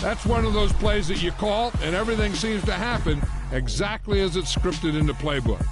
That's one of those plays that you call, and everything seems to happen exactly as it's scripted in the playbook.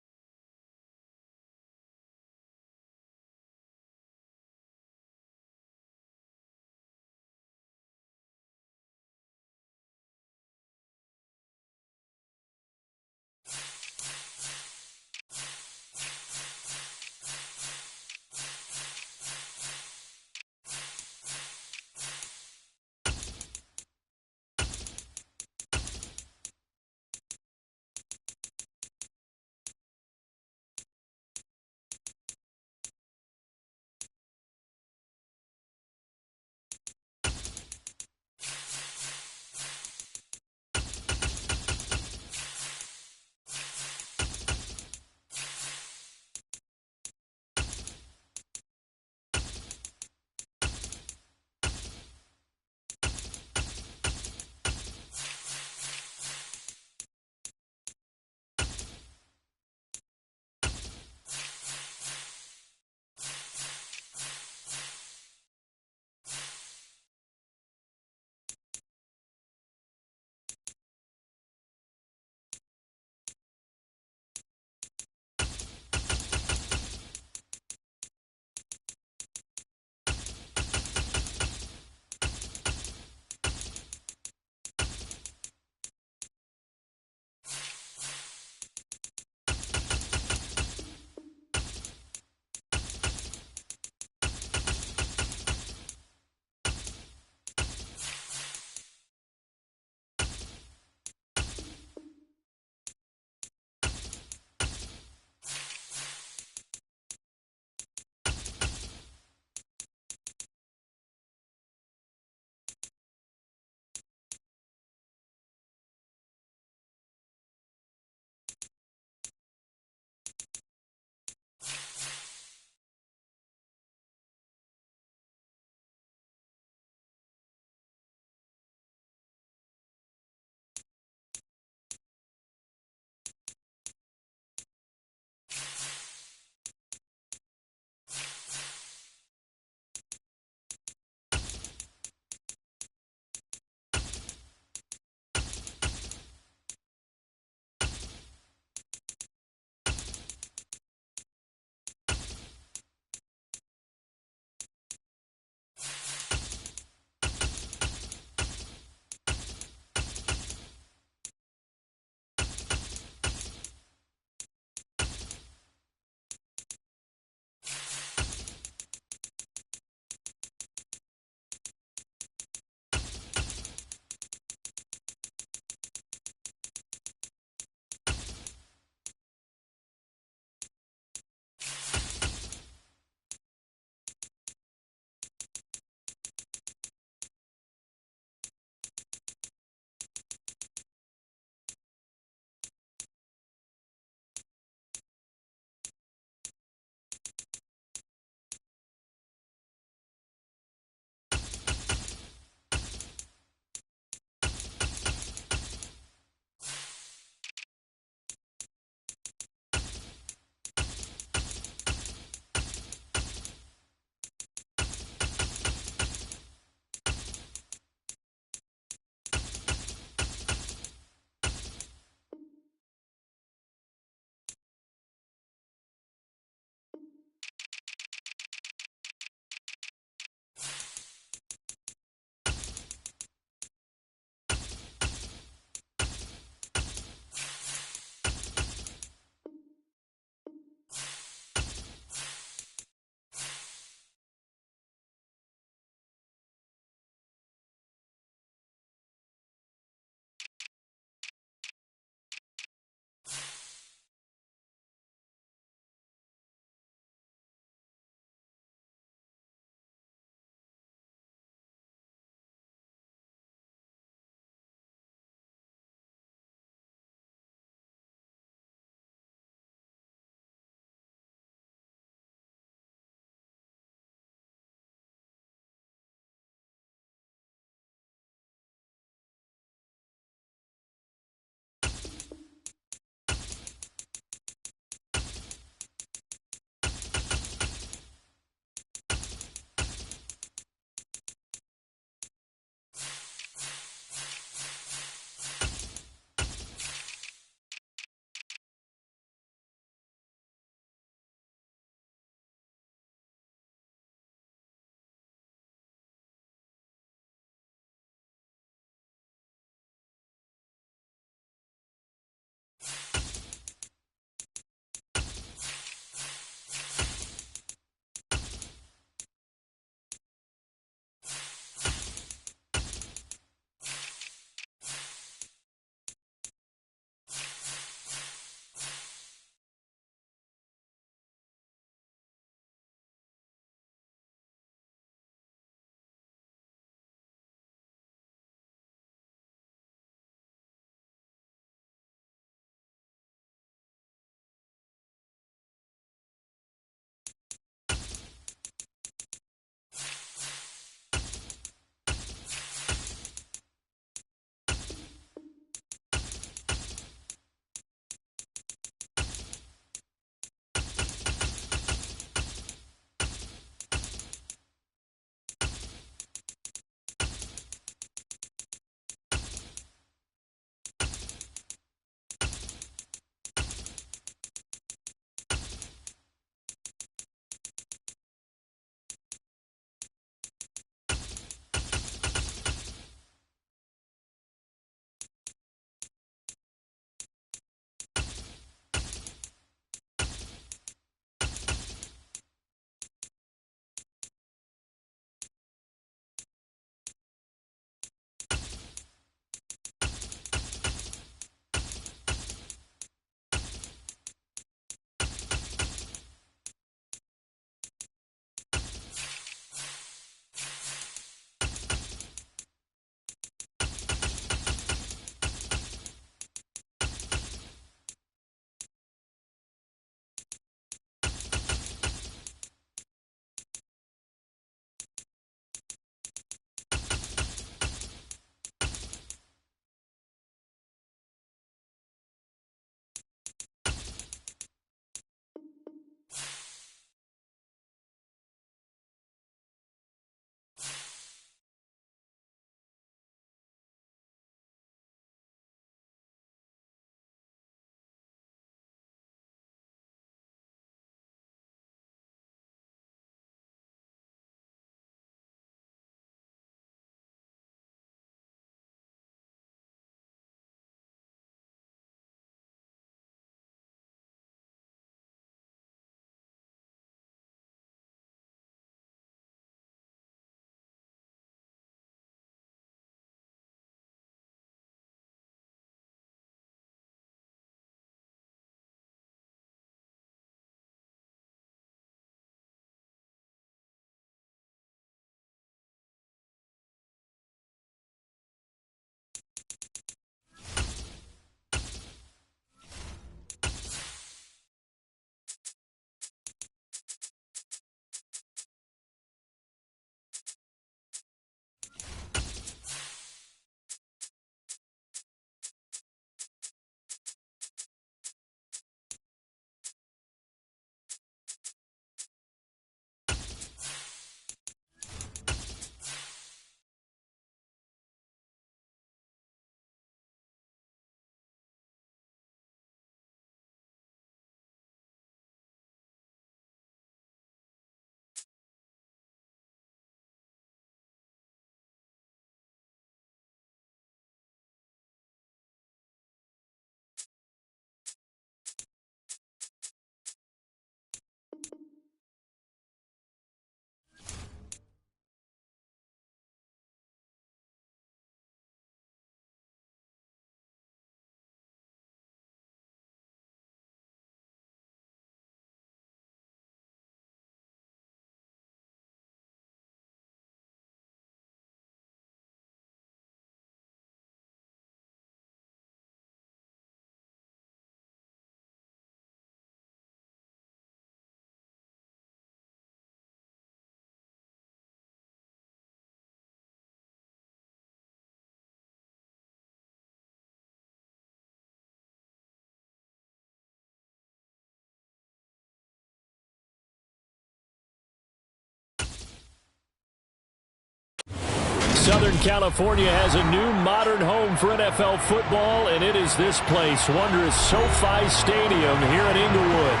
Southern California has a new modern home for NFL football, and it is this place, wondrous SoFi Stadium here in Inglewood.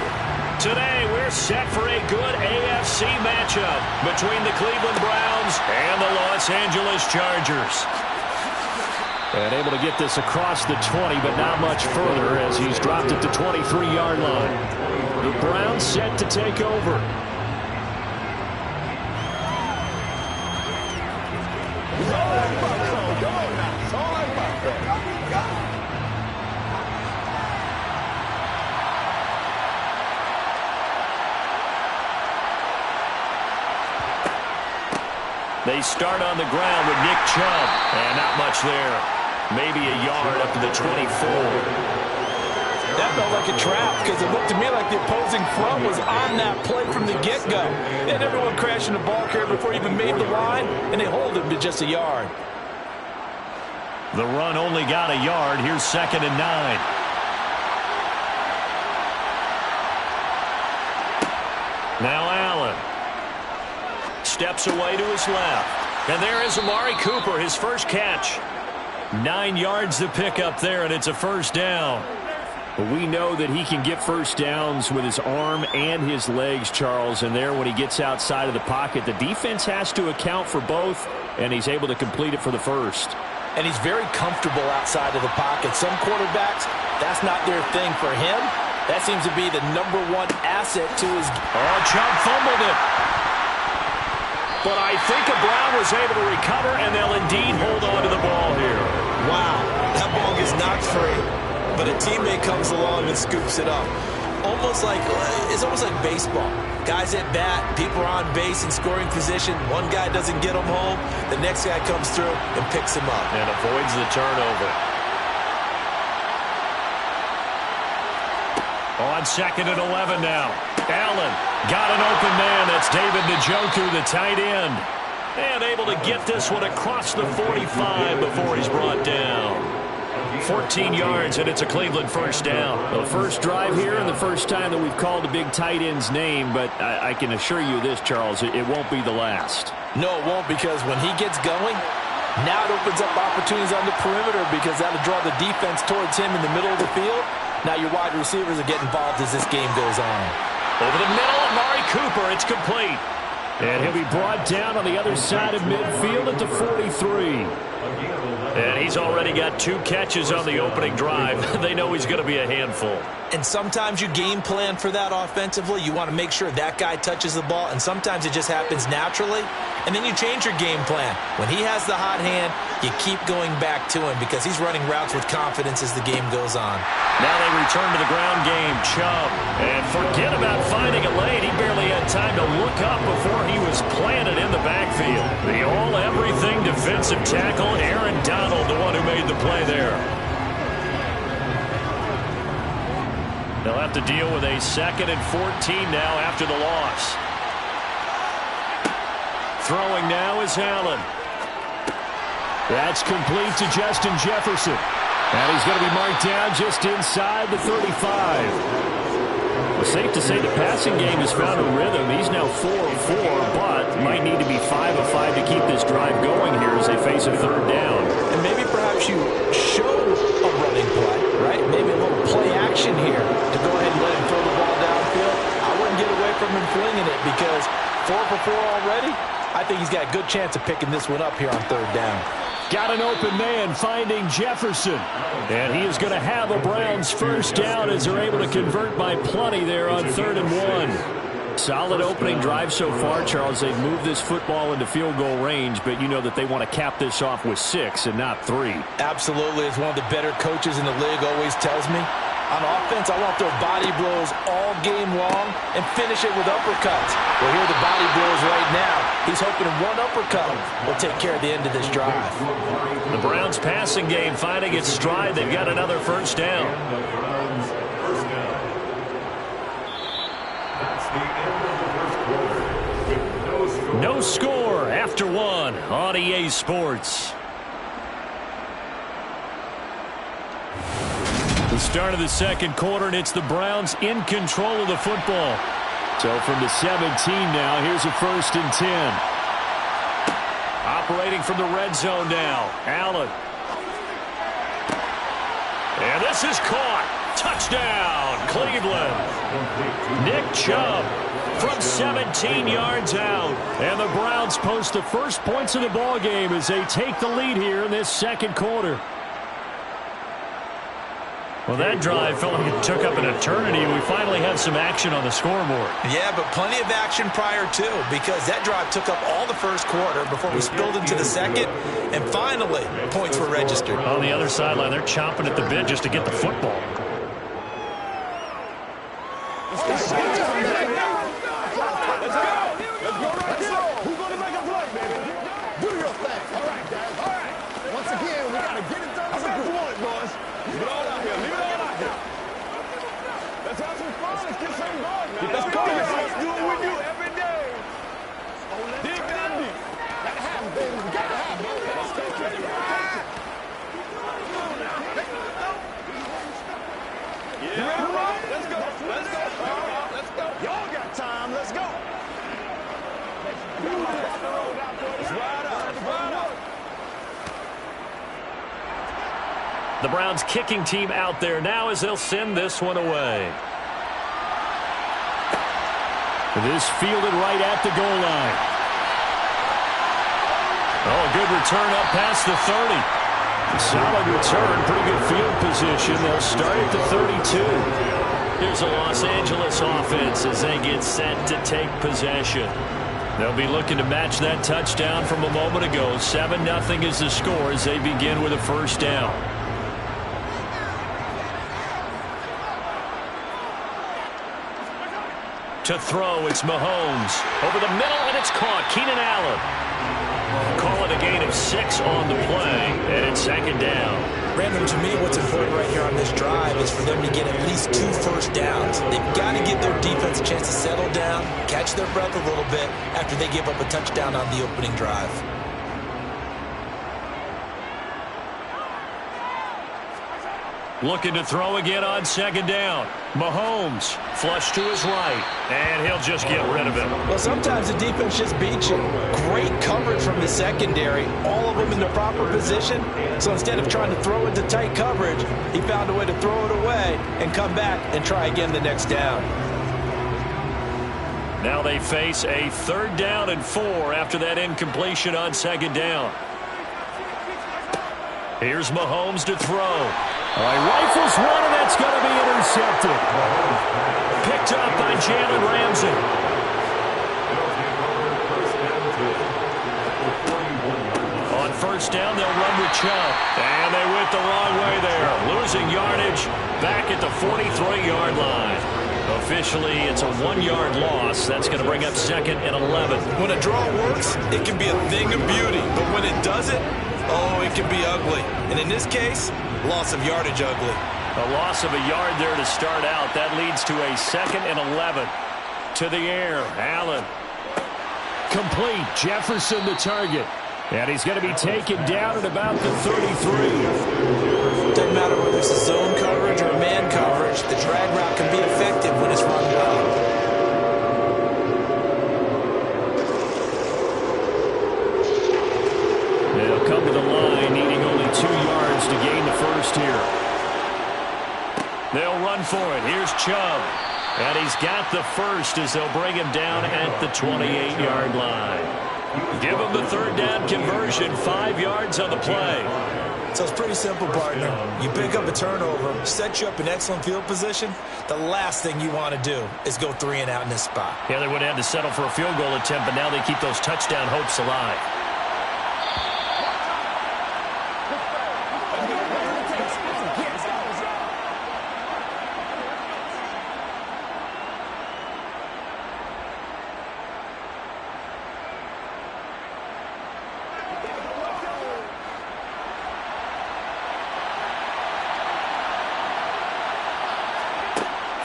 Today, we're set for a good AFC matchup between the Cleveland Browns and the Los Angeles Chargers. And able to get this across the 20, but not much further as he's dropped it to 23-yard line. The Browns set to take over. They start on the ground with Nick Chubb, and not much there. Maybe a yard up to the 24. That felt like a trap because it looked to me like the opposing front was on that play from the get-go. They had everyone crashing the ball carrier before he even made the line, and they hold him to just a yard. The run only got a yard. Here's 2nd and 9. Now Allen steps away to his left. And there is Amari Cooper, his first catch. 9 yards to pick up there, and it's a first down. We know that he can get first downs with his arm and his legs, Charles, and there when he gets outside of the pocket, the defense has to account for both, and he's able to complete it for the first. And he's very comfortable outside of the pocket. Some quarterbacks, that's not their thing. For him, that seems to be the #1 asset to his... Oh, Chubb fumbled it. But I think a Brown was able to recover, and they'll indeed hold on to the ball here. Wow, that ball gets knocked free, but a teammate comes along and scoops it up. It's almost like baseball. Guys at bat, people are on base in scoring position. One guy doesn't get them home, the next guy comes through and picks him up. And avoids the turnover. On 2nd and 11 now. Allen got an open man. That's David Njoku, the tight end. And able to get this one across the 45 before he's brought down. 14 yards, and it's a Cleveland first down. The first drive here and the first time that we've called a big tight end's name, but I can assure you this, Charles, it won't be the last. No, it won't, because when he gets going, now it opens up opportunities on the perimeter because that'll draw the defense towards him in the middle of the field. Now your wide receivers will get involved as this game goes on. Over the middle, Amari Cooper, it's complete. And he'll be brought down on the other side of midfield at the 43. And he's already got 2 catches on the opening drive. They know he's going to be a handful. And sometimes you game plan for that offensively. You want to make sure that guy touches the ball, and sometimes it just happens naturally. And then you change your game plan. When he has the hot hand, you keep going back to him because he's running routes with confidence as the game goes on. Now they return to the ground game. Chubb. And forget about finding a lane. He barely had time to look up before he was planted in the backfield. The all-everything defensive tackle, Aaron Donald, the one who made the play there. They'll have to deal with a 2nd and 14 now after the loss. Throwing now is Allen. That's complete to Justin Jefferson. And he's going to be marked down just inside the 35. It's safe to say the passing game has found a rhythm. He's now 4 of 4, but might need to be 5 of 5 to keep this drive going here as they face a 3rd down. And maybe perhaps you show a running play, right? Maybe a little play action here to go ahead and let him throw the ball downfield. I wouldn't get away from him flinging it because 4 for 4 already. I think he's got a good chance of picking this one up here on 3rd down. Got an open man finding Jefferson. And he is going to have a Browns first down as they're able to convert by plenty there on 3rd and 1. Solid opening drive so far, Charles. They've moved this football into field goal range, but you know that they want to cap this off with 6 and not 3. Absolutely. As one of the better coaches in the league always tells me, on offense, I want their body blows all game long and finish it with uppercuts. Well, here are the body blows right now. He's hoping one uppercut will take care of the end of this drive. The Browns passing game finding its stride. They've got another first down. No score after 1 on EA Sports. The start of the 2nd quarter, and it's the Browns in control of the football. So from the 17 now, here's a 1st and 10. Operating from the red zone now. Allen. And this is caught. Touchdown, Cleveland. Nick Chubb from 17 yards out. And the Browns post the first points of the ball game as they take the lead here in this second quarter. Well, that drive felt like it took up an eternity. We finally have some action on the scoreboard. Yeah, but plenty of action prior to, because that drive took up all the first quarter before we spilled into the second, and finally, points were registered. On the other sideline, they're chomping at the bit just to get the football. Let's go. Who's going to make a play, baby? Do your thing. All right, guys. All right. Once again, we got to get it done. That's what you want, boys. Leave it all out here. Leave it all out here. Let's have some fun. Let's get something going, man. Let's go. Let's do what we do every day. Dig down deep. Got to have it, baby. We got to have it. Let's go. Yeah. Let's go. Let's go. Let's go. Y'all got time. Let's go. Let's ride up. Let's ride up. The Browns kicking team out there now as they'll send this one away. This fielded right at the goal line. Oh, a good return up past the 30. Solid return, pretty good field position. They'll start at the 32. Here's the Los Angeles offense as they get set to take possession. They'll be looking to match that touchdown from a moment ago. 7-0 is the score as they begin with a first down. To throw, it's Mahomes. Over the middle, and it's caught. Keenan Allen. Call it a gain of 6 on the play, and it's second down. Brandon, to me, what's important right here on this drive is for them to get at least 2 first downs. They've got to give their defense a chance to settle down, catch their breath a little bit after they give up a touchdown on the opening drive. Looking to throw again on second down. Mahomes, flush to his right, and he'll just get rid of it. Well, sometimes the defense just beats you. Great coverage from the secondary, all of them in the proper position. So instead of trying to throw into tight coverage, he found a way to throw it away and come back and try again the next down. Now they face a 3rd down and 4 after that incompletion on second down. Here's Mahomes to throw. All right, rifles one, and that's going to be intercepted. Picked up by Jalen Ramsey. On first down, they'll run with Chubb. And they went the wrong way there. Losing yardage back at the 43-yard line. Officially, it's a 1-yard loss. That's going to bring up 2nd and 11. When a draw works, it can be a thing of beauty. But when it doesn't, oh, it can be ugly. And in this case, loss of yardage ugly. A loss of a yard there to start out. That leads to a 2nd and 11. To the air, Allen. Complete. Jefferson the target. And he's going to be taken down at about the 33. Doesn't matter whether it's a zone coverage or man coverage, the drag route can be effective when it's run well. They'll come to the line, needing only 2 yards to gain the first here. They'll run for it. Here's Chubb. And he's got the first as they'll bring him down at the 28-yard line. Give him the 3rd down conversion, 5 yards on the play. So it's pretty simple, partner. You pick up a turnover, set you up in excellent field position. The last thing you want to do is go 3 and out in this spot. Yeah, they would have had to settle for a field goal attempt, but now they keep those touchdown hopes alive.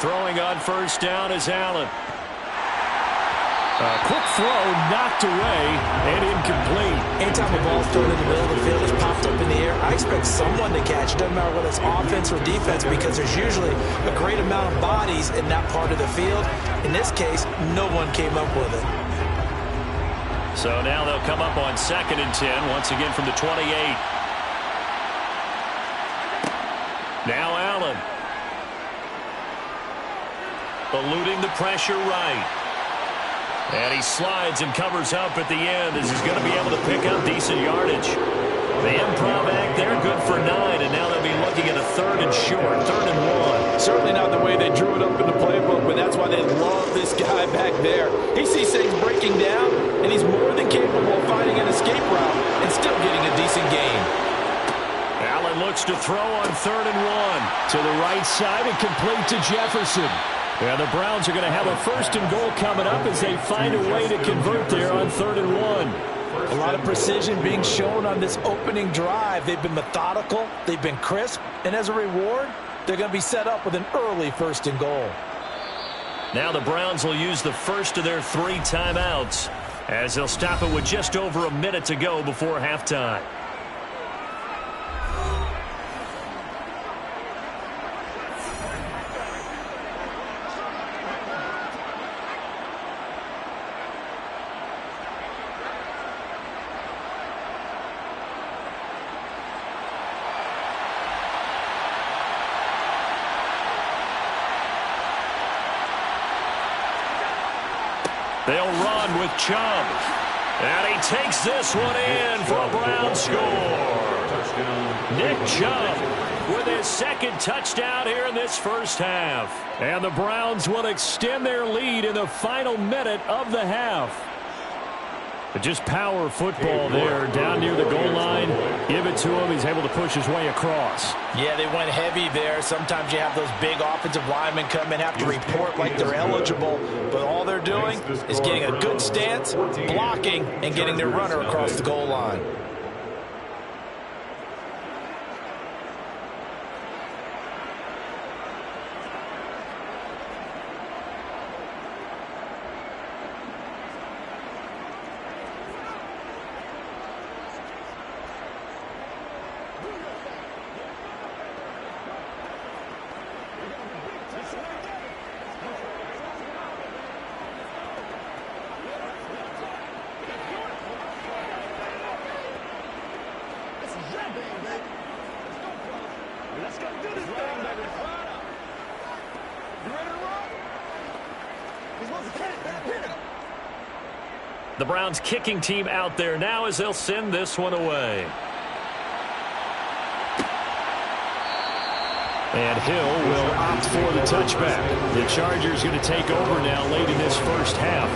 Throwing on first down is Allen. A quick throw knocked away and incomplete. Anytime a ball's thrown in the middle of the field, it's popped up in the air, I expect someone to catch. It doesn't matter whether it's offense or defense, because there's usually a great amount of bodies in that part of the field. In this case, no one came up with it. So now they'll come up on 2nd and 10, once again from the 28. Now Allen. Eluding the pressure right. And he slides and covers up at the end as he's going to be able to pick up decent yardage. The improv act there, good for 9, and now they'll be looking at a 3rd and short, 3rd and 1. Certainly not the way they drew it up in the playbook, but that's why they love this guy back there. He sees things breaking down, and he's more than capable of finding an escape route and still getting a decent gain. Allen looks to throw on 3rd and 1. To the right side and complete to Jefferson. And the Browns are going to have a 1st and goal coming up as they find a way to convert there on 3rd and 1. A lot of precision being shown on this opening drive. They've been methodical, they've been crisp, and as a reward, they're going to be set up with an early 1st and goal. Now the Browns will use the first of their 3 timeouts as they'll stop it with just over a minute to go before halftime. They'll run with Chubb. And he takes this one in for a Brown score. Nick Chubb with his 2nd touchdown here in this first half. And the Browns will extend their lead in the final minute of the half. But just power football there down near the goal line. Give it to him. He's able to push his way across. Yeah, they went heavy there. Sometimes you have those big offensive linemen come and have to report like they're eligible. But all they're doing is getting a good stance, blocking, and getting their runner across the goal line. The Browns kicking team out there now as they'll send this one away. And Hill will opt for the touchback. The Chargers going to take over now late in this first half.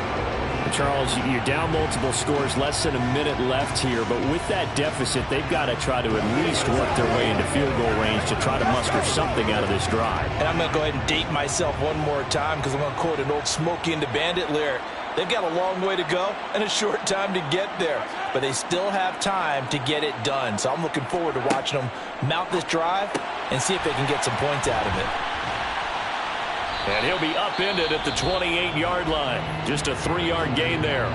Charles, you're down multiple scores, less than a minute left here, but with that deficit, they've got to try to at least work their way into field goal range to try to muster something out of this drive. And I'm going to go ahead and date myself one more time because I'm going to quote an old Smokey and the Bandit lyric. They've got a long way to go and a short time to get there, but they still have time to get it done. So I'm looking forward to watching them mount this drive and see if they can get some points out of it. And he'll be upended at the 28-yard line. Just a 3-yard gain there.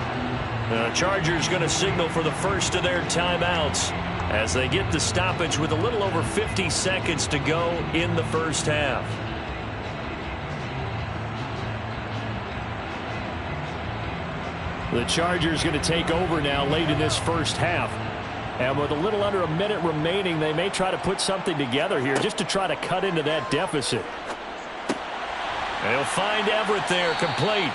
The Chargers going to signal for the first of their timeouts as they get the stoppage with a little over 50 seconds to go in the first half. The Chargers going to take over now late in this first half. And with a little under a minute remaining, they may try to put something together here just to try to cut into that deficit. They'll find Everett there, complete.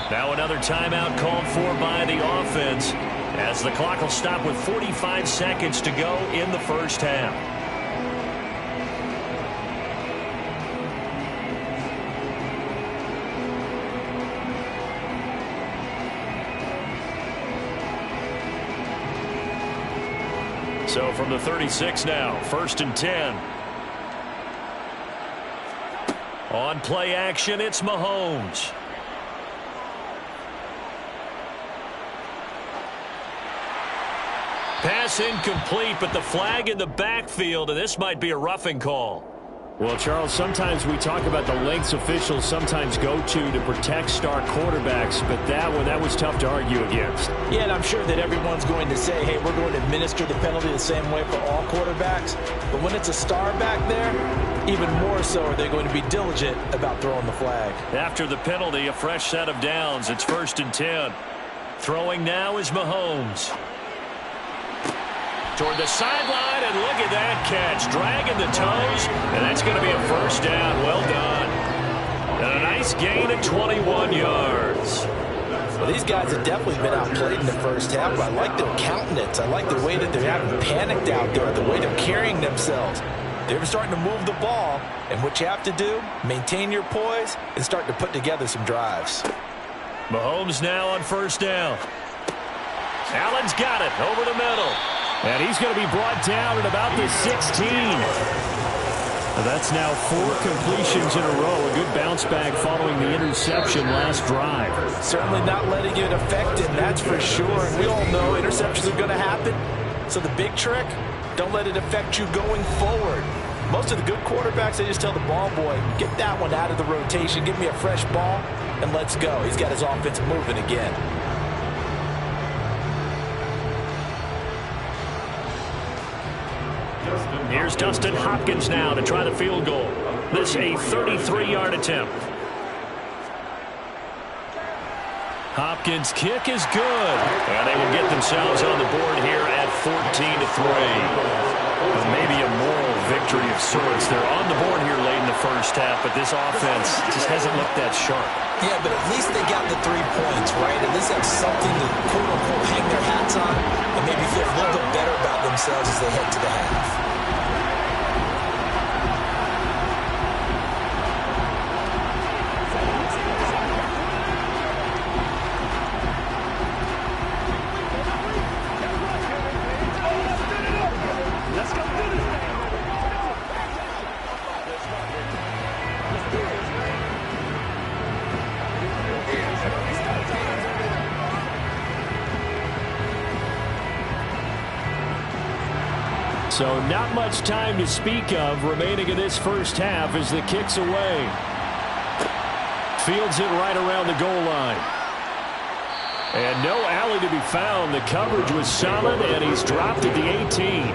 Now another timeout called for by the offense as the clock will stop with 45 seconds to go in the first half. So from the 36 now, 1st and 10. On play action, it's Mahomes. Pass incomplete, but the flag in the backfield, and this might be a roughing call. Well, Charles, sometimes we talk about the lengths officials sometimes go to protect star quarterbacks, but that was tough to argue against. Yeah, and I'm sure that everyone's going to say, hey, we're going to administer the penalty the same way for all quarterbacks. But when it's a star back there, even more so are they going to be diligent about throwing the flag. After the penalty, a fresh set of downs. It's 1st and 10. Throwing now is Mahomes. Toward the sideline, and look at that catch. Dragging the toes, and that's going to be a first down. Well done. And a nice gain of 21 yards. Well, these guys have definitely been outplayed in the first half, but I like their countenance. I like the way that they're having panicked out there, the way they're carrying themselves. They're starting to move the ball, and what you have to do, maintain your poise and start to put together some drives. Mahomes now on first down. Allen's got it over the middle. And he's going to be brought down at about the 16. That's now 4 completions in a row. A good bounce back following the interception last drive. Certainly not letting it affect him, that's for sure. And we all know interceptions are going to happen. So the big trick, don't let it affect you going forward. Most of the good quarterbacks, they just tell the ball boy, get that one out of the rotation, give me a fresh ball, and let's go. He's got his offense moving again. Here's Dustin Hopkins now to try the field goal. This a 33-yard attempt. Hopkins' kick is good. And they will get themselves on the board here at 14-3. Maybe a moral victory of sorts. They're on the board here late in the first half, but this offense just hasn't looked that sharp. Yeah, but at least they got the 3 points, right? At least have something to, quote-unquote, hang their hats on and maybe feel a little bit better about themselves as they head to the half. So not much time to speak of remaining in this first half as the kick's away. Fields it right around the goal line. And no alley to be found. The coverage was solid, and he's dropped at the 18.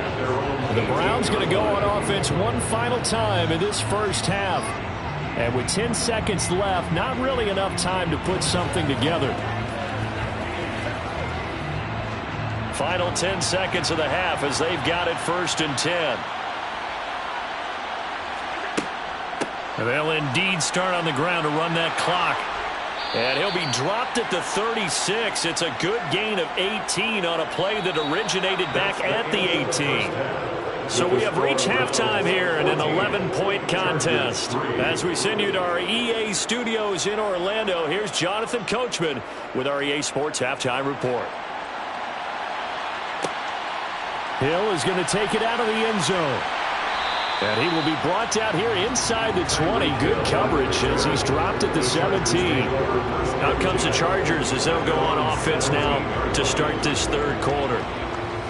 The Browns going to go on offense one final time in this first half. And with 10 seconds left, not really enough time to put something together. Final 10 seconds of the half as they've got it 1st and 10. And they'll indeed start on the ground to run that clock. And he'll be dropped at the 36. It's a good gain of 18 on a play that originated back at the 18. So we have reached halftime here in an 11-point contest. As we send you to our EA studios in Orlando, here's Jonathan Coachman with our EA Sports Halftime Report. Hill is going to take it out of the end zone. And he will be brought down here inside the 20. Good coverage as he's dropped at the 17. Out comes the Chargers as they'll go on offense now to start this third quarter.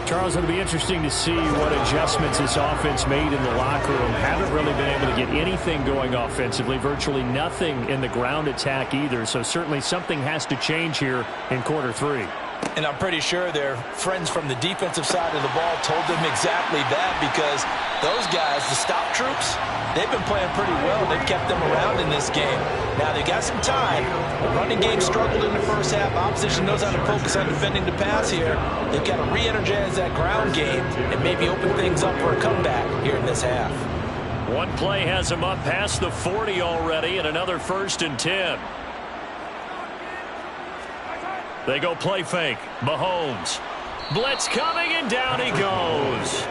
Charles, it'll be interesting to see what adjustments this offense made in the locker room. Haven't really been able to get anything going offensively. Virtually nothing in the ground attack either. So certainly something has to change here in quarter 3. And I'm pretty sure their friends from the defensive side of the ball told them exactly that, because those guys, the stop troops, they've been playing pretty well. They've kept them around in this game. Now, they got some time. The running game struggled in the first half. Opposition knows how to focus on defending the pass here. They've got to re-energize that ground game and maybe open things up for a comeback here in this half. One play has them up past the 40 already, and another 1st and 10. They go play fake. Mahomes. Blitz coming, and down he goes.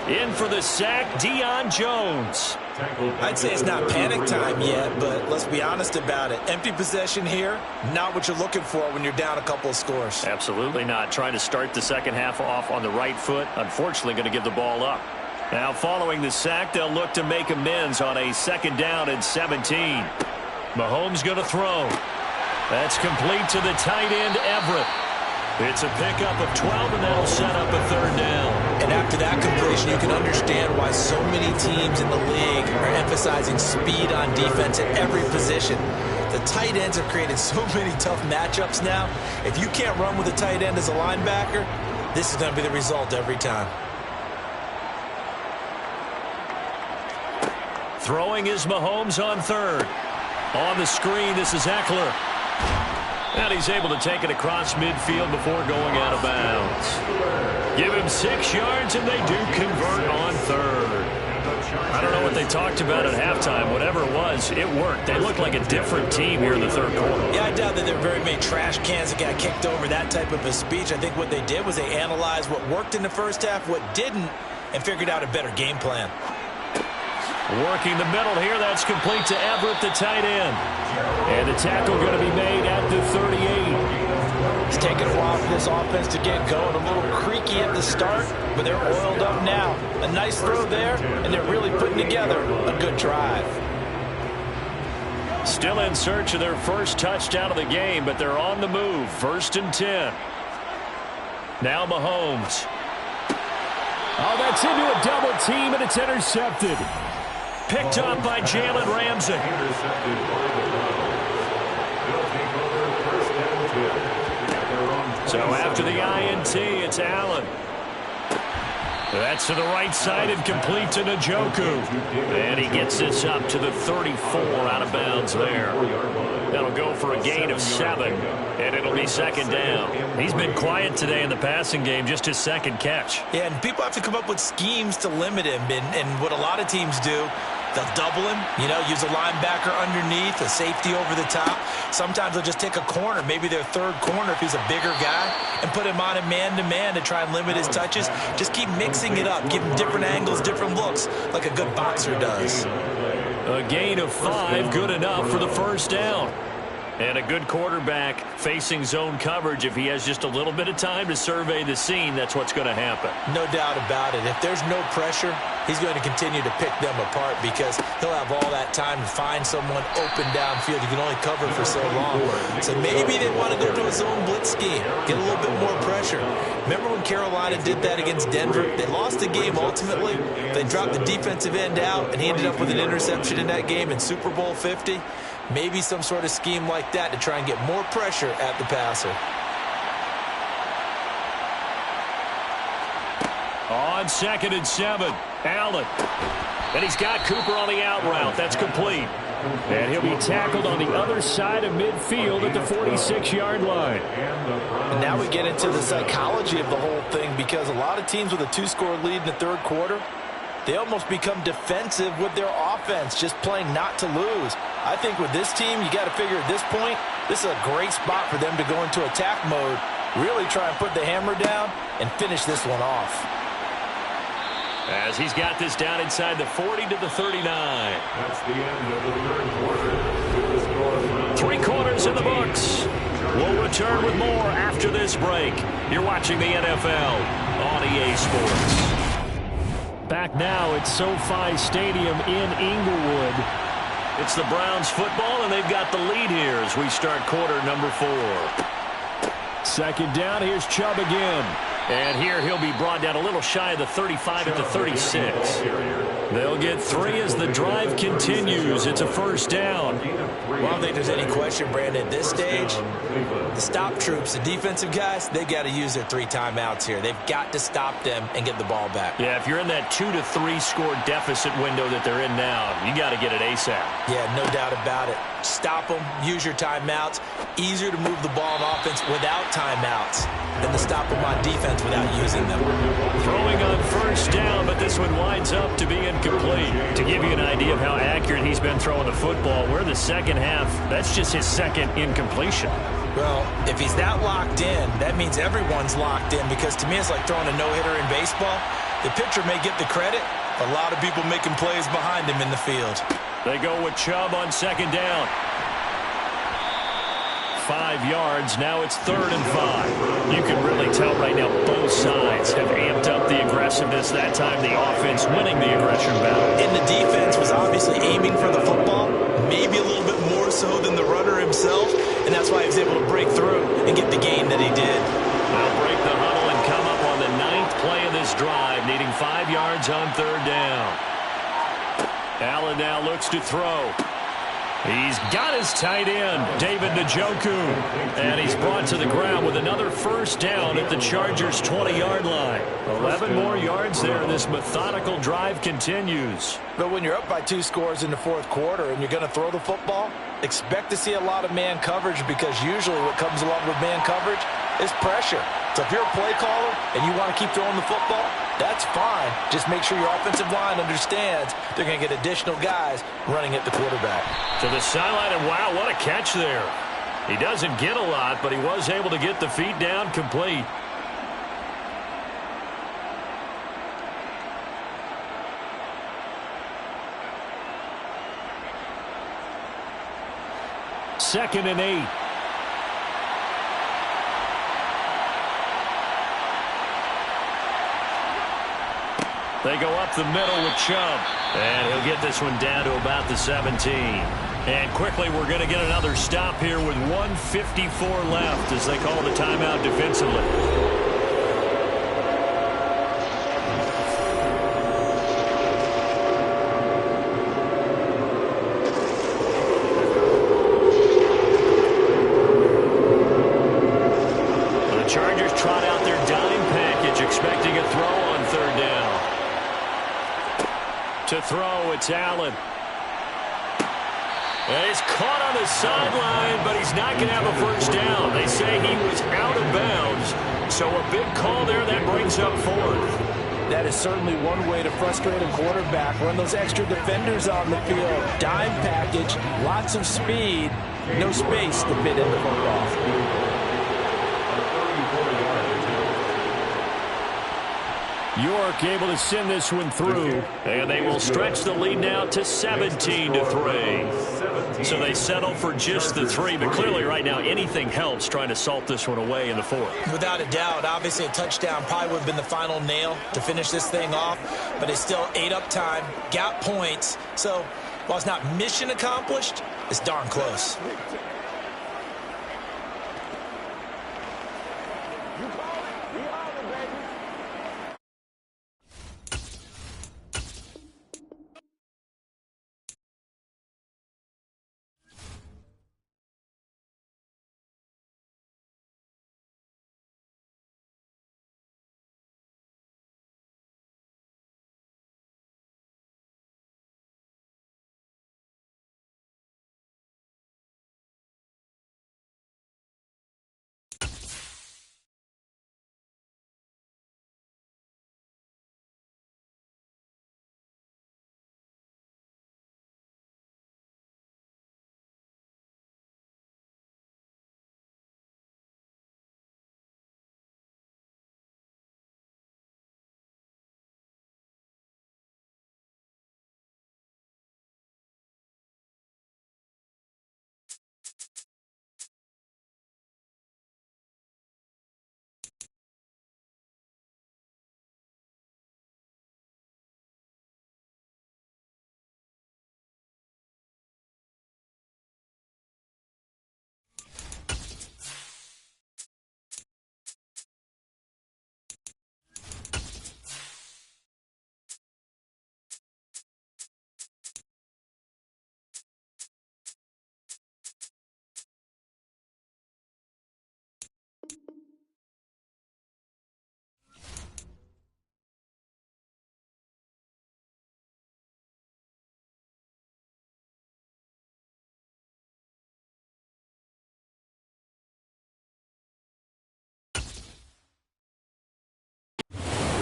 In for the sack, Deion Jones. I'd say it's not panic time yet, but let's be honest about it. Empty possession here, not what you're looking for when you're down a couple of scores. Absolutely not. Trying to start the second half off on the right foot. Unfortunately, going to give the ball up. Now, following the sack, they'll look to make amends on a 2nd down and 17. Mahomes going to throw. That's complete to the tight end, Everett. It's a pickup of 12, and that'll set up a 3rd down. And after that completion, you can understand why so many teams in the league are emphasizing speed on defense at every position. The tight ends have created so many tough matchups now. If you can't run with a tight end as a linebacker, this is going to be the result every time. Throwing is Mahomes on 3rd. On the screen, this is Eckler. And he's able to take it across midfield before going out of bounds. Give him 6 yards, and they do convert on third. I don't know what they talked about at halftime. Whatever it was, it worked. They looked like a different team here in the third quarter. Yeah, I doubt that there were very many trash cans that got kicked over, that type of a speech. I think what they did was they analyzed what worked in the first half, what didn't, and figured out a better game plan. Working the middle here. That's complete to Everett, the tight end. And the tackle going to be made at the 38. It's taken a while for this offense to get going. A little creaky at the start, but they're oiled up now. A nice throw there, and they're really putting together a good drive. Still in search of their first touchdown of the game, but they're on the move. 1st and 10. Now Mahomes. Oh, that's into a double team, and it's intercepted. Picked up by Jalen Ramsey. So after the INT, it's Allen. That's to the right side and complete to Njoku. And he gets this up to the 34 out of bounds there. That'll go for a gain of 7, and it'll be 2nd down. He's been quiet today in the passing game, just his 2nd catch. Yeah, and people have to come up with schemes to limit him, and what a lot of teams do, they'll double him, use a linebacker underneath, a safety over the top. Sometimes they'll just take a corner, maybe their 3rd corner if he's a bigger guy, and put him on a man-to-man to try and limit his touches. Just keep mixing it up, give him different angles, different looks, like a good boxer does. A gain of 5, good enough for the 1st down. And a good quarterback facing zone coverage. If he has just a little bit of time to survey the scene, that's what's going to happen. No doubt about it. If there's no pressure, he's going to continue to pick them apart because he'll have all that time to find someone open downfield. You can only cover for so long. So maybe they want to go to a zone blitz scheme, get a little bit more pressure. Remember when Carolina did that against Denver? They lost the game ultimately. They dropped the defensive end out, and he ended up with an interception in that game in Super Bowl 50. Maybe some sort of scheme like that to try and get more pressure at the passer. On 2nd and 7, Allen. And he's got Cooper on the out route. That's complete. And he'll be tackled on the other side of midfield at the 46-yard line. And now we get into the psychology of the whole thing because a lot of teams with a 2-score lead in the 3rd quarter, they almost become defensive with their offense, just playing not to lose. I think with this team, you got to figure at this point, this is a great spot for them to go into attack mode, really try and put the hammer down and finish this one off. As he's got this down inside the 40 to the 39. That's the end of the 3rd quarter. 3 quarters in the books. We'll return with more after this break. You're watching the NFL on EA Sports. Back now at SoFi Stadium in Inglewood. It's the Browns football, and they've got the lead here as we start quarter number 4. 2nd down, here's Chubb again. And here he'll be brought down a little shy of the 35 at the 36. They'll get 3 as the drive continues. It's a 1st down. Well, I don't think there's any question, Brandon, at this stage, the stop troops, the defensive guys, they've got to use their 3 timeouts here. They've got to stop them and get the ball back. Yeah, if you're in that 2 to 3 score deficit window that they're in now, you got to get it ASAP. Yeah, no doubt about it. Stop them, use your timeouts. Easier to move the ball on offense without timeouts than to stop them on defense without using them. Throwing on 1st down, but this one winds up to be incomplete. To give you an idea of how accurate he's been throwing the football, we're the 2nd half. That's just his 2nd incompletion. Well, if he's that locked in, that means everyone's locked in because to me it's like throwing a no-hitter in baseball. The pitcher may get the credit, a lot of people making plays behind him in the field. They go with Chubb on 2nd down. 5 yards. Now it's 3rd and 5. You can really tell right now both sides have amped up the aggressiveness. That time the offense winning the aggression battle. And the defense was obviously aiming for the football, maybe a little bit more so than the runner himself, and that's why he was able to break through and get the gain that he did. They'll break the huddle and come up on the 9th play of this drive, needing 5 yards on 3rd down. Allen now looks to throw. He's got his tight end, David Njoku. And he's brought to the ground with another 1st down at the Chargers' 20-yard line. 11 more yards there. This methodical drive continues. But when you're up by 2 scores in the 4th quarter and you're going to throw the football, Expect to see a lot of man coverage because usually what comes along with man coverage is pressure. So if you're a play caller and you want to keep throwing the football, that's fine. Just make sure your offensive line understands they're going to get additional guys running at the quarterback. To the sideline, and wow, what a catch there. He doesn't get a lot, but he was able to get the feet down complete. Second and 8. They go up the middle with Chubb. And he'll get this one down to about the 17. And quickly we're going to get another stop here with 1:54 left as they call the timeout defensively. Trot out their dime package, expecting a throw on third down. To throw, it's Allen. And he's caught on the sideline, but he's not going to have a first down. They say he was out of bounds. So a big call there that brings up fourth. That is certainly one way to frustrate a quarterback. Run those extra defenders on the field. Dime package, lots of speed, no space to fit in the football. York able to send this one through, and they will stretch the lead now to 17-3. So they settle for just the 3, but clearly right now anything helps trying to salt this one away in the 4th. Without a doubt, obviously a touchdown probably would have been the final nail to finish this thing off, but it's still ate up time, got points. So while it's not mission accomplished, it's darn close.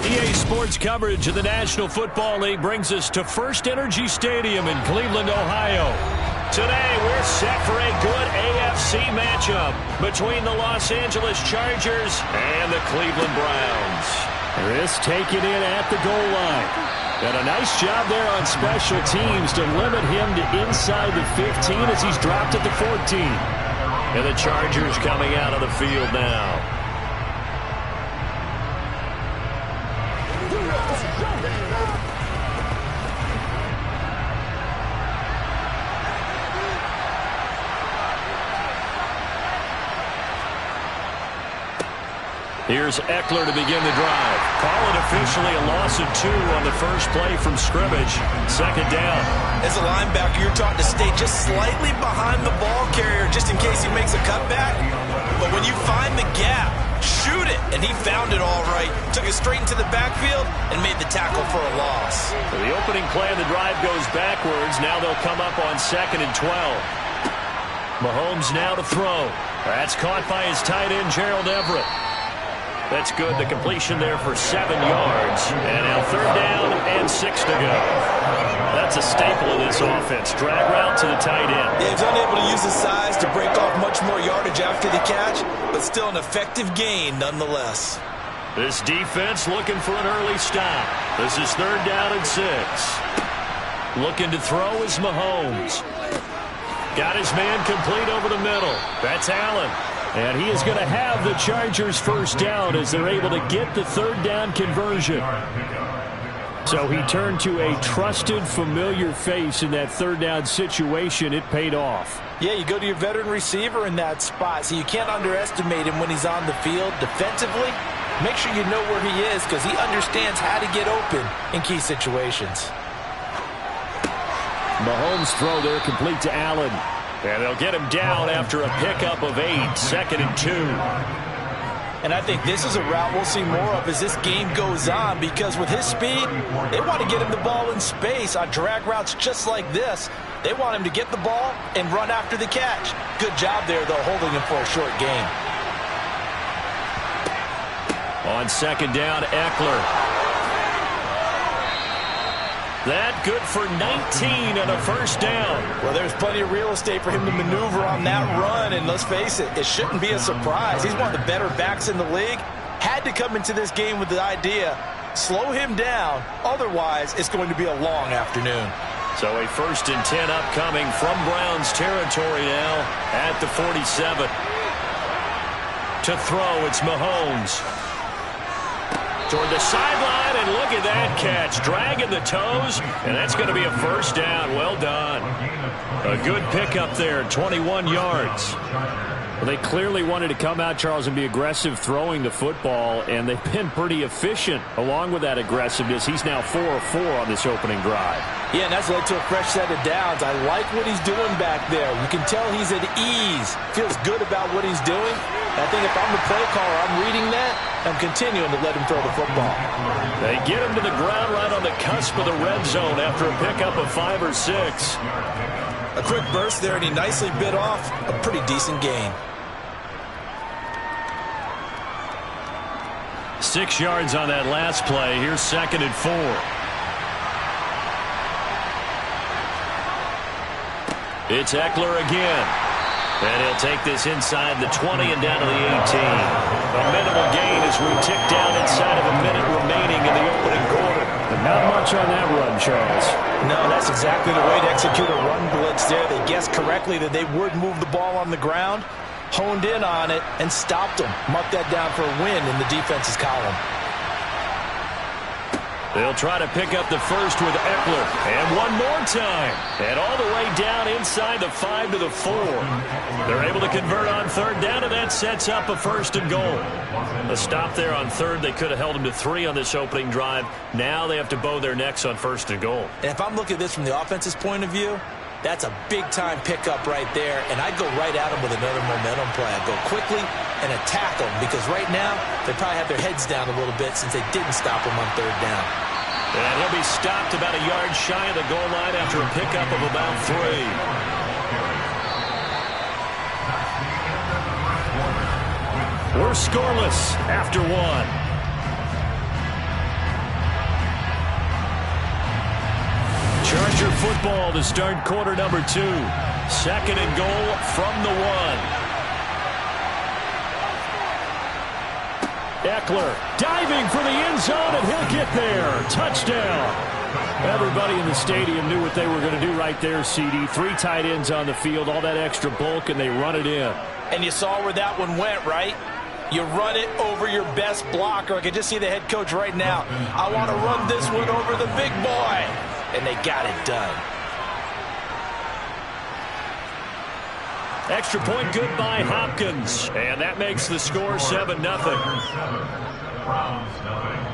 EA Sports coverage of the National Football League brings us to First Energy Stadium in Cleveland, Ohio. Today, we're set for a good AFC matchup between the Los Angeles Chargers and the Cleveland Browns. Chris taking in at the goal line. And a nice job there on special teams to limit him to inside the 15 as he's dropped at the 14. And the Chargers coming out of the field now. Here's Eckler to begin the drive. Call it officially a loss of 2 on the first play from scrimmage. Second down. As a linebacker, you're taught to stay just slightly behind the ball carrier just in case he makes a cutback. But when you find the gap, shoot it. And he found it all right. Took it straight into the backfield and made the tackle for a loss. So the opening play of the drive goes backwards. Now they'll come up on 2nd and 12. Mahomes now to throw. That's caught by his tight end, Gerald Everett. That's good. The completion there for 7 yards. And now 3rd down and 6 to go. That's a staple of this offense. Drag route to the tight end. Yeah, he's unable to use his size to break off much more yardage after the catch, but still an effective gain nonetheless. This defense looking for an early stop. This is 3rd down and 6. Looking to throw is Mahomes. Got his man complete over the middle. That's Allen. And he is going to have the Chargers 1st down as they're able to get the 3rd down conversion. So he turned to a trusted, familiar face in that 3rd down situation. It paid off. Yeah, you go to your veteran receiver in that spot, so you can't underestimate him when he's on the field. Defensively, make sure you know where he is because he understands how to get open in key situations. Mahomes' throw there complete to Allen. And they'll get him down after a pickup of 8, 2nd and 2. And I think this is a route we'll see more of as this game goes on because with his speed, they want to get him the ball in space on drag routes just like this. They want him to get the ball and run after the catch. Good job there, though, holding him for a short gain. On 2nd down, Eckler. That good for 19 and a 1st down. Well, there's plenty of real estate for him to maneuver on that run, and let's face it, it shouldn't be a surprise. He's one of the better backs in the league. Had to come into this game with the idea, slow him down, otherwise it's going to be a long afternoon. So a 1st and 10 upcoming from Browns territory now at the 47. To throw, it's Mahomes. Toward the sideline, and look at that catch. Dragging the toes, and that's going to be a 1st down. Well done. A good pickup there, 21 yards. Well, they clearly wanted to come out, Charles, and be aggressive throwing the football, and they've been pretty efficient along with that aggressiveness. He's now 4 of 4 on this opening drive. Yeah, and that's led to a fresh set of downs. I like what he's doing back there. You can tell he's at ease. Feels good about what he's doing. I think if I'm the play caller, I'm reading that. I'm continuing to let him throw the football. They get him to the ground right on the cusp of the red zone after a pickup of 5 or 6. A quick burst there, and he nicely bit off a pretty decent gain. 6 yards on that last play. Here's 2nd and 4. It's Eckler again. And he'll take this inside the 20 and down to the 18. A minimal gain as we tick down inside of a minute remaining in the opening quarter. But not much on that run, Charles. No, that's exactly the way to execute a run blitz there. They guessed correctly that they would move the ball on the ground, honed in on it, and stopped them. Mark that down for a win in the defense's column. They'll try to pick up the 1st with Eckler. And one more time. And all the way down inside the 5 to the 4. They're able to convert on 3rd down, and that sets up a 1st and goal. A stop there on 3rd. They could have held him to 3 on this opening drive. Now they have to bow their necks on 1st and goal. And if I'm looking at this from the offense's point of view, that's a big-time pickup right there. And I'd go right at him with another momentum play. I'd go quickly and attack them because right now they probably have their heads down a little bit since they didn't stop him on 3rd down. And he'll be stopped about a yard shy of the goal line after a pickup of about 3. We're scoreless after 1. Charger football to start quarter number 2. 2nd and goal from the 1. Eckler diving for the end zone, and he'll get there. Touchdown. Everybody in the stadium knew what they were going to do right there, CD. 3 tight ends on the field, all that extra bulk, and they run it in. And you saw where that one went, right? You run it over your best blocker. I can just see the head coach right now. I want to run this one over the big boy. And they got it done. Extra point good by Hopkins. And that makes the score 7-0. Browns, nothing.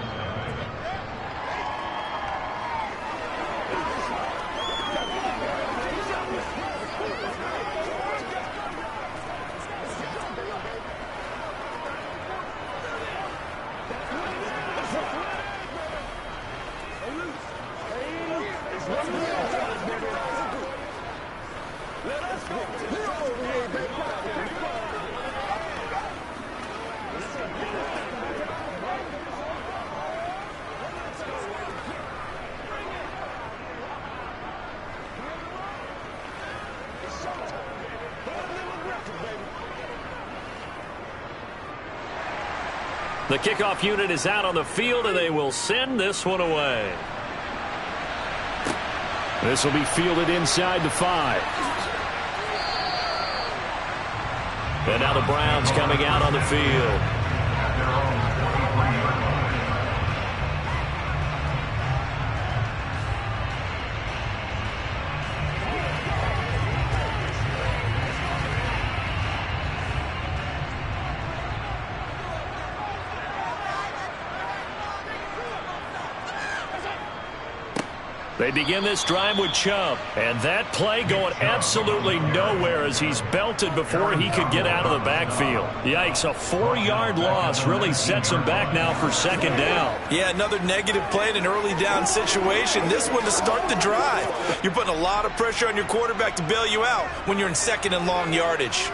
Let us go. We're over here. The kickoff unit is out on the field, and they will send this one away. This will be fielded inside the 5. And now the Browns coming out on the field. They begin this drive with Chubb. And that play going absolutely nowhere as he's belted before he could get out of the backfield. Yikes, a 4-yard loss really sets him back now for second down. Yeah, another negative play in an early down situation. This one to start the drive. You're putting a lot of pressure on your quarterback to bail you out when you're in second and long yardage.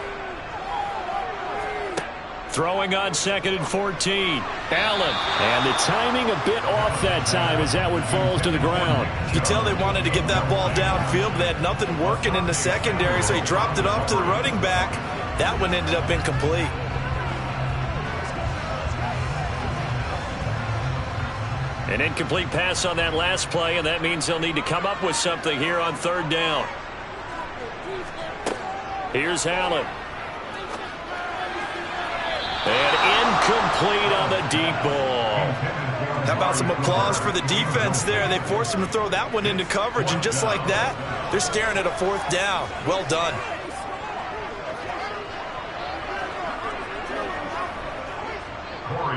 Throwing on 2nd and 14. Allen. And the timing a bit off that time as that one falls to the ground. You could tell they wanted to get that ball downfield, but they had nothing working in the secondary, so he dropped it off to the running back. That one ended up incomplete. An incomplete pass on that last play, and that means they'll need to come up with something here on 3rd down. Here's Allen. And incomplete on the deep ball. How about some applause for the defense there? They forced him to throw that one into coverage, and just like that, they're staring at a 4th down. Well done.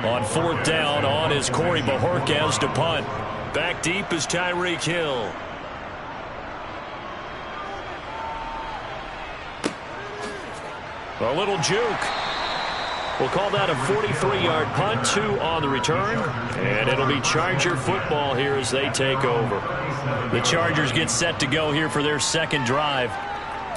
On 4th down, on is Corey Bojorquez to punt. Back deep is Tyreek Hill. A little juke. We'll call that a 43-yard punt, 2 on the return, and it'll be Charger football here as they take over. The Chargers get set to go here for their second drive.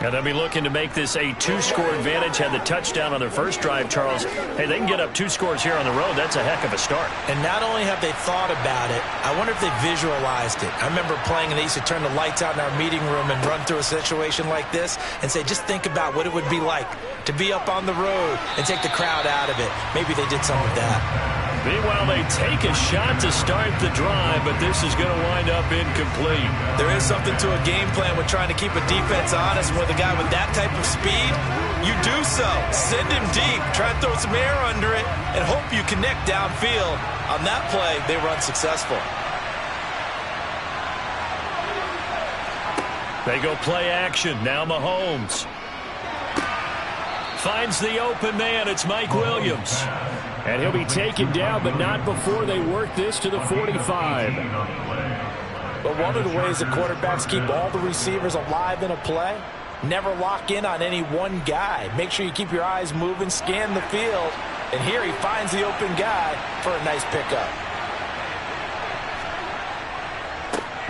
And they'll be looking to make this a 2-score advantage. Had the touchdown on their first drive, Charles. Hey, they can get up 2 scores here on the road. That's a heck of a start. And not only have they thought about it, I wonder if they visualized it. I remember playing, and they used to turn the lights out in our meeting room and run through a situation like this and say, just think about what it would be like to be up on the road and take the crowd out of it. Maybe they did some of that. Meanwhile, they take a shot to start the drive, but this is going to wind up incomplete. There is something to a game plan with trying to keep a defense honest. With a guy with that type of speed, you do so. Send him deep, try and throw some air under it, and hope you connect downfield. On that play, they were unsuccessful. They go play action. Now Mahomes finds the open man. It's Mike Williams. And he'll be taken down, but not before they work this to the 45. But one of the ways the quarterbacks keep all the receivers alive in a play, never lock in on any one guy. Make sure you keep your eyes moving, scan the field. And here he finds the open guy for a nice pickup.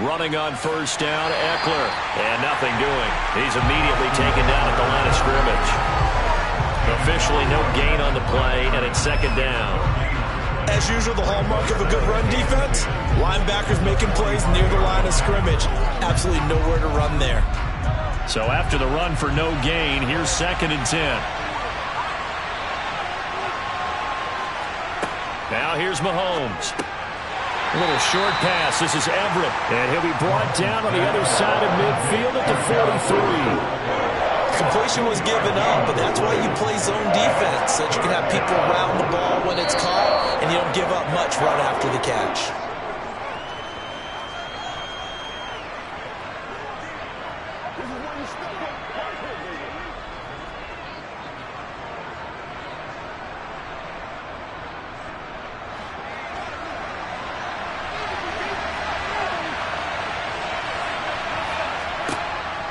Running on 1st down, Eckler. And nothing doing. He's immediately taken down at the line of scrimmage. Officially no gain on the play, and it's 2nd down. As usual, the hallmark of a good run defense, linebackers making plays near the line of scrimmage. Absolutely nowhere to run there. So after the run for no gain, here's 2nd and 10. Now here's Mahomes. A little short pass. This is Everett, and he'll be brought down on the other side of midfield at the 43. Completion was given up, but that's why you play zone defense, so that you can have people around the ball when it's caught, and you don't give up much right after the catch.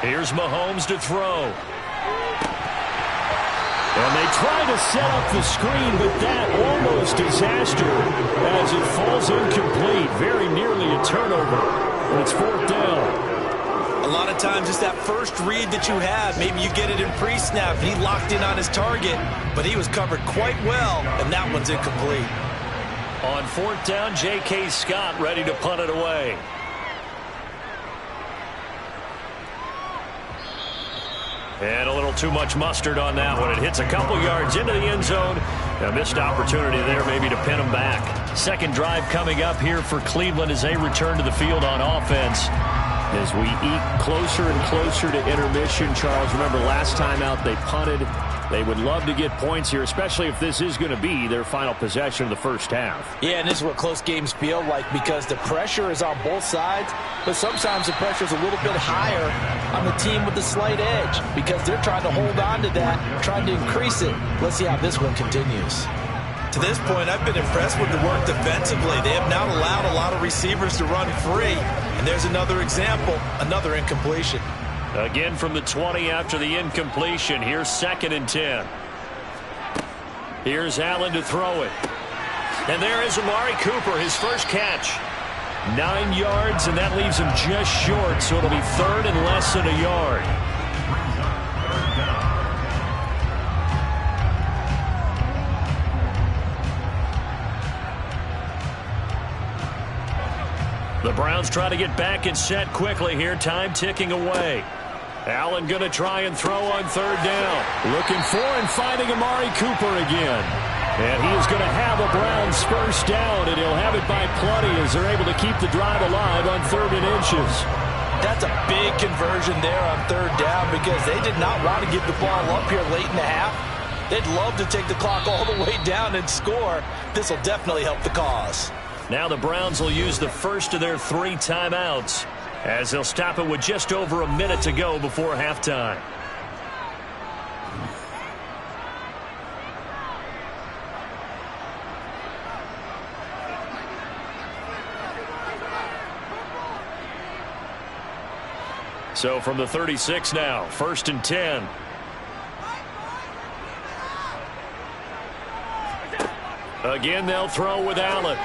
Here's Mahomes to throw. And they try to set up the screen, but that almost disaster as it falls incomplete. Very nearly a turnover. And it's 4th down. A lot of times it's that first read that you have. Maybe you get it in pre-snap, and he locked in on his target, but he was covered quite well, and that one's incomplete. On 4th down, J.K. Scott ready to punt it away. And a little too much mustard on that one. It hits a couple yards into the end zone, A missed opportunity there maybe to pin them back. Second drive coming up here for Cleveland as they return to the field on offense. As we eke closer and closer to intermission, Charles, remember last time out they punted. They would love to get points here, especially if this is going to be their final possession of the first half. Yeah, and this is what close games feel like because the pressure is on both sides, but sometimes the pressure is a little bit higher on the team with the slight edge because they're trying to hold on to that, trying to increase it. Let's see how this one continues. To this point, I've been impressed with the work defensively. They have not allowed a lot of receivers to run free. And there's another example, another incompletion. Again from the 20 after the incompletion. Here's 2nd and 10. Here's Allen to throw it. And there is Amari Cooper, his first catch. 9 yards, and that leaves him just short, so it'll be 3rd and less than a yard. The Browns try to get back and set quickly here. Time ticking away. Allen going to try and throw on 3rd down. Looking for and finding Amari Cooper again. And he is going to have a Browns first down, and he'll have it by plenty as they're able to keep the drive alive on 3rd and inches. That's a big conversion there on 3rd down because they did not want to give the ball up here late in the half. They'd love to take the clock all the way down and score. This will definitely help the cause. Now the Browns will use the first of their 3 timeouts as they'll stop it with just over a minute to go before halftime. So from the 36 now, 1st and 10. Again, they'll throw with Allen.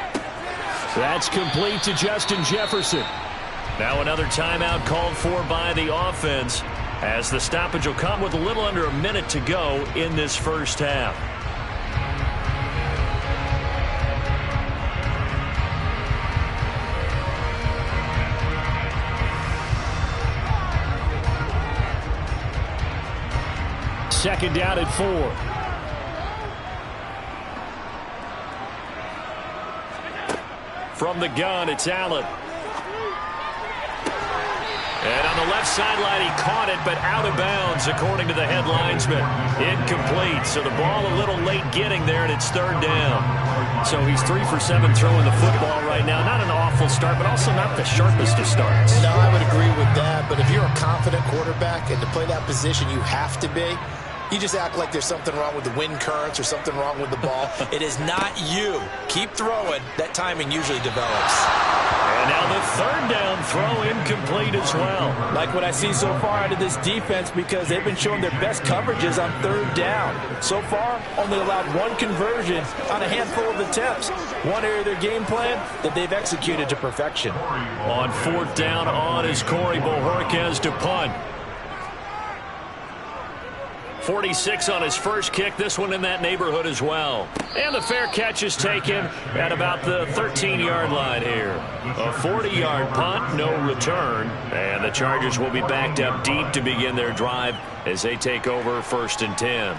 That's complete to Justin Jefferson. Now another timeout called for by the offense as the stoppage will come with a little under a minute to go in this first half. Second down at 4. From the gun, it's Allen. And on the left sideline, he caught it, but out of bounds, according to the head linesman. Incomplete, so the ball a little late getting there, and it's 3rd down. So he's 3 for 7 throwing the football right now. Not an awful start, but also not the sharpest of starts. No, I would agree with that, but if you're a confident quarterback and to play that position, you have to be. You just act like there's something wrong with the wind currents or something wrong with the ball. It is not you. Keep throwing. That timing usually develops. And now the 3rd down throw incomplete as well. Like what I see so far out of this defense because they've been showing their best coverages on 3rd down. So far, only allowed 1 conversion on a handful of attempts. One area of their game plan that they've executed to perfection. On 4th down on is Corey Bojorquez to punt. 46 on his first kick. This one in that neighborhood as well. And the fair catch is taken at about the 13-yard line here. A 40-yard punt, no return. And the Chargers will be backed up deep to begin their drive as they take over 1st and 10.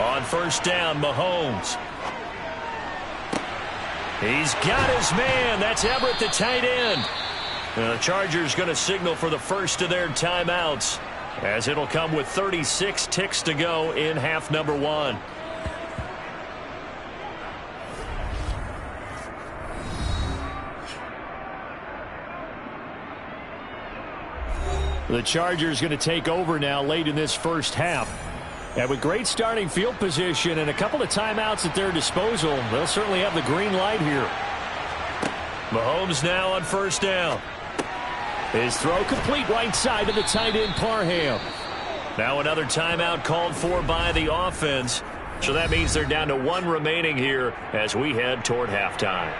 On 1st down, Mahomes. He's got his man. That's Everett, the tight end. The Chargers going to signal for the first of their timeouts as it'll come with 36 ticks to go in half number 1. The Chargers going to take over now late in this first half. And with great starting field position and a couple of timeouts at their disposal, they'll certainly have the green light here. Mahomes now on 1st down. His throw complete right side to the tight end Parham. Now another timeout called for by the offense. So that means they're down to 1 remaining here as we head toward halftime.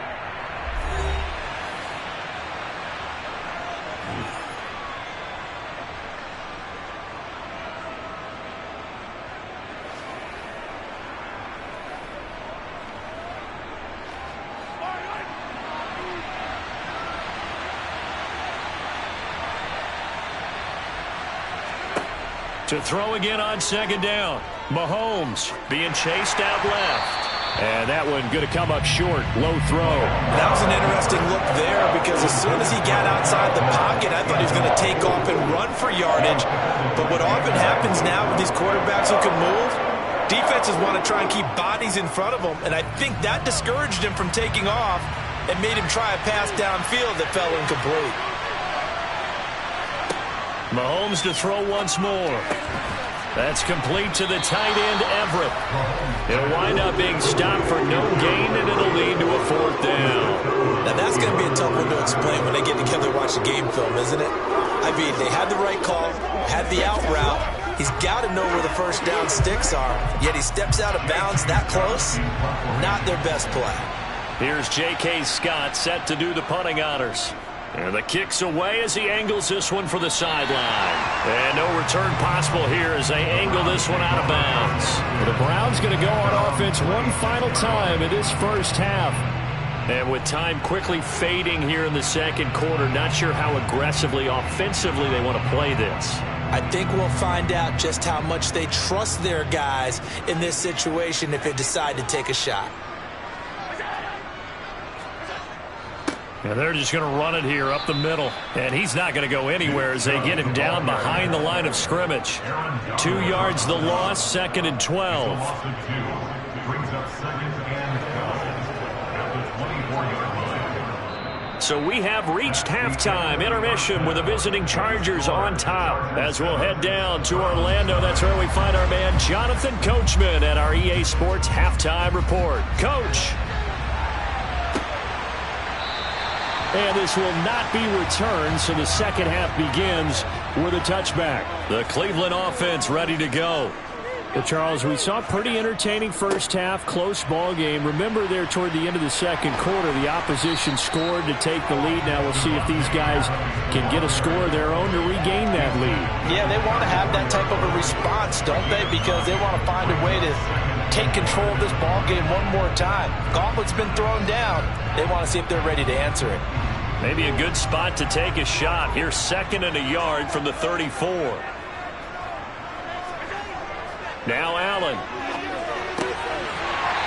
To throw again on second down. Mahomes being chased out left. And that one going to come up short. Low throw. That was an interesting look there because as soon as he got outside the pocket, I thought he was going to take off and run for yardage. But what often happens now with these quarterbacks who can move, defenses want to try and keep bodies in front of them. And I think that discouraged him from taking off and made him try a pass downfield that fell incomplete. Mahomes to throw once more. That's complete to the tight end, Everett. It'll wind up being stopped for no gain, and it'll lead to a 4th down. Now, that's going to be a tough one to explain when they get together and watch the game film, isn't it? I mean, they had the right call, had the out route. He's got to know where the first down sticks are, yet he steps out of bounds that close. Not their best play. Here's J.K. Scott set to do the punting honors. And the kick's away as he angles this one for the sideline. And no return possible here as they angle this one out of bounds. The Browns going to go on offense one final time in this first half. And with time quickly fading here in the second quarter, not sure how aggressively, offensively they want to play this. I think we'll find out just how much they trust their guys in this situation if they decide to take a shot. And they're just going to run it here up the middle. And he's not going to go anywhere as they get him down behind the line of scrimmage. 2 yards the loss, 2nd and 12. So we have reached halftime intermission with the visiting Chargers on top. As we'll head down to Orlando, that's where we find our man Jonathan Coachman at our EA Sports Halftime Report. Coach. And this will not be returned, so the second half begins with a touchback. The Cleveland offense ready to go. Well, Charles, we saw a pretty entertaining first half, close ball game. Remember there toward the end of the second quarter, the opposition scored to take the lead. Now we'll see if these guys can get a score of their own to regain that lead. Yeah, they want to have that type of a response, don't they? Because they want to find a way to take control of this ball game one more time. Gauntlet's been thrown down. They want to see if they're ready to answer it. Maybe a good spot to take a shot. Here's 2nd and a yard from the 34. Now Allen.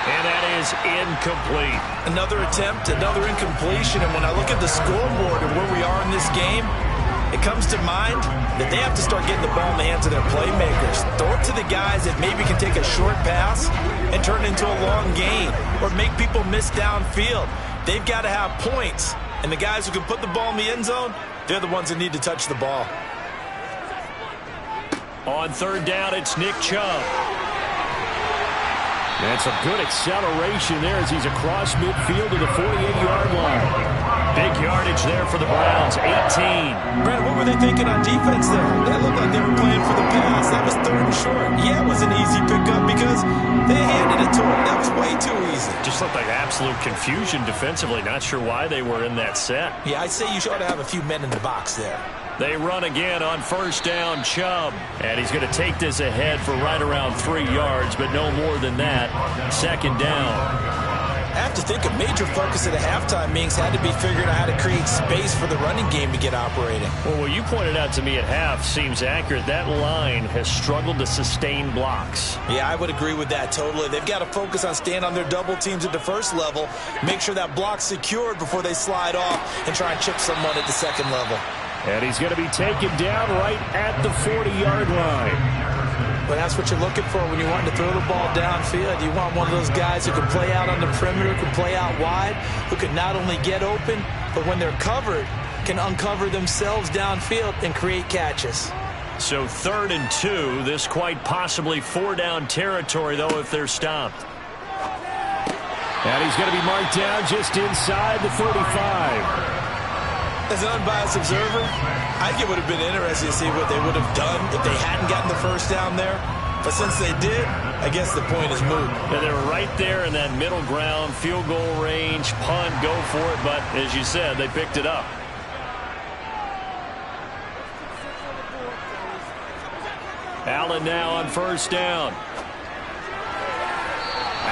And that is incomplete. Another attempt, another incompletion. And when I look at the scoreboard and where we are in this game, it comes to mind that they have to start getting the ball in the hands of their playmakers. Throw it to the guys that maybe can take a short pass and turn it into a long gain or make people miss downfield. They've got to have points. And the guys who can put the ball in the end zone, they're the ones that need to touch the ball. On 3rd down, it's Nick Chubb. And some good acceleration there as he's across midfield to the 48-yard line. Big yardage there for the Browns, 18. Brandon, what were they thinking on defense there? That looked like they were playing for the pass. That was 3rd and short. Yeah, it was an easy pickup because they handed it to him. That was way too easy. Just looked like absolute confusion defensively. Not sure why they were in that set. Yeah, I'd say you ought to have a few men in the box there. They run again on 1st down, Chubb. And he's going to take this ahead for right around 3 yards, but no more than that. 2nd down. I have to think a major focus at the halftime meetings had to be figuring out how to create space for the running game to get operating. Well, what you pointed out to me at half seems accurate. That line has struggled to sustain blocks. Yeah, I would agree with that totally. They've got to focus on staying on their double teams at the first level, make sure that block's secured before they slide off and try and chip someone at the second level. And he's going to be taken down right at the 40-yard line. But that's what you're looking for when you want to throw the ball downfield. You want one of those guys who can play out on the perimeter, can play out wide, who can not only get open, but when they're covered, can uncover themselves downfield and create catches. So 3rd and 2, this quite possibly 4-down territory, though, if they're stopped. And he's going to be marked down just inside the 35. As an unbiased observer, I think it would have been interesting to see what they would have done if they hadn't gotten the first down there. But since they did, I guess the point is moot. Yeah, they were right there in that middle ground, field goal range, punt, go for it. But as you said, they picked it up. Allen now on 1st down.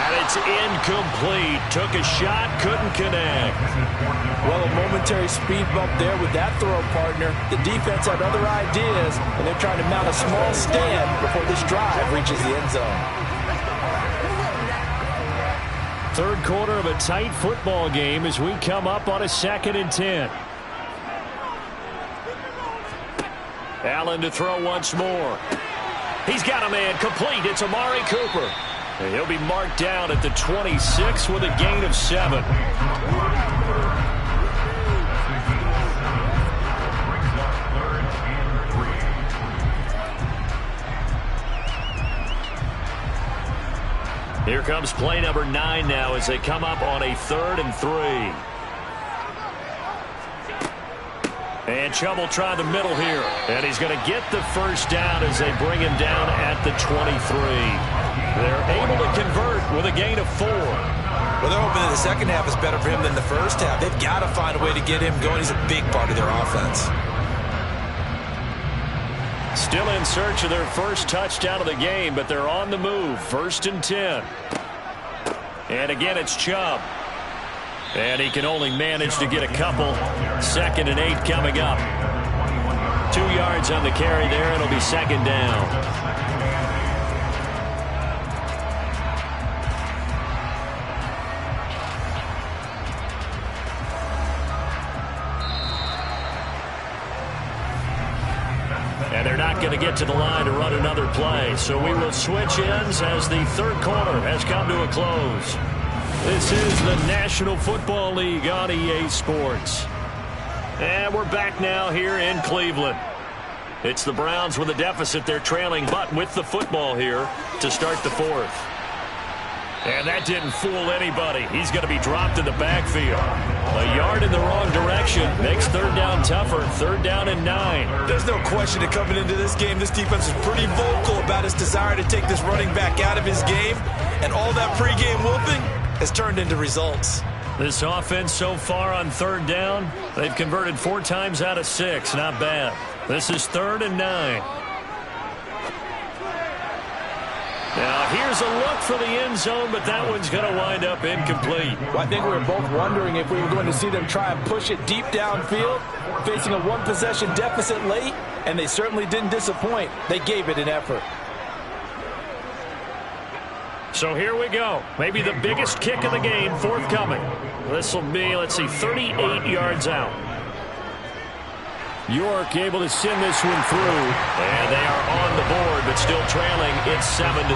And it's incomplete. Took a shot, couldn't connect. Well, a momentary speed bump there with that throw, partner. The defense had other ideas, and they're trying to mount a small stand before this drive reaches the end zone. Third quarter of a tight football game as we come up on a 2nd and 10. Allen to throw once more. He's got a man complete. It's Amari Cooper. And he'll be marked down at the 26 with a gain of 7. Here comes play number 9 now as they come up on a 3rd and 3. And Chubb will try the middle here. And he's going to get the first down as they bring him down at the 23. They're able to convert with a gain of 4. Well, they're hoping that the second half is better for him than the first half. They've got to find a way to get him going. He's a big part of their offense. Still in search of their first touchdown of the game, but they're on the move. 1st and 10. And again, it's Chubb. And he can only manage to get a couple. 2nd and 8 coming up. 2 yards on the carry there. It'll be 2nd down. And they're not going to get to the line to run another play. So we will switch ends as the third quarter has come to a close. This is the National Football League on EA Sports. And we're back now here in Cleveland. It's the Browns with a deficit. They're trailing, but with the football here to start the 4th. And that didn't fool anybody. He's going to be dropped in the backfield. A yard in the wrong direction makes 3rd down tougher. 3rd down and 9. There's no question that coming into this game, this defense is pretty vocal about its desire to take this running back out of his game. And all that pregame whooping has turned into results. This offense so far on 3rd down, they've converted 4 times out of 6. Not bad. This is 3rd and 9. Now, here's a look for the end zone, but that one's going to wind up incomplete. Well, I think we were both wondering if we were going to see them try and push it deep downfield, facing a 1-possession deficit late, and they certainly didn't disappoint. They gave it an effort. So here we go. Maybe the biggest kick of the game forthcoming. This will be, let's see, 38 yards out. York able to send this one through. And they are on the board, but still trailing. It's 7-3.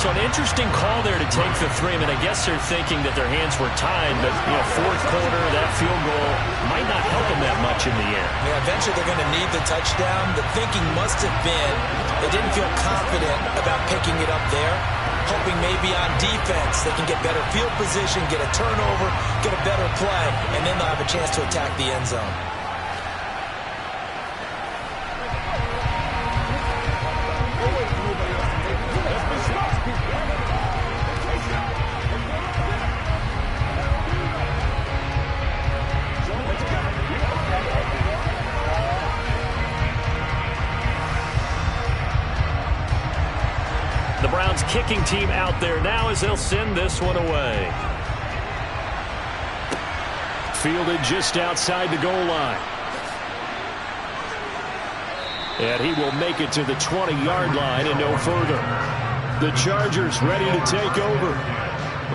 So an interesting call there to take the 3. I mean, I guess they're thinking that their hands were tied, but, you know, 4th quarter, that field goal might not help them that much in the end. Yeah, eventually they're going to need the touchdown. The thinking must have been they didn't feel confident about picking it up there, hoping maybe on defense they can get better field position, get a turnover, get a better play, and then they'll have a chance to attack the end zone. The Browns kicking team out there now as they'll send this one away. Fielded just outside the goal line. And he will make it to the 20-yard line and no further. The Chargers ready to take over.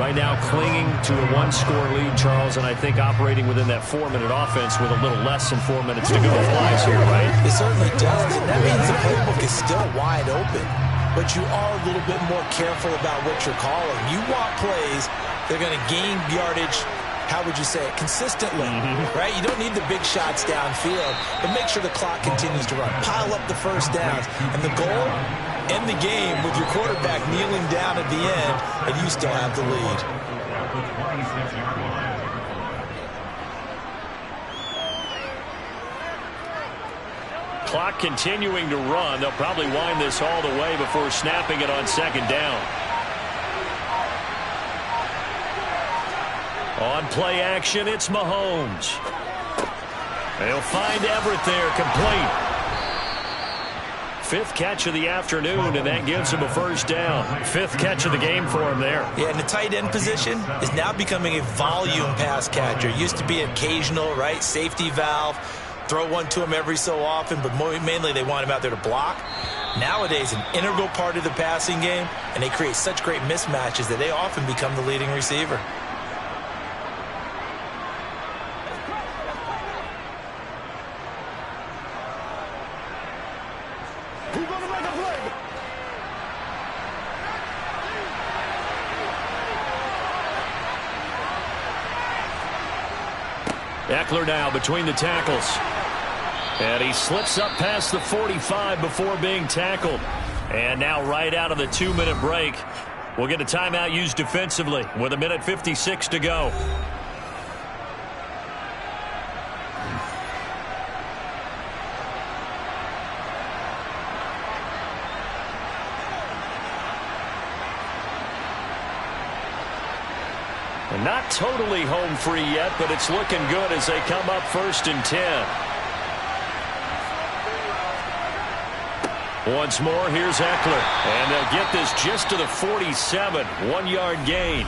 Right now clinging to a 1-score lead, Charles, and I think operating within that 4-minute offense with a little less than 4 minutes to go applies here, right? It certainly does. That means the playbook is still wide open, but you are a little bit more careful about what you're calling. You want plays that are going to gain yardage, how would you say it, consistently, right? You don't need the big shots downfield, but make sure the clock continues to run. Pile up the first downs, and the goal, end the game with your quarterback kneeling down at the end, and you still have the lead. Clock continuing to run. They'll probably wind this all the way before snapping it on 2nd down. On play action, it's Mahomes. They'll find Everett there, complete. fifth catch of the afternoon, and that gives him a first down. Fifth catch of the game for him there. Yeah, and the tight end position is now becoming a volume pass catcher. Used to be occasional, right? Safety valve. Throw one to him every so often, but mainly they want him out there to block. Nowadays, an integral part of the passing game, and they create such great mismatches that they often become the leading receiver. Who's going to make a play? Eckler now between the tackles. And he slips up past the 45 before being tackled. And now right out of the 2-minute break, we'll get a timeout used defensively with 1:56 to go. And not totally home free yet, but it's looking good as they come up 1st and 10. Once more, here's Eckler. And they'll get this just to the 47. 1-yard gain.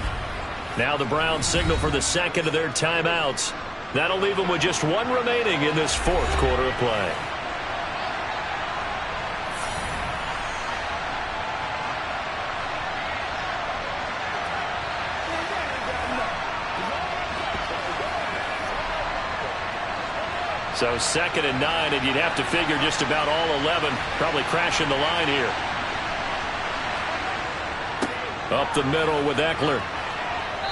Now the Browns signal for the second of their timeouts. That'll leave them with just one remaining in this fourth quarter of play. So 2nd and 9, and you'd have to figure just about all 11 probably crashing the line here. Up the middle with Eckler.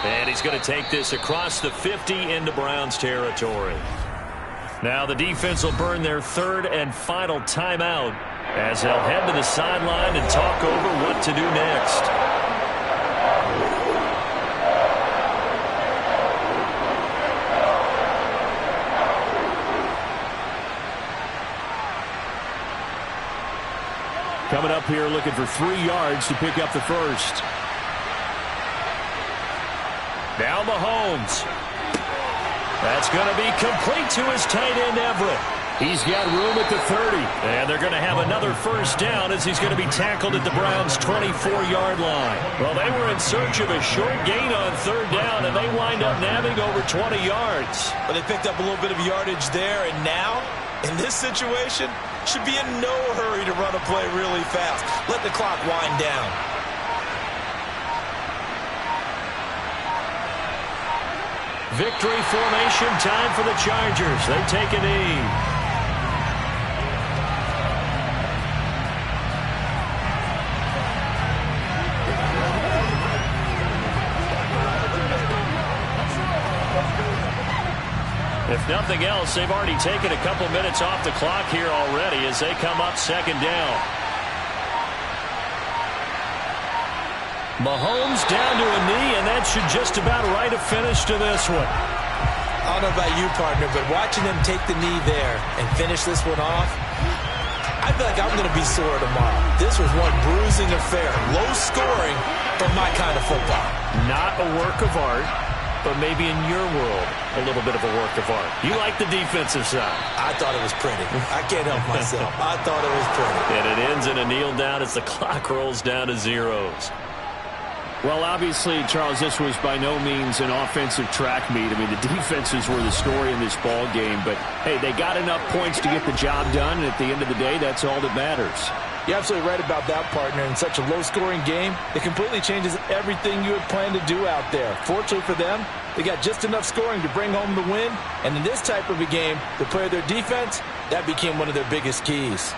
And he's going to take this across the 50 into Browns territory. Now the defense will burn their 3rd and final timeout as they'll head to the sideline and talk over what to do next. Coming up here looking for 3 yards to pick up the first. Now Mahomes. That's going to be complete to his tight end Everett. He's got room at the 30. And they're going to have another first down as he's going to be tackled at the Browns' 24-yard line. Well, they were in search of a short gain on 3rd down, and they wind up nabbing over 20 yards. But they picked up a little bit of yardage there, and now, in this situation, should be in no hurry to run a play really fast. Let the clock wind down. Victory formation time for the Chargers. They take a knee. If nothing else, they've already taken a couple minutes off the clock here already as they come up 2nd down. Mahomes down to a knee, and that should just about write a finish to this one. I don't know about you, partner, but watching them take the knee there and finish this one off, I feel like I'm going to be sore tomorrow. This was one bruising affair. Low scoring, but my kind of football. Not a work of art, but maybe in your world, a little bit of a work of art. You like the defensive side. I thought it was pretty. I can't help myself. I thought it was pretty. And it ends in a kneel down as the clock rolls down to zeros. Well, obviously, Charles, this was by no means an offensive track meet. I mean, the defenses were the story in this ball game. But, hey, they got enough points to get the job done. And at the end of the day, that's all that matters. You're absolutely right about that, partner. In such a low-scoring game, it completely changes everything you had planned to do out there. Fortunately for them, they got just enough scoring to bring home the win. And in this type of a game, to play their defense, that became one of their biggest keys.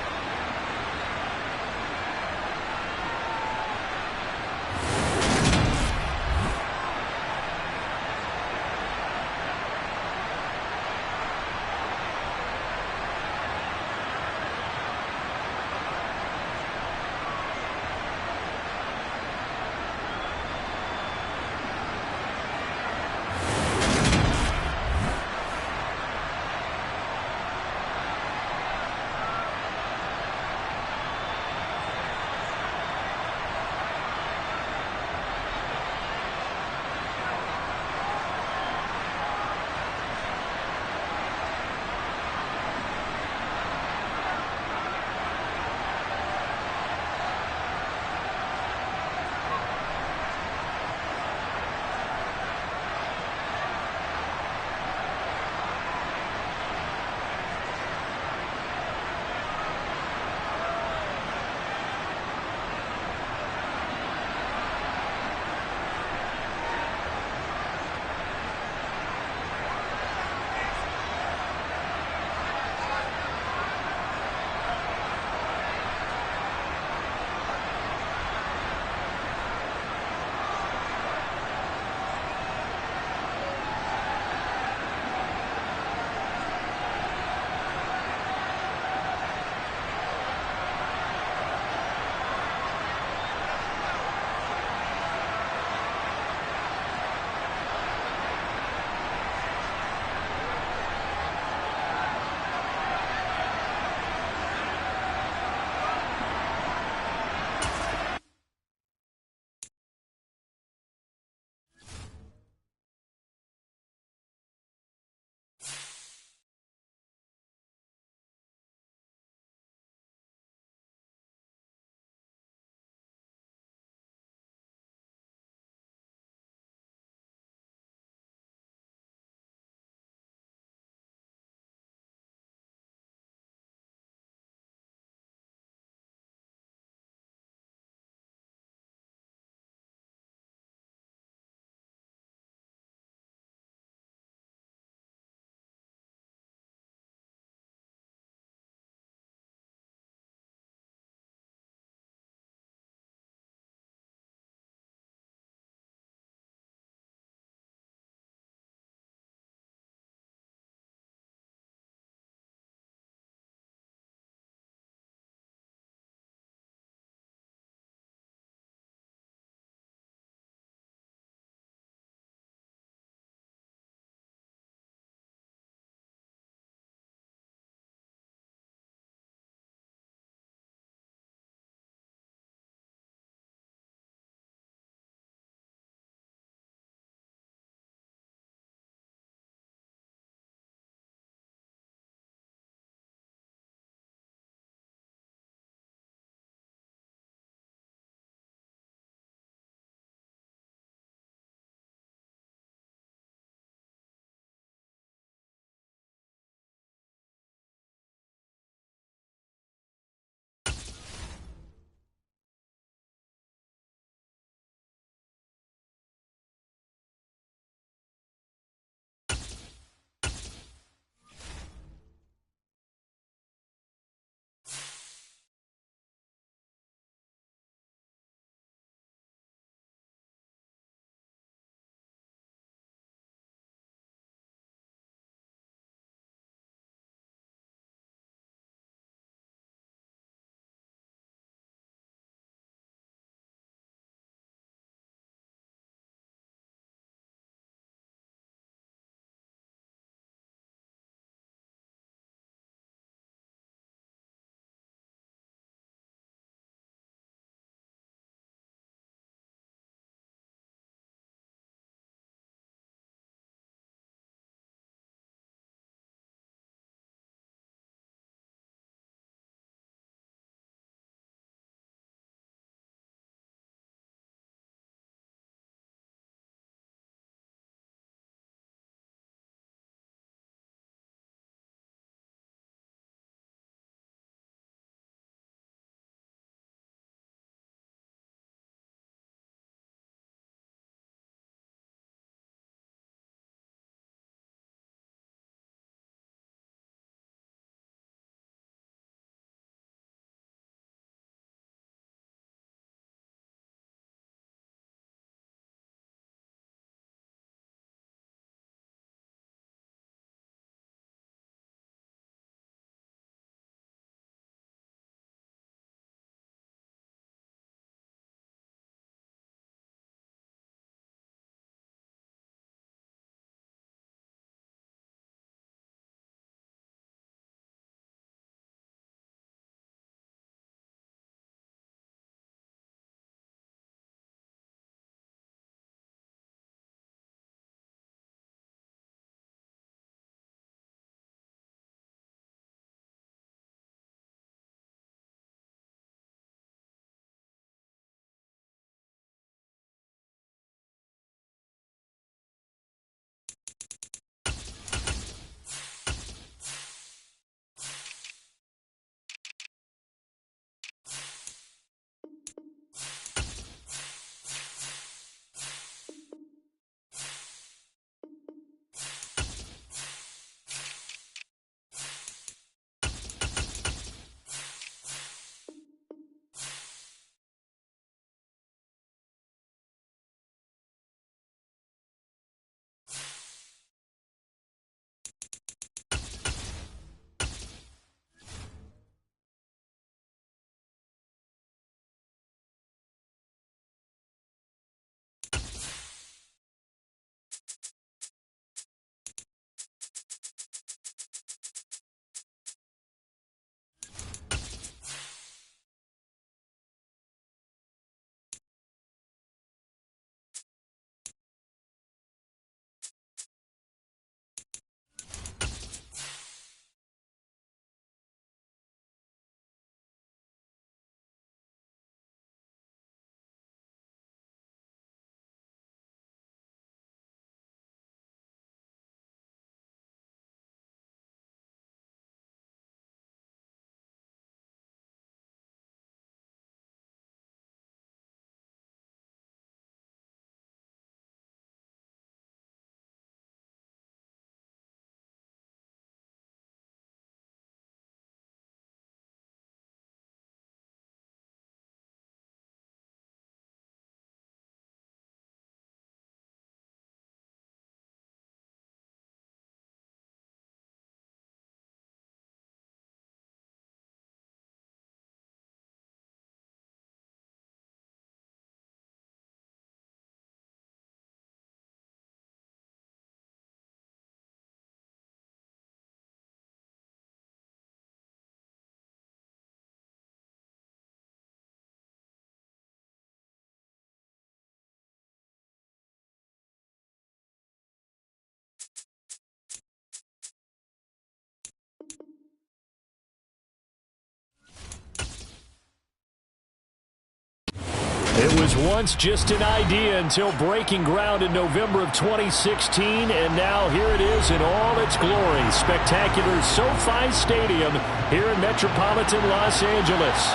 was once just an idea until breaking ground in November of 2016, and now here it is in all its glory. Spectacular SoFi Stadium here in metropolitan Los Angeles.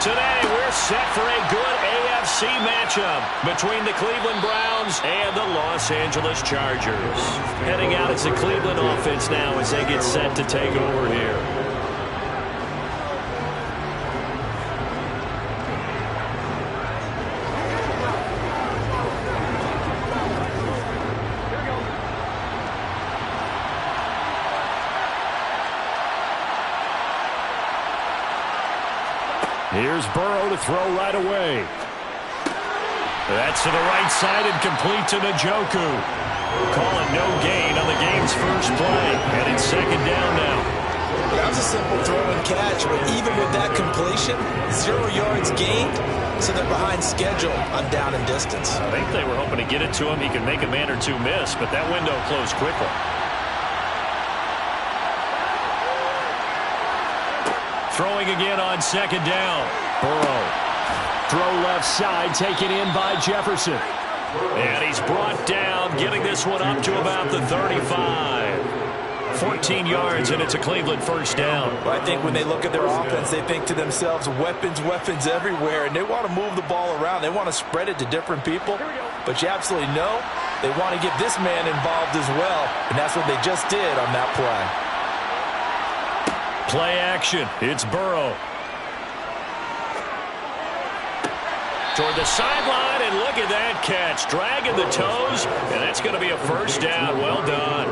Today, we're set for a good AFC matchup between the Cleveland Browns and the Los Angeles Chargers. Heading out, it's the Cleveland offense now as they get set to take over here. Here's Burrow to throw right away. That's to the right side and complete to Njoku. Call it no gain on the game's first play. And it's second down now. That was a simple throw and catch, but even with that completion, 0 yards gained, so they're behind schedule on down and distance. I think they were hoping to get it to him. He could make a man or two miss, but that window closed quickly. Throwing again on second down. Burrow. Throw left side, taken in by Jefferson. And he's brought down, getting this one up to about the 35. 14 yards, and it's a Cleveland first down. Well, I think when they look at their offense, they think to themselves, weapons, weapons everywhere, and they want to move the ball around. They want to spread it to different people, but you absolutely know they want to get this man involved as well, and that's what they just did on that play. Play action. It's Burrow. Toward the sideline, and look at that catch. Dragging the toes, and that's going to be a first down. Well done.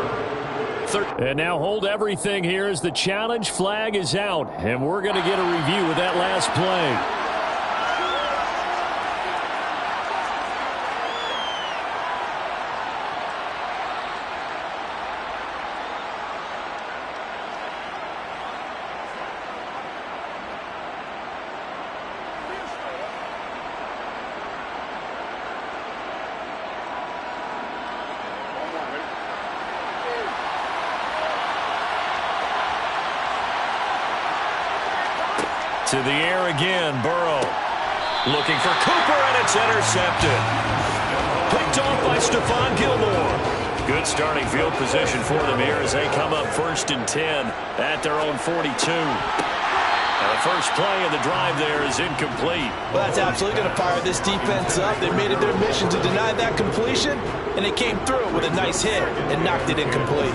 And now hold everything here as the challenge flag is out, and we're going to get a review of that last play. To the air again, Burrow. Looking for Cooper, and it's intercepted. Picked off by Stephon Gilmore. Good starting field position for them here as they come up 1st and 10 at their own 42. Now the first play of the drive there is incomplete. Well, that's absolutely going to fire this defense up. They made it their mission to deny that completion, and they came through with a nice hit and knocked it incomplete.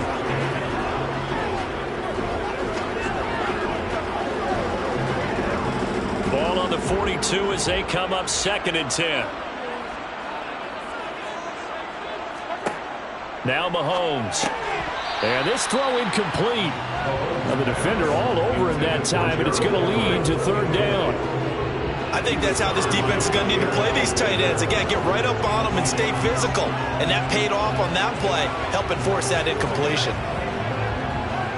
Ball on the 42 as they come up 2nd and 10. Now Mahomes. And this throw incomplete. And the defender all over him that time, and it's going to lead to 3rd down. I think that's how this defense is going to need to play these tight ends. Again, get right up on them and stay physical. And that paid off on that play, helping force that incompletion.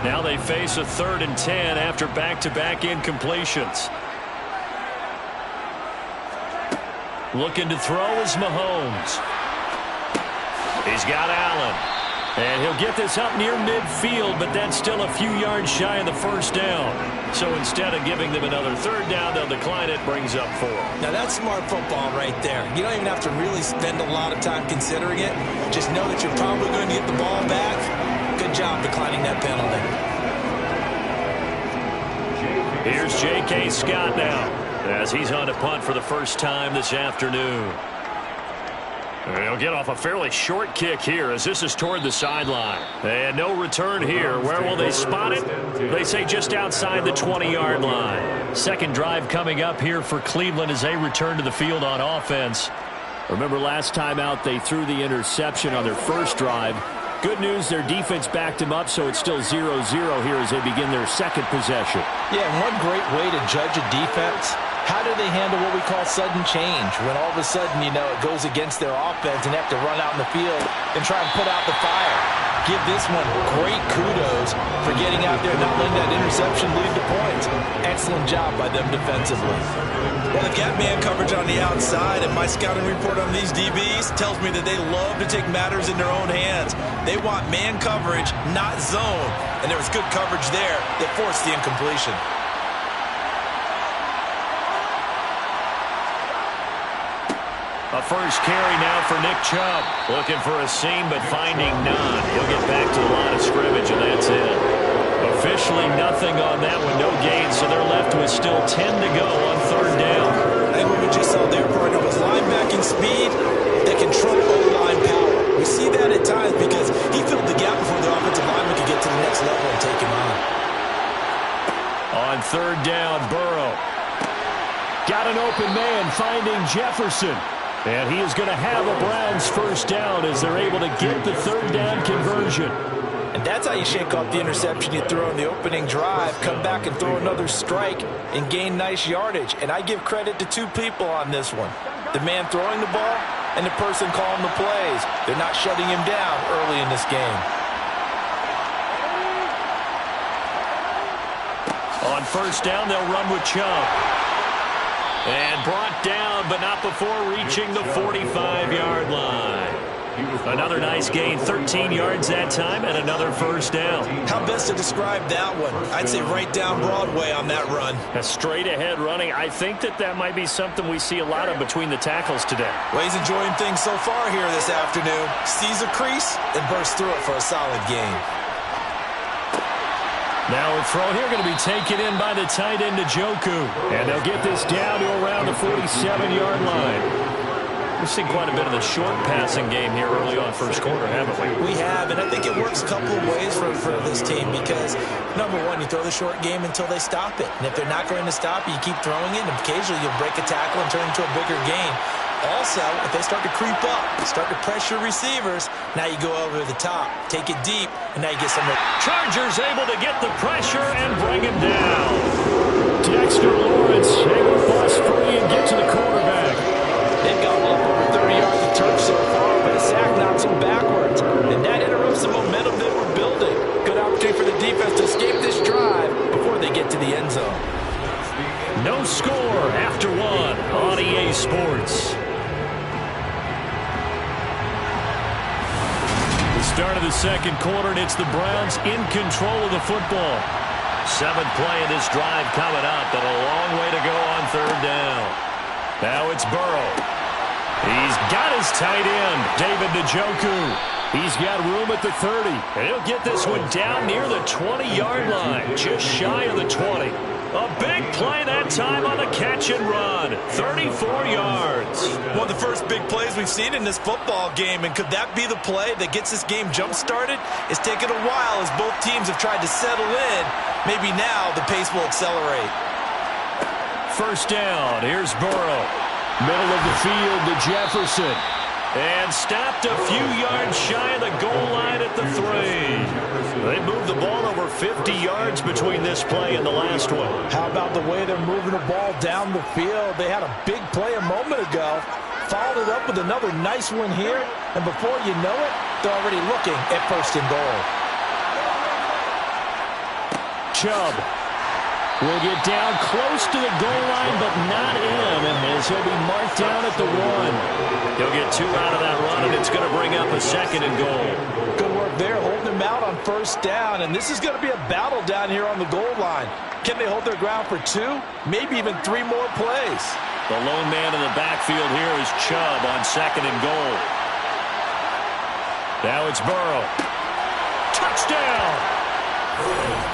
Now they face a 3rd and 10 after back-to-back incompletions. Looking to throw is Mahomes. He's got Allen. And he'll get this up near midfield, but that's still a few yards shy of the 1st down. So instead of giving them another 3rd down, they'll decline it, brings up 4. Now that's smart football right there. You don't even have to really spend a lot of time considering it. Just know that you're probably going to get the ball back. Good job declining that penalty. Here's J.K. Scott now, as he's on to punt for the first time this afternoon. He'll get off a fairly short kick here as this is toward the sideline. And no return here. Where will they spot it? They say just outside the 20-yard line. Second drive coming up here for Cleveland as they return to the field on offense. Remember last time out they threw the interception on their first drive. Good news, their defense backed him up, so it's still 0-0 here as they begin their second possession. Yeah, and one great way to judge a defense, how do they handle what we call sudden change? When all of a sudden, you know, it goes against their offense and they have to run out in the field and try and put out the fire. Give this one great kudos for getting out there and not letting that interception lead to points. Excellent job by them defensively. Well, they've got man coverage on the outside, and my scouting report on these DBs tells me that they love to take matters in their own hands. They want man coverage, not zone, and there was good coverage there that forced the incompletion. A first carry now for Nick Chubb. Looking for a seam, but finding none. He'll get back to the line of scrimmage, and that's it. Officially nothing on that one, no gain, so they're left with still 10 to go on third down. And what we just saw there, partner, was linebacking speed that controlled O-line power. We see that at times because he filled the gap before the offensive lineman could get to the next level and take him on. On third down, Burrow. Got an open man, finding Jefferson. And he is going to have a Browns first down as they're able to get the third down conversion. And that's how you shake off the interception you throw in the opening drive, come back and throw another strike and gain nice yardage. And I give credit to two people on this one. The man throwing the ball and the person calling the plays. They're not shutting him down early in this game. On first down, they'll run with Chubb. And brought down, but not before reaching the 45-yard line. Another nice gain, 13 yards that time, and another first down. How best to describe that one? I'd say right down Broadway on that run. A straight-ahead running. I think that might be something we see a lot of between the tackles today. Well, he's enjoying things so far here this afternoon. Sees a crease and bursts through it for a solid gain. Now a throw here going to be taken in by the tight end, Njoku. And they'll get this down to around the 47-yard line. We've seen quite a bit of the short passing game here early on first quarter, haven't we? We have, and I think it works a couple of ways for this team because, number one, you throw the short game until they stop it. And if they're not going to stop it, you keep throwing it, and occasionally you'll break a tackle and turn it into a bigger gain. Also, if they start to creep up, start to pressure receivers, now you go over the top, take it deep, and now you get some... Chargers able to get the pressure and bring him down. Dexter Lawrence able to bust free and get to the quarterback. They've got up over 30 yards of turf so far, but a sack knocks them backwards. And that interrupts the momentum they were building. Good opportunity for the defense to escape this drive before they get to the end zone. No score after one on EA Sports. The start of the second quarter, and it's the Browns in control of the football. Seventh play of this drive coming up, but a long way to go on third down. Now it's Burrow. He's got his tight end, David Njoku. He's got room at the 30. And he'll get this one down near the 20-yard line, just shy of the 20. A big play that time on the catch and run. 34 yards. One of the first big plays we've seen in this football game, and could that be the play that gets this game jump-started? It's taken a while as both teams have tried to settle in. Maybe now the pace will accelerate. First down, here's Burrow. Middle of the field to Jefferson. And stopped a few yards shy of the goal line at the 3. They moved the ball over 50 yards between this play and the last one. How about the way they're moving the ball down the field? They had a big play a moment ago. Followed it up with another nice one here. And before you know it, they're already looking at first and goal. Chubb will get down close to the goal line, but not in, as he'll be marked down at the 1. He'll get 2 out of that run, and it's going to bring up a second and goal. Good work there, holding him out on first down, and this is going to be a battle down here on the goal line. Can they hold their ground for 2, maybe even 3 more plays? The lone man in the backfield here is Chubb on second and goal. Now it's Burrow. Touchdown!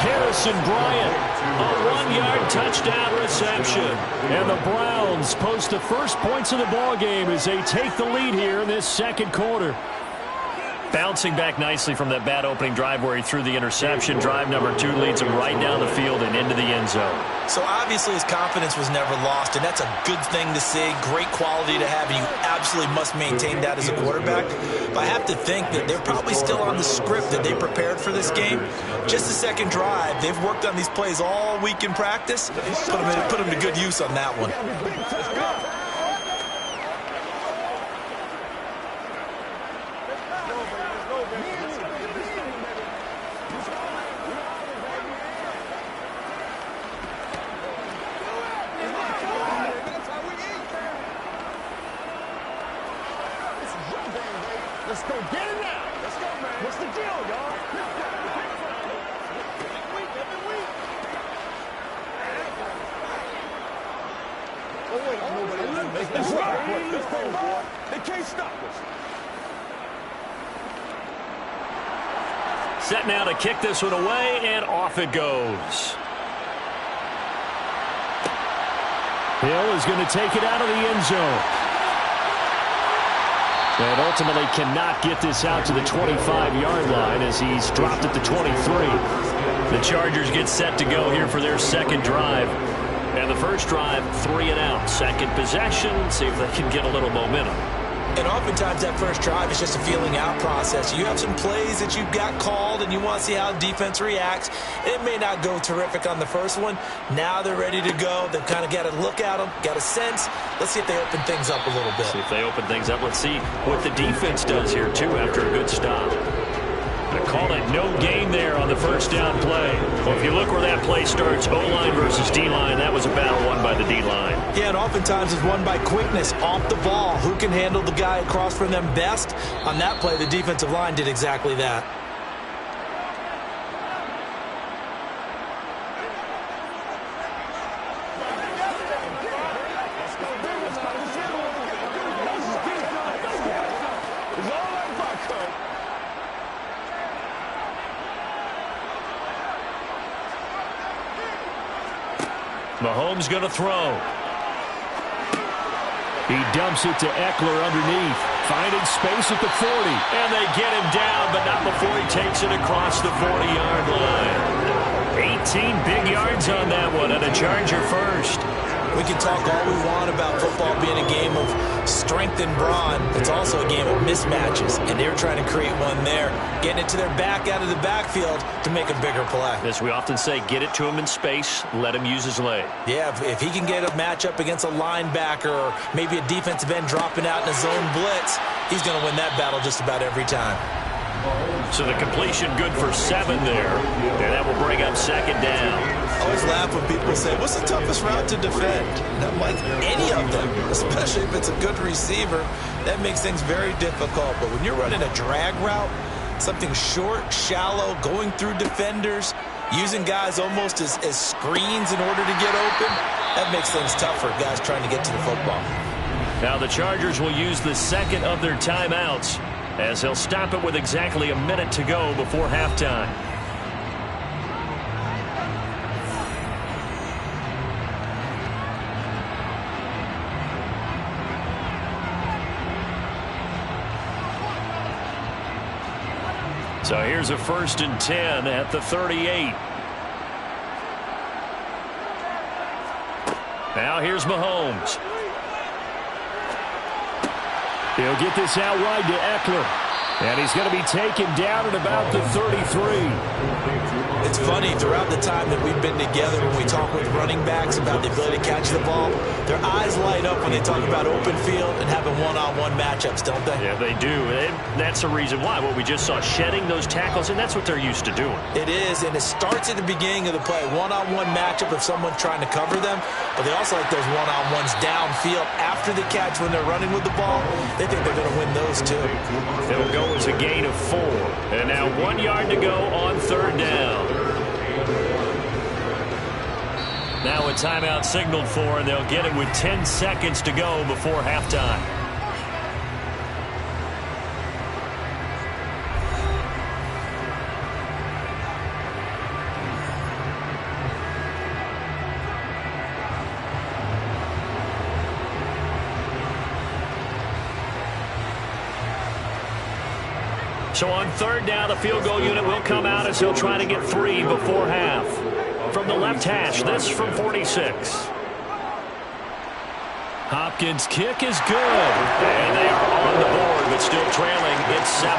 Harrison Bryant, a 1-yard touchdown reception. And the Browns post the first points of the ball game as they take the lead here in this second quarter. Bouncing back nicely from that bad opening drive where he threw the interception. Drive number 2 leads him right down the field and into the end zone. So obviously his confidence was never lost, and that's a good thing to see. Great quality to have, and you absolutely must maintain that as a quarterback. But I have to think that they're probably still on the script that they prepared for this game. Just the second drive, they've worked on these plays all week in practice. Put them to good use on that one. Let's go get it now. Let's go, man. What's the deal, y'all? Oh, wait, nobody. Let's ride. Let's go, boy. They can't stop us. Set now to kick this one away, and off it goes. Hill is going to take it out of the end zone. And ultimately cannot get this out to the 25-yard line as he's dropped at the 23. The Chargers get set to go here for their second drive. And the first drive, 3 and out. Second possession, see if they can get a little momentum. And oftentimes that first drive is just a feeling out process. You have some plays that you've got called and you want to see how the defense reacts. It may not go terrific on the first one. Now they're ready to go. They've kind of got to look at them, got a sense. Let's see if they open things up a little bit. See if they open things up. Let's see what the defense does here, too, after a good stop. They call it no gain there on the first down play. Well, if you look where that play starts, O-line versus D-line, that was a battle won by the D-line. Yeah, and oftentimes it's won by quickness off the ball. Who can handle the guy across from them best? On that play, the defensive line did exactly that. Mahomes going to throw. He dumps it to Eckler underneath. Finding space at the 40. And they get him down, but not before he takes it across the 40-yard line. 18 big yards on that one, and a Charger first. We can talk all we want about football being a game of strength and brawn. It's also a game of mismatches, and they were trying to create one there, getting it to their back out of the backfield to make a bigger play. As we often say, get it to him in space, let him use his leg. Yeah, if he can get a matchup against a linebacker or maybe a defensive end dropping out in a zone blitz, he's going to win that battle just about every time. So the completion good for 7 there, and that will bring up second down. I always laugh when people say, what's the toughest route to defend? And I'm like, any of them, especially if it's a good receiver, that makes things very difficult. But when you're running a drag route, something short, shallow, going through defenders, using guys almost as screens in order to get open, that makes things tough for guys trying to get to the football. Now the Chargers will use the second of their timeouts, as he'll stop it with exactly a minute to go before halftime. So here's a 1st and 10 at the 38. Now here's Mahomes. He'll get this out wide to Eckler. And he's going to be taken down at about the 33. It's funny, throughout the time that we've been together, when we talk with running backs about the ability to catch the ball, their eyes light up when they talk about open field and having one-on-one matchups, don't they? Yeah, they do. And that's the reason why. What we just saw, shedding those tackles, and that's what they're used to doing. It is, and it starts at the beginning of the play. One-on-one matchup of someone trying to cover them, but they also like those one-on-ones downfield after the catch when they're running with the ball. They think they're going to win those, too. It'll go as a gain of 4. And now 1 yard to go on 3rd down. Now a timeout signaled for, and they'll get it with 10 seconds to go before halftime. So on 3rd down, the field goal unit will come out as he'll try to get 3 before half. From the left hash, this from 46. Hopkins' kick is good. And they are on the board, but still trailing. It's 7-3.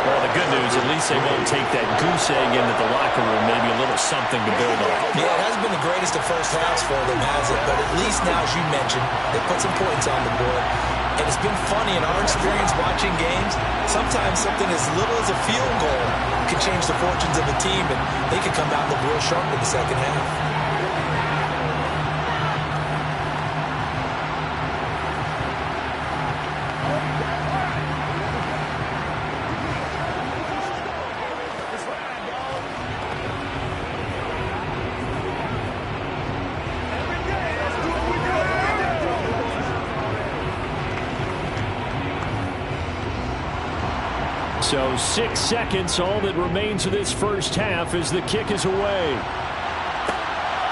Well, the good news, at least they won't take that goose egg into the locker room. Maybe a little something to build on. Yeah, it hasn't been the greatest of first halves for them, has it? But at least now, as you mentioned, they put some points on the board. And it's been funny in our experience watching games. Sometimes something as little as a field goal can change the fortunes of a team, and they could come out and look real sharp in the second half. So 6 seconds, all that remains of this first half as the kick is away.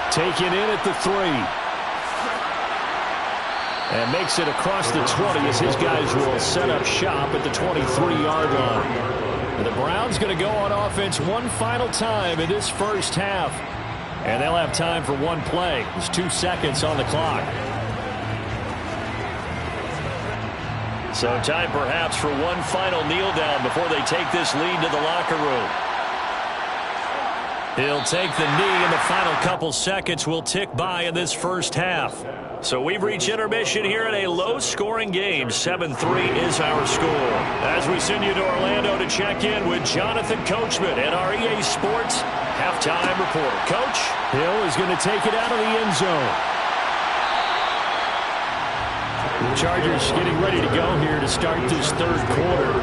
Taken in at the 3. And makes it across the 20 as his guys will set up shop at the 23-yard line. And the Browns going to go on offense one final time in this first half. And they'll have time for one play. There's 2 seconds on the clock. So time perhaps for one final kneel down before they take this lead to the locker room. He'll take the knee, and the final couple seconds will tick by in this first half. So we've reached intermission here in a low-scoring game. 7-3 is our score. As we send you to Orlando to check in with Jonathan Coachman and our EA Sports halftime reporter. Coach? Hill is going to take it out of the end zone. The Chargers getting ready to go here to start this third quarter.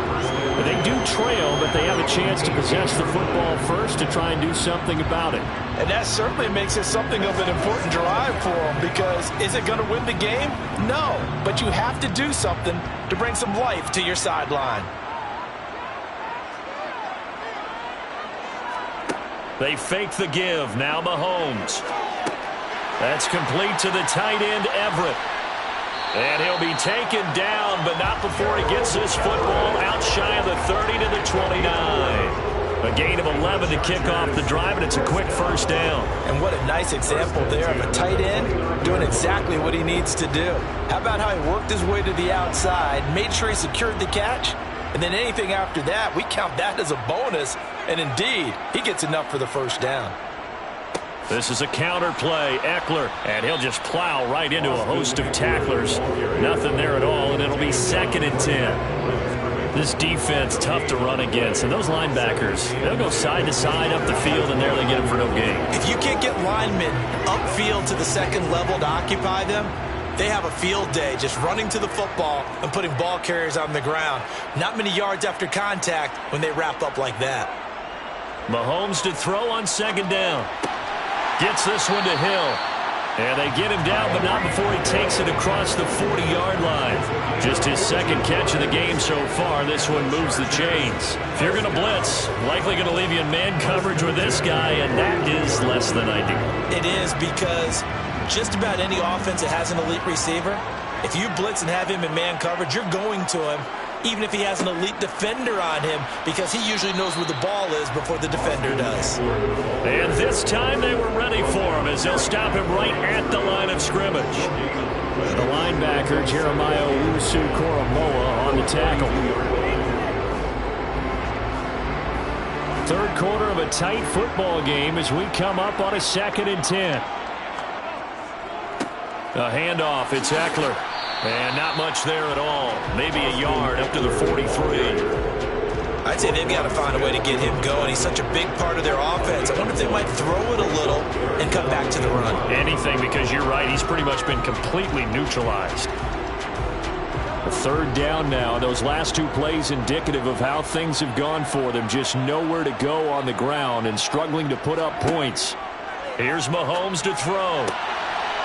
They do trail, but they have a chance to possess the football first to try and do something about it. And that certainly makes it something of an important drive for them, because is it going to win the game? No, but you have to do something to bring some life to your sideline. They fake the give. Now Mahomes. That's complete to the tight end, Everett. And he'll be taken down, but not before he gets this football out shy of the 30 to the 29. A gain of 11 to kick off the drive, and it's a quick first down. And what a nice example there of a tight end doing exactly what he needs to do. How about how he worked his way to the outside, made sure he secured the catch, and then anything after that, we count that as a bonus. And indeed, he gets enough for the first down. This is a counter play, Eckler, and he'll just plow right into a host of tacklers. Nothing there at all, and it'll be 2nd and 10. This defense tough to run against, and those linebackers, they'll go side to side up the field, and there they get them for no gain. If you can't get linemen upfield to the second level to occupy them, they have a field day just running to the football and putting ball carriers on the ground. Not many yards after contact when they wrap up like that. Mahomes to throw on 2nd down. Gets this one to Hill. And they get him down, but not before he takes it across the 40-yard line. Just his 2nd catch of the game so far. This one moves the chains. If you're going to blitz, likely going to leave you in man coverage with this guy, and that is less than ideal. It is, because just about any offense that has an elite receiver, if you blitz and have him in man coverage, you're going to him, even if he has an elite defender on him, because he usually knows where the ball is before the defender does. And this time they were ready for him as they'll stop him right at the line of scrimmage. The linebacker, Jeremiah Owusu-Koramoah, on the tackle. Third quarter of a tight football game as we come up on a 2nd and 10. A handoff, it's Eckler. And not much there at all. Maybe a yard up to the 43. I'd say they've got to find a way to get him going. He's such a big part of their offense. I wonder if they might throw it a little and come back to the run. Anything, because you're right. He's pretty much been completely neutralized. A 3rd down now. Those last 2 plays indicative of how things have gone for them. Just nowhere to go on the ground and struggling to put up points. Here's Mahomes to throw.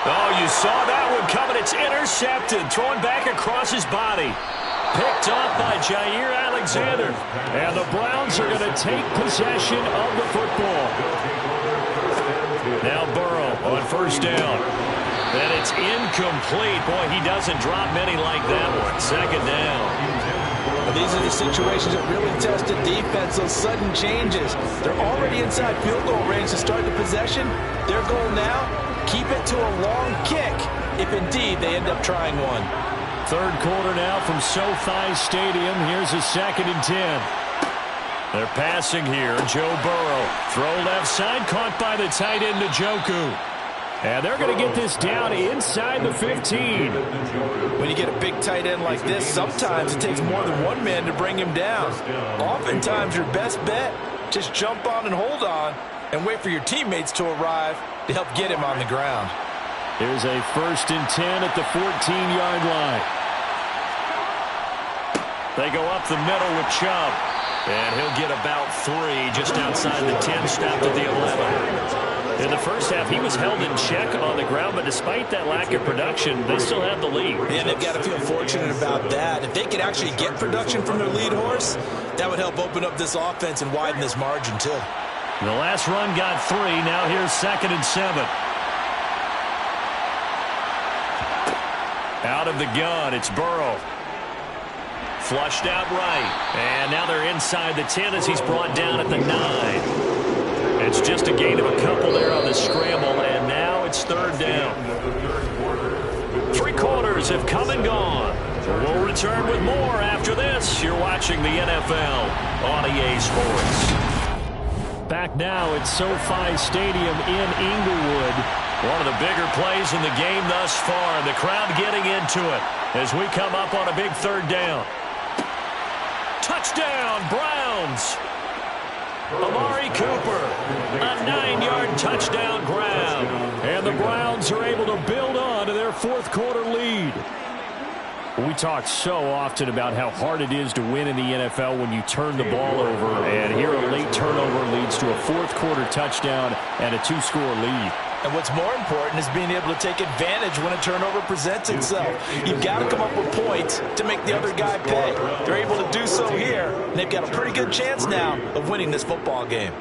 Oh, you saw that one coming. It's intercepted. Throwing back across his body. Picked off by Jair Alexander. And the Browns are going to take possession of the football. Now Burrow on 1st down. And it's incomplete. Boy, he doesn't drop many like that one. 2nd down. Well, these are the situations that really test the defense, those sudden changes. They're already inside field goal range to start the possession. Their goal now, keep it to a long kick, if indeed they end up trying one. Third quarter now from SoFi Stadium. Here's a 2nd and 10. They're passing here. Joe Burrow. Throw left side, caught by the tight end, Njoku. And they're going to get this down inside the 15. When you get a big tight end like this, sometimes it takes more than one man to bring him down. Oftentimes, your best bet, just jump on and hold on and wait for your teammates to arrive to help get him on the ground. Here's a 1st and 10 at the 14-yard line. They go up the middle with Chubb. And he'll get about 3 just outside the 10, stopped at the 11. In the first half, he was held in check on the ground, but despite that lack of production, they still have the lead. And they've got to feel fortunate about that. If they could actually get production from their lead horse, that would help open up this offense and widen this margin, too. The last run got 3. Now here's 2nd and 7. Out of the gun, it's Burrow. Flushed out right. And now they're inside the 10 as he's brought down at the 9. It's just a gain of a couple there on the scramble, and now it's 3rd down. 3 quarters have come and gone. We'll return with more after this. You're watching the NFL on EA Sports. Back now at SoFi Stadium in Inglewood. One of the bigger plays in the game thus far. The crowd getting into it as we come up on a big 3rd down. Touchdown, Browns. Amari Cooper, a 9-yard touchdown grab. And the Browns are able to build on to their 4th quarter lead. We talk so often about how hard it is to win in the NFL when you turn the ball over. And here a late turnover leads to a 4th quarter touchdown and a 2-score lead. And what's more important is being able to take advantage when a turnover presents itself. You've got to come up with points to make the other guy pay. They're able to do so here, and they've got a pretty good chance now of winning this football game.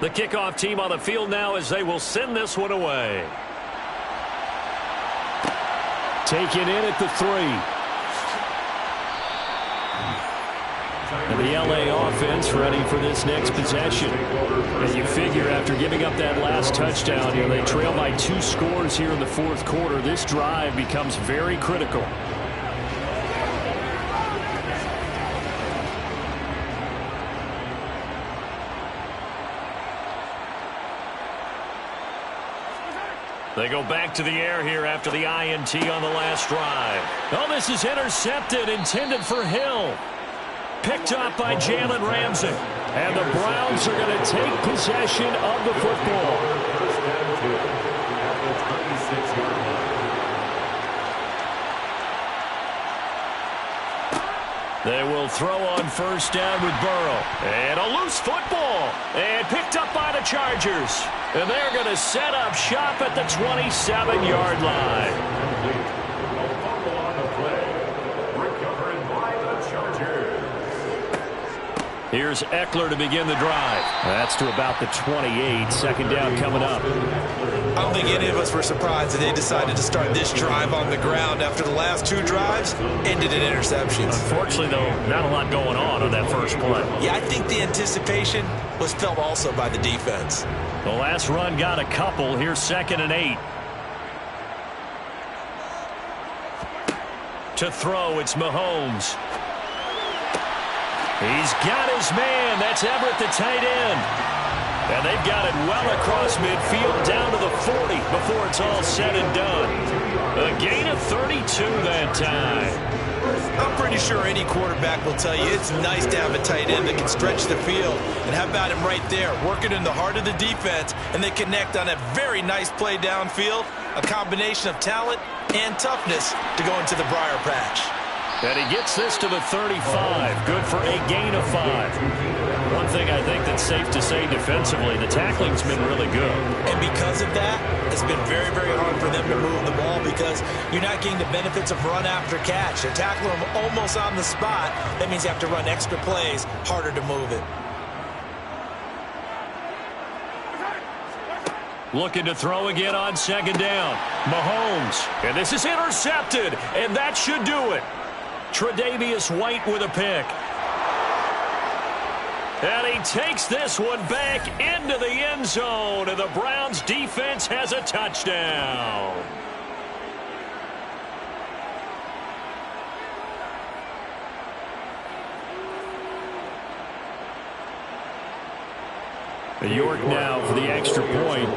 The kickoff team on the field now as they will send this one away. Taken in at the 3. And the LA offense ready for this next possession. And you figure after giving up that last touchdown, they trail by 2 scores here in the 4th quarter. This drive becomes very critical. They go back to the air here after the INT on the last drive. Oh, this is intercepted, intended for Hill. Picked up by Jalen Ramsey. And the Browns are going to take possession of the football. They will throw on 1st down with Burrow. And a loose football. And picked up by the Chargers. And they're going to set up shop at the 27-yard line. Here's Eckler to begin the drive. That's to about the 28. 2nd down coming up. I don't think any of us were surprised that they decided to start this drive on the ground after the last 2 drives ended in interceptions. Unfortunately, though, not a lot going on that first play. Yeah, I think the anticipation was felt also by the defense. The last run got a couple. Here's 2nd and 8. To throw, it's Mahomes. He's got his man. That's Everett, the tight end. And they've got it well across midfield down to the 40 before it's all said and done. A gain of 32 that time. I'm pretty sure any quarterback will tell you it's nice to have a tight end that can stretch the field. And how about him right there, working in the heart of the defense, and they connect on a very nice play downfield, a combination of talent and toughness to go into the briar patch. And he gets this to the 35. Good for a gain of 5. One thing I think that's safe to say defensively, the tackling's been really good. And because of that, it's been very, very hard for them to move the ball because you're not getting the benefits of run after catch. They're tackling them almost on the spot. That means you have to run extra plays, harder to move it. Looking to throw again on 2nd down. Mahomes. And this is intercepted. And that should do it. Tre'Davious White with a pick. And he takes this one back into the end zone. And the Browns defense has a touchdown. York now for the extra point.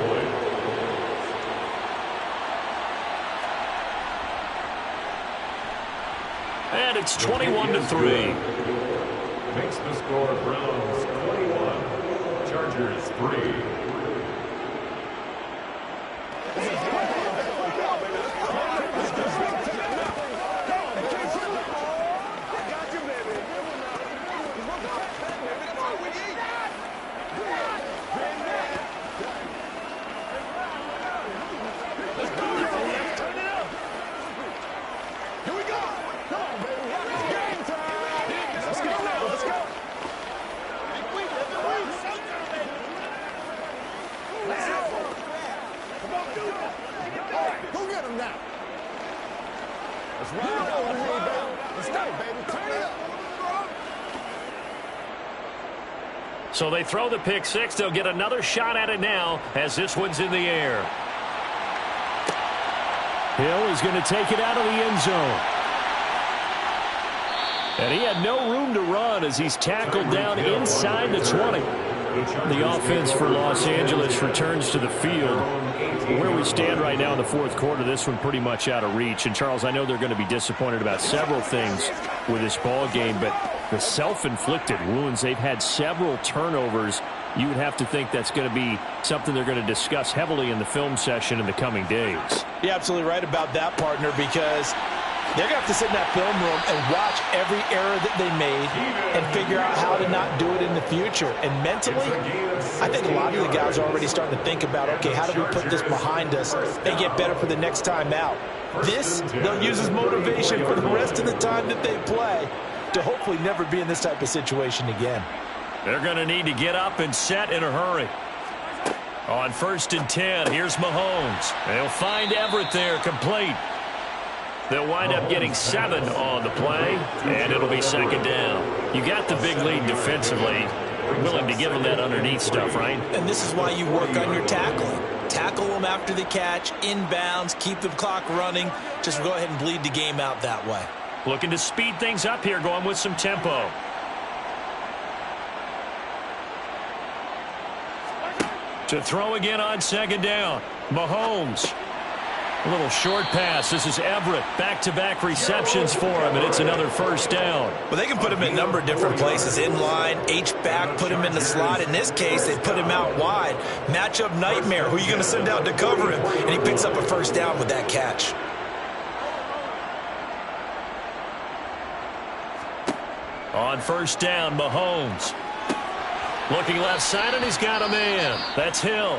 And it's 21-3. Makes the score Browns 21, Chargers 3. So they throw the pick six. They'll get another shot at it now as this one's in the air. Hill is going to take it out of the end zone. And he had no room to run as he's tackled down inside the 20. The offense for Los Angeles returns to the field. Where we stand right now in the fourth quarter, this one pretty much out of reach. And, Charles, I know they're going to be disappointed about several things with this ball game, but the self-inflicted wounds, they've had several turnovers. You would have to think that's going to be something they're going to discuss heavily in the film session in the coming days. You're absolutely right about that, partner, because they're going to have to sit in that film room and watch every error that they made and figure out how to not do it in the future. And mentally, I think a lot of the guys are already starting to think about, okay, how do we put this behind us and get better for the next time out? This, they'll use as motivation for the rest of the time that they play to hopefully never be in this type of situation again. They're going to need to get up and set in a hurry. On 1st and 10, here's Mahomes. They'll find Everett there, complete. They'll wind up getting 7 on the play, and it'll be 2nd down. You got the big lead defensively. Willing to give them that underneath stuff, right? And this is why you work on your tackling. Tackle them after the catch, inbounds, keep the clock running. Just go ahead and bleed the game out that way. Looking to speed things up here, going with some tempo. To throw again on 2nd down. Mahomes. A little short pass. This is Everett. Back-to-back receptions for him, and it's another 1st down. Well, they can put him in a number of different places. In line, H-back, put him in the slot. In this case, they put him out wide. Matchup nightmare. Who are you going to send out to cover him? And he picks up a 1st down with that catch. On 1st down, Mahomes. Looking left side, and he's got a man. That's Hill.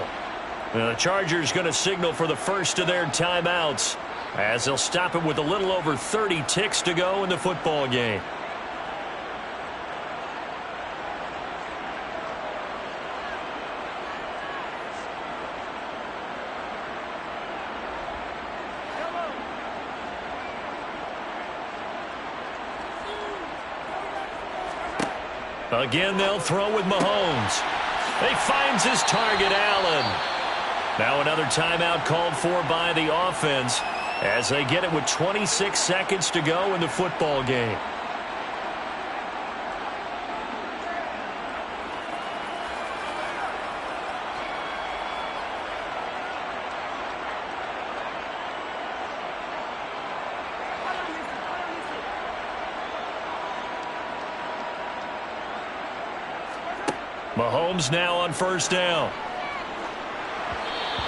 The Chargers going to signal for the first of their timeouts as they'll stop it with a little over 30 ticks to go in the football game. Again, they'll throw with Mahomes. He finds his target, Allen. Now another timeout called for by the offense as they get it with 26 seconds to go in the football game. Mahomes now on 1st down.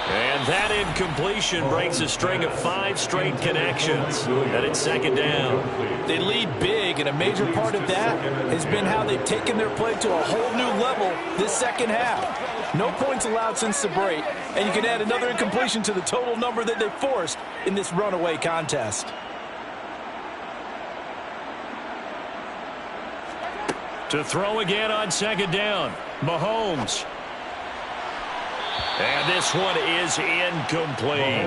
And that incompletion breaks a string of 5 straight connections. And it's 2nd down. They lead big, and a major part of that has been how they've taken their play to a whole new level this second half. No points allowed since the break, and you can add another incompletion to the total number that they forced in this runaway contest. To throw again on 2nd down, Mahomes. And this one is incomplete.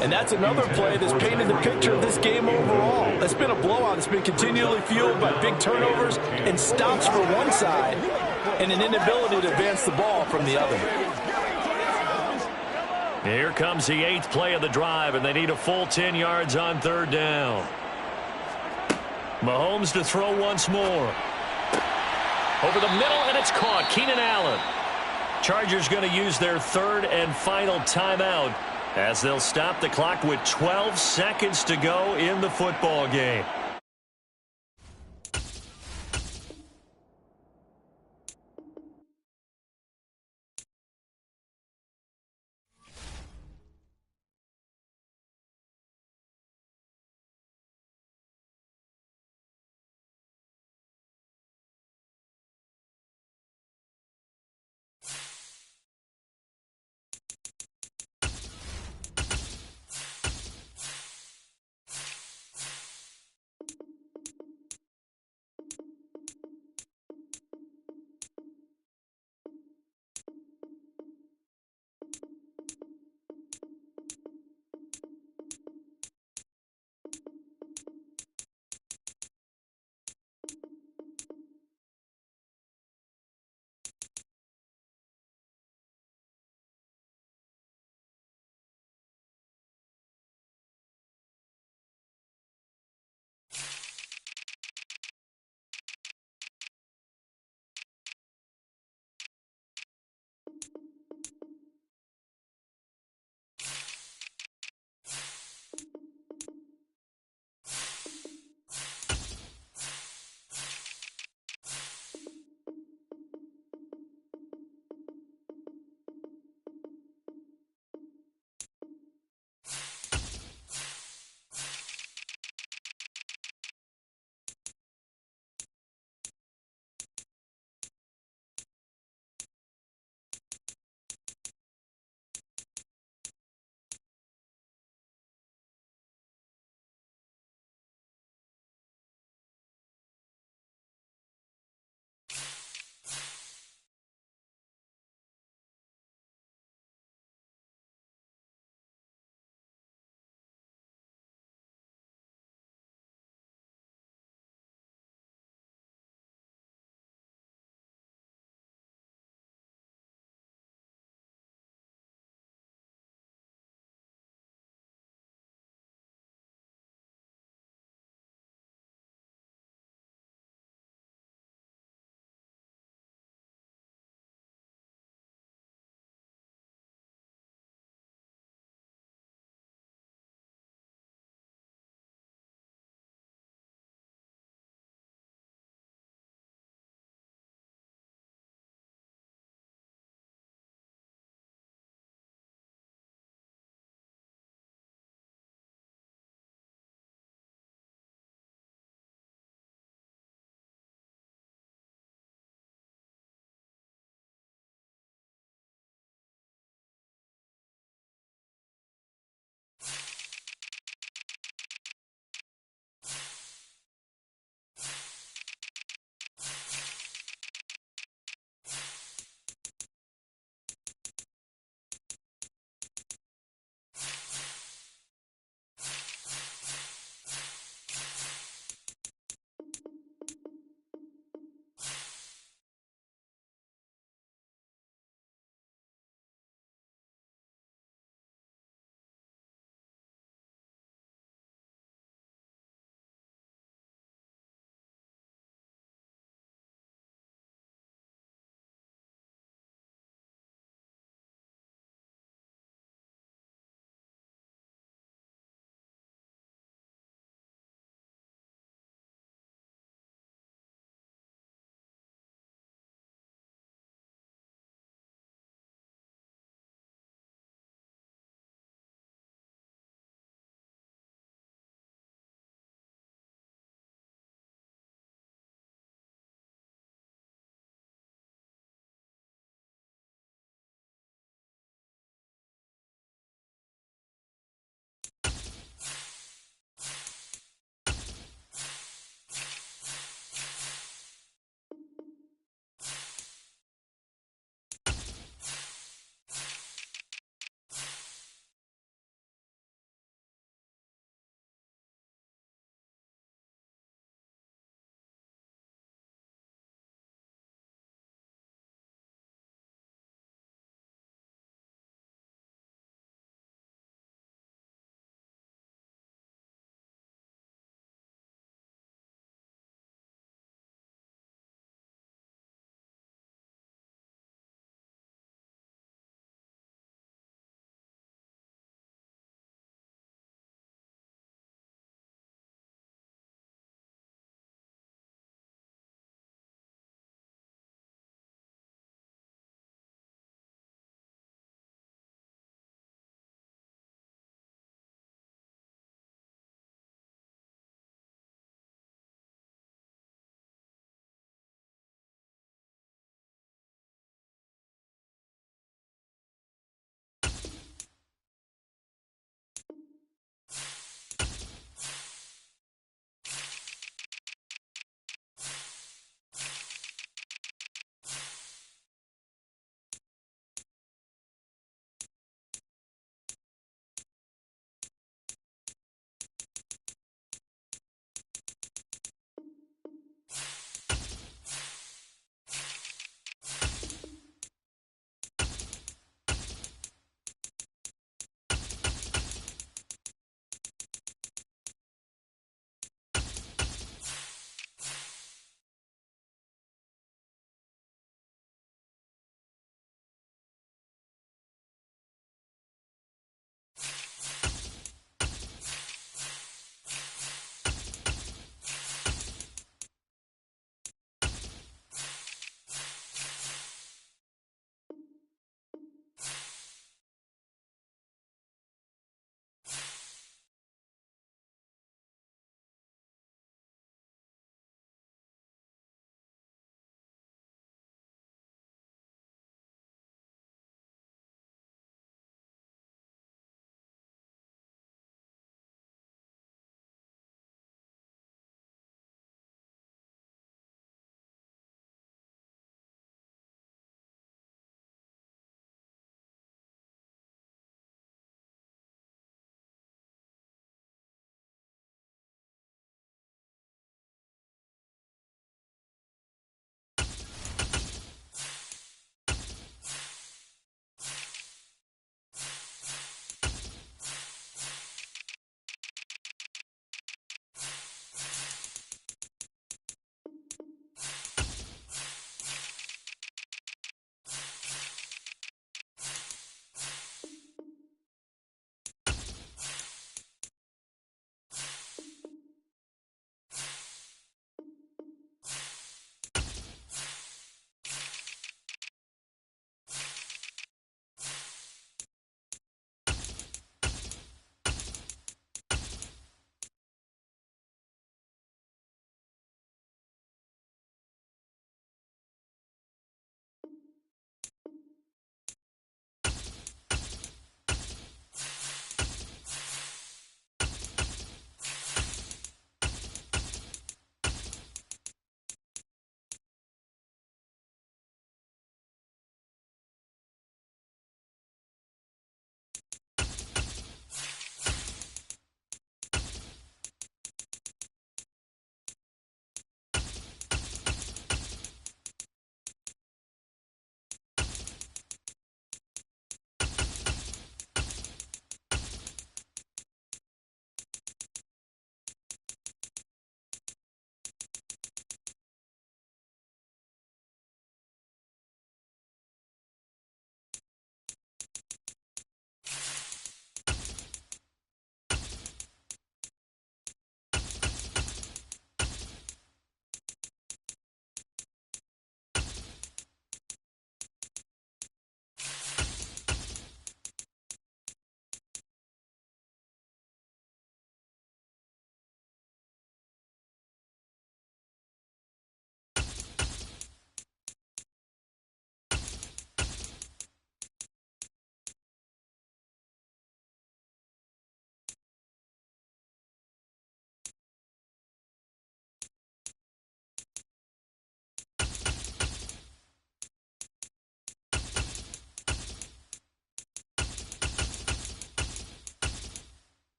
And that's another play that's painted the picture of this game overall. It's been a blowout. It's been continually fueled by big turnovers and stops for one side and an inability to advance the ball from the other. Here comes the 8th play of the drive, and they need a full 10 yards on 3rd down. Mahomes to throw once more. Over the middle, and it's caught. Keenan Allen. Chargers going to use their third and final timeout as they'll stop the clock with 12 seconds to go in the football game.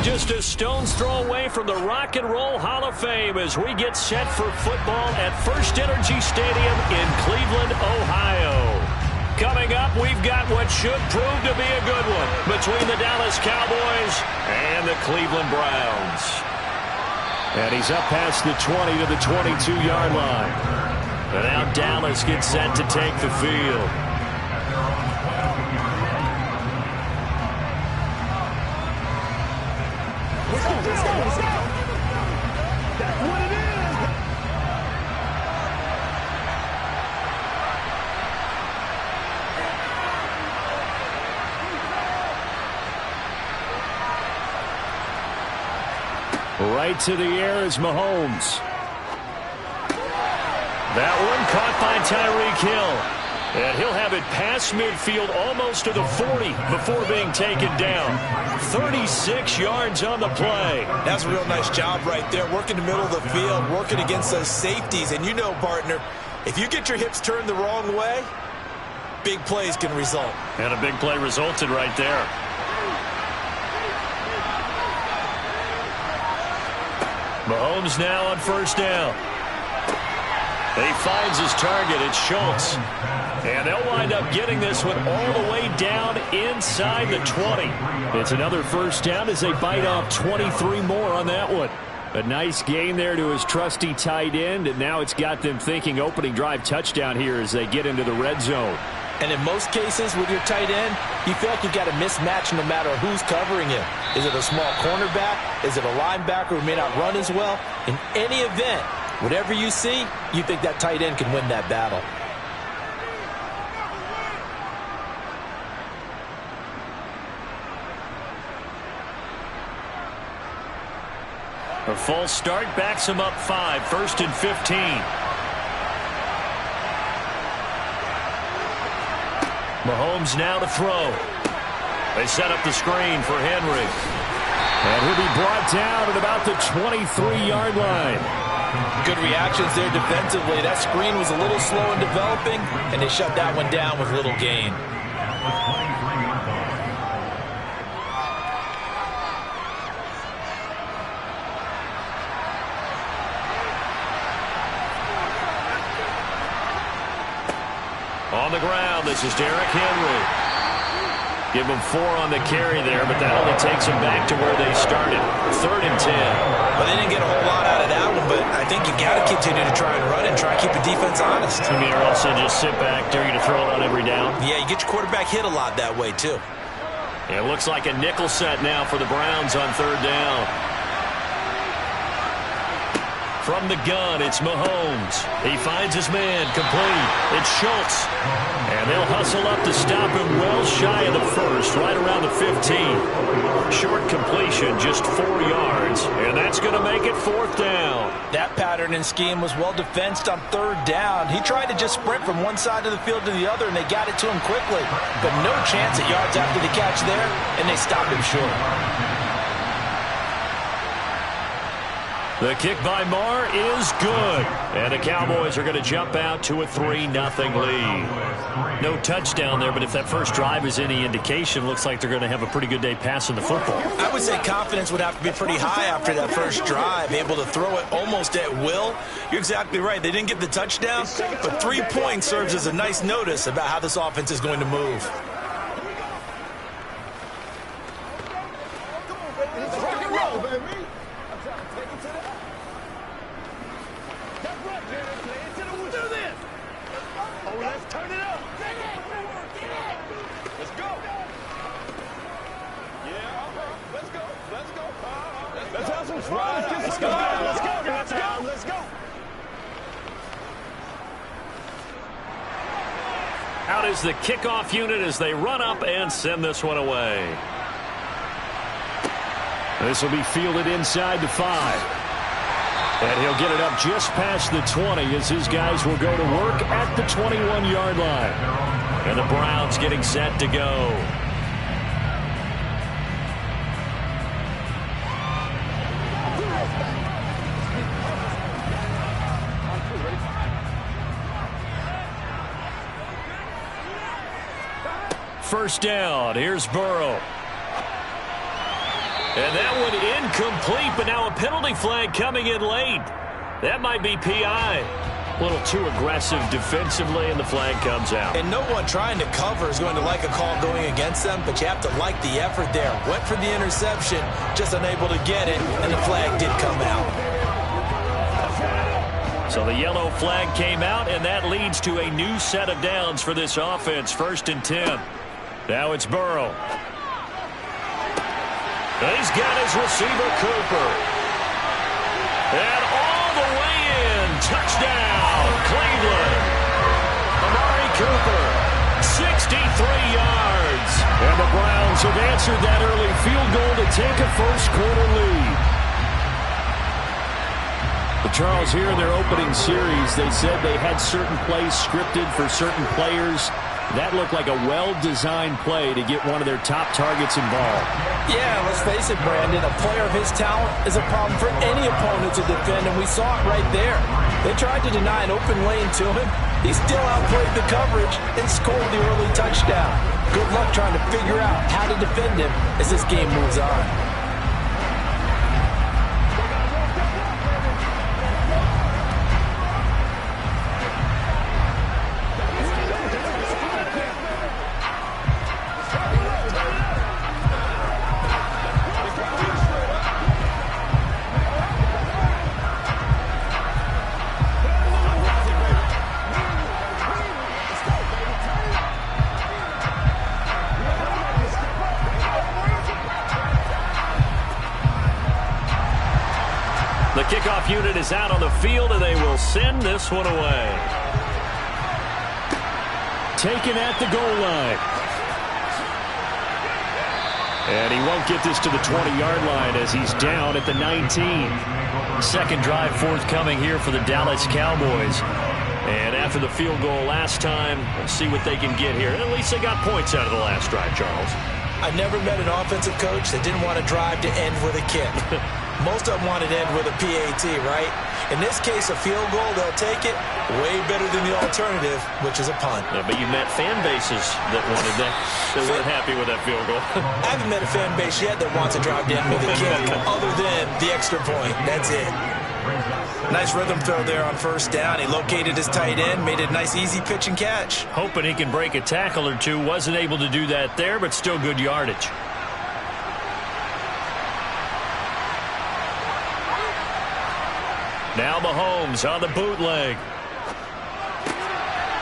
just a stone's throw away from the Rock and Roll Hall of Fame as we get set for football at First Energy Stadium in Cleveland, Ohio. Coming up, we've got what should prove to be a good one between the Dallas Cowboys and the Cleveland Browns. And he's up past the 20 to the 22-yard line. And now Dallas gets set to take the field. That's what it is. Right to the air is Mahomes. That one caught by Tyreek Hill. And he'll have it past midfield almost to the 40 before being taken down. 36 yards on the play. That's a real nice job right there. Working the middle of the field, working against those safeties. And you know, partner, if you get your hips turned the wrong way, big plays can result. And a big play resulted right there. Mahomes now on first down. He finds his target. It's Schultz. And they'll wind up getting this one all the way down inside the 20. It's another first down as they bite off 23 more on that one. A nice gain there to his trusty tight end, and now it's got them thinking opening drive touchdown here as they get into the red zone. And in most cases with your tight end, you feel like you've got a mismatch no matter who's covering him. Is it a small cornerback? Is it a linebacker who may not run as well? In any event, whatever you see, you think that tight end can win that battle. A false start backs him up 5, 1st and 15. Mahomes now to throw. They set up the screen for Henry. And he'll be brought down at about the 23-yard line. Good reactions there defensively. That screen was a little slow in developing, and they shut that one down with little gain. On the ground, this is Derrick Henry. Give him 4 on the carry there, but that only takes them back to where they started. 3rd and 10. Well, they didn't get a whole lot out of that one, but I think you got to continue to try and run and try and keep the defense honest. I mean, or else they just sit back, dare you to throw it on every down. Yeah, you get your quarterback hit a lot that way, too. It looks like a nickel set now for the Browns on 3rd down. From the gun, it's Mahomes. He finds his man, complete. It's Schultz. And they'll hustle up to stop him well shy of the first, right around the 15. Short completion, just 4 yards. And that's going to make it 4th down. That pattern and scheme was well defensed on 3rd down. He tried to just sprint from one side of the field to the other, and they got it to him quickly. But no chance at yards after the catch there, and they stopped him short. The kick by Marr is good. And the Cowboys are going to jump out to a 3-0 lead. No touchdown there, but if that first drive is any indication, looks like they're going to have a pretty good day passing the football. I would say confidence would have to be pretty high after that first drive, able to throw it almost at will. You're exactly right. They didn't get the touchdown, but 3 points serves as a nice notice about how this offense is going to move. Out is the kickoff unit as they run up and send this one away. This will be fielded inside the 5. And he'll get it up just past the 20 as his guys will go to work at the 21-yard line. And the Browns getting set to go. First down. Here's Burrow. And that one incomplete, but now a penalty flag coming in late. That might be PI. A little too aggressive defensively, and the flag comes out. And no one trying to cover is going to like a call going against them, but you have to like the effort there. Went for the interception, just unable to get it, and the flag did come out. So the yellow flag came out, and that leads to a new set of downs for this offense. 1st and 10. Now it's Burrow. He's got his receiver, Cooper. And all the way in. Touchdown, Cleveland. Amari Cooper, 63 yards. And the Browns have answered that early field goal to take a first-quarter lead. But Charles, here in their opening series, they said they had certain plays scripted for certain players. That looked like a well-designed play to get one of their top targets involved. Yeah, let's face it, Brandon. A player of his talent is a problem for any opponent to defend, and we saw it right there. They tried to deny an open lane to him. He still outplayed the coverage and scored the early touchdown. Good luck trying to figure out how to defend him as this game moves on. The kickoff unit is out on the field, and they will send this one away. Taken at the goal line. And he won't get this to the 20-yard line as he's down at the 19. Second drive forthcoming here for the Dallas Cowboys. And after the field goal last time, we'll see what they can get here. And at least they got points out of the last drive, Charles. I've never met an offensive coach that didn't want to drive to end with a kick. Most of them want to end with a PAT, right? In this case, a field goal, they'll take it. Way better than the alternative, which is a punt. Yeah, but you met fan bases that wanted that, that weren't happy with that field goal. I haven't met a fan base yet that wants to drive to end with a kick, other than the extra point. That's it. Nice rhythm throw there on first down. He located his tight end, made it a nice, easy pitch and catch. Hoping he can break a tackle or two. Wasn't able to do that there, but still good yardage. Now Mahomes on the bootleg.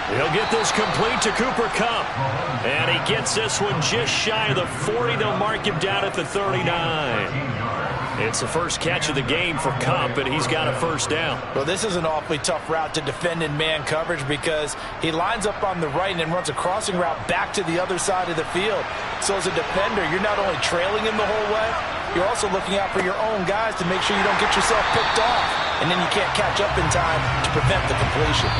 He'll get this complete to Cooper Kupp. And he gets this one just shy of the 40. They'll mark him down at the 39. It's the first catch of the game for Kupp, and he's got a first down. Well, this is an awfully tough route to defend in man coverage because he lines up on the right and then runs a crossing route back to the other side of the field. So as a defender, you're not only trailing him the whole way, you're also looking out for your own guys to make sure you don't get yourself picked off. And then you can't catch up in time to prevent the completion.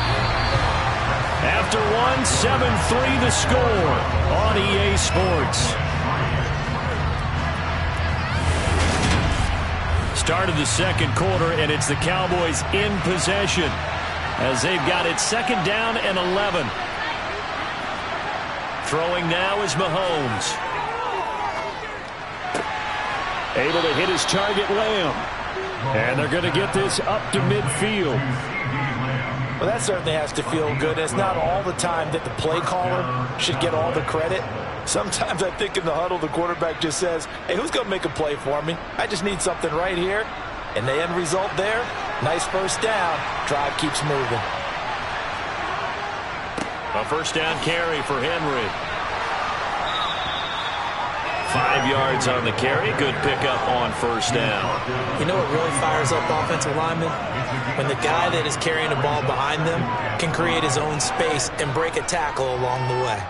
After one, 7-3 the score on EA Sports. Start of the second quarter, and it's the Cowboys in possession as they've got it second down and 11. Throwing now is Mahomes. Able to hit his target, Lamb. And they're going to get this up to midfield. Well, that certainly has to feel good. It's not all the time that the play caller should get all the credit. Sometimes I think in the huddle, the quarterback just says, hey, who's going to make a play for me? I just need something right here. And the end result there, nice first down. Drive keeps moving. A first down carry for Henry. 5 yards on the carry. Good pickup on first down. You know what really fires up offensive linemen? When the guy that is carrying the ball behind them can create his own space and break a tackle along the way.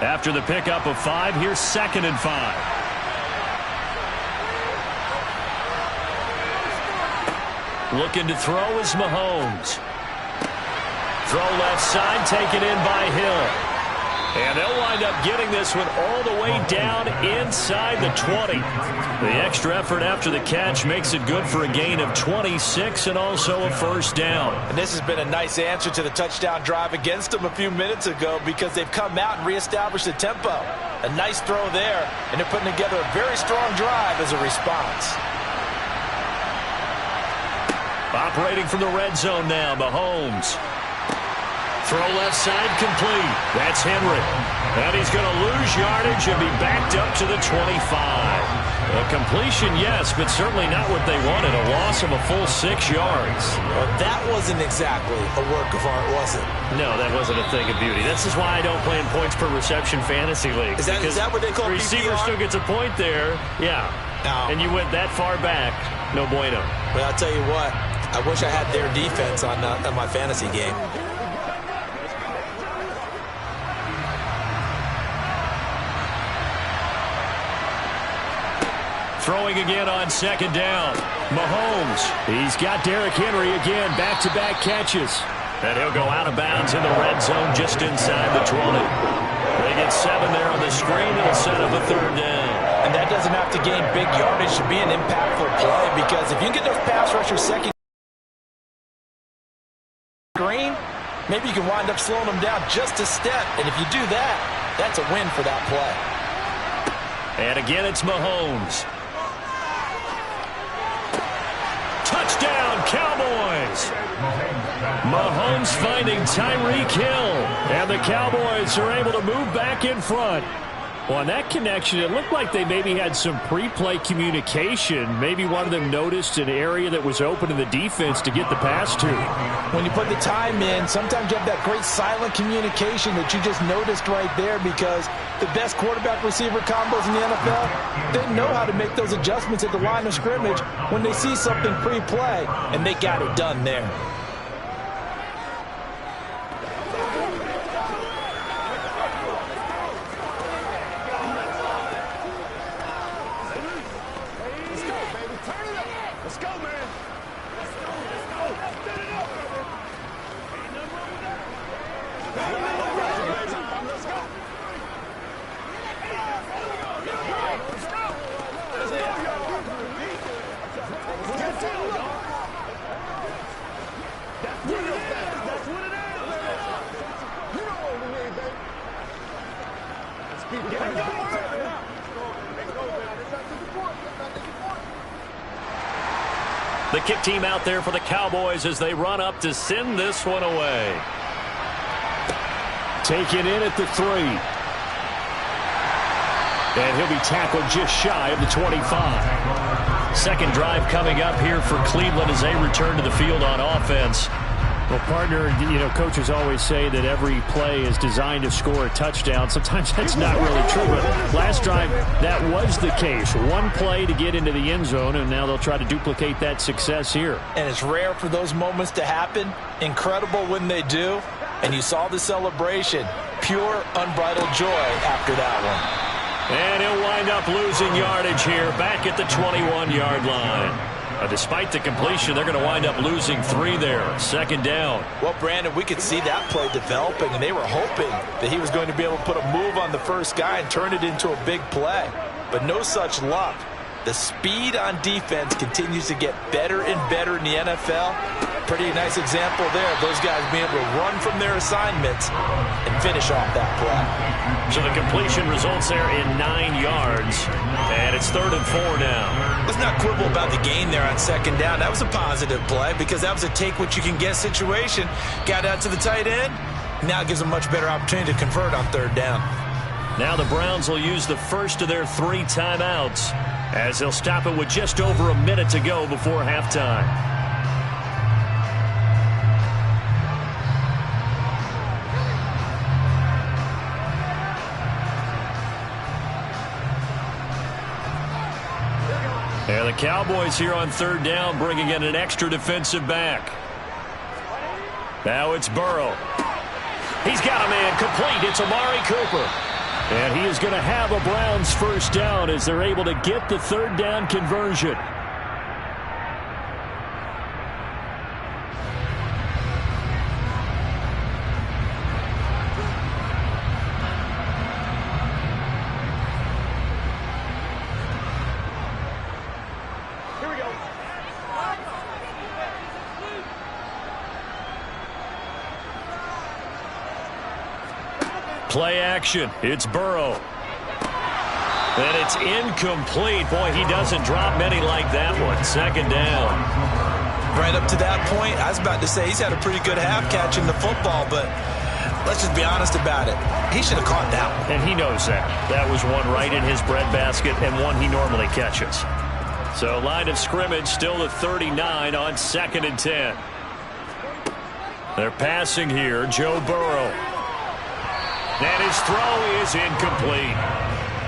After the pickup of 5, here's 2nd and 5. Looking to throw is Mahomes. Throw left side, taken in by Hill. And they'll wind up getting this one all the way down inside the 20. The extra effort after the catch makes it good for a gain of 26 and also a first down. And this has been a nice answer to the touchdown drive against them a few minutes ago because they've come out and reestablished the tempo. A nice throw there, and they're putting together a very strong drive as a response. Operating from the red zone now, Mahomes. Throw left side complete. That's Henry. And he's going to lose yardage and be backed up to the 25. A completion, yes, but certainly not what they wanted. A loss of a full 6 yards. Well, that wasn't exactly a work of art, was it? No, that wasn't a thing of beauty. This is why I don't play in points per reception fantasy league. Is that what they call the receiver PPR? still gets a point there. Yeah. No. And you went that far back. No bueno. Well, I'll tell you what. I wish I had their defense on my fantasy game. Throwing again on second down. Mahomes. He's got Derrick Henry again. Back-to-back catches. And he'll go out of bounds in the red zone just inside the 20. They get 7 there on the screen. It'll set up a third down. And that doesn't have to gain big yardage to be an impactful play because if you can get those pass rushers second screen, maybe you can wind up slowing them down just a step. And if you do that, that's a win for that play. And again, it's Mahomes. Touchdown, Cowboys! Mahomes finding Tyreek Hill. And the Cowboys are able to move back in front. Well, on that connection, it looked like they maybe had some pre-play communication. Maybe one of them noticed an area that was open in the defense to get the pass to. When you put the time in, sometimes you have that great silent communication that you just noticed right there because the best quarterback-receiver combos in the NFL, they know how to make those adjustments at the line of scrimmage when they see something pre-play, and they got it done there. The kick team out there for the Cowboys as they run up to send this one away. Taken in at the 3. And he'll be tackled just shy of the 25. Second drive coming up here for Cleveland as they return to the field on offense. Well, partner, you know, coaches always say that every play is designed to score a touchdown. Sometimes that's not really true, but last drive, that was the case. One play to get into the end zone, and now they'll try to duplicate that success here. And it's rare for those moments to happen. Incredible when they do. And you saw the celebration. Pure, unbridled joy after that one. And he'll wind up losing yardage here back at the 21-yard line. Despite the completion, they're going to wind up losing 3 there. Second down. Well, Brandon, we could see that play developing, and they were hoping that he was going to be able to put a move on the first guy and turn it into a big play. But no such luck. The speed on defense continues to get better and better in the NFL. Pretty nice example there of those guys being able to run from their assignments and finish off that play. So the completion results there in 9 yards, and it's 3rd and 4 now. Let's not quibble about the gain there on second down. That was a positive play because that was a take-what-you-can-get situation. Got out to the tight end. Now it gives them a much better opportunity to convert on 3rd down. Now the Browns will use the first of their 3 timeouts as they'll stop it with just over a minute to go before halftime. And the Cowboys here on 3rd down bringing in an extra defensive back. Now it's Burrow. He's got a man complete. It's Amari Cooper. And he is going to have a Browns first down as they're able to get the 3rd down conversion. Play action. It's Burrow. And it's incomplete. Boy, he doesn't drop many like that one. Second down. Right up to that point, I was about to say he's had a pretty good half catching the football, but let's just be honest about it. He should have caught that one. And he knows that. That was one right in his breadbasket and one he normally catches. So line of scrimmage still at 39 on 2nd and 10. They're passing here. Joe Burrow. And his throw is incomplete.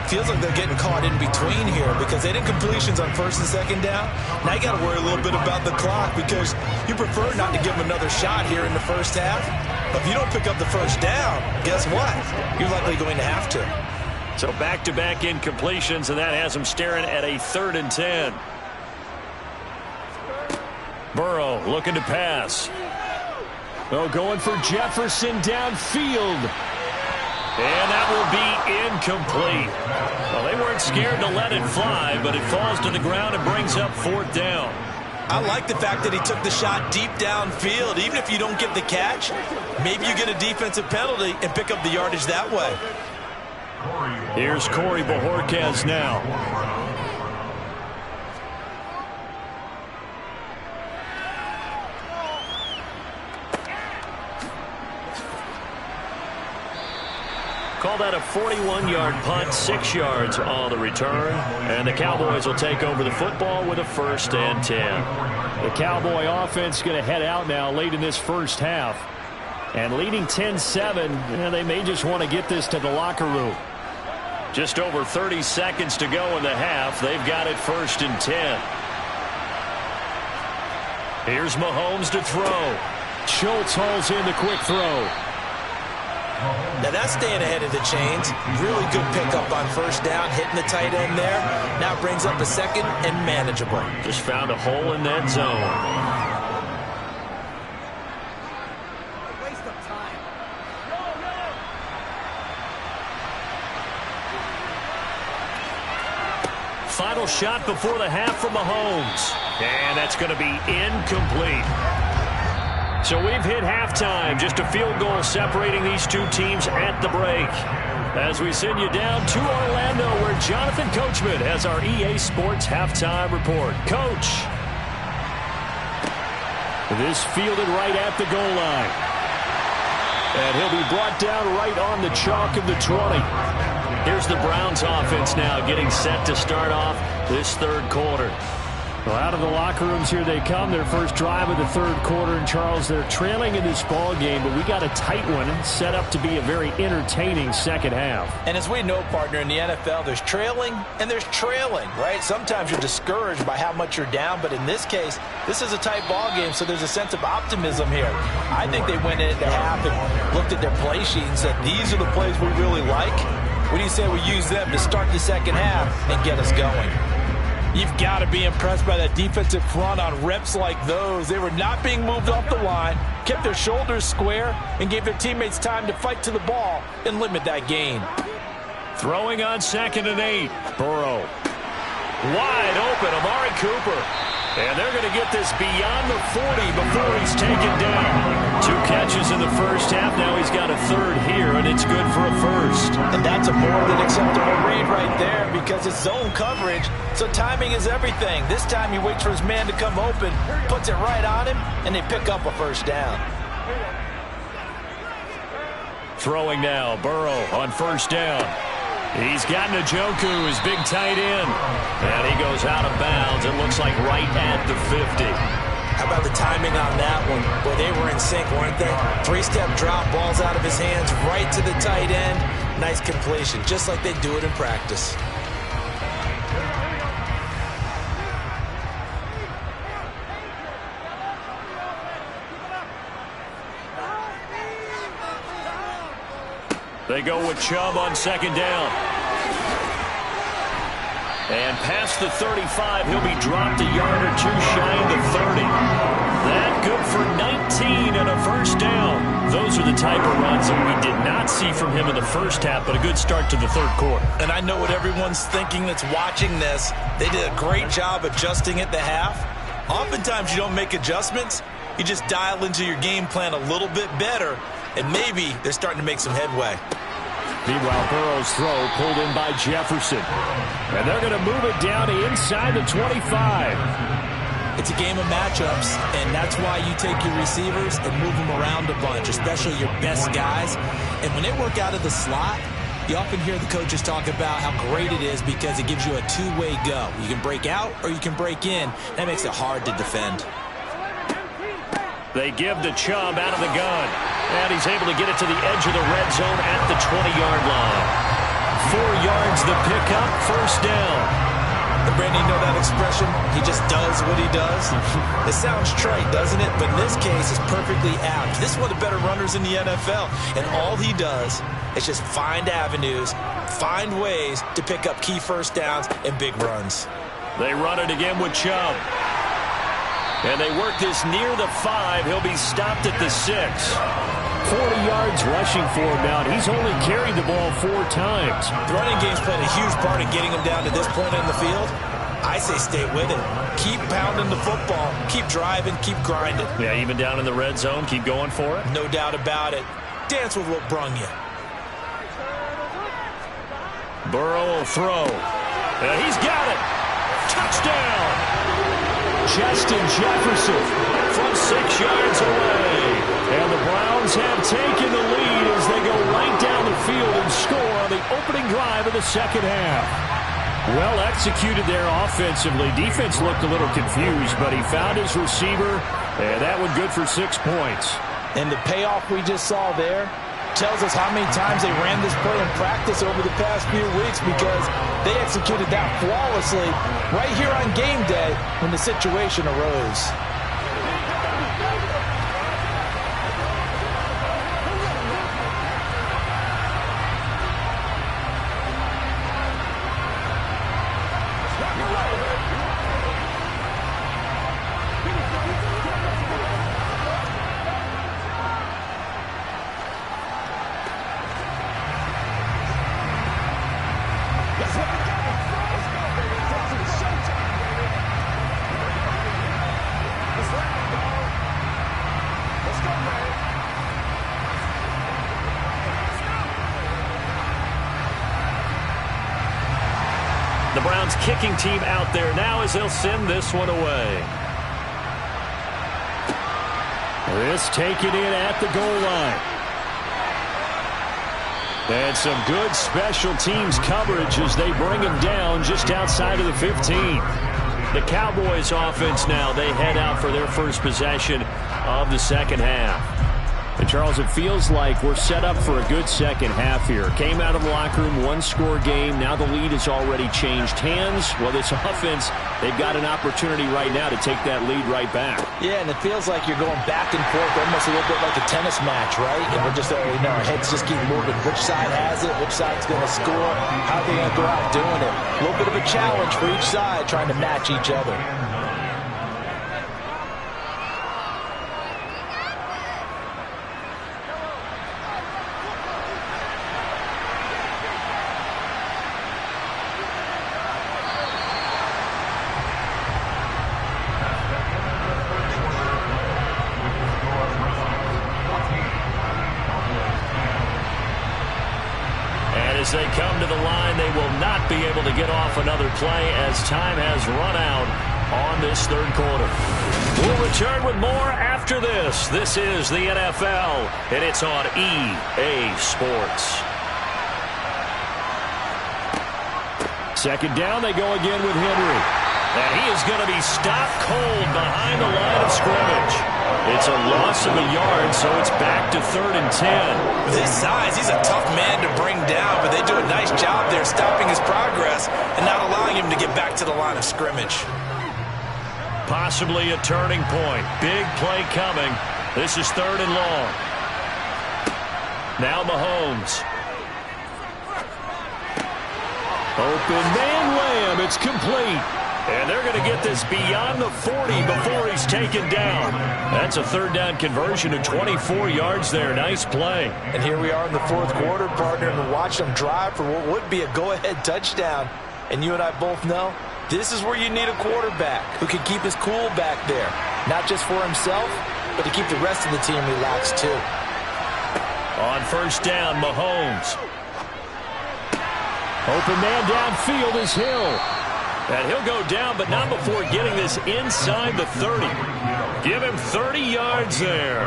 Feels like they're getting caught in between here because they didn't completions on 1st and 2nd down. Now you got to worry a little bit about the clock because you prefer not to give them another shot here in the first half. But if you don't pick up the first down, guess what? You're likely going to have to. So back-to-back incompletions, and that has them staring at a 3rd and 10. Burrow looking to pass. Oh, going for Jefferson downfield. And that will be incomplete. Well, they weren't scared to let it fly, but it falls to the ground and brings up 4th down. I like the fact that he took the shot deep downfield. Even if you don't get the catch, maybe you get a defensive penalty and pick up the yardage that way. Here's Corey Bojorquez now. Call that a 41-yard punt, 6 yards on the return. And the Cowboys will take over the football with a 1st and 10. The Cowboy offense is going to head out now late in this first half. And leading 10-7, they may just want to get this to the locker room. Just over 30 seconds to go in the half. They've got it 1st and 10. Here's Mahomes to throw. Schultz hauls in the quick throw. Now that's staying ahead of the chains. Really good pickup on 1st down, hitting the tight end there. Now brings up a 2nd and manageable. Just found a hole in that zone. Waste of time. Final shot before the half from Mahomes. And that's going to be incomplete. So we've hit halftime. Just a field goal separating these two teams at the break. As we send you down to Orlando, where Jonathan Coachman has our EA Sports halftime report. Coach. This fielded right at the goal line. And he'll be brought down right on the chalk of the 20. Here's the Browns offense now getting set to start off this 3rd quarter. Well, out of the locker rooms here they come. Their first drive of the 3rd quarter. And, Charles, they're trailing in this ball game, but we got a tight one set up to be a very entertaining second half. And as we know, partner, in the NFL, there's trailing and there's trailing, right? Sometimes you're discouraged by how much you're down, but in this case, this is a tight ball game, so there's a sense of optimism here. I think they went into half and looked at their play sheet and said, these are the plays we really like. What do you say we use them to start the second half and get us going? You've got to be impressed by that defensive front on reps like those. They were not being moved off the line, kept their shoulders square, and gave their teammates time to fight to the ball and limit that gain. Throwing on 2nd and 8. Burrow. Wide open, Amari Cooper. And they're going to get this beyond the 40 before he's taken down. 2 catches in the first half. Now he's got a 3rd here, and it's good for a 1st. And that's a more than acceptable read right there because it's zone coverage, so timing is everything. This time he waits for his man to come open, puts it right on him, and they pick up a 1st down. Throwing now, Burrow on 1st down. He's got Njoku, his big tight end. And he goes out of bounds. It looks like right at the 50. How about the timing on that one? Boy, they were in sync, weren't they? 3-step drop, balls out of his hands, right to the tight end. Nice completion, just like they do it in practice. They go with Chubb on 2nd down. And past the 35, he'll be dropped a yard or 2 shy of the 30. That good for 19 and a 1st down. Those are the type of runs that we did not see from him in the first half, but a good start to the 3rd quarter. And I know what everyone's thinking that's watching this. They did a great job adjusting at the half. Oftentimes you don't make adjustments. You just dial into your game plan a little bit better, and maybe they're starting to make some headway. Meanwhile, Burrow's throw pulled in by Jefferson. And they're going to move it down to inside the 25. It's a game of matchups, and that's why you take your receivers and move them around a bunch, especially your best guys. And when they work out of the slot, you often hear the coaches talk about how great it is because it gives you a two-way go. You can break out or you can break in. That makes it hard to defend. They give to Chubb out of the gun. And he's able to get it to the edge of the red zone at the 20-yard line. 4 yards the pickup, first down. And Brandon, you know that expression? He just does what he does. It sounds trite, doesn't it? But in this case, it's perfectly apt. This is one of the better runners in the NFL. And all he does is just find avenues, find ways to pick up key first downs and big runs. They run it again with Chubb. And they work this near the 5. He'll be stopped at the 6. 40 yards rushing for him now. He's only carried the ball 4 times. The running game's played a huge part in getting him down to this point in the field. I say stay with it. Keep pounding the football. Keep driving. Keep grinding. Yeah, even down in the red zone, keep going for it. No doubt about it. Dance with what brung you. Burrow will throw. And he's got it. Touchdown. Justin Jefferson from 6 yards away. And the Browns have taken the lead as they go right down the field and score on the opening drive of the second half. Well executed there offensively. Defense looked a little confused, but he found his receiver, and that one good for 6 points. And the payoff we just saw there tells us how many times they ran this play in practice over the past few weeks, because they executed that flawlessly right here on game day when the situation arose. The Browns kicking team out there now as they'll send this one away. This taken in at the goal line. And some good special teams coverage as they bring him down just outside of the 15. The Cowboys offense now, they head out for their first possession of the second half. And Charles, it feels like we're set up for a good second half here. Came out of the locker room, 1-score game. Now the lead has already changed hands. Well, this offense, they've got an opportunity right now to take that lead right back. Yeah, and it feels like you're going back and forth, almost a little bit like a tennis match, right? And we're just, our heads just keep moving. Which side has it? Which side's going to score? How are they going to go out doing it? A little bit of a challenge for each side, trying to match each other. As they come to the line, they will not be able to get off another play as time has run out on this third quarter. We'll return with more after this. This is the NFL, and it's on EA Sports. Second down, they go again with Henry. And he is going to be stopped cold behind the line of scrimmage. It's a loss of a yard, so it's back to 3rd and 10. With his size, he's a tough man to bring down, but they do a nice job there stopping his progress and not allowing him to get back to the line of scrimmage. Possibly a turning point. Big play coming. This is 3rd and long. Now Mahomes. Open man Lamb. It's complete. And they're going to get this beyond the 40 before he's taken down. That's a 3rd down conversion of 24 yards there. Nice play. And here we are in the 4th quarter, partner, and watch them drive for what would be a go-ahead touchdown. And you and I both know this is where you need a quarterback who can keep his cool back there. Not just for himself, but to keep the rest of the team relaxed too. On 1st down, Mahomes. Open man downfield is Hill. And he'll go down, but not before getting this inside the 30. Give him 30 yards there.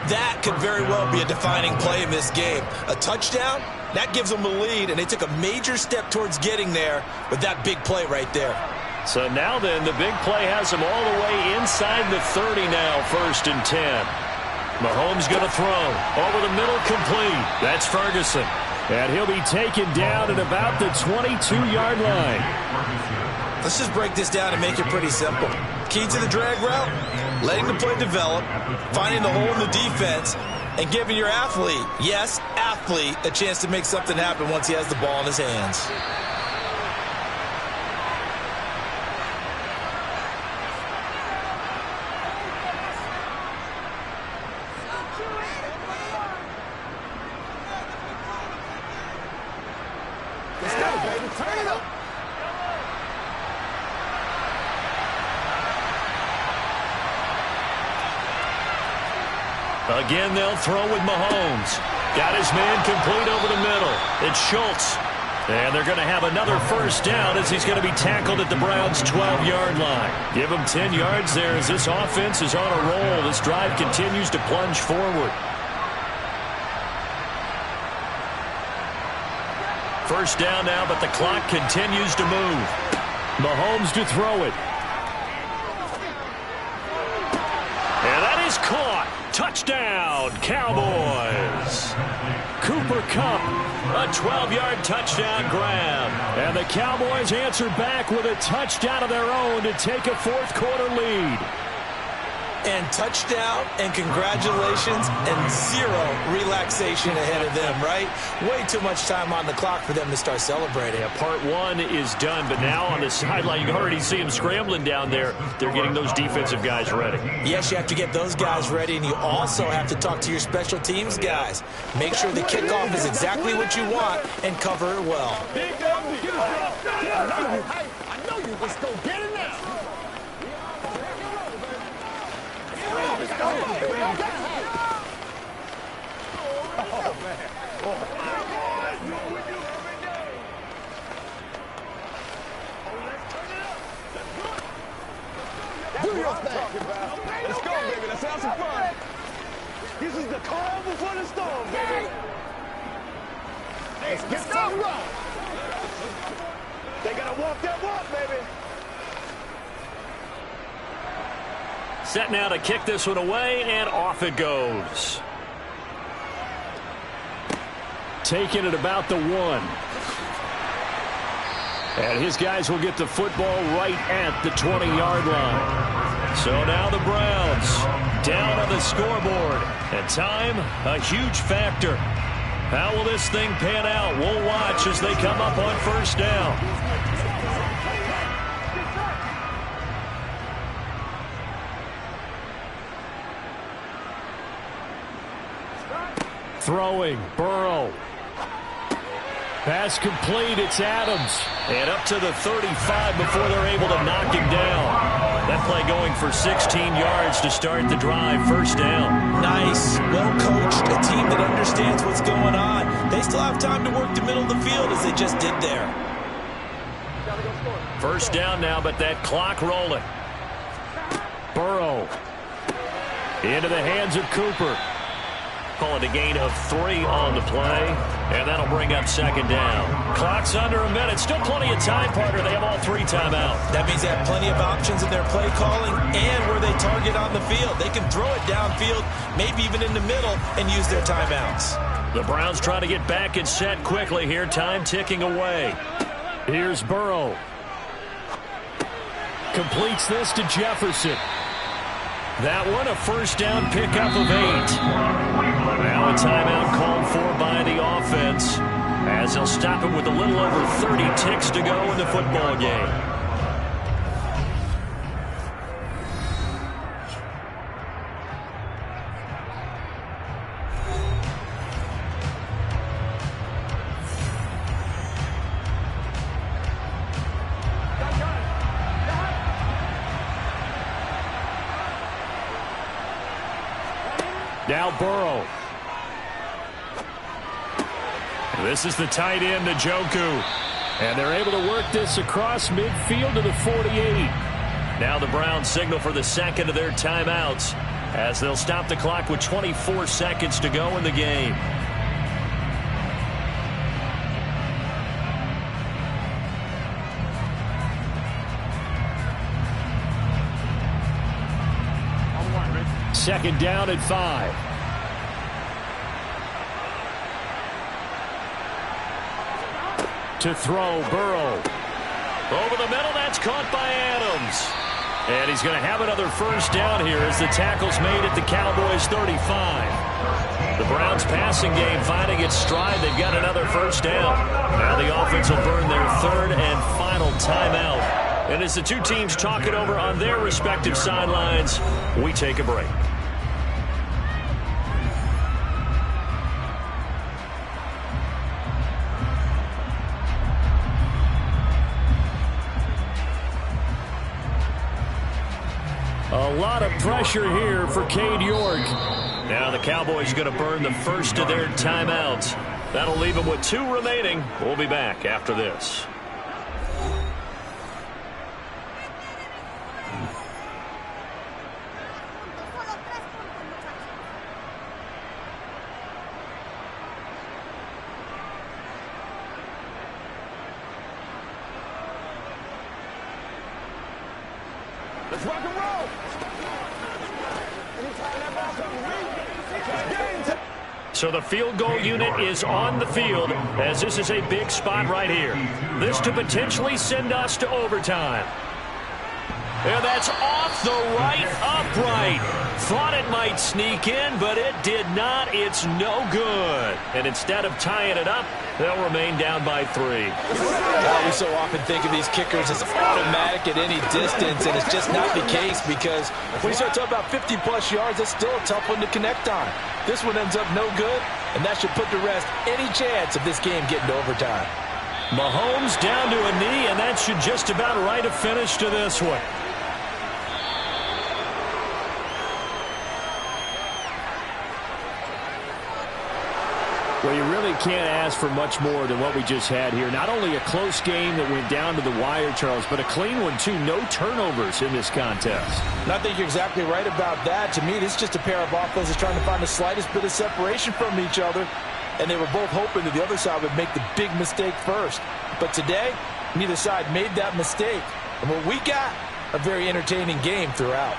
That could very well be a defining play in this game. A touchdown, that gives them a lead, and they took a major step towards getting there with that big play right there. So now then, the big play has them all the way inside the 30 now, 1st and 10. Mahomes going to throw. Over the middle, complete. That's Ferguson. And he'll be taken down at about the 22-yard line. Let's just break this down and make it pretty simple. Key to the drag route, letting the play develop, finding the hole in the defense, and giving your athlete, yes, athlete, a chance to make something happen once he has the ball in his hands. Let's go, baby. Turn it up. Again, they'll throw with Mahomes. Got his man complete over the middle. It's Schultz. And they're going to have another 1st down as he's going to be tackled at the Browns' 12-yard line. Give him 10 yards there as this offense is on a roll. This drive continues to plunge forward. 1st down now, but the clock continues to move. Mahomes to throw it. And that is caught. Touchdown, Cowboys. Cooper Kupp, a 12-yard touchdown grab. And the Cowboys answer back with a touchdown of their own to take a 4th-quarter lead. And touchdown and congratulations and 0 relaxation ahead of them, right? Way too much time on the clock for them to start celebrating. Yeah, part 1 is done, but now on the sideline, you can already see them scrambling down there. They're getting those defensive guys ready. Yes, you have to get those guys ready, and you also have to talk to your special teams guys. Make sure the kickoff is exactly what you want and cover it well. I know you. Let's go get it now. Let's go. Oh, man. Do your thing. Let's go, baby. Let's have some fun. This is the calm before the storm, baby. Let's get some run. They gotta walk that walk, baby. Set now to kick this one away, and off it goes. Taking it about the 1. And his guys will get the football right at the 20-yard line. So now the Browns down on the scoreboard. And time, a huge factor. How will this thing pan out? We'll watch as they come up on 1st down. Throwing, Burrow. Pass complete, it's Adams. And up to the 35 before they're able to knock him down. That play going for 16 yards to start the drive, 1st down. Nice, well coached, a team that understands what's going on. They still have time to work the middle of the field as they just did there. 1st down now, but that clock rolling. Burrow. Into the hands of Cooper. Call it a gain of 3 on the play, and that'll bring up 2nd down. Clock's under a minute. Still plenty of time, partner. They have all 3 timeouts. That means they have plenty of options in their play calling and where they target on the field. They can throw it downfield, maybe even in the middle, and use their timeouts. The Browns trying to get back and set quickly here. Time ticking away. Here's Burrow. Completes this to Jefferson. That one, a 1st down pickup of 8. Now a timeout called for by the offense as they'll stop him with a little over 30 ticks to go in the football game. Now Burrow. This is the tight end, Njoku. And they're able to work this across midfield to the 48. Now the Browns signal for the second of their timeouts as they'll stop the clock with 24 seconds to go in the game. Second down at 5. To throw, Burrow. Over the middle, that's caught by Adams. And he's going to have another first down here as the tackle's made at the Cowboys' 35. The Browns passing game finding its stride. They've got another first down. Now the offense will burn their third and final timeout. And as the two teams talk it over on their respective sidelines, we take a break. A lot of pressure here for Cade York. Now the Cowboys are going to burn the first of their timeouts. That'll leave them with 2 remaining. We'll be back after this. Let's rock and roll. So the field goal unit is on the field as this is a big spot right here. This to potentially send us to overtime. And that's off the right upright. Thought it might sneak in, but it did not. It's no good. And instead of tying it up, they'll remain down by 3. We so often think of these kickers as automatic at any distance, and it's just not the case because when you start talking about 50-plus yards, it's still a tough one to connect on. This one ends up no good, and that should put to rest any chance of this game getting to overtime. Mahomes down to a knee, and that should just about write a finish to this one. Well, you really can't ask for much more than what we just had here. Not only a close game that went down to the wire, Charles, but a clean one, too. No turnovers in this contest. And I think you're exactly right about that. To me, this is just a pair of offenses trying to find the slightest bit of separation from each other, and they were both hoping that the other side would make the big mistake first. But today, neither side made that mistake. And what we got, a very entertaining game throughout.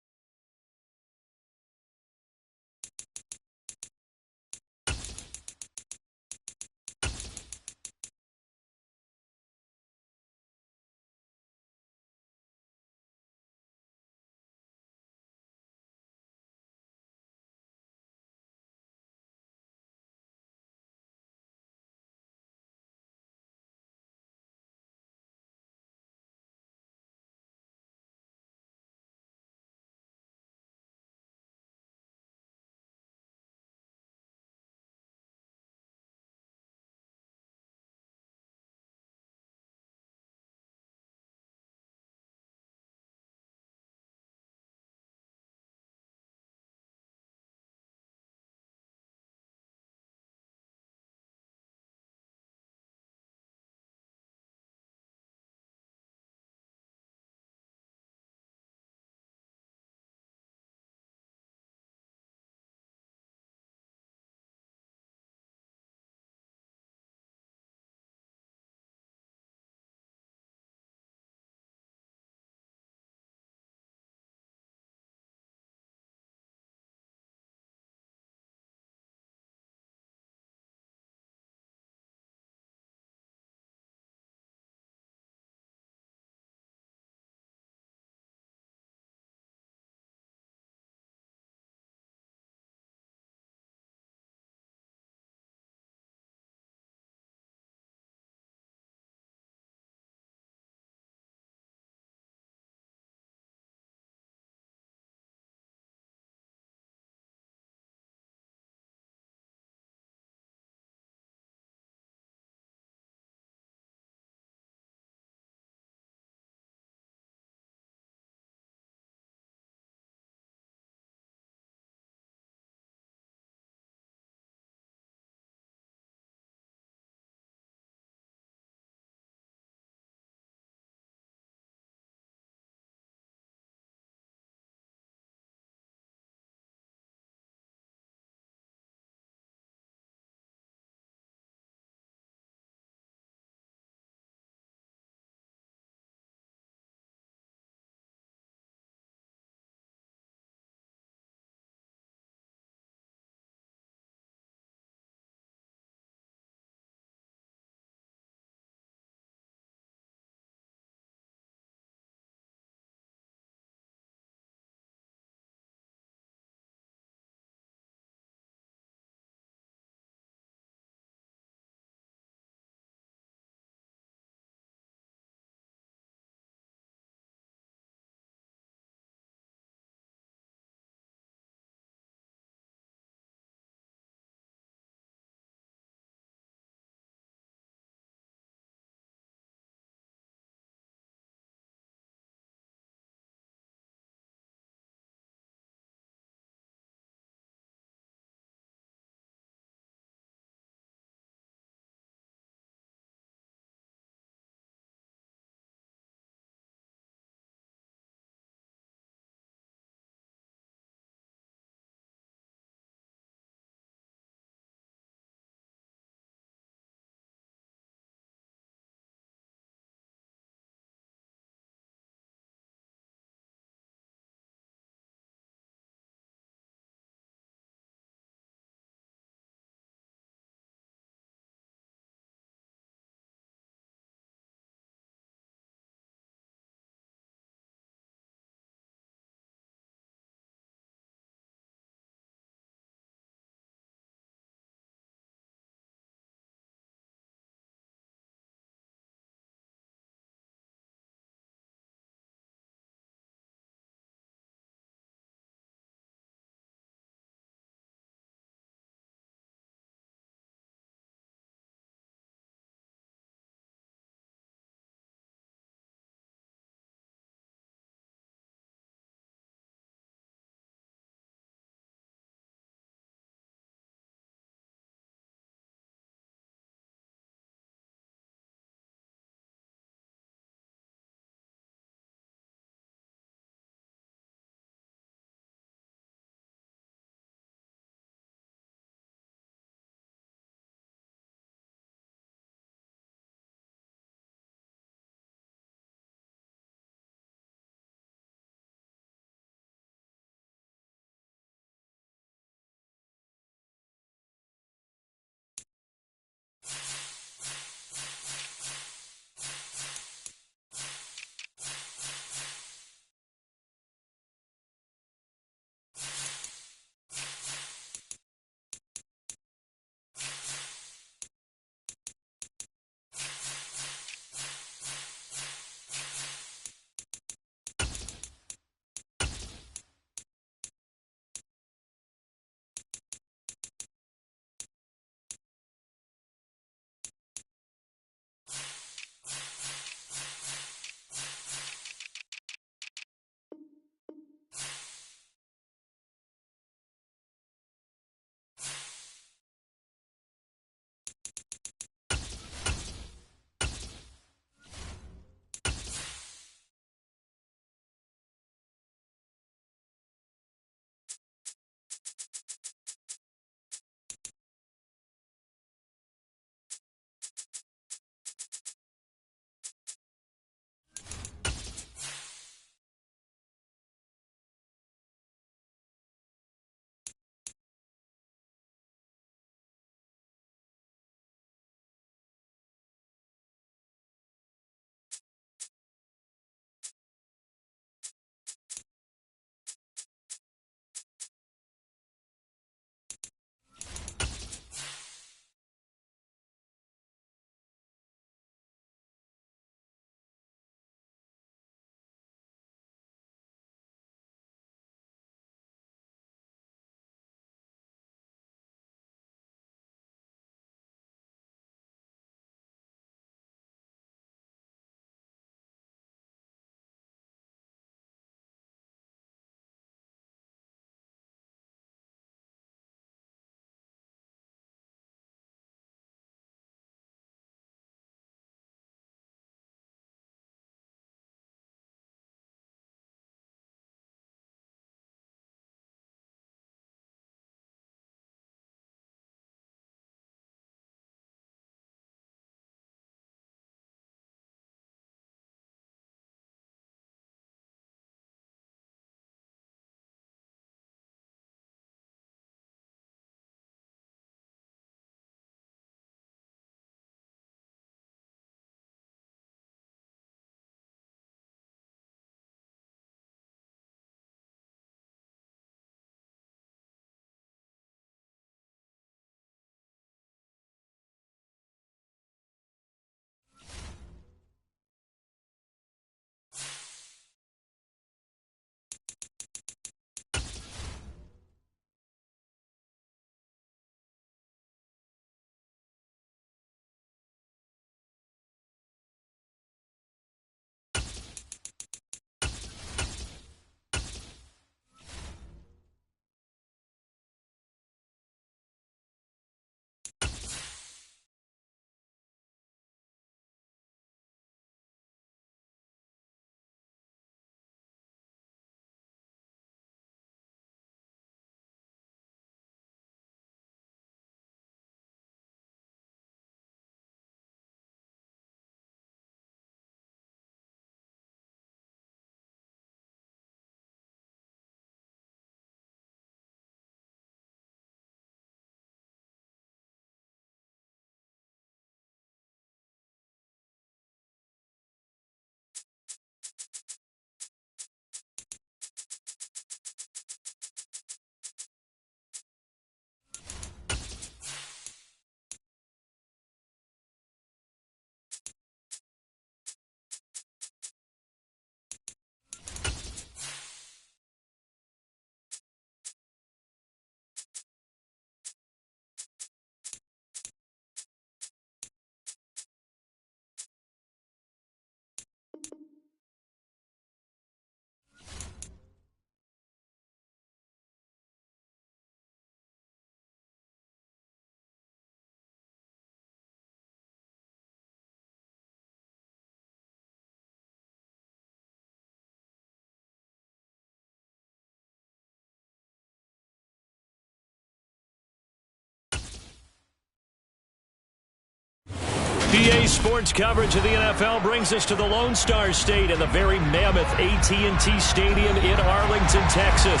PA Sports coverage of the NFL brings us to the Lone Star State and the very mammoth AT&T Stadium in Arlington, Texas.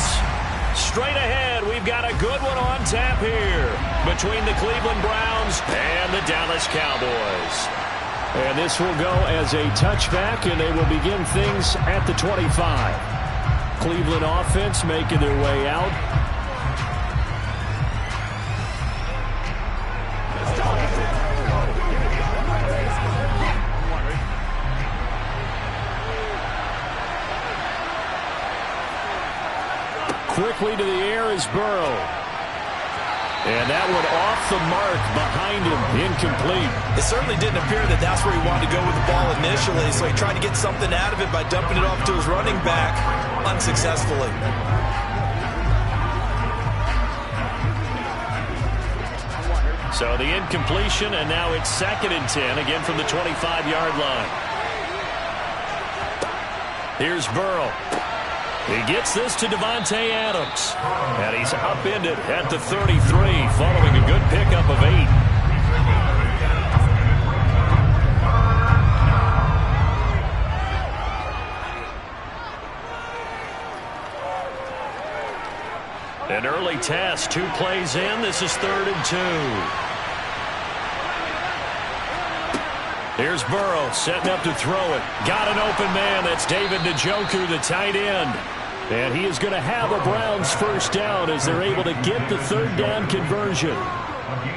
Straight ahead, we've got a good one on tap here between the Cleveland Browns and the Dallas Cowboys. And this will go as a touchback, and they will begin things at the 25. Cleveland offense making their way out. Quickly to the air is Burrow. And that one off the mark behind him, incomplete. It certainly didn't appear that that's where he wanted to go with the ball initially, so he tried to get something out of it by dumping it off to his running back unsuccessfully. So the incompletion, and now it's 2nd and 10, again from the 25-yard line. Here's Burrow. He gets this to Davante Adams. And he's upended at the 33, following a good pickup of 8. An early test, 2 plays in. This is 3rd and 2. Here's Burrow setting up to throw it. Got an open man. That's David Njoku, the tight end. And he is going to have a Browns first down as they're able to get the 3rd down conversion.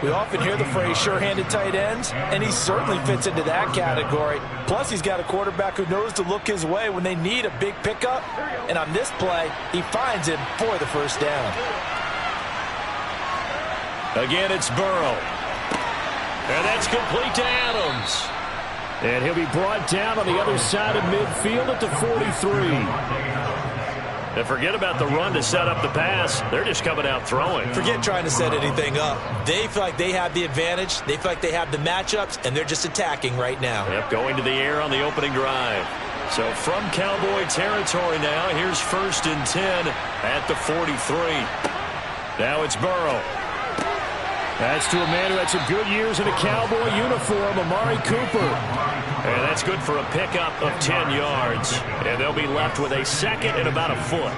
We often hear the phrase sure-handed tight ends, and he certainly fits into that category. Plus, he's got a quarterback who knows to look his way when they need a big pickup. And on this play, he finds him for the first down. Again, it's Burrow. And that's complete to Adams. And he'll be brought down on the other side of midfield at the 43. And forget about the run to set up the pass. They're just coming out throwing. Forget trying to set anything up. They feel like they have the advantage. They feel like they have the matchups, and they're just attacking right now. Yep, going to the air on the opening drive. So from Cowboy territory now, here's 1st and 10 at the 43. Now it's Burrow. That's to a man who had some good years in a Cowboy uniform, Amari Cooper. And that's good for a pickup of 10 yards. And they'll be left with a 2nd and about a foot.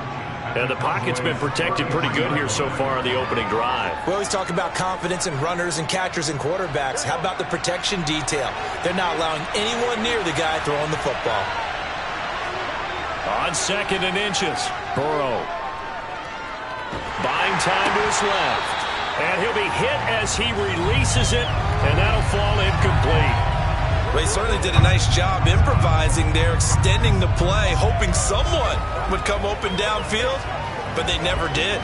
And the pocket's been protected pretty good here so far on the opening drive. We always talk about confidence in runners and catchers and quarterbacks. How about the protection detail? They're not allowing anyone near the guy throwing the football. On 2nd and inches, Burrow. Buying time to his left. And he'll be hit as he releases it, and that'll fall incomplete. Well, he certainly did a nice job improvising there, extending the play, hoping someone would come open downfield, but they never did.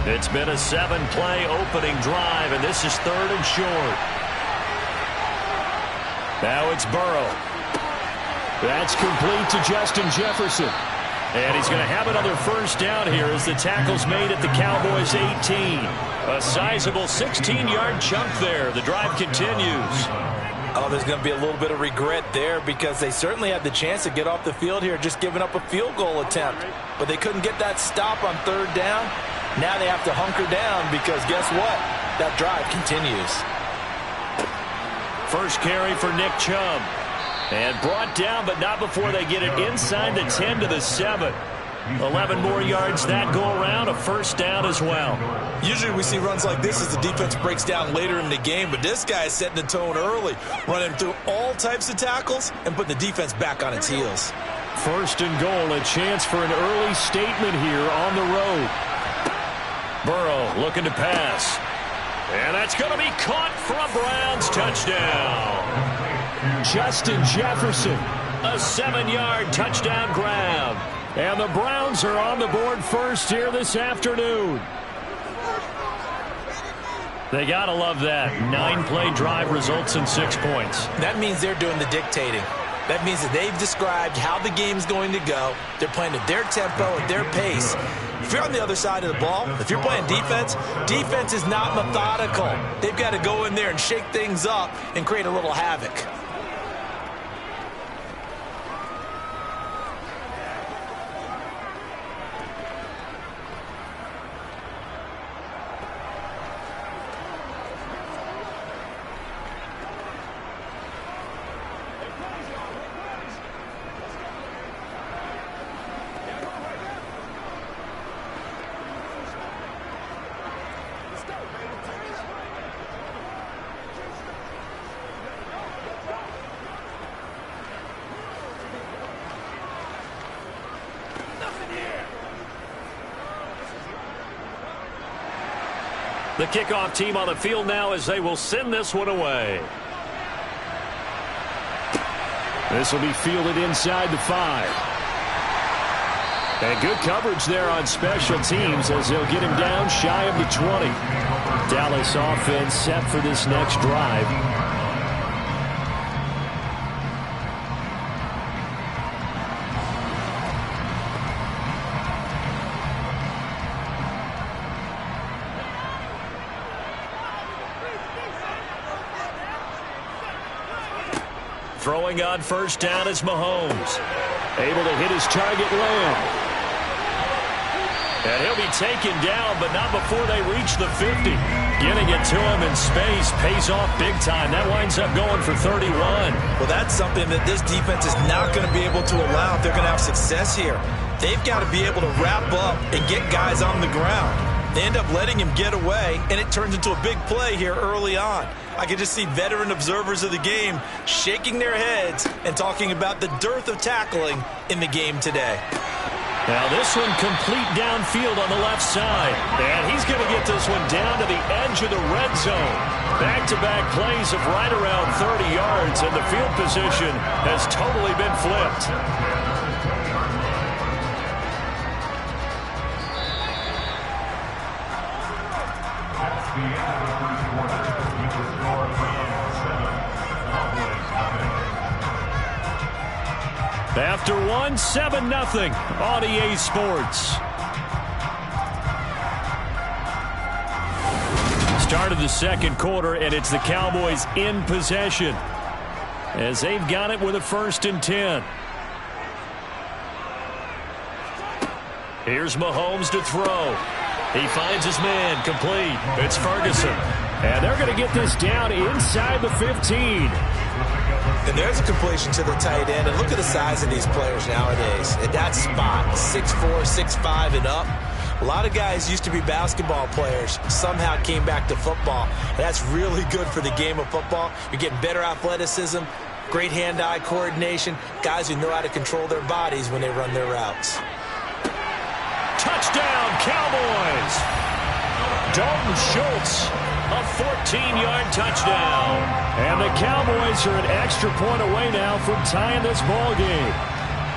It's been a 7-play opening drive, and this is 3rd and short. Now it's Burrow. That's complete to Justin Jefferson. And he's going to have another first down here as the tackle's made at the Cowboys' 18. A sizable 16-yard chunk there. The drive continues. Oh, there's going to be a little bit of regret there because they certainly had the chance to get off the field here, just giving up a field goal attempt. But they couldn't get that stop on 3rd down. Now they have to hunker down because guess what? That drive continues. First carry for Nick Chubb. And brought down, but not before they get it inside the 10 to the 7. 11 more yards that go around, a first down as well. Usually we see runs like this as the defense breaks down later in the game, but this guy is setting the tone early, running through all types of tackles and putting the defense back on its heels. 1st and goal, a chance for an early statement here on the road. Burrow looking to pass. And that's going to be caught for a Browns touchdown. Justin Jefferson, a 7-yard touchdown grab. And the Browns are on the board first here this afternoon. They got to love that. 9-play drive results in 6 points. That means they're doing the dictating. That means that they've described how the game's going to go. They're playing at their tempo, at their pace. If you're on the other side of the ball, if you're playing defense, defense is not methodical. They've got to go in there and shake things up and create a little havoc. The kickoff team on the field now as they will send this one away. This will be fielded inside the 5. And good coverage there on special teams as they'll get him down shy of the 20. Dallas offense set for this next drive. Throwing on first down is Mahomes. Able to hit his target land. And he'll be taken down, but not before they reach the 50. Getting it to him in space pays off big time. That winds up going for 31. Well, that's something that this defense is not going to be able to allow if they're going to have success here. They've got to be able to wrap up and get guys on the ground. They end up letting him get away, and it turns into a big play here early on. I can just see veteran observers of the game shaking their heads and talking about the dearth of tackling in the game today. Now this one complete downfield on the left side. And he's going to get this one down to the edge of the red zone. Back-to-back plays of right around 30 yards, and the field position has totally been flipped. After one, 7-0 on EA Sports. Start of the second quarter, and it's the Cowboys in possession as they've got it with a 1st and 10. Here's Mahomes to throw. He finds his man complete. It's Ferguson. And they're going to get this down inside the 15. And there's a completion to the tight end. And look at the size of these players nowadays. At that spot, 6'4", 6'5", and up. A lot of guys used to be basketball players, somehow came back to football. And that's really good for the game of football. You're getting better athleticism, great hand-eye coordination, guys who know how to control their bodies when they run their routes. Touchdown, Cowboys! Dalton Schultz, a 14-yard touchdown. And the Cowboys are an extra point away now from tying this ball game.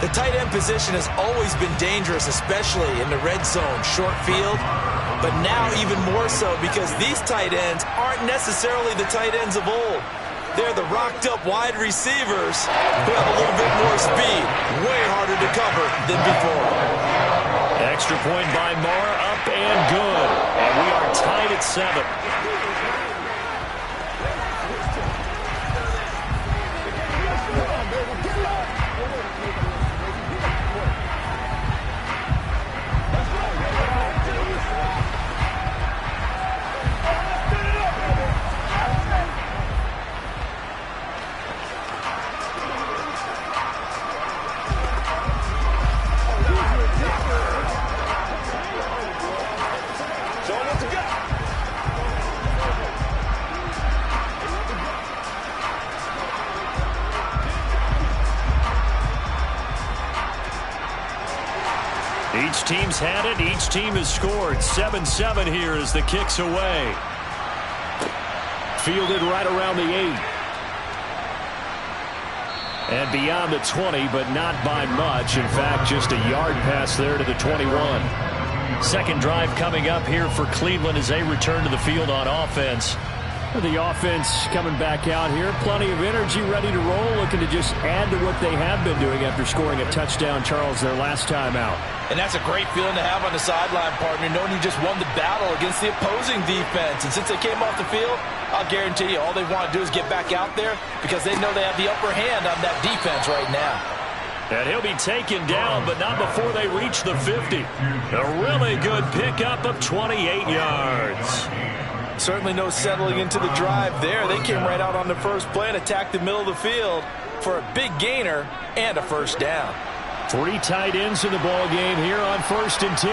The tight end position has always been dangerous, especially in the red zone, short field. But now even more so because these tight ends aren't necessarily the tight ends of old. They're the rocked-up wide receivers who have a little bit more speed. Way harder to cover than before. Extra point by Mara, up and good. And we are tied at 7. Each team's had it. Each team has scored. 7-7 here as the kick's away. Fielded right around the 8. And beyond the 20, but not by much. In fact, just a yard pass there to the 21. Second drive coming up here for Cleveland as they return to the field on offense. The offense coming back out here. Plenty of energy, ready to roll, looking to just add to what they have been doing after scoring a touchdown, Charles, their last time out. And that's a great feeling to have on the sideline, partner, knowing you just won the battle against the opposing defense. And since they came off the field, I'll guarantee you all they want to do is get back out there because they know they have the upper hand on that defense right now. And he'll be taken down, but not before they reach the 50. A really good pickup of 28 yards. Certainly no settling into the drive there. They came right out on the first play and attacked the middle of the field for a big gainer and a first down. 3 tight ends in the ball game here on 1st and 10.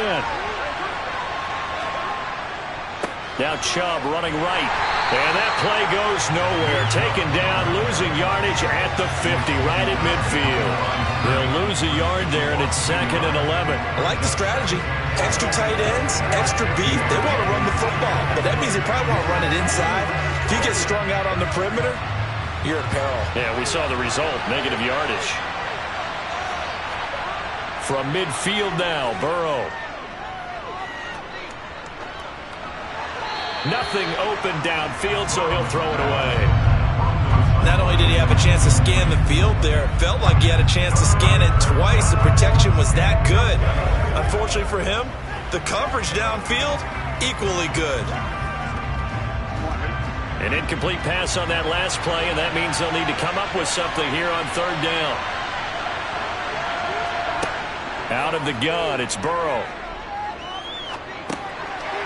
Now Chubb running right. And that play goes nowhere. Taken down, losing yardage at the 50, right at midfield. They'll lose a yard there, and it's 2nd and 11. I like the strategy. Extra tight ends, extra beef. They want to run the football, but that means they probably want to run it inside. If you get strung out on the perimeter, you're in peril. Yeah, we saw the result, negative yardage. From midfield now, Burrow. Nothing open downfield, so he'll throw it away. Not only did he have a chance to scan the field there, it felt like he had a chance to scan it twice. The protection was that good. Unfortunately for him, the coverage downfield, equally good. An incomplete pass on that last play, and that means they'll need to come up with something here on 3rd down. Out of the gun, it's Burrow.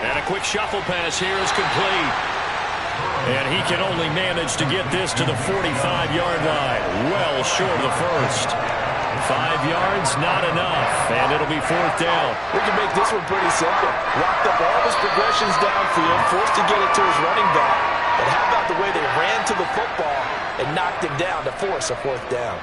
And a quick shuffle pass here is complete. And he can only manage to get this to the 45-yard line. Well short of the first. 5 yards, not enough. And it'll be 4th down. We can make this one pretty simple. Locked up all his progressions downfield, forced to get it to his running back. But how about the way they ran to the football and knocked him down to force a 4th down?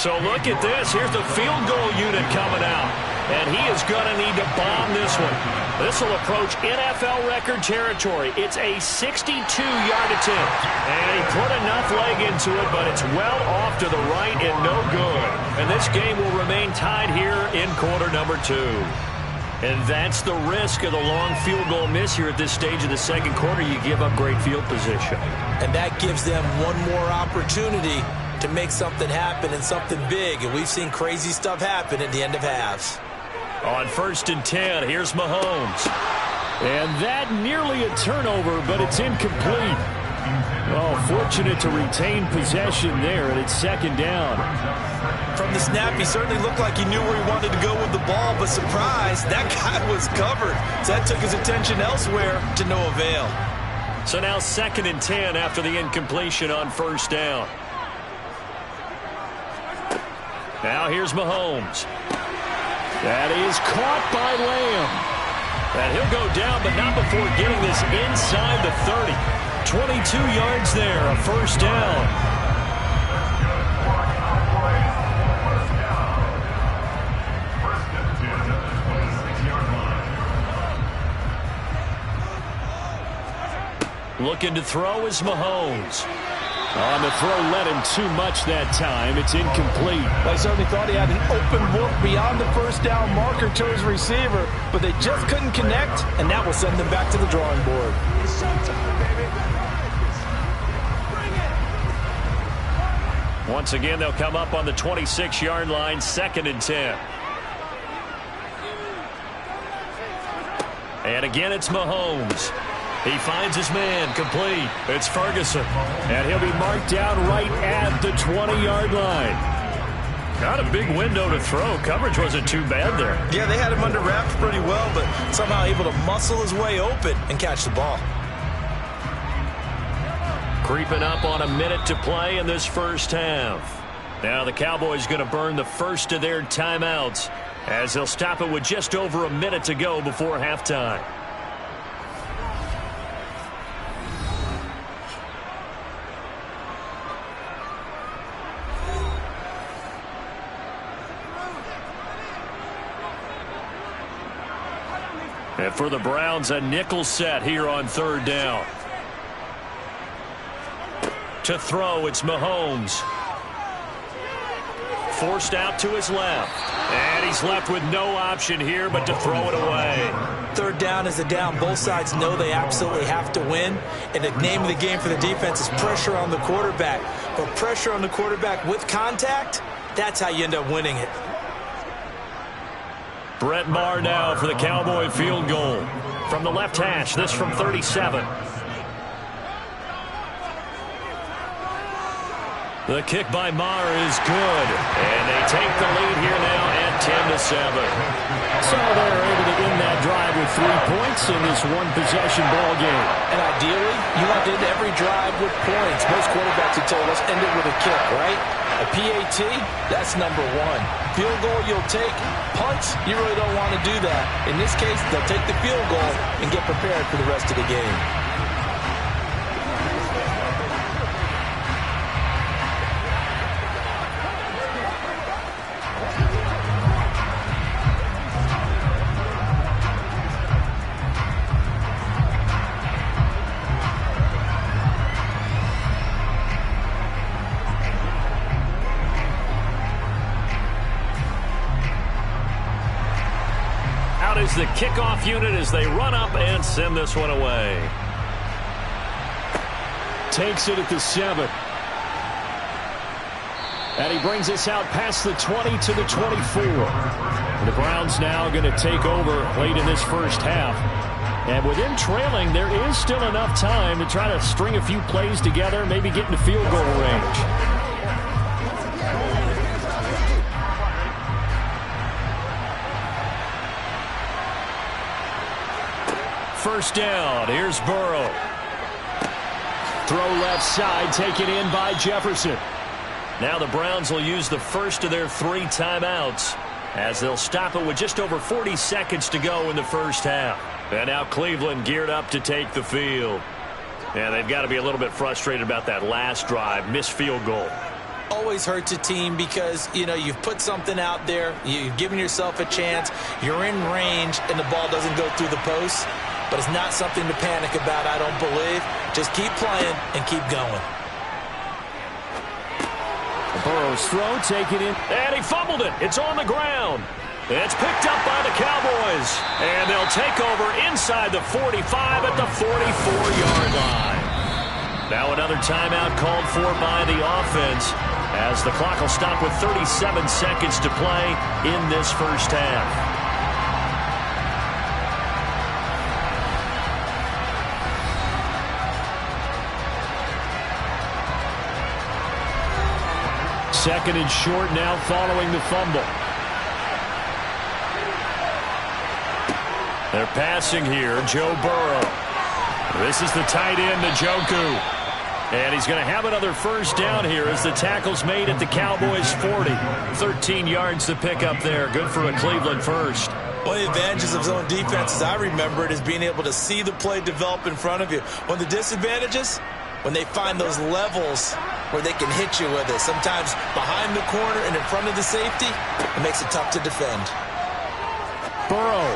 So look at this. Here's the field goal unit coming out. And he is going to need to bomb this one. This will approach NFL record territory. It's a 62-yard attempt. And he put enough leg into it, but it's well off to the right and no good. And this game will remain tied here in quarter number 2. And that's the risk of the long field goal miss here at this stage of the 2nd quarter. You give up great field position. And that gives them one more opportunity to make something happen and something big. And we've seen crazy stuff happen at the end of halves. On 1st and 10, here's Mahomes. And that nearly a turnover, but it's incomplete. Oh, fortunate to retain possession there, and it's 2nd down. From the snap, he certainly looked like he knew where he wanted to go with the ball, but surprise, that guy was covered. So that took his attention elsewhere to no avail. So now 2nd and 10 after the incompletion on 1st down. Now here's Mahomes. That is caught by Lamb. And he'll go down, but not before getting this inside the 30. 22 yards there, a 1st down. Looking to throw is Mahomes. On the throw, led him too much that time. It's incomplete. I certainly thought he had an open look beyond the 1st down marker to his receiver, but they just couldn't connect, and that will send them back to the drawing board. It's showtime, baby. Bring it. Once again, they'll come up on the 26-yard line, 2nd and 10. And again, it's Mahomes. He finds his man, complete. It's Ferguson. And he'll be marked down right at the 20-yard line. Not a big window to throw. Coverage wasn't too bad there. Yeah, they had him under wraps pretty well, but somehow able to muscle his way open and catch the ball. Creeping up on a minute to play in this 1st half. Now the Cowboys going to burn the first of their timeouts as they'll stop it with just over a minute to go before halftime. And for the Browns, a nickel set here on 3rd down. To throw, it's Mahomes. Forced out to his left. And he's left with no option here but to throw it away. 3rd down is a down. Both sides know they absolutely have to win. And the name of the game for the defense is pressure on the quarterback. But pressure on the quarterback with contact, that's how you end up winning it. Brett Maher now for the Cowboy field goal. From the left hash, this from 37. The kick by Maher is good. And they take the lead here now at 10-7. So they're able to end that drive with 3 points in this one-possession ball game. And ideally, you want to end every drive with points. Most quarterbacks have told us end it with a kick, right? A PAT, that's number one. Field goal you'll take. Punts, you really don't want to do that. In this case, they'll take the field goal and get prepared for the rest of the game. Is the kickoff unit as they run up and send this one away. Takes it at the 7. And he brings us out past the 20 to the 24. And the Browns now going to take over late in this first half. And with them trailing, there is still enough time to try to string a few plays together, maybe get into field goal range. First down, here's Burrow. Throw left side, taken in by Jefferson. Now the Browns will use the first of their 3 timeouts as they'll stop it with just over 40 seconds to go in the first half. And now Cleveland geared up to take the field. And they've got to be a little bit frustrated about that last drive, missed field goal. Always hurts a team because, you know, you've put something out there, you've given yourself a chance, you're in range, and the ball doesn't go through the post. But it's not something to panic about, I don't believe. Just keep playing and keep going. Burrow's throw taken in, and he fumbled it. It's on the ground. It's picked up by the Cowboys, and they'll take over inside the 45 at the 44-yard line. Now another timeout called for by the offense as the clock will stop with 37 seconds to play in this first half. Second and short now following the fumble. They're passing here, Joe Burrow. This is the tight end, Njoku. And he's going to have another first down here as the tackle's made at the Cowboys' 40. 13 yards to pick up there. Good for a Cleveland first. One of the advantages of zone defense, as I remember it, is being able to see the play develop in front of you. One of the disadvantages, when they find those levels where they can hit you with it. Sometimes behind the corner and in front of the safety, it makes it tough to defend. Burrow.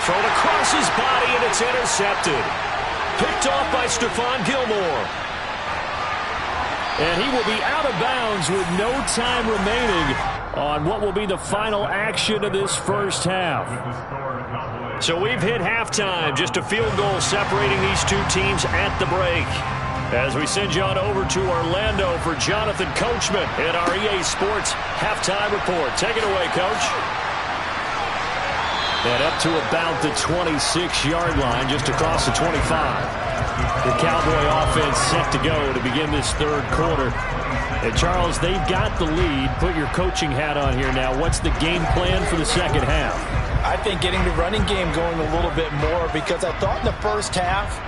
Thrown across his body, and it's intercepted. Picked off by Stephon Gilmore. And he will be out of bounds with no time remaining on what will be the final action of this first half. So we've hit halftime. Just a field goal separating these two teams at the break. As we send you on over to Orlando for Jonathan Coachman in our EA Sports Halftime Report. Take it away, Coach. And up to about the 26-yard line, just across the 25. The Cowboy offense set to go to begin this third quarter. And Charles, they've got the lead. Put your coaching hat on here now. What's the game plan for the second half? I think getting the running game going a little bit more, because I thought in the first half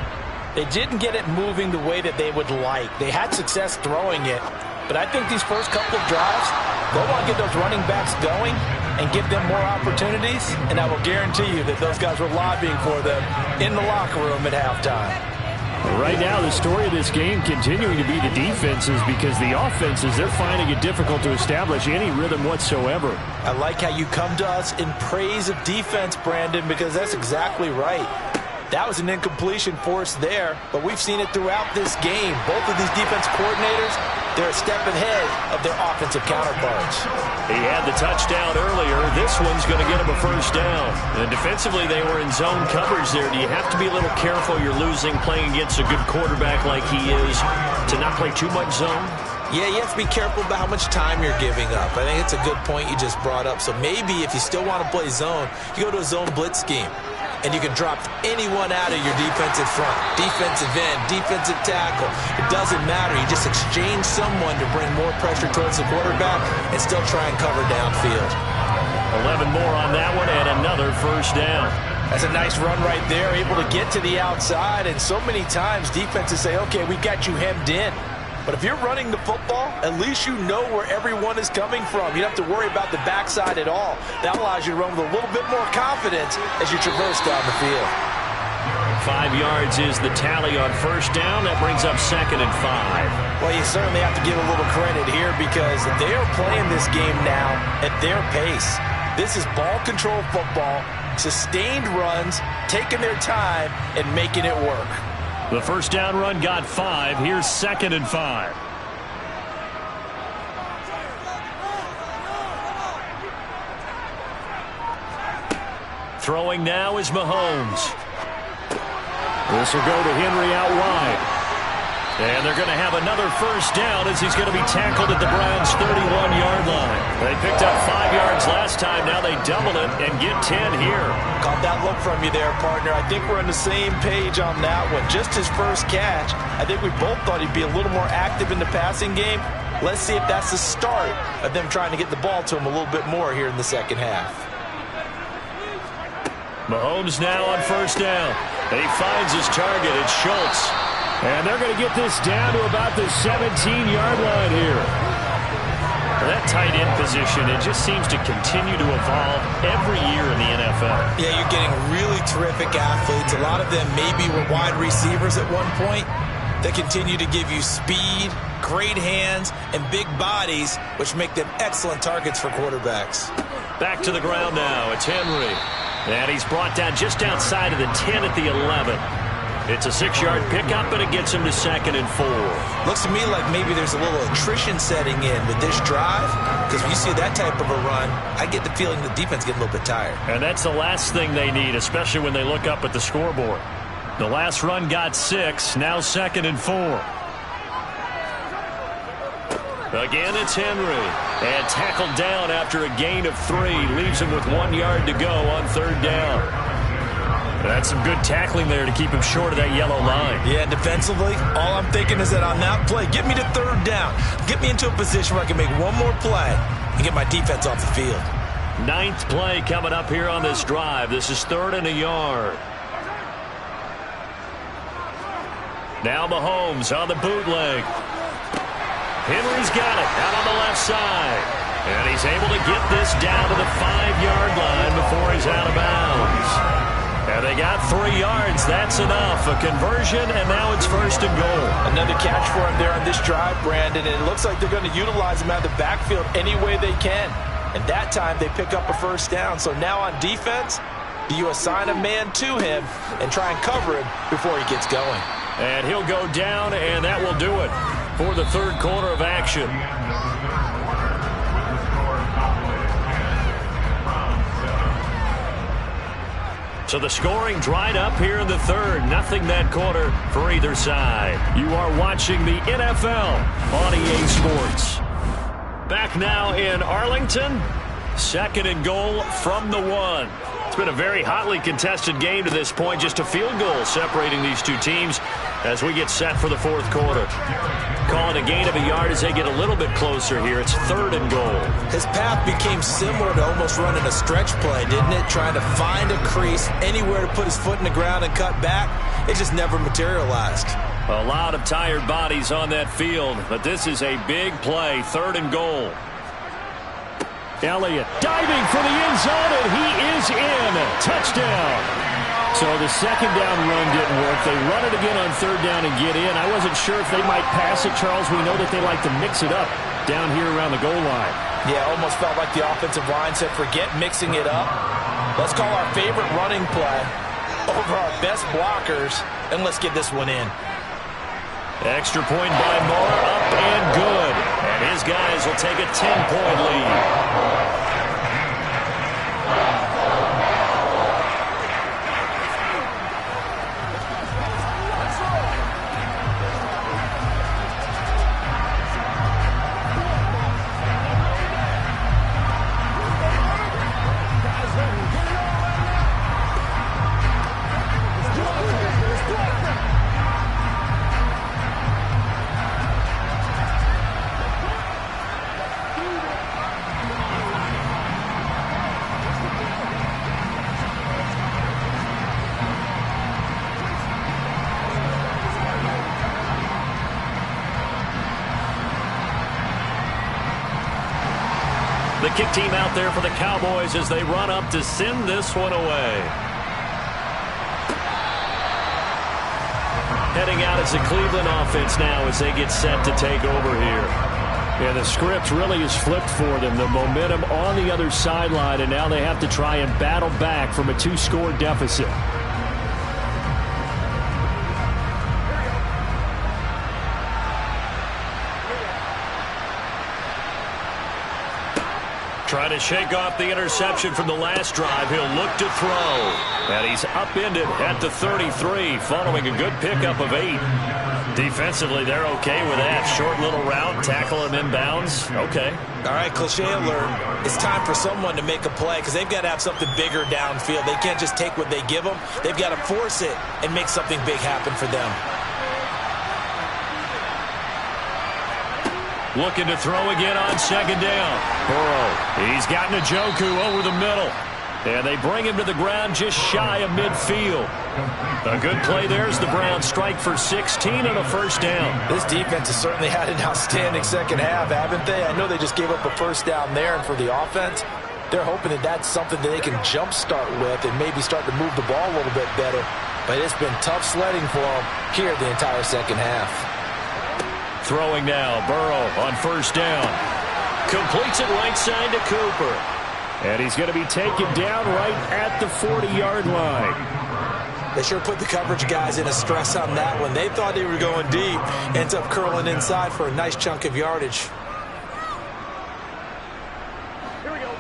they didn't get it moving the way that they would like. They had success throwing it, but I think these first couple of drives, they'll want to get those running backs going and give them more opportunities, and I will guarantee you that those guys were lobbying for them in the locker room at halftime. Right now, the story of this game continuing to be the defenses, because the offenses, they're finding it difficult to establish any rhythm whatsoever. I like how you come to us in praise of defense, Brandon, because that's exactly right. That was an incompletion force there, but we've seen it throughout this game. Both of these defense coordinators, they're a step ahead of their offensive counterparts. He had the touchdown earlier. This one's going to get him a first down. And defensively, they were in zone coverage there. Do you have to be a little careful? You're losing playing against a good quarterback like he is to not play too much zone? Yeah, you have to be careful about how much time you're giving up. I think it's a good point you just brought up. So maybe if you still want to play zone, you go to a zone blitz scheme. And you can drop anyone out of your defensive front, defensive end, defensive tackle. It doesn't matter. You just exchange someone to bring more pressure towards the quarterback and still try and cover downfield. 11 more on that one and another first down. That's a nice run right there, able to get to the outside. And so many times defenses say, okay, we got you hemmed in. But if you're running the football, at least you know where everyone is coming from. You don't have to worry about the backside at all. That allows you to run with a little bit more confidence as you traverse down the field. 5 yards is the tally on first down. That brings up 2nd and 5. Well, you certainly have to give a little credit here because they are playing this game now at their pace. This is ball control football, sustained runs, taking their time, and making it work. The first down run got 5. Here's 2nd and 5. Throwing now is Mahomes. This will go to Henry out wide. And they're going to have another first down as he's going to be tackled at the Browns' 31-yard line. They picked up 5 yards last time. Now they double it and get 10 here. Caught that look from you there, partner. I think we're on the same page on that one. Just his first catch. I think we both thought he'd be a little more active in the passing game. Let's see if that's the start of them trying to get the ball to him a little bit more here in the second half. Mahomes now on first down. And he finds his target. It's Schultz. And they're going to get this down to about the 17-yard line here. That tight end position, it just seems to continue to evolve every year in the NFL. Yeah, you're getting really terrific athletes. A lot of them maybe were wide receivers at one point. They continue to give you speed, great hands, and big bodies, which make them excellent targets for quarterbacks. Back to the ground now. It's Henry. And he's brought down just outside of the 10 at the 11. It's a 6-yard pickup, and it gets him to 2nd and 4. Looks to me like maybe there's a little attrition setting in with this drive, because when you see that type of a run, I get the feeling the defense getting a little bit tired. And that's the last thing they need, especially when they look up at the scoreboard. The last run got 6, now 2nd and 4. Again, it's Henry. And tackled down after a gain of 3. Leaves him with 1 yard to go on third down. That's some good tackling there to keep him short of that yellow line. Yeah, defensively, all I'm thinking is that on that play, get me to third down. Get me into a position where I can make one more play and get my defense off the field. 9th play coming up here on this drive. This is 3rd and a yard. Now Mahomes on the bootleg. Henry's got it out on the left side. And he's able to get this down to the 5-yard line before he's out of bounds. And they got 3 yards. That's enough. A conversion, and now it's 1st and goal. Another catch for him there on this drive, Brandon, and it looks like they're going to utilize him out of the backfield any way they can. And that time they pick up a first down. So now on defense, do you assign a man to him and try and cover him before he gets going? And he'll go down, and that will do it for the third quarter of action. So the scoring dried up here in the third. Nothing that quarter for either side. You are watching the NFL on EA Sports. Back now in Arlington. 2nd and goal from the 1. It's been a very hotly contested game to this point. Just a field goal separating these two teams as we get set for the fourth quarter. Calling a gain of a yard as they get a little bit closer here. It's 3rd and goal. His path became similar to almost running a stretch play, didn't it? Trying to find a crease, anywhere to put his foot in the ground and cut back. It just never materialized. A lot of tired bodies on that field, but this is a big play. 3rd and goal. Elliott diving for the end zone, and he is in. Touchdown. So the second down run didn't work. They run it again on 3rd down and get in. I wasn't sure if they might pass it, Charles. We know that they like to mix it up down here around the goal line. Yeah, almost felt like the offensive line said, forget mixing it up. Let's call our favorite running play over our best blockers, and let's get this one in. Extra point by Moore, up and good. And his guys will take a 10-point lead. The kick team out there for the Cowboys as they run up to send this one away. Heading out as the Cleveland offense now as they get set to take over here. Yeah, the script really is flipped for them. The momentum on the other sideline, and now they have to try and battle back from a 2-score deficit. Trying to shake off the interception from the last drive. He'll look to throw. And he's upended at the 33 following a good pickup of 8. Defensively, they're okay with that. Short little route, tackle him inbounds. Okay. All right, cliche alert. It's time for someone to make a play because they've got to have something bigger downfield. They can't just take what they give them. They've got to force it and make something big happen for them. Looking to throw again on second down. Burrow, he's got Njoku over the middle. And they bring him to the ground just shy of midfield. A good play there as the Browns strike for 16 on a first down. This defense has certainly had an outstanding second half, haven't they? I know they just gave up a first down there, and for the offense, they're hoping that that's something that they can jumpstart with and maybe start to move the ball a little bit better. But it's been tough sledding for them here the entire second half. Throwing now, Burrow on first down. Completes it right side to Cooper. And he's going to be taken down right at the 40-yard line. They sure put the coverage guys in a stress on that one. They thought they were going deep. Ends up curling inside for a nice chunk of yardage. Here we go.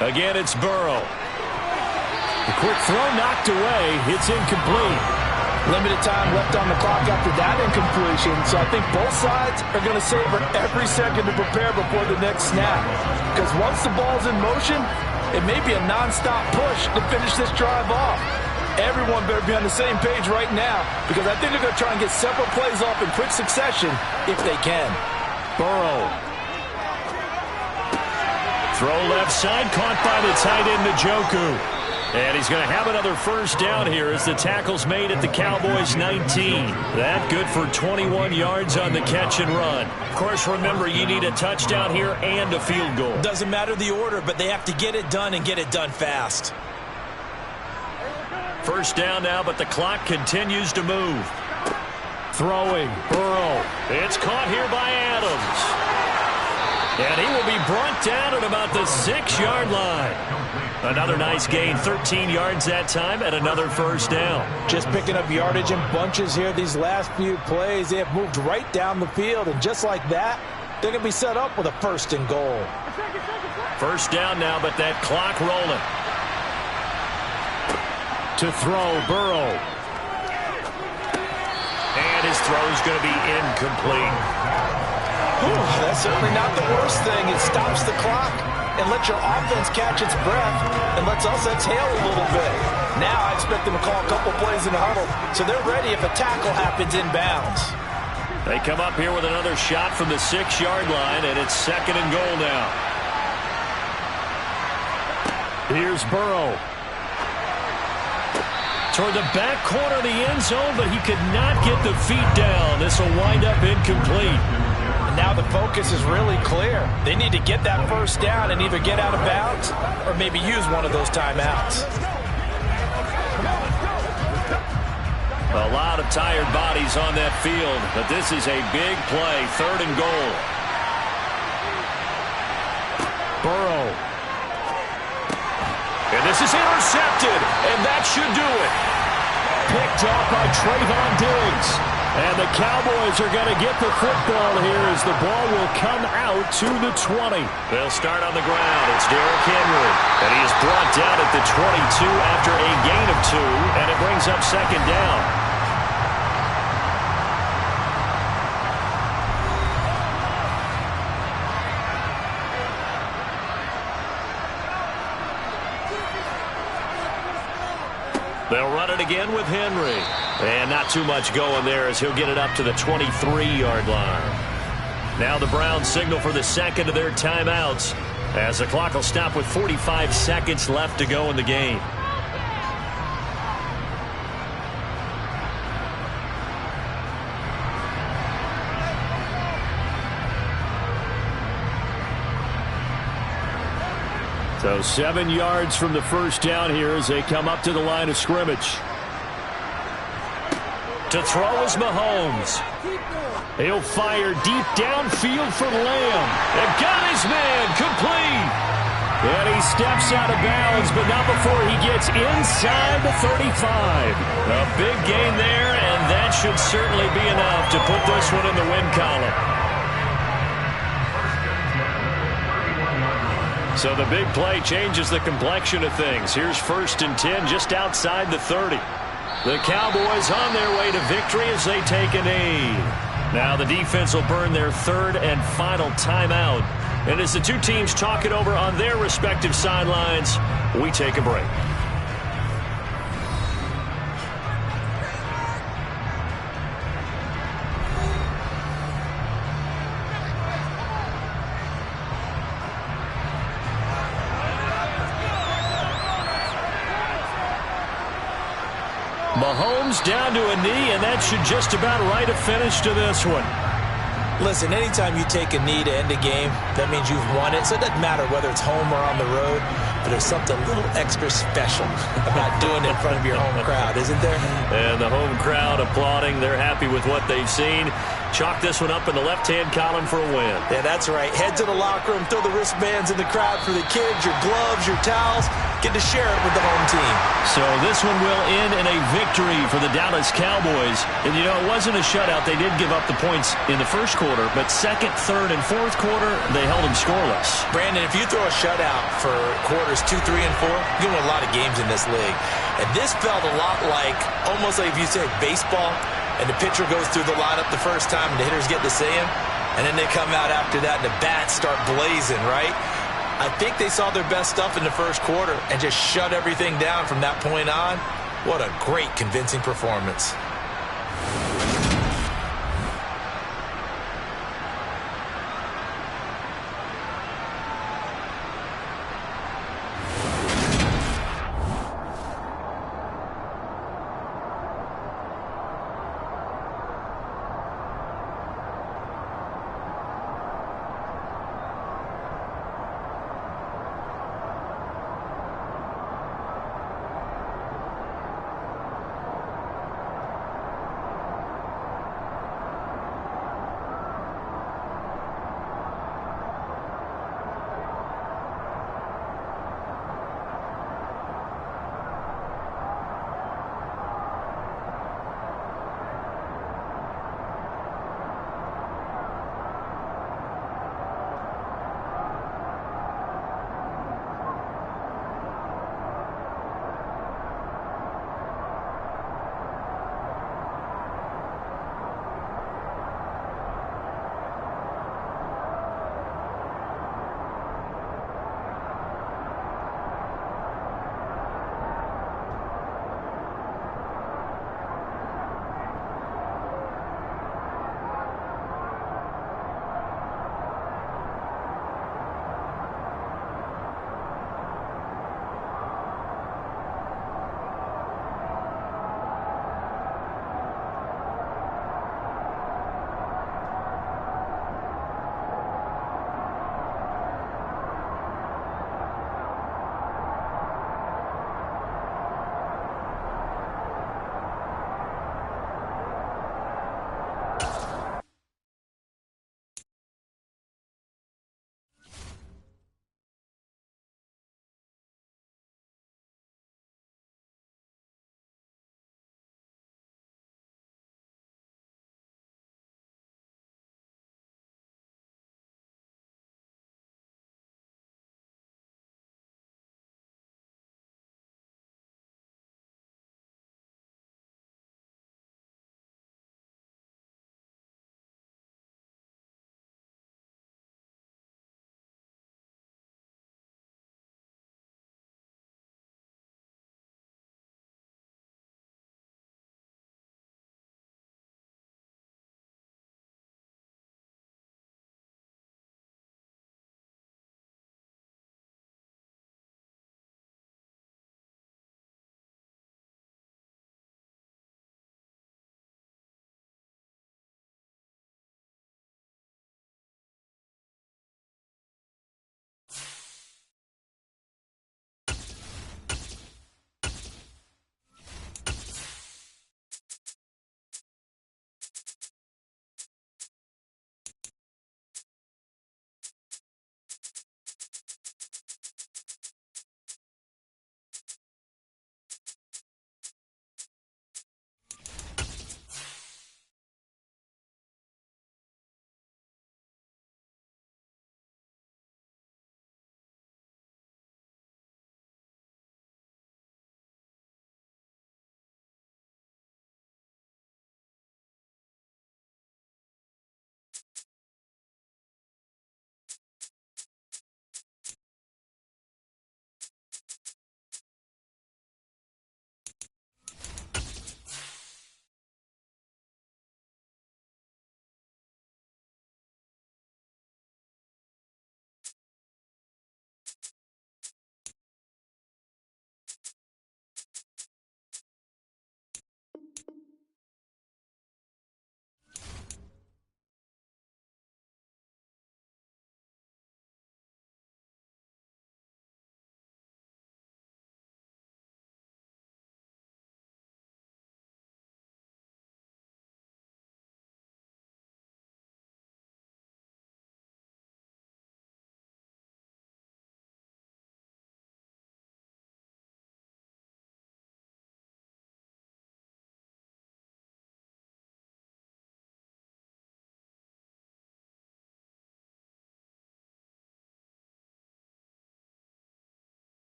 Again, it's Burrow. The quick throw knocked away. It's incomplete. Limited time left on the clock after that incompletion, so I think both sides are going to savor every second to prepare before the next snap. Because once the ball's in motion, it may be a nonstop push to finish this drive off. Everyone better be on the same page right now, because I think they're going to try and get several plays off in quick succession if they can. Burrow. Throw left side, caught by the tight end Njoku. And he's going to have another first down here as the tackle's made at the Cowboys' 19. That good for 21 yards on the catch and run. Of course, remember, you need a touchdown here and a field goal. Doesn't matter the order, but they have to get it done and get it done fast. First down now, but the clock continues to move. Throwing, Burrow. It's caught here by Adams. And he will be brought down at about the 6-yard line. Another nice gain, 13 yards that time, and another first down. Just picking up yardage in bunches here these last few plays. They have moved right down the field, and just like that, they're going to be set up with a first and goal. First down now, but that clock rolling. To throw, Burrow. And his throw is going to be incomplete. That's certainly not the worst thing. It stops the clock and lets your offense catch its breath and lets us exhale a little bit. Now I expect them to call a couple plays in the huddle so they're ready if a tackle happens inbounds. They come up here with another shot from the 6-yard line, and it's second and goal now. Here's Burrow. Toward the back corner of the end zone, but he could not get the feet down. This will wind up incomplete. And now the focus is really clear. They need to get that first down and either get out of bounds or maybe use one of those timeouts. A lot of tired bodies on that field, but this is a big play, third and goal. Burrow. And this is intercepted, and that should do it. Picked off by Trayvon Diggs. And the Cowboys are going to get the football here as the ball will come out to the 20. They'll start on the ground. It's Derrick Henry. And he is brought down at the 22 after a gain of 2, and it brings up second down. They'll run it again with Henry. And not too much going there as he'll get it up to the 23-yard line. Now the Browns signal for the second of their timeouts as the clock will stop with 45 seconds left to go in the game. So 7 yards from the first down here as they come up to the line of scrimmage. To throw is Mahomes. He'll fire deep downfield for Lamb. And got his man complete. And he steps out of bounds, but not before he gets inside the 35. A big gain there, and that should certainly be enough to put this one in the win column. So the big play changes the complexion of things. Here's 1st and 10 just outside the 30. The Cowboys on their way to victory as they take a knee. Now the defense will burn their 3rd and final timeout. And as the two teams talk it over on their respective sidelines, we take a break. Mahomes down to a knee, and that should just about write a finish to this one. Listen, anytime you take a knee to end a game, that means you've won it. So it doesn't matter whether it's home or on the road, but there's something a little extra special about doing it in front of your home crowd, isn't there? And the home crowd applauding. They're happy with what they've seen. Chalk this one up in the left-hand column for a win. Yeah, that's right. Head to the locker room, throw the wristbands in the crowd for the kids, your gloves, your towels. Get to share it with the home team. So this one will end in a victory for the Dallas Cowboys. And, you know, it wasn't a shutout. They did give up the points in the first quarter, but second, third, and fourth quarter, they held them scoreless. Brandon, if you throw a shutout for quarters 2, 3, and 4, you win a lot of games in this league. And this felt a lot like, almost like if you said baseball, and the pitcher goes through the lineup the first time, and the hitters get to see him, and then they come out after that, and the bats start blazing, right? I think they saw their best stuff in the first quarter and just shut everything down from that point on. What a great, convincing performance.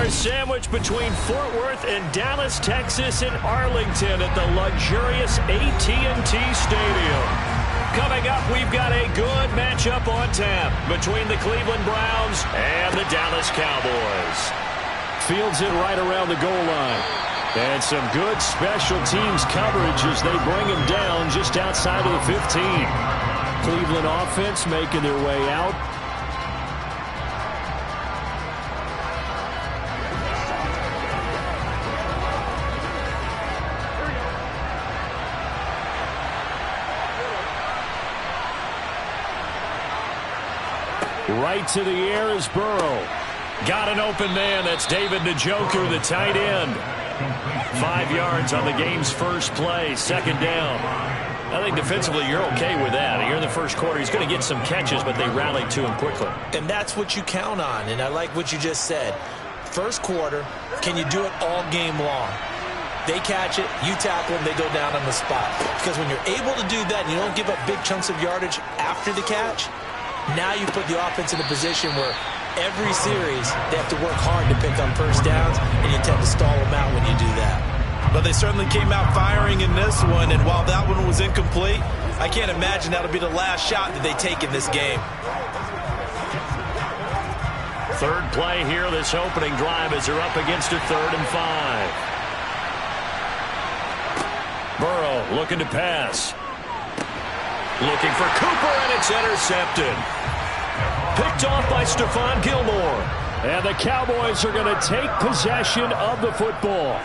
are sandwiched between Fort Worth and Dallas, Texas, and Arlington at the luxurious AT&T Stadium. Coming up, we've got a good matchup on tap between the Cleveland Browns and the Dallas Cowboys. Fields it right around the goal line. And some good special teams coverage as they bring him down just outside of the 15. Cleveland offense making their way out. Right to the air is Burrow. Got an open man. That's David Njoku, the tight end. 5 yards on the game's first play. Second down. I think defensively you're okay with that. Here in the first quarter, he's going to get some catches, but they rallied to him quickly. And that's what you count on, and I like what you just said. First quarter, can you do it all game long? They catch it, you tackle them, they go down on the spot. Because when you're able to do that and you don't give up big chunks of yardage after the catch, now you put the offense in a position where every series they have to work hard to pick up first downs, and you tend to stall them out when you do that. But they certainly came out firing in this one, and while that one was incomplete, I can't imagine that'll be the last shot that they take in this game. Third play here, this opening drive as they're up against a 3rd and 5. Burrow looking to pass. Looking for Cooper, and it's intercepted. Picked off by Stephon Gilmore. And the Cowboys are going to take possession of the football.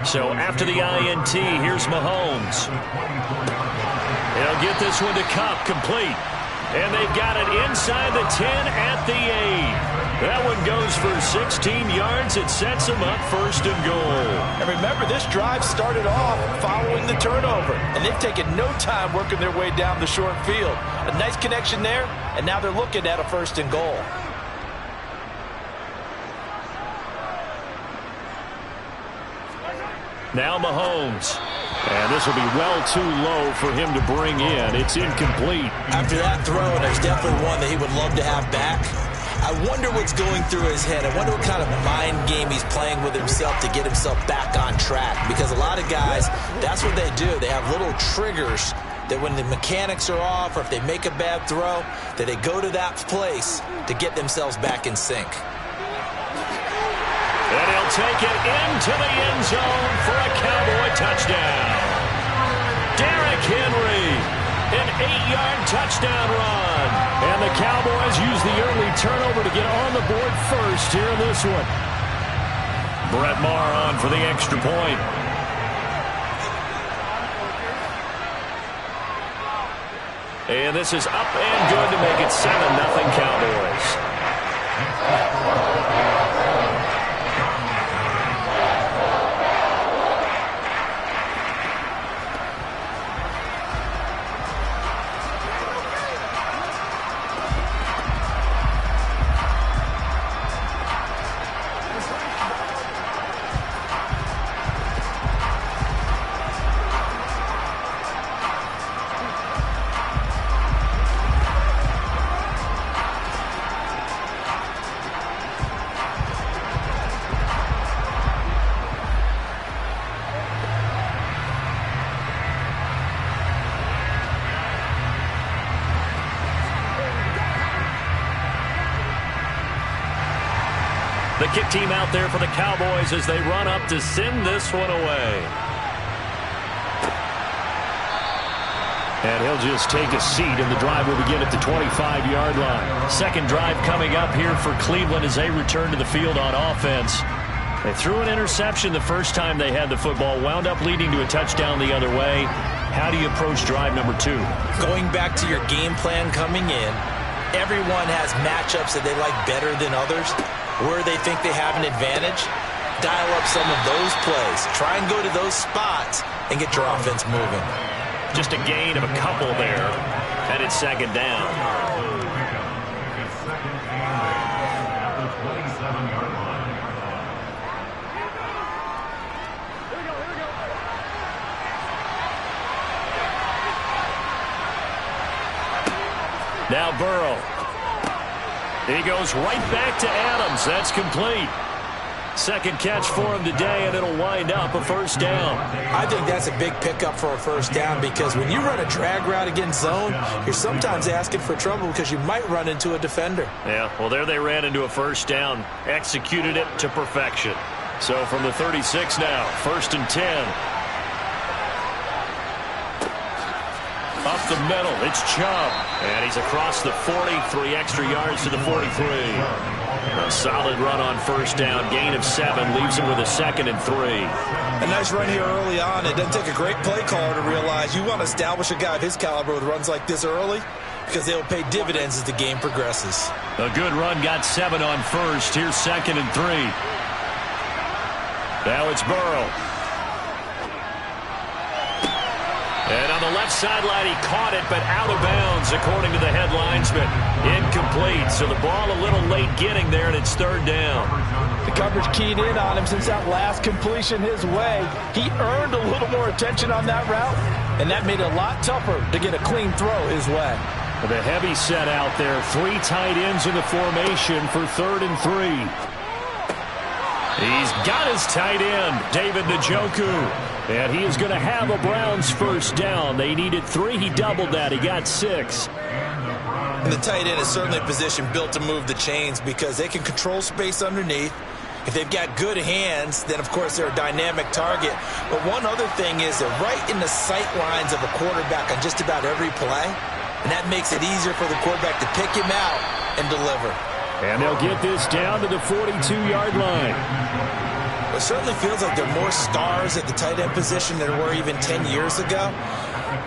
So after the INT, here's Mahomes. He'll get this one to Kupp, complete. And they've got it inside the 10 at the 8. That one goes for 16 yards. It sets them up 1st and goal. And remember, this drive started off following the turnover, and they've taken no time working their way down the short field. A nice connection there, and now they're looking at a 1st and goal. Now Mahomes. And this will be well too low for him to bring in. It's incomplete. After that throw, there's definitely one that he would love to have back. I wonder what's going through his head. I wonder what kind of mind game he's playing with himself to get himself back on track. Because a lot of guys, that's what they do. They have little triggers that when the mechanics are off or if they make a bad throw, that they go to that place to get themselves back in sync. And he'll take it into the end zone for a Cowboy touchdown. Derrick Henry, an 8-yard touchdown run. And the Cowboys use the early turnover to get on the board first here in this one. Brett Maher on for the extra point. And this is up and good to make it 7-0 Cowboys. The kick team out there for the Cowboys as they run up to send this one away. And he'll just take a seat, and the drive will begin at the 25-yard line. Second drive coming up here for Cleveland as they return to the field on offense. They threw an interception the first time they had the football, wound up leading to a touchdown the other way. How do you approach drive number 2? Going back to your game plan coming in, everyone has matchups that they like better than others. Where they think they have an advantage, dial up some of those plays. Try and go to those spots and get your offense moving. Just a gain of a couple there, and it's second down. Now Burrow. He goes right back to Adams. That's complete. Second catch for him today, and it'll wind up a first down. I think that's a big pickup for a first down because when you run a drag route against zone, you're sometimes asking for trouble because you might run into a defender. Yeah, well, there they ran into a first down. Executed it to perfection. So from the 36 now, 1st and 10. Up the middle, it's Chubb. And he's across the 40, 3 extra yards to the 43. A solid run on first down. Gain of 7 leaves him with a 2nd and 3. A nice run here early on. It doesn't take a great play caller to realize you want to establish a guy of his caliber with runs like this early because they'll pay dividends as the game progresses. A good run, got 7 on first. Here's 2nd and 3. Now it's Burrow. And on the left sideline, he caught it, but out of bounds, according to the head linesman. Incomplete, so the ball a little late getting there, and it's 3rd down. The coverage keyed in on him since that last completion his way. He earned a little more attention on that route, and that made it a lot tougher to get a clean throw his way. The heavy set out there. 3 tight ends in the formation for 3rd and 3. He's got his tight end, David Njoku. And he is going to have a Browns first down. They needed 3. He doubled that. He got 6. And the tight end is certainly a position built to move the chains because they can control space underneath. If they've got good hands, then, of course, they're a dynamic target. But one other thing is they're right in the sight lines of a quarterback on just about every play. And that makes it easier for the quarterback to pick him out and deliver. And they'll get this down to the 42-yard line. It certainly feels like there are more stars at the tight end position than there were even 10 years ago.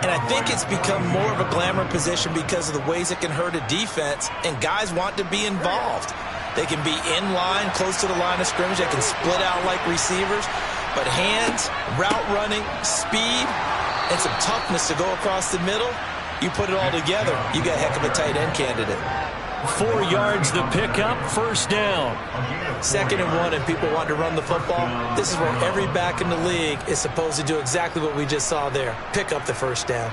And I think it's become more of a glamour position because of the ways it can hurt a defense, and guys want to be involved. They can be in line, close to the line of scrimmage. They can split out like receivers. But hands, route running, speed, and some toughness to go across the middle, you put it all together, you got a heck of a tight end candidate. 4 yards the pickup, first down. 2nd and 1, and people want to run the football. This is where every back in the league is supposed to do exactly what we just saw there. Pick up the first down.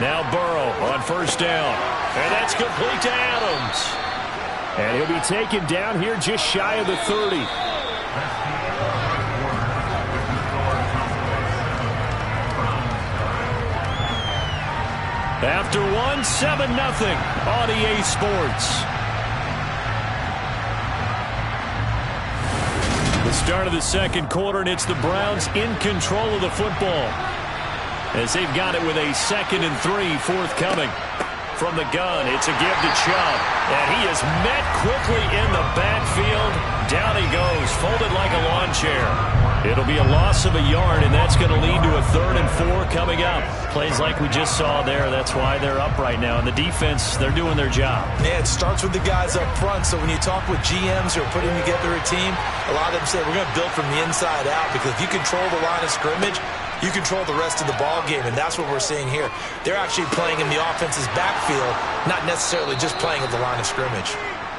Now Burrow on first down. And that's complete to Adams. And he'll be taken down here just shy of the 30. After 1, 7-0 on EA Sports. The start of the second quarter, and it's the Browns in control of the football as they've got it with a 2nd and 3 forthcoming. From the gun, it's a give to Chubb, and he is met quickly in the backfield. Down he goes, folded like a lawn chair. It'll be a loss of a yard, and that's going to lead to a 3rd and 4 coming up. Plays like we just saw there. That's why they're up right now. And the defense, they're doing their job. Yeah, it starts with the guys up front. So when you talk with GMs who are putting together a team, a lot of them say we're going to build from the inside out because if you control the line of scrimmage, you control the rest of the ball game, and that's what we're seeing here. They're actually playing in the offense's backfield, not necessarily just playing at the line of scrimmage.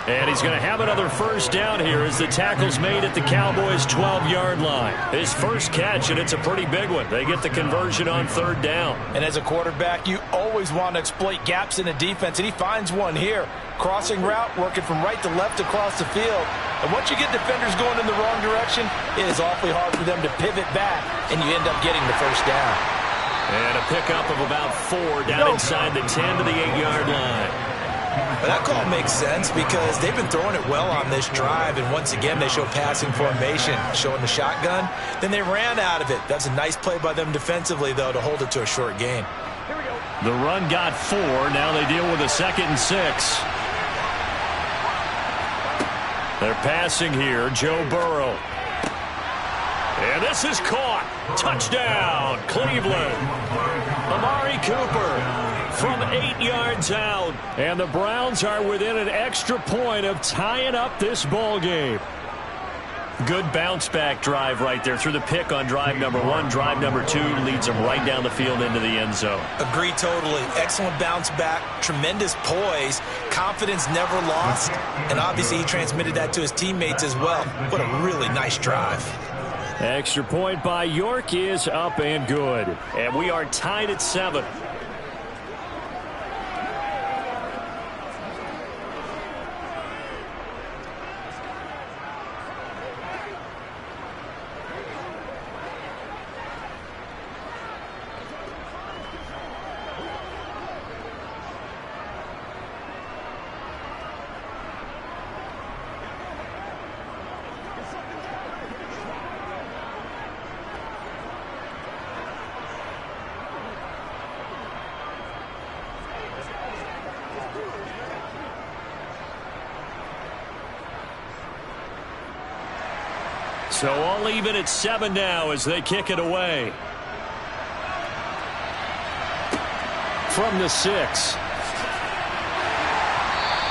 And he's going to have another first down here as the tackle's made at the Cowboys' 12-yard line. His first catch, and it's a pretty big one. They get the conversion on 3rd down. And as a quarterback, you always want to exploit gaps in a defense, and he finds one here. Crossing route, working from right to left across the field. And once you get defenders going in the wrong direction, it is awfully hard for them to pivot back, and you end up getting the first down. And a pickup of about 4 down inside the 10 to the 8-yard line. But that call makes sense because they've been throwing it well on this drive, and once again they show passing formation, showing the shotgun. Then they ran out of it. That's a nice play by them defensively, though, to hold it to a short gain. The run got 4. Now they deal with a 2nd and 6. They're passing here, Joe Burrow. And this is caught. Touchdown, Cleveland. Amari Cooper from 8 yards out. And the Browns are within an extra point of tying up this ball game. Good bounce-back drive right there through the pick on drive number 1. Drive number 2 leads them right down the field into the end zone. Agree totally. Excellent bounce back, tremendous poise, confidence never lost, and obviously he transmitted that to his teammates as well. What a really nice drive. Extra point by York is up and good. And we are tied at 7. So all even at 7 now as they kick it away. From the 6.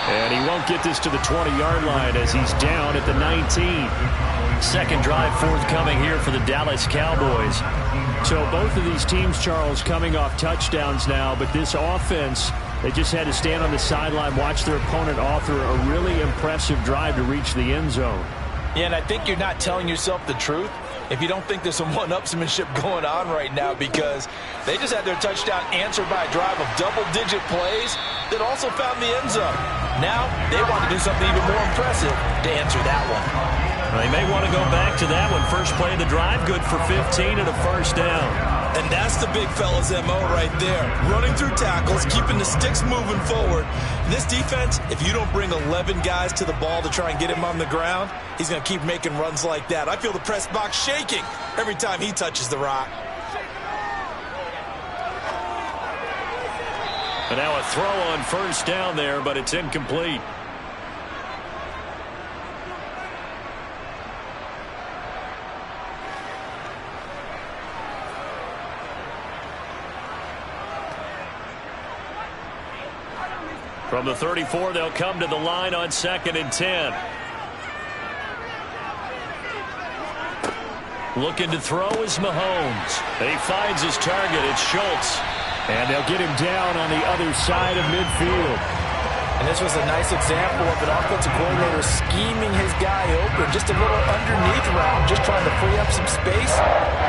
And he won't get this to the 20-yard line as he's down at the 19. Second drive forthcoming here for the Dallas Cowboys. So both of these teams, Charles, coming off touchdowns now, but this offense, they just had to stand on the sideline, watch their opponent author a really impressive drive to reach the end zone. Yeah, and I think you're not telling yourself the truth if you don't think there's some one-upsmanship going on right now, because they just had their touchdown answered by a drive of double-digit plays that also found the end zone. Now they want to do something even more impressive to answer that one. Well, they may want to go back to that one. First play of the drive, good for 15 and a first down. And that's the big fella's MO right there. Running through tackles, keeping the sticks moving forward. This defense, if you don't bring 11 guys to the ball to try and get him on the ground, he's going to keep making runs like that. I feel the press box shaking every time he touches the rock. And now a throw on first down there, but it's incomplete. From the 34, they'll come to the line on 2nd and 10. Looking to throw is Mahomes. He finds his target. It's Schultz. And they'll get him down on the other side of midfield. And this was a nice example of an offensive coordinator scheming his guy open. Just a little underneath route, just trying to free up some space.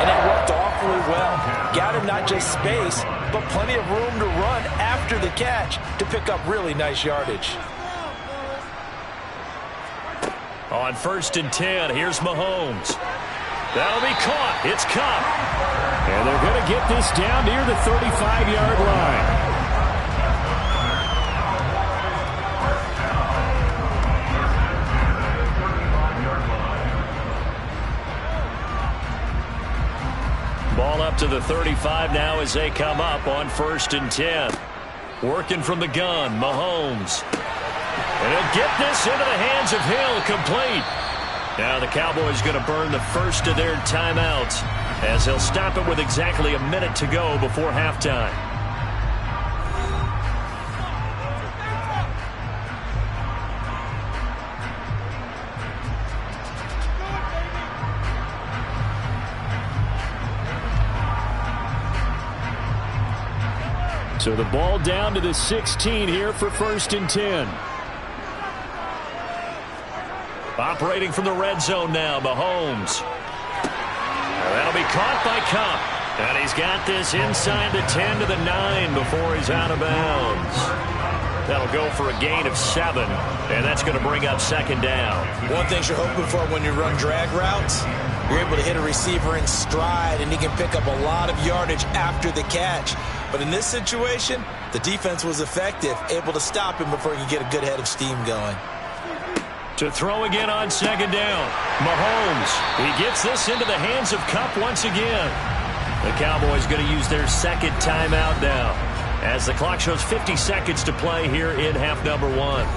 And it worked awfully well. Got him not just space, but plenty of room to run after the catch to pick up really nice yardage. On 1st and 10, here's Mahomes. That'll be caught. It's Kupp. And they're going to get this down near the 35-yard line. Ball up to the 35 now as they come up on 1st and 10. Working from the gun, Mahomes. And he'll get this into the hands of Hill, complete. Now the Cowboys going to burn the first of their timeouts as they'll stop it with exactly a minute to go before halftime. So the ball down to the 16 here for 1st and 10. Operating from the red zone now, Mahomes. That'll be caught by Kupp. And he's got this inside the 10 to the 9 before he's out of bounds. That'll go for a gain of 7, and that's going to bring up 2nd down. One thing you're hoping for when you run drag routes, you're able to hit a receiver in stride, and he can pick up a lot of yardage after the catch. But in this situation, the defense was effective, able to stop him before he could get a good head of steam going. To throw again on 2nd down. Mahomes, he gets this into the hands of Kupp once again. The Cowboys going to use their 2nd timeout now as the clock shows 50 seconds to play here in half number 1.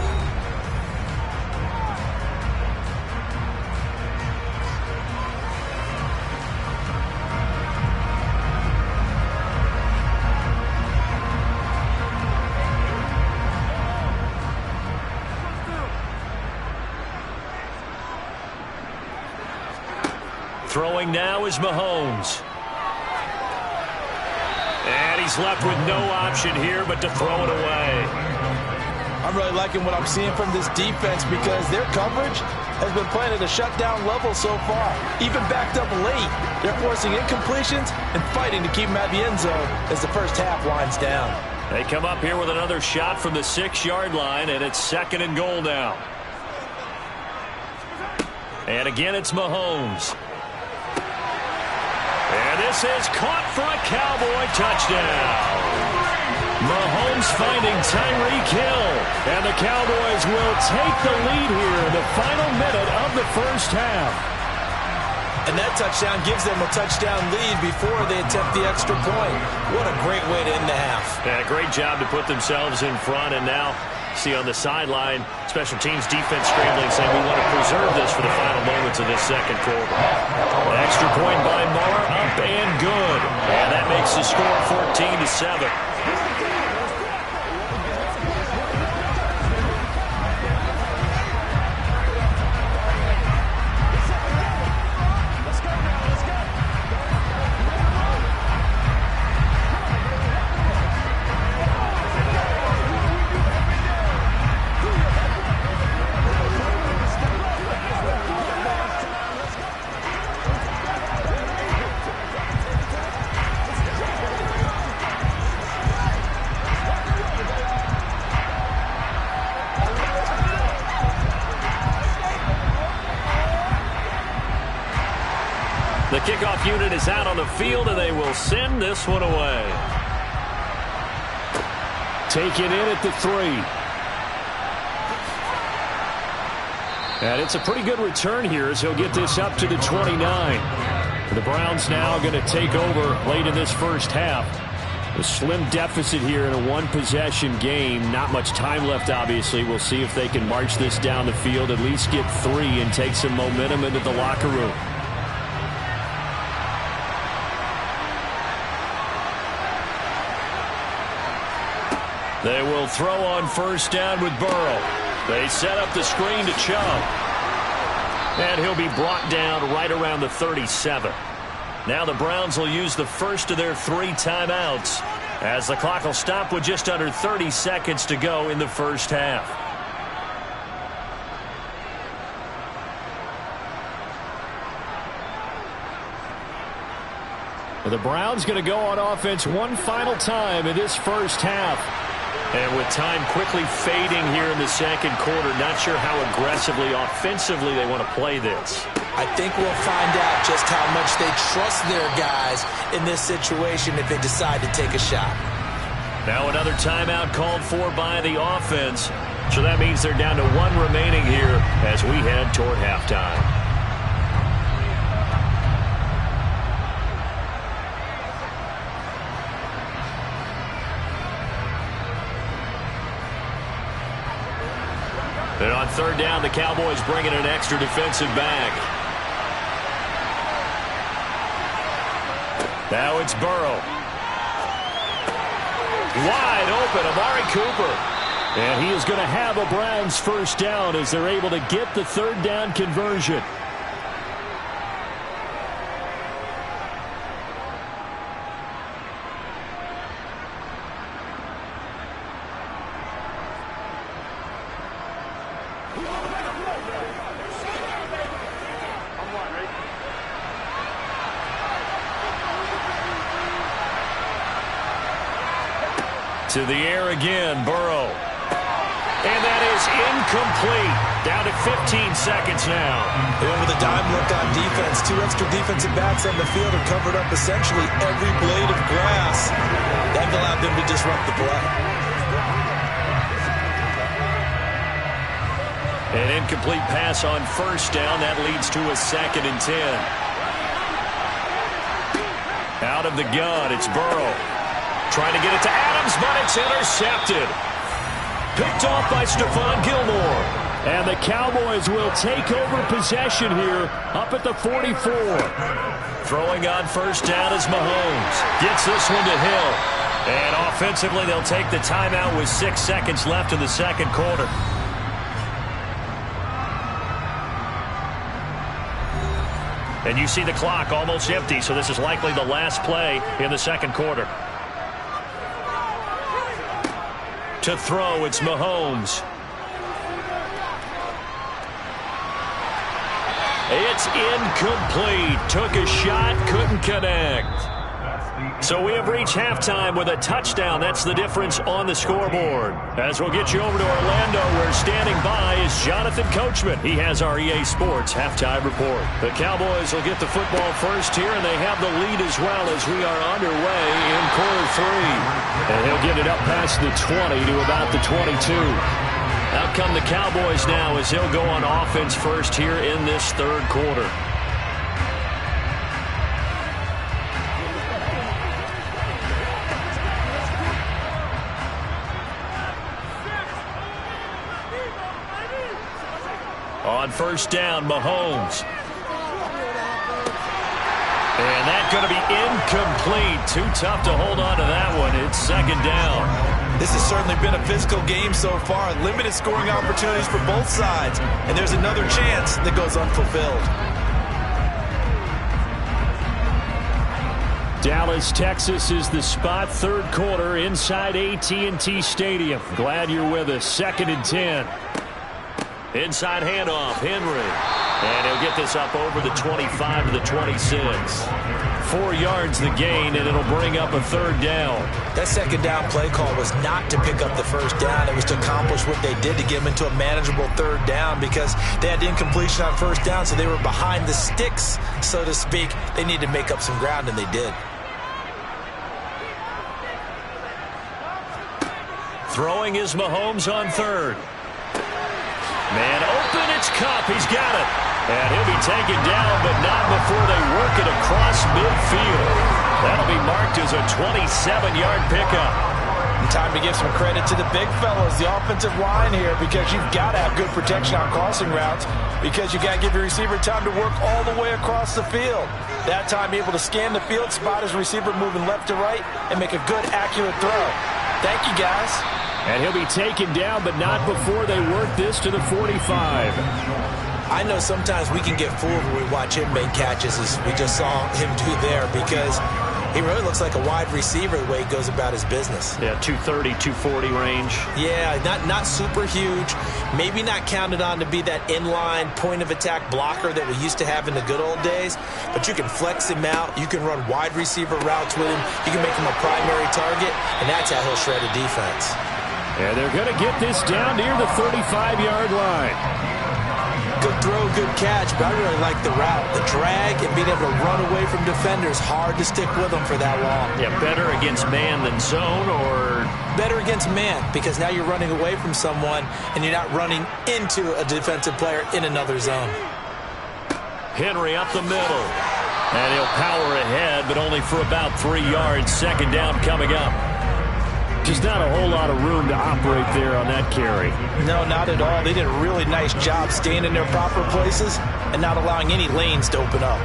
Throwing now is Mahomes. And he's left with no option here but to throw it away. I'm really liking what I'm seeing from this defense because their coverage has been playing at a shutdown level so far. Even backed up late, they're forcing incompletions and fighting to keep them at the end zone as the first half winds down. They come up here with another shot from the 6-yard line, and it's 2nd and goal now. And again, it's Mahomes. And this is caught for a Cowboy touchdown. Mahomes finding Tyreek Hill. And the Cowboys will take the lead here in the final minute of the first half. And that touchdown gives them a touchdown lead before they attempt the extra point. What a great way to end the half. Yeah, great job to put themselves in front. And now, see on the sideline, special teams defense scrambling, saying we want to preserve this for the final moments of this second quarter. An extra point by Marr, up and good. And that makes the score 14-7. The kickoff unit is out on the field, and they will send this one away. Taken in at the 3. And it's a pretty good return here as he'll get this up to the 29. The Browns now going to take over late in this first half. A slim deficit here in a one-possession game. Not much time left, obviously. We'll see if they can march this down the field, at least get 3 and take some momentum into the locker room. They will throw on first down with Burrow. They set up the screen to Chubb. And he'll be brought down right around the 37. Now the Browns will use the first of their 3 timeouts as the clock will stop with just under 30 seconds to go in the first half. The Browns going to go on offense one final time in this first half. And with time quickly fading here in the second quarter, not sure how aggressively, offensively they want to play this. I think we'll find out just how much they trust their guys in this situation if they decide to take a shot. Now another timeout called for by the offense. So that means they're down to 1 remaining here as we head toward halftime. And on third down, the Cowboys bring in an extra defensive back. Now it's Burrow. Wide open, Amari Cooper. And he is going to have a Browns first down as they're able to get the third down conversion. To the air again, Burrow. And that is incomplete. Down to 15 seconds now. And with a dime look on defense, 2 extra defensive backs on the field have covered up essentially every blade of grass. That allowed them to disrupt the play. An incomplete pass on first down. That leads to a 2nd and 10. Out of the gun, it's Burrow. Trying to get it to Adams, but it's intercepted. Picked off by Stephon Gilmore. And the Cowboys will take over possession here up at the 44. Throwing on first down is Mahomes. Gets this one to Hill. And offensively, they'll take the timeout with 6 seconds left in the second quarter. And you see the clock almost empty, so this is likely the last play in the second quarter. To throw, it's Mahomes. It's incomplete. Took a shot, couldn't connect. So we have reached halftime with a touchdown. That's the difference on the scoreboard. As we'll get you over to Orlando, where standing by is Jonathan Coachman. He has our EA Sports halftime report. The Cowboys will get the football first here, and they have the lead as well as we are underway in quarter 3. And he'll get it up past the 20 to about the 22. Out come the Cowboys now as he'll go on offense first here in this third quarter. On first down, Mahomes. And that's going to be incomplete. Too tough to hold on to that one. It's second down. This has certainly been a physical game so far. Limited scoring opportunities for both sides. And there's another chance that goes unfulfilled. Dallas, Texas is the spot. Third quarter inside AT&T Stadium. Glad you're with us. 2nd and 10. Inside handoff, Henry. And he'll get this up over the 25 to the 26. 4 yards the gain, and it'll bring up a third down. That second down play call was not to pick up the first down. It was to accomplish what they did to get them into a manageable third down because they had incompletion on first down, so they were behind the sticks, so to speak. They needed to make up some ground, and they did. Throwing is Mahomes on third. Man open, it's Kupp. He's got it. And he'll be taken down, but not before they work it across midfield. That'll be marked as a 27-yard pickup. And time to give some credit to the big fellas, the offensive line here, because you've got to have good protection on crossing routes because you got to give your receiver time to work all the way across the field. That time, be able to scan the field, spot his receiver moving left to right, and make a good, accurate throw. Thank you, guys. And he'll be taken down, but not before they work this to the 45. I know sometimes we can get fooled when we watch him make catches, as we just saw him do there, because he really looks like a wide receiver the way he goes about his business. Yeah, 230, 240 range. Yeah, not super huge. Maybe not counted on to be that inline point-of-attack blocker that we used to have in the good old days, but you can flex him out. You can run wide receiver routes with him. You can make him a primary target, and that's how he'll shred a defense. And they're going to get this down near the 35-yard line. Good throw, good catch, but I really like the route. The drag and being able to run away from defenders, hard to stick with them for that long. Yeah, better against man than zone, or? Better against man, because now you're running away from someone and you're not running into a defensive player in another zone. Henry up the middle. And he'll power ahead, but only for about 3 yards. Second down coming up. Just not a whole lot of room to operate there on that carry. No, not at all. They did a really nice job staying in their proper places and not allowing any lanes to open up.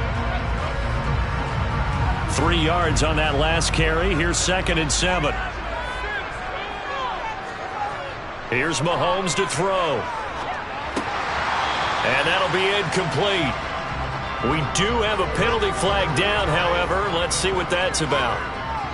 3 yards on that last carry. Here's 2nd and 7. Here's Mahomes to throw. And that'll be incomplete. We do have a penalty flag down, however. Let's see what that's about.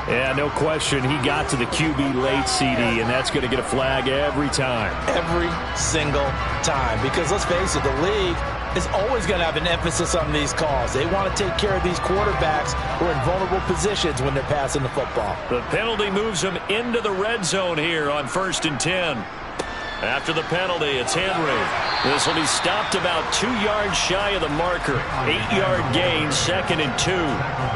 Yeah, no question. He got to the QB late, CD, and that's going to get a flag every time. Every single time. Because let's face it, the league is always going to have an emphasis on these calls. They want to take care of these quarterbacks who are in vulnerable positions when they're passing the football. The penalty moves them into the red zone here on 1st and 10. After the penalty, it's Henry. This will be stopped about 2 yards shy of the marker. 8-yard gain, 2nd and 2.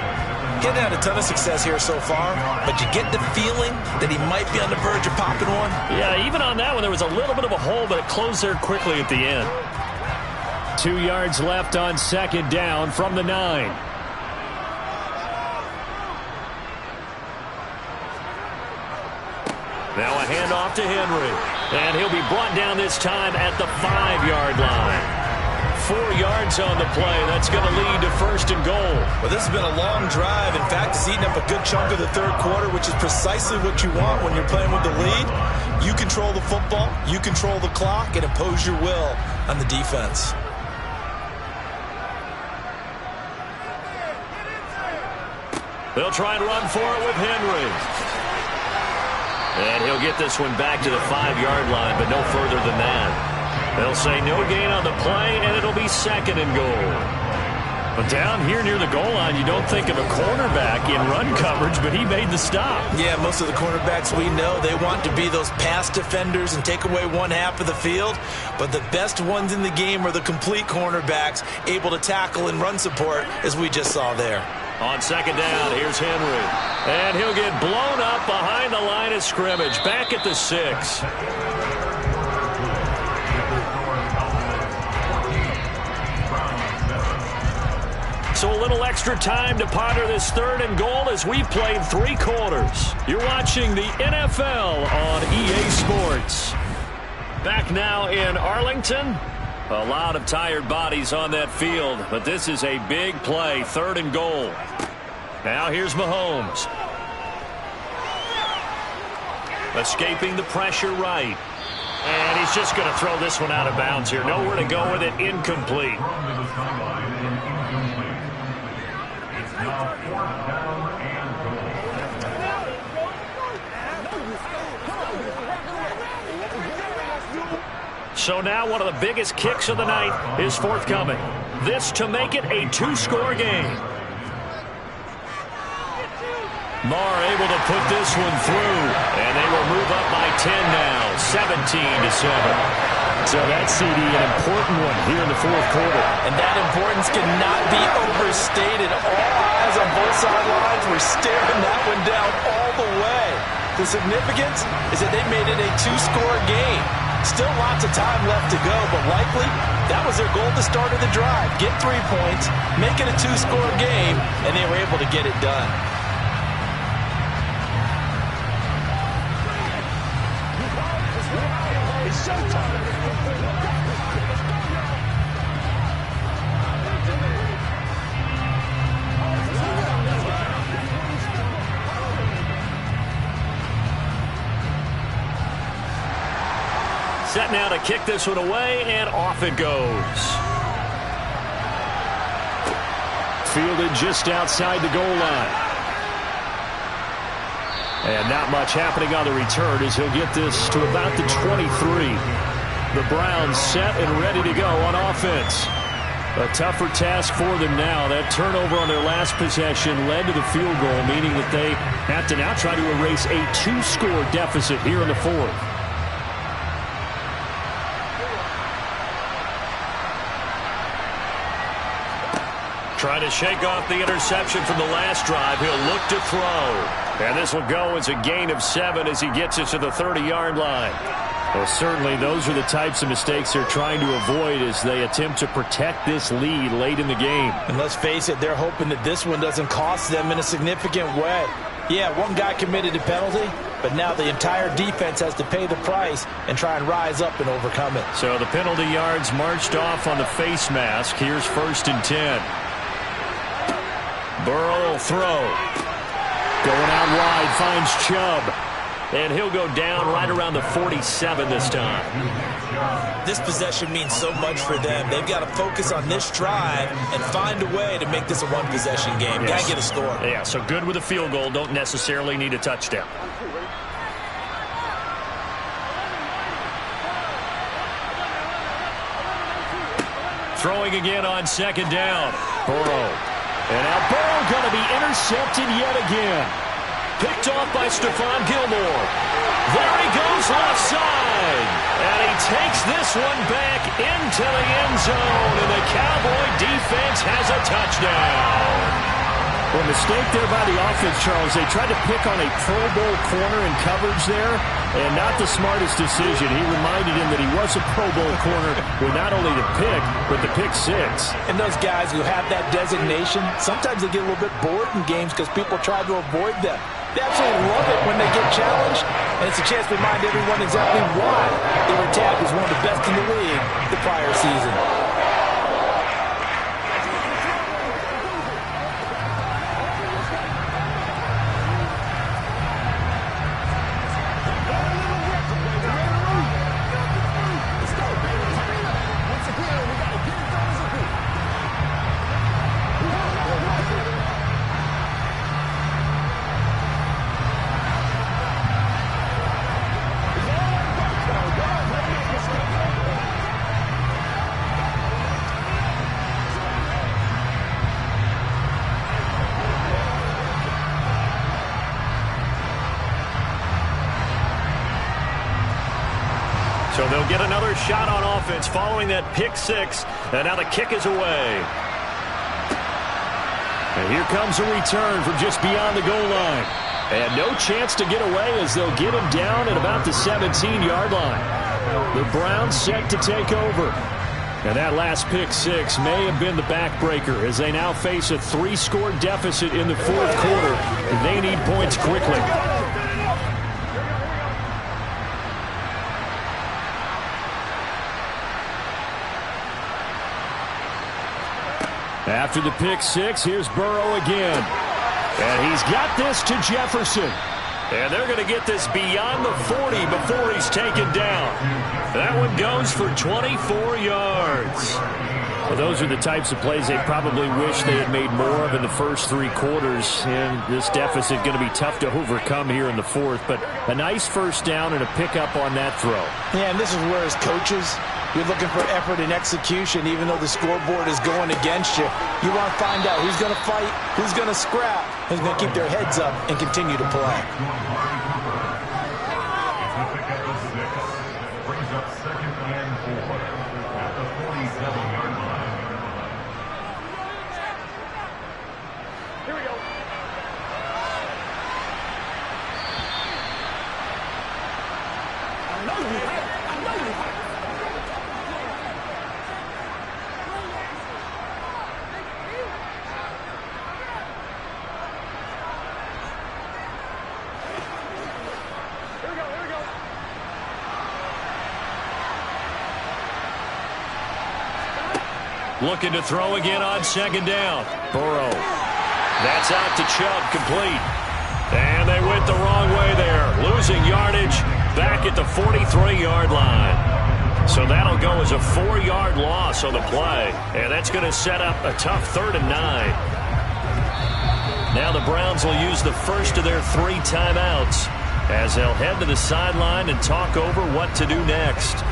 Getting had a ton of success here so far, but you get the feeling that he might be on the verge of popping one. Yeah, even on that one, there was a little bit of a hole, but it closed there quickly at the end. 2 yards left on 2nd down from the 9. Now a handoff to Henry, and he'll be brought down this time at the 5-yard line. 4 yards on the play. That's going to lead to 1st and goal. Well, this has been a long drive. In fact, it's eaten up a good chunk of the third quarter, which is precisely what you want when you're playing with the lead. You control the football, you control the clock, and impose your will on the defense. They'll try and run for it with Henry. And he'll get this one back to the 5-yard line, but no further than that. They'll say no gain on the play, and it'll be 2nd and goal. But down here near the goal line, you don't think of a cornerback in run coverage, but he made the stop. Yeah, most of the cornerbacks we know, they want to be those pass defenders and take away one half of the field. But the best ones in the game are the complete cornerbacks, able to tackle and run support, as we just saw there. On 2nd down, here's Henry. And he'll get blown up behind the line of scrimmage, back at the 6. So a little extra time to ponder this 3rd and goal as we've played 3 quarters. You're watching the NFL on EA Sports. Back now in Arlington. A lot of tired bodies on that field, but this is a big play, 3rd and goal. Now here's Mahomes. Escaping the pressure right. And he's just going to throw this one out of bounds here. Nowhere to go with it, incomplete. So now one of the biggest kicks of the night is forthcoming. This to make it a 2-score game. Marr able to put this one through, and they will move up by 10 now, 17-7. So that's, CD, an important one here in the 4th quarter. And that importance cannot be overstated. All eyes on both sidelines were staring that one down all the way. The significance is that they made it a 2-score game. Still lots of time left to go, but likely that was their goal at the start of the drive. Get 3 points, make it a 2-score game, and they were able to get it done. It's showtime. Set now to kick this one away, and off it goes. Fielded just outside the goal line. And not much happening on the return as he'll get this to about the 23. The Browns set and ready to go on offense. A tougher task for them now. That turnover on their last possession led to the field goal, meaning that they have to now try to erase a 2-score deficit here in the 4th. Trying to shake off the interception from the last drive. He'll look to throw. And this will go as a gain of 7 as he gets it to the 30-yard line. Well, certainly those are the types of mistakes they're trying to avoid as they attempt to protect this lead late in the game. And let's face it, they're hoping that this one doesn't cost them in a significant way. Yeah, one guy committed a penalty, but now the entire defense has to pay the price and try and rise up and overcome it. So the penalty yards marched off on the face mask. Here's 1st and 10. Burrow will throw. Going out wide, finds Chubb. And he'll go down right around the 47 this time. This possession means so much for them. They've got to focus on this drive and find a way to make this a one-possession game. Yes. Got to get a score. Yeah, so good with a field goal. Don't necessarily need a touchdown. Throwing again on 2nd down. Burrow. And now Burrow going to be intercepted yet again. Picked off by Stephon Gilmore. There he goes left side. And he takes this one back into the end zone. And the Cowboy defense has a touchdown. Well, mistake there by the offense, Charles. They tried to pick on a Pro Bowl corner in coverage there, and not the smartest decision. He reminded him that he was a Pro Bowl corner with not only the pick, but the pick 6. And those guys who have that designation, sometimes they get a little bit bored in games because people try to avoid them. They absolutely love it when they get challenged, and it's a chance to remind everyone exactly why they were tagged as one of the best in the league the prior season. And they'll get another shot on offense following that pick six. And now the kick is away. And here comes a return from just beyond the goal line. And no chance to get away as they'll get him down at about the 17-yard line. The Browns set to take over. And that last pick six may have been the backbreaker as they now face a 3-score deficit in the fourth quarter. They need points quickly. After the pick six, here's Burrow again. And he's got this to Jefferson. And they're going to get this beyond the 40 before he's taken down. That one goes for 24 yards. Well, those are the types of plays they probably wish they had made more of in the first 3 quarters. And this deficit going to be tough to overcome here in the fourth. But a nice first down and a pickup on that throw. Yeah, and this is where as coaches, you're looking for effort and execution, even though the scoreboard is going against you. You want to find out who's going to fight, who's going to scrap, who's going to keep their heads up and continue to play. Brings up 2nd and 4 at the 47-yard line. Here we go. I know you have. I know you have. Looking to throw again on 2nd down. Burrow. That's out to Chubb, complete. And they went the wrong way there. Losing yardage back at the 43-yard line. So that'll go as a 4-yard loss on the play. And that's going to set up a tough 3rd and 9. Now the Browns will use the first of their 3 timeouts as they'll head to the sideline and talk over what to do next.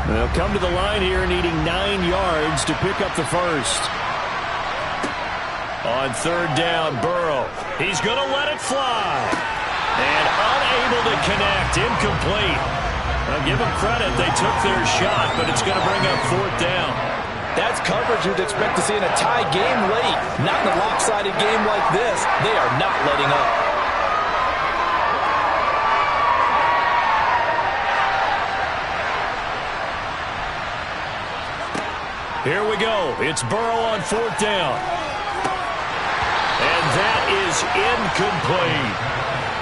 They'll come to the line here needing 9 yards to pick up the first. On 3rd down, Burrow. He's going to let it fly. And unable to connect. Incomplete. I'll give them credit. They took their shot, but it's going to bring up 4th down. That's coverage you'd expect to see in a tie game late. Not in a lopsided game like this. They are not letting up. Here we go. It's Burrow on 4th down. And that is incomplete.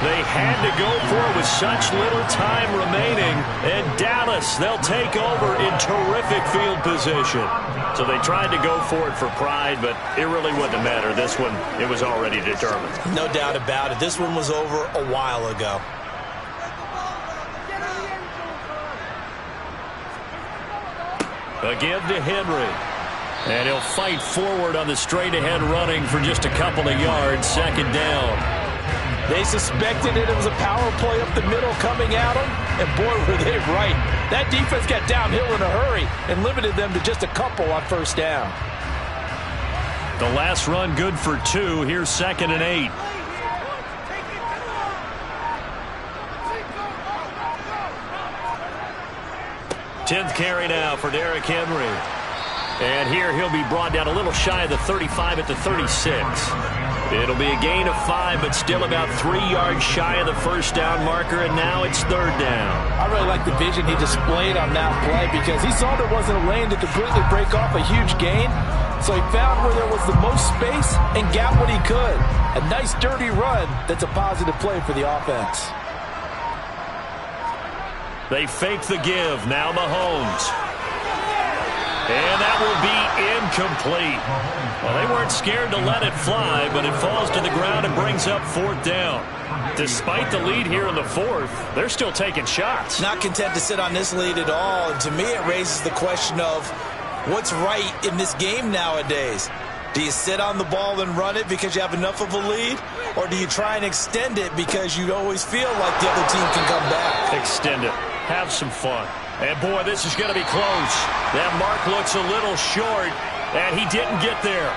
They had to go for it with such little time remaining. And Dallas, they'll take over in terrific field position. So they tried to go for it for pride, but it really wouldn't matter. This one, it was already determined. No doubt about it. This one was over a while ago. Again to Henry. And he'll fight forward on the straight-ahead running for just a couple of yards. 2nd down. They suspected it was a power play up the middle coming at them, and boy, were they right. That defense got downhill in a hurry and limited them to just a couple on 1st down. The last run good for 2. Here's 2nd and 8. Tenth carry now for Derrick Henry. And here he'll be brought down a little shy of the 35 at the 36. It'll be a gain of 5, but still about 3 yards shy of the 1st down marker, and now it's 3rd down. I really like the vision he displayed on that play because he saw there wasn't a lane to completely break off a huge gain. So he found where there was the most space and got what he could. A nice dirty run that's a positive play for the offense. They fake the give. Now Mahomes. And that will be incomplete. Well, they weren't scared to let it fly, but it falls to the ground and brings up 4th down. Despite the lead here in the 4th, they're still taking shots. Not content to sit on this lead at all. And to me, it raises the question of what's right in this game nowadays. Do you sit on the ball and run it because you have enough of a lead? Or do you try and extend it because you always feel like the other team can come back? Extend it. have some fun. And, boy, this is going to be close. That mark looks a little short, and he didn't get there.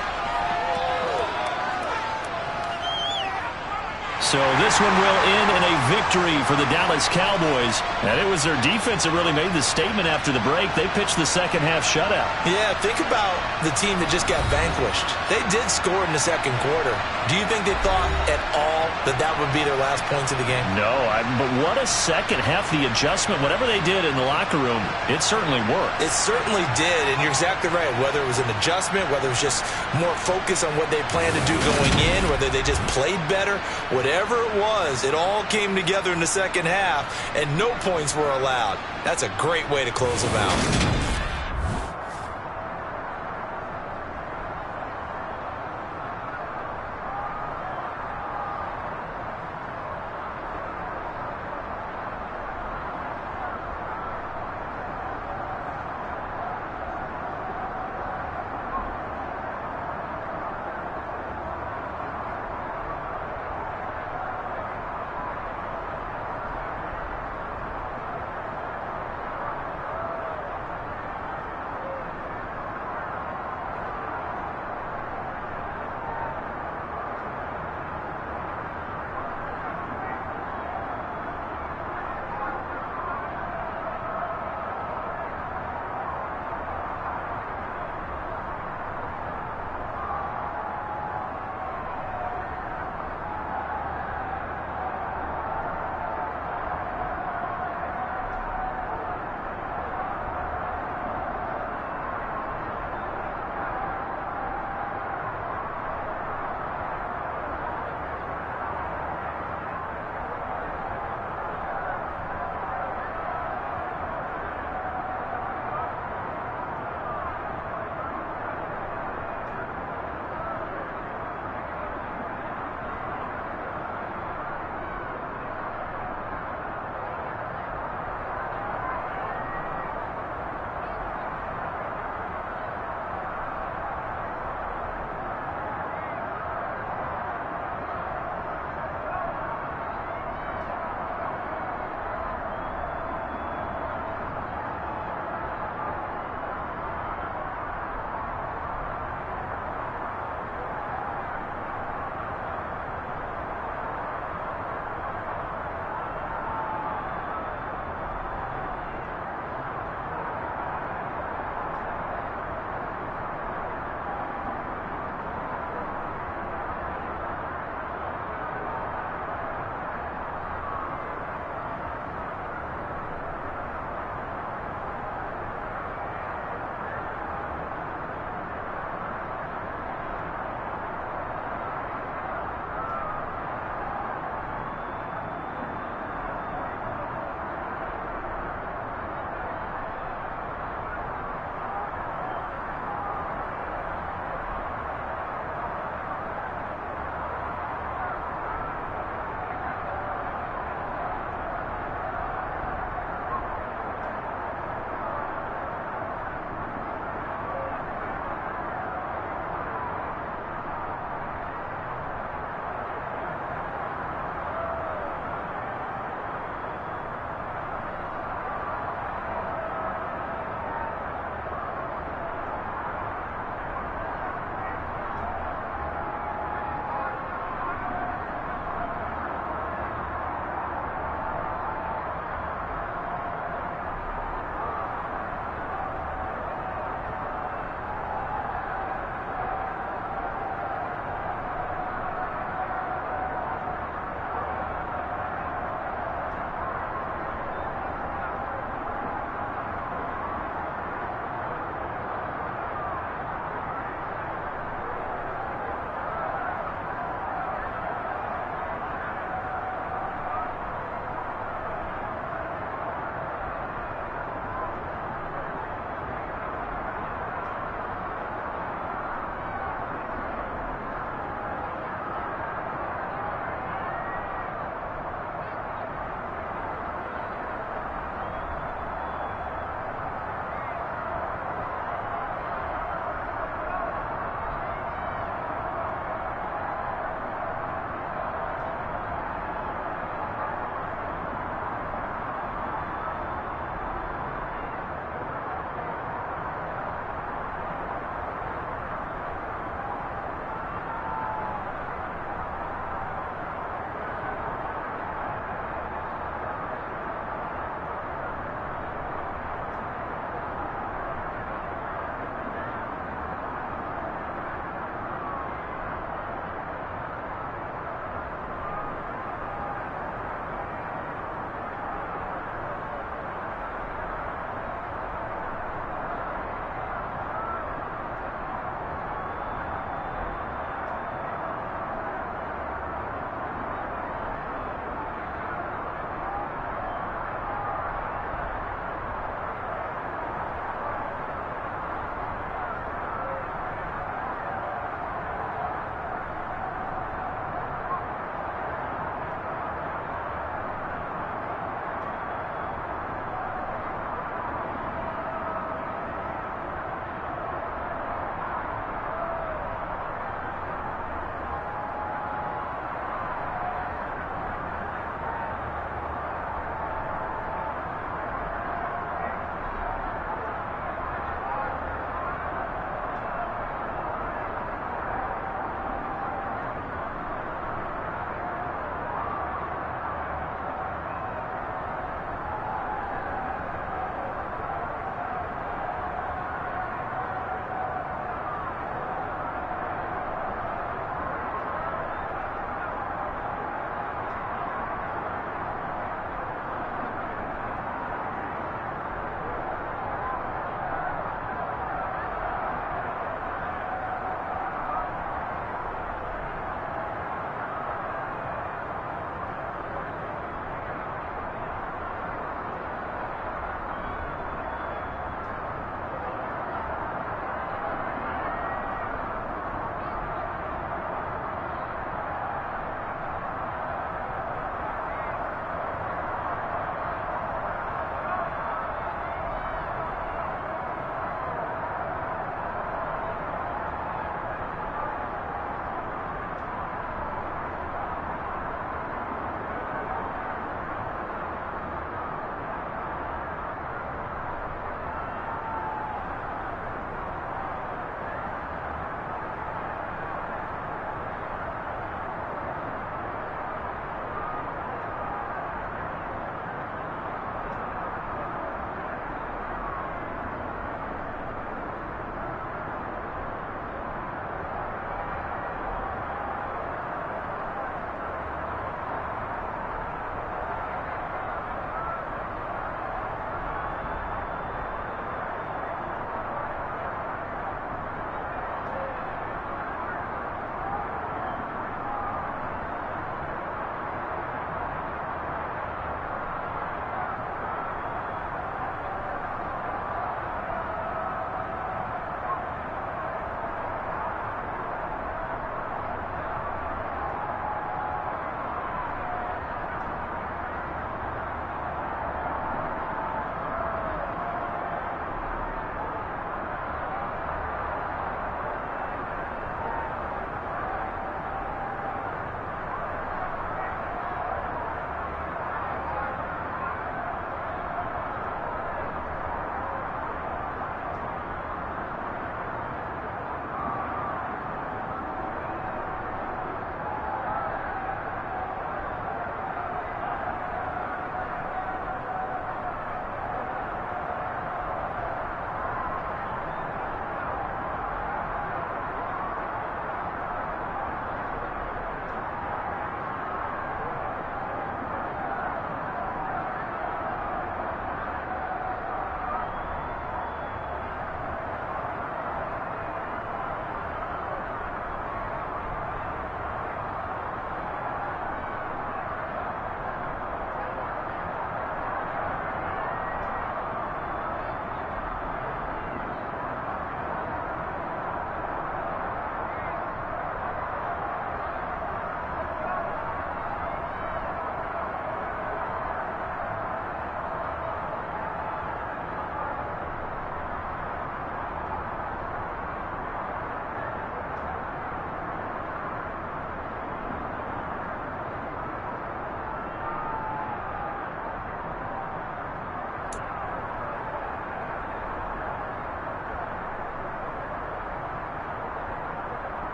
So this one will end in a victory for the Dallas Cowboys. And it was their defense that really made the statement after the break. They pitched the second half shutout. Yeah, think about the team that just got vanquished. They did score in the second quarter. Do you think they thought at all that that would be their last points of the game? No, but what a second half. The adjustment, whatever they did in the locker room, it certainly worked. It certainly did, and you're exactly right. Whether it was an adjustment, whether it was just more focus on what they planned to do going in, whether they just played better, whatever it was, it all came together in the second half, and no points were allowed. That's a great way to close them out.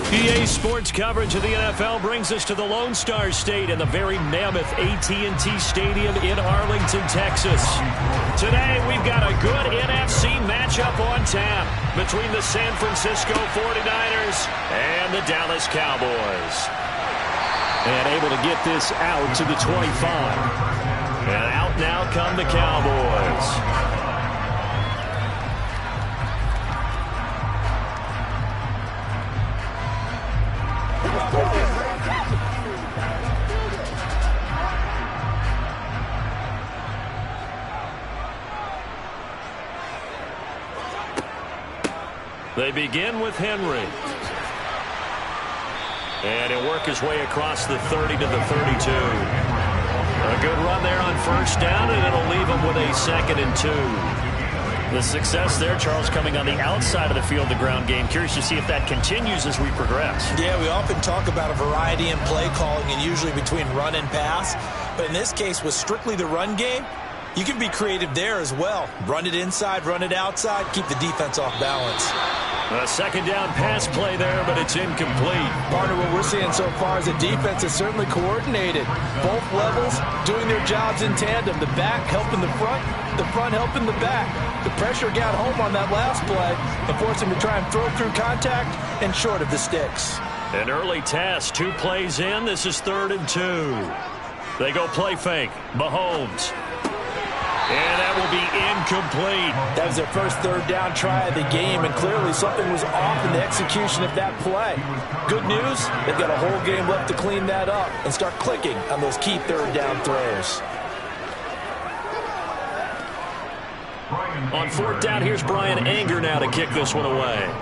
EA Sports coverage of the NFL brings us to the Lone Star State and the very mammoth AT&T Stadium in Arlington, Texas. Today, we've got a good NFC matchup on tap between the San Francisco 49ers and the Dallas Cowboys. And able to get this out to the 25. And out now come the Cowboys. They begin with Henry. And he'll work his way across the 30 to the 32. A good run there on first down, and it'll leave him with a 2nd and 2. The success there, Charles, coming on the outside of the field, the ground game. Curious to see if that continues as we progress. Yeah, we often talk about a variety in play calling and usually between run and pass. But in this case, with strictly the run game, you can be creative there as well. Run it inside, run it outside, keep the defense off balance. A 2nd down pass play there, but it's incomplete. Partner, what we're seeing so far is the defense is certainly coordinated. Both levels doing their jobs in tandem. The back helping the front helping the back. The pressure got home on that last play and forced him to try and throw through contact and short of the sticks. An early task, 2 plays in. This is 3rd and 2. They go play fake. Mahomes. And that will be incomplete. That was their first 3rd down try of the game, and clearly something was off in the execution of that play. Good news, they've got a whole game left to clean that up and start clicking on those key 3rd down throws. On 4th down, here's Brian Anger now to kick this one away.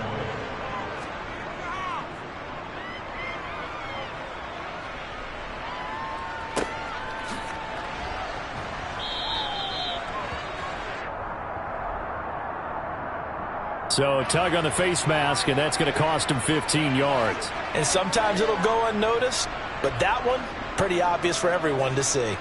So tug on the face mask, and that's going to cost him 15 yards. And sometimes it'll go unnoticed, but that one, pretty obvious for everyone to see.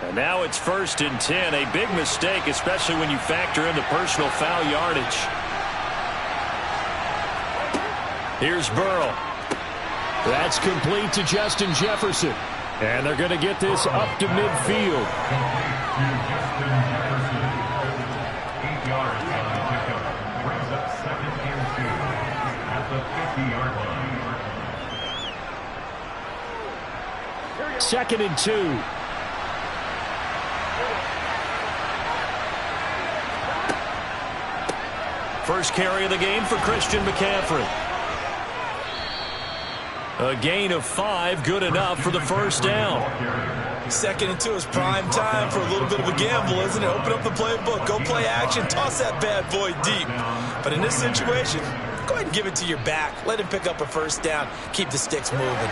And now it's 1st and 10. A big mistake, especially when you factor in the personal foul yardage. Here's Burrow. That's complete to Justin Jefferson. And they're going to get this up to midfield. 8 yards on the pickup. Brings up 2nd and 2 at the 50-yard line. 2nd and 2. First carry of the game for Christian McCaffrey. A gain of 5, good enough for the 1st down. 2nd and 2 is prime time for a little bit of a gamble, isn't it? Open up the playbook, go play action, toss that bad boy deep. But in this situation, go ahead and give it to your back. Let him pick up a 1st down, keep the sticks moving.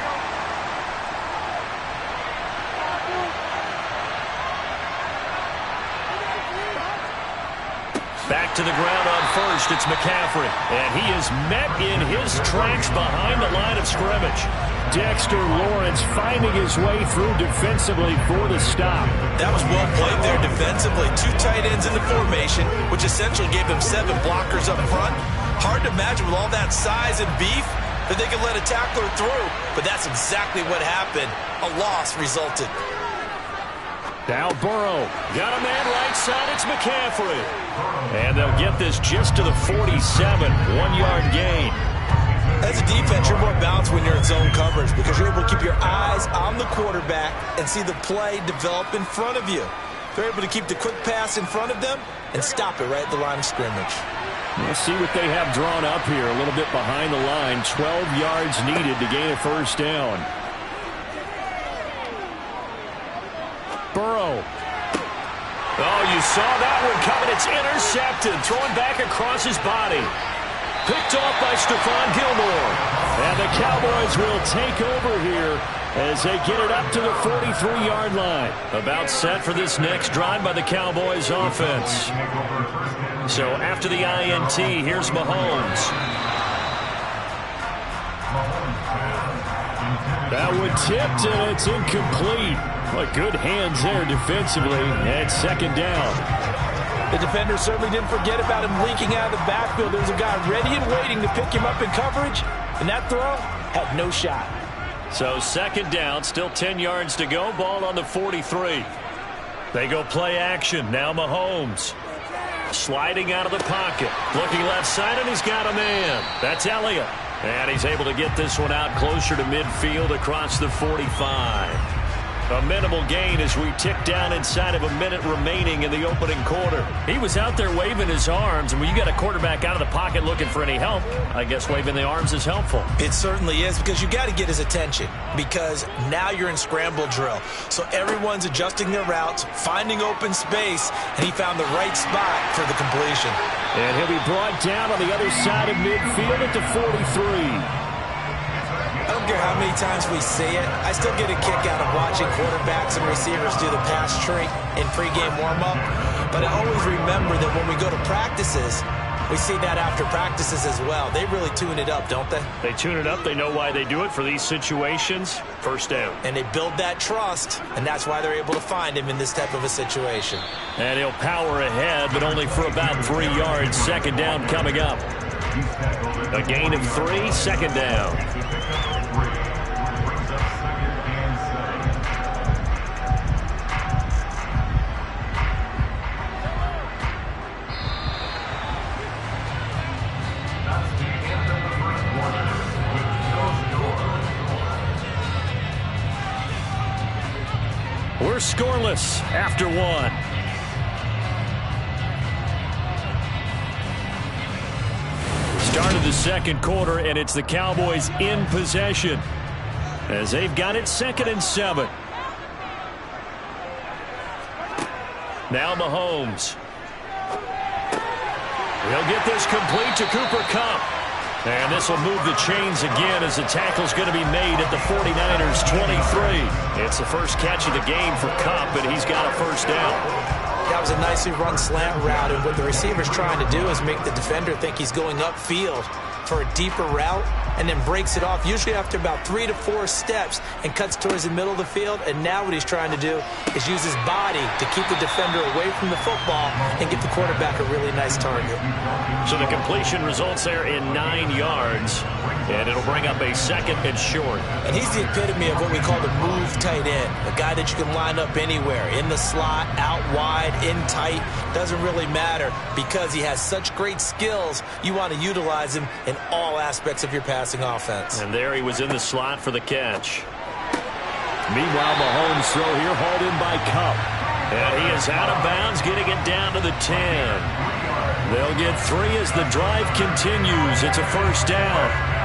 Back to the ground on 1st, it's McCaffrey. And he is met in his tracks behind the line of scrimmage. Dexter Lawrence finding his way through defensively for the stop. That was well played there defensively. 2 tight ends in the formation, which essentially gave them 7 blockers up front. Hard to imagine with all that size and beef that they could let a tackler through. But that's exactly what happened. A loss resulted. Now Burrow. Got a man right side. It's McCaffrey. And they'll get this just to the 47. 1-yard gain. As a defense, you're more balanced when you're in zone coverage because you're able to keep your eyes on the quarterback and see the play develop in front of you. They're able to keep the quick pass in front of them and stop it right at the line of scrimmage. We'll see what they have drawn up here. A little bit behind the line. 12 yards needed to gain a 1st down. Burrow. Oh, you saw that one coming. It's intercepted. Throwing back across his body. Picked off by Stephon Gilmore. And the Cowboys will take over here as they get it up to the 43-yard line. About set for this next drive by the Cowboys offense. So after the INT, here's Mahomes. That one tipped, and it's incomplete. But good hands there defensively at 2nd down. The defender certainly didn't forget about him leaking out of the backfield. There's a guy ready and waiting to pick him up in coverage, and that throw had no shot. So second down, still 10 yards to go. Ball on the 43. They go play action. Now Mahomes. Sliding out of the pocket. Looking left side, and he's got a man. That's Elliott. And he's able to get this one out closer to midfield across the 45. A minimal gain as we tick down inside of a minute remaining in the opening quarter. He was out there waving his arms, and when you got a quarterback out of the pocket looking for any help, I guess waving the arms is helpful. It certainly is, because you got to get his attention, because now you're in scramble drill. So everyone's adjusting their routes, finding open space, and he found the right spot for the completion. And he'll be brought down on the other side of midfield at the 43. I don't care how many times we see it. I still get a kick out of watching quarterbacks and receivers do the pass tree in pregame warm-up. But I always remember that when we go to practices, we see that after practices as well. They really tune it up, don't they? They tune it up. They know why they do it for these situations. First down. And they build that trust, and that's why they're able to find him in this type of a situation. And he'll power ahead, but only for about 3 yards. Second down coming up. A gain of 3, second down. We're scoreless after 1. Start of the second quarter, and it's the Cowboys in possession as they've got it 2nd and 7. Now Mahomes. He'll get this complete to Cooper Kupp. And this will move the chains again as the tackle's going to be made at the 49ers 23. It's the first catch of the game for Kupp, but he's got a first down. That was a nicely run slant route, and what the receiver's trying to do is make the defender think he's going upfield for a deeper route, and then breaks it off, usually after about 3 to 4 steps, and cuts towards the middle of the field. And now what he's trying to do is use his body to keep the defender away from the football and get the quarterback a really nice target. So the completion results there in 9 yards, and it'll bring up a 2nd and short. And he's the epitome of what we call the move tight end, a guy that you can line up anywhere, in the slot, out wide, in tight, doesn't really matter, because he has such great skills. You want to utilize him in all aspects of your passing offense. And there he was in the slot for the catch. Meanwhile, Mahomes' throw here hauled in by Kupp. And he is out of bounds, getting it down to the 10. They'll get 3 as the drive continues. It's a first down.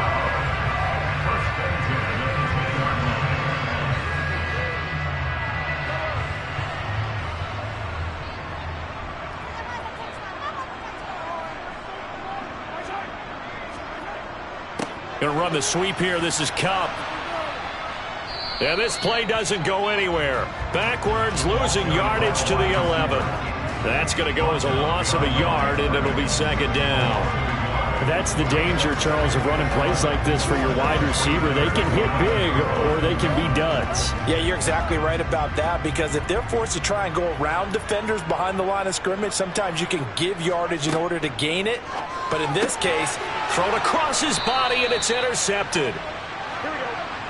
Going to run the sweep here. This is Kupp. And this play doesn't go anywhere. Backwards, losing yardage to the 11. That's going to go as a loss of a yard, and it'll be 2nd down. That's the danger, Charles, of running plays like this for your wide receiver. They can hit big or they can be duds. Yeah, you're exactly right about that, because if they're forced to try and go around defenders behind the line of scrimmage, sometimes you can give yardage in order to gain it. But in this case, thrown across his body, and it's intercepted.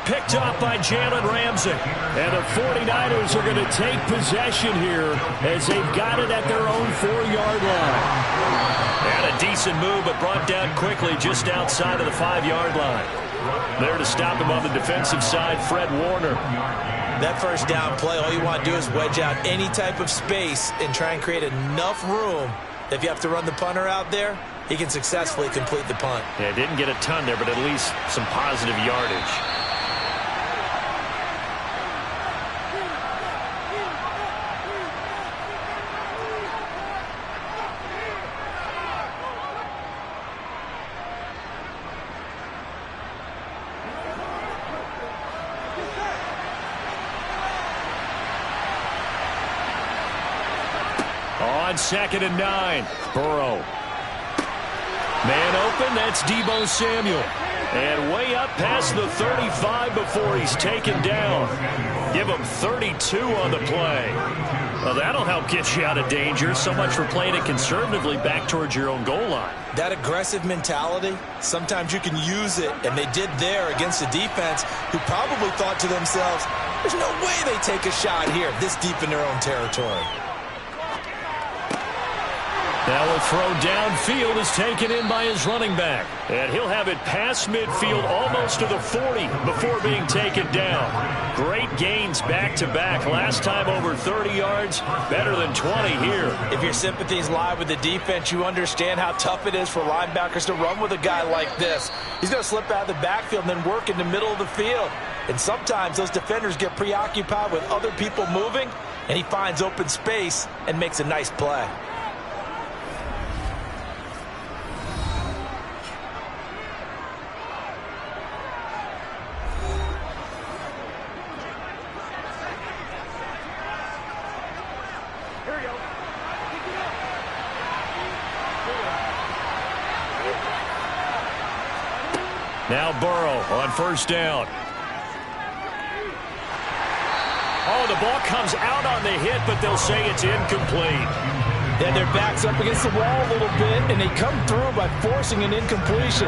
Picked up by Jalen Ramsey. And the 49ers are going to take possession here as they've got it at their own 4-yard line. And a decent move, but brought down quickly just outside of the 5-yard line. There to stop him on the defensive side, Fred Warner. That first down play, all you want to do is wedge out any type of space and try and create enough room that if you have to run the punter out there, he can successfully complete the punt. Yeah, didn't get a ton there, but at least some positive yardage. On 2nd and 9, Burrow. Man open, that's Deebo Samuel. And way up past the 35 before he's taken down. Give him 32 on the play. Well, that'll help get you out of danger. So much for playing it conservatively back towards your own goal line. That aggressive mentality, sometimes you can use it, and they did there against a defense who probably thought to themselves, there's no way they take a shot here this deep in their own territory. Now a throw downfield is taken in by his running back. And he'll have it past midfield almost to the 40 before being taken down. Great gains back-to-back. Last time over 30 yards, better than 20 here. If your sympathies lie with the defense, you understand how tough it is for linebackers to run with a guy like this. He's going to slip out of the backfield and then work in the middle of the field. And sometimes those defenders get preoccupied with other people moving, and he finds open space and makes a nice play. Now Burrow on first down. Oh, the ball comes out on the hit, but they'll say it's incomplete. Then their back's up against the wall a little bit, and they come through by forcing an incompletion.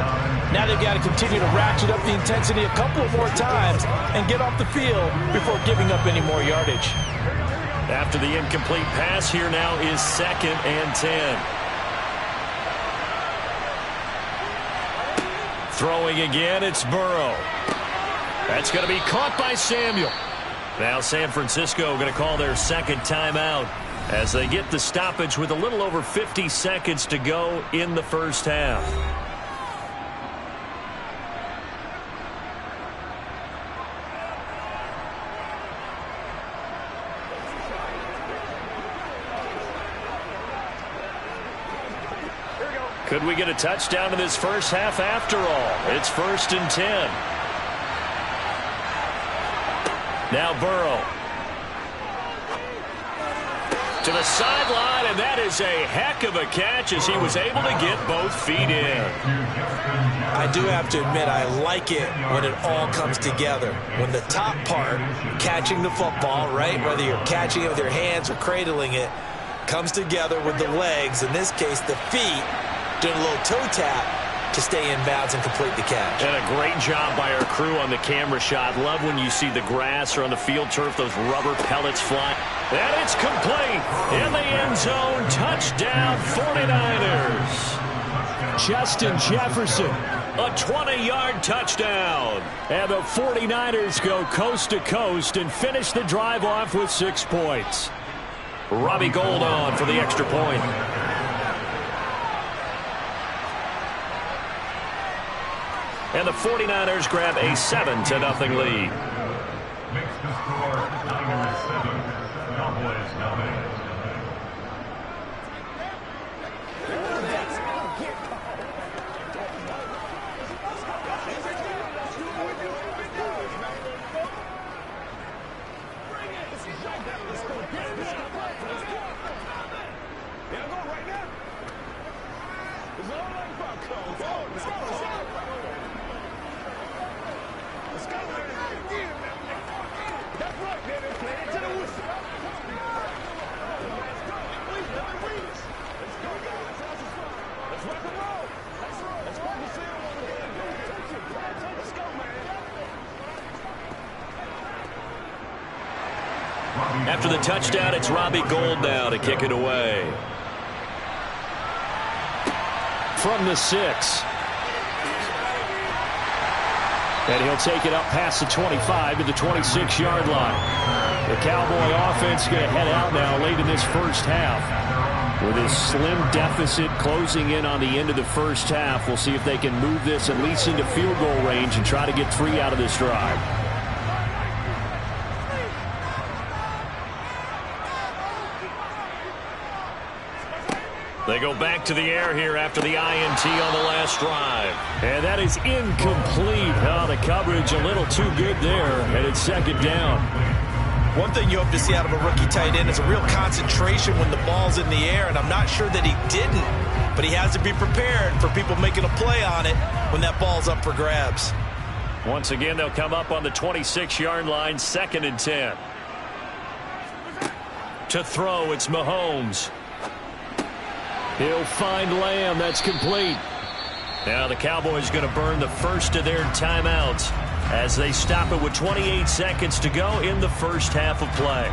Now they've got to continue to ratchet up the intensity a couple of more times and get off the field before giving up any more yardage. After the incomplete pass, here now is 2nd and 10. Throwing again, it's Burrow. That's going to be caught by Samuel. Now San Francisco going to call their second timeout as they get the stoppage with a little over 50 seconds to go in the first half. Could we get a touchdown in this first half after all? It's 1st and 10. Now Burrow. To the sideline, and that is a heck of a catch as he was able to get both feet in. I do have to admit, I like it when it all comes together. When the top part, catching the football, right, whether you're catching it with your hands or cradling it, comes together with the legs, in this case the feet, doing a little toe tap to stay in bounds and complete the catch. And a great job by our crew on the camera shot. Love when you see the grass or on the field turf, those rubber pellets fly. And it's complete in the end zone. Touchdown 49ers. Justin Jefferson, a 20-yard touchdown. And the 49ers go coast to coast and finish the drive off with 6 points. Robbie Gould on for the extra point. And the 49ers grab a 7-0 lead. Makes the score Niners 7, Cowboys 9. After the touchdown, it's Robbie Gould now to kick it away. From the 6. And he'll take it up past the 25 to the 26-yard line. The Cowboy offense going to head out now late in this first half. With his slim deficit closing in on the end of the first half, we'll see if they can move this at least into field goal range and try to get 3 out of this drive. They go back to the air here after the INT on the last drive. And that is incomplete. Oh, the coverage a little too good there, and it's 2nd down. One thing you hope to see out of a rookie tight end is a real concentration when the ball's in the air, and I'm not sure that he didn't, but he has to be prepared for people making a play on it when that ball's up for grabs. Once again, they'll come up on the 26-yard line, 2nd and 10. To throw, it's Mahomes. He'll find Lamb. That's complete. Now the Cowboys going to burn the first of their timeouts as they stop it with 28 seconds to go in the first half of play.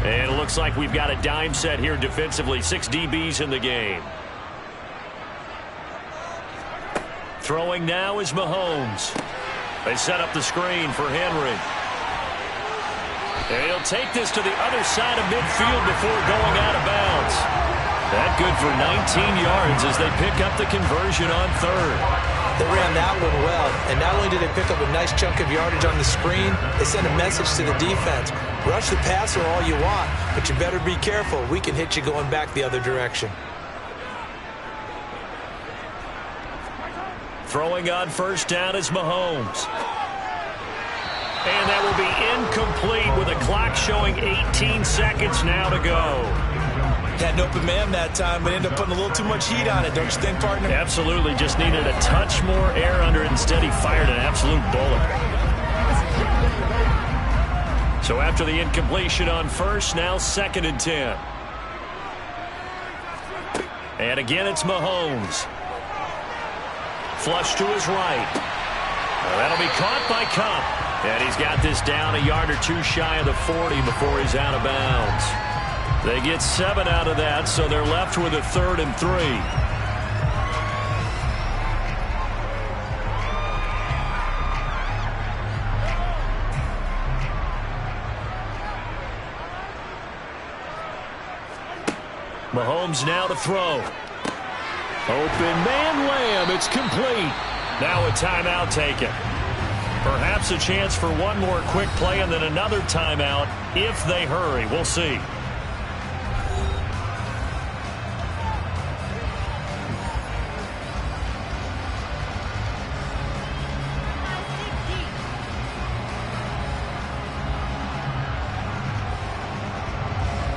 And it looks like we've got a dime set here defensively. 6 DBs in the game. Throwing now is Mahomes. They set up the screen for Henry. And he'll take this to the other side of midfield before going out of bounds. That good for 19 yards as they pick up the conversion on 3rd. They ran that one well, and not only did they pick up a nice chunk of yardage on the screen, they sent a message to the defense. Rush the passer all you want, but you better be careful. We can hit you going back the other direction. Throwing on first down is Mahomes. And that will be incomplete with a clock showing 18 seconds now to go. Had an open man that time, but ended up putting a little too much heat on it, don't you think, partner? Absolutely. Just needed a touch more air under it. Instead, he fired an absolute bullet. So after the incompletion on first, now 2nd and 10. And again, it's Mahomes. Flush to his right. Well, that'll be caught by Kupp. And he's got this down a yard or two shy of the 40 before he's out of bounds. They get 7 out of that, so they're left with a 3rd and 3. Mahomes now to throw. Open man Lamb. It's complete. Now a timeout taken. Perhaps a chance for one more quick play and then another timeout if they hurry. We'll see.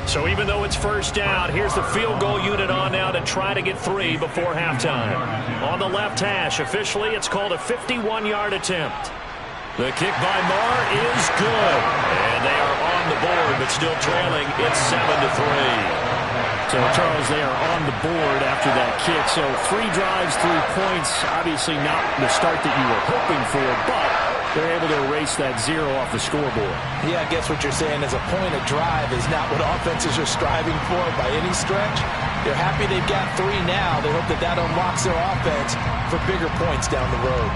So even though it's first down, here's the field goal unit on now to try to get 3 before halftime. On the left hash, officially it's called a 51-yard attempt. The kick by Marr is good. And they are on the board, but still trailing. It's 7-3. So, Charles, they are on the board after that kick. So 3 drives, 3 points. Obviously not the start that you were hoping for, but they're able to erase that 0 off the scoreboard. Yeah, I guess what you're saying is a point of drive is not what offenses are striving for by any stretch. They're happy they've got 3 now. They hope that that unlocks their offense for bigger points down the road.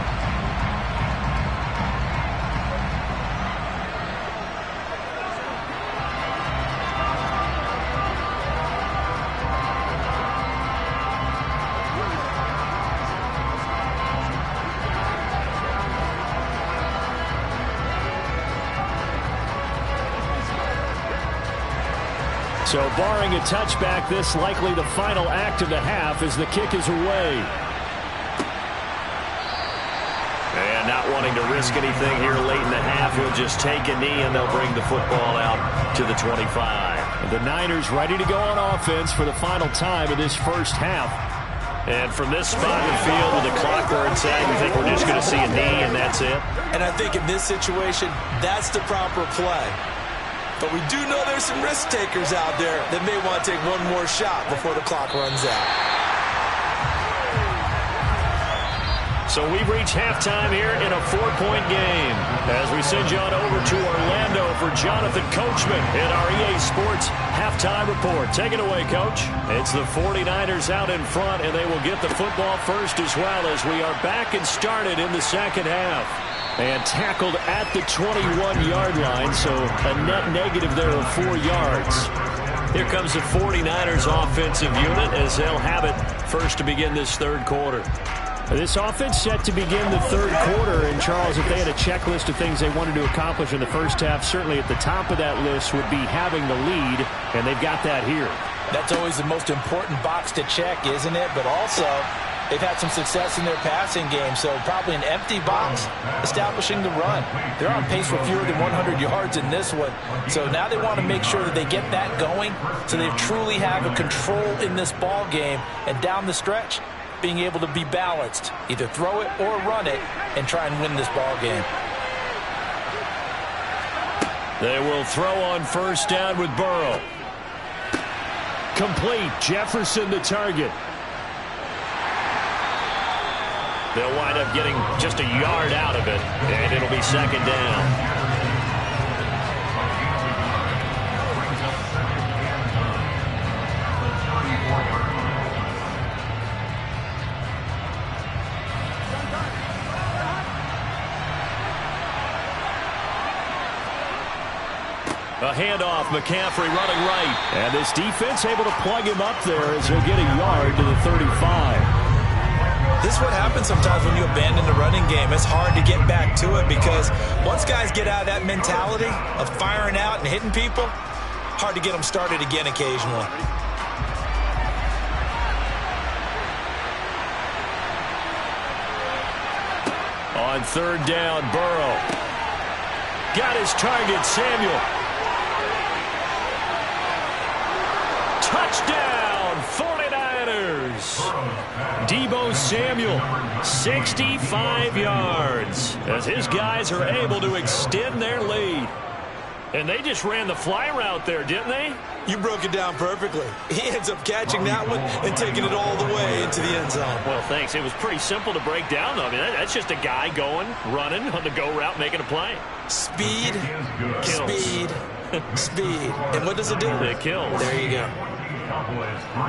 So barring a touchback, this likely the final act of the half as the kick is away. And not wanting to risk anything here late in the half, he'll just take a knee and they'll bring the football out to the 25. The Niners ready to go on offense for the final time of this first half. And from this spot in the field with the clock where it's at, you think we're just going to see a knee and that's it? And I think in this situation, that's the proper play. But we do know there's some risk takers out there that may want to take one more shot before the clock runs out. So we've reached halftime here in a 4-point game as we send you on over to Orlando for Jonathan Coachman in our EA Sports Halftime Report. Take it away, Coach. It's the 49ers out in front, and they will get the football first as well as we are back and started in the second half. And tackled at the 21-yard line, so a net negative there of 4 yards. Here comes the 49ers offensive unit as they'll have it first to begin this third quarter. This offense set to begin the third quarter. And, Charles, if they had a checklist of things they wanted to accomplish in the first half, certainly at the top of that list would be having the lead, and they've got that here. That's always the most important box to check, isn't it? But also, they've had some success in their passing game, so probably an empty box establishing the run. They're on pace for fewer than 100 yards in this one, so now they want to make sure that they get that going so they truly have a control in this ball game, and down the stretch, being able to be balanced, either throw it or run it, and try and win this ball game. They will throw on first down with Burrow. Complete. Jefferson the target. They'll wind up getting just a yard out of it, and it'll be second down. A handoff, McCaffrey running right. And this defense able to plug him up there as he'll get a yard to the 35. This is what happens sometimes when you abandon the running game. It's hard to get back to it because once guys get out of that mentality of firing out and hitting people, hard to get them started again occasionally. On third down, Burrow. Got his target, Samuel. Touchdown, 49ers. Deebo Samuel, 65 yards, as his guys are able to extend their lead. And they just ran the fly route there, didn't they? You broke it down perfectly. He ends up catching that one and taking it all the way into the end zone. Well, thanks. It was pretty simple to break down, though. I mean, that's just a guy going, running on the go route, making a play. Speed, Kills. speed, speed. And what does it do? It kills. There you go. Cowboys 3.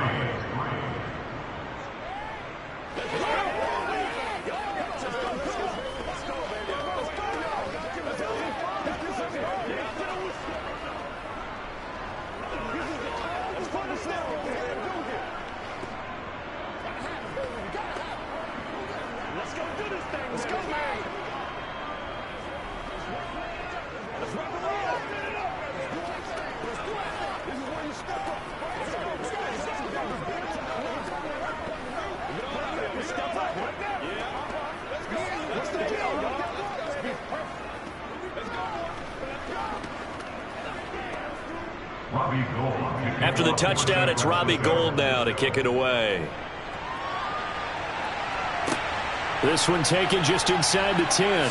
Let's go do this thing. Let's go, man. Let's rock and roll. Let's do it. This is where you step up. Let's go. Let's go. Let's go. Let's step up. Yeah. Let's go. What's the deal, y'all? Let's go. Robbie Gould. After the touchdown, it's Robbie Gould now to kick it away. This one taken just inside the 10.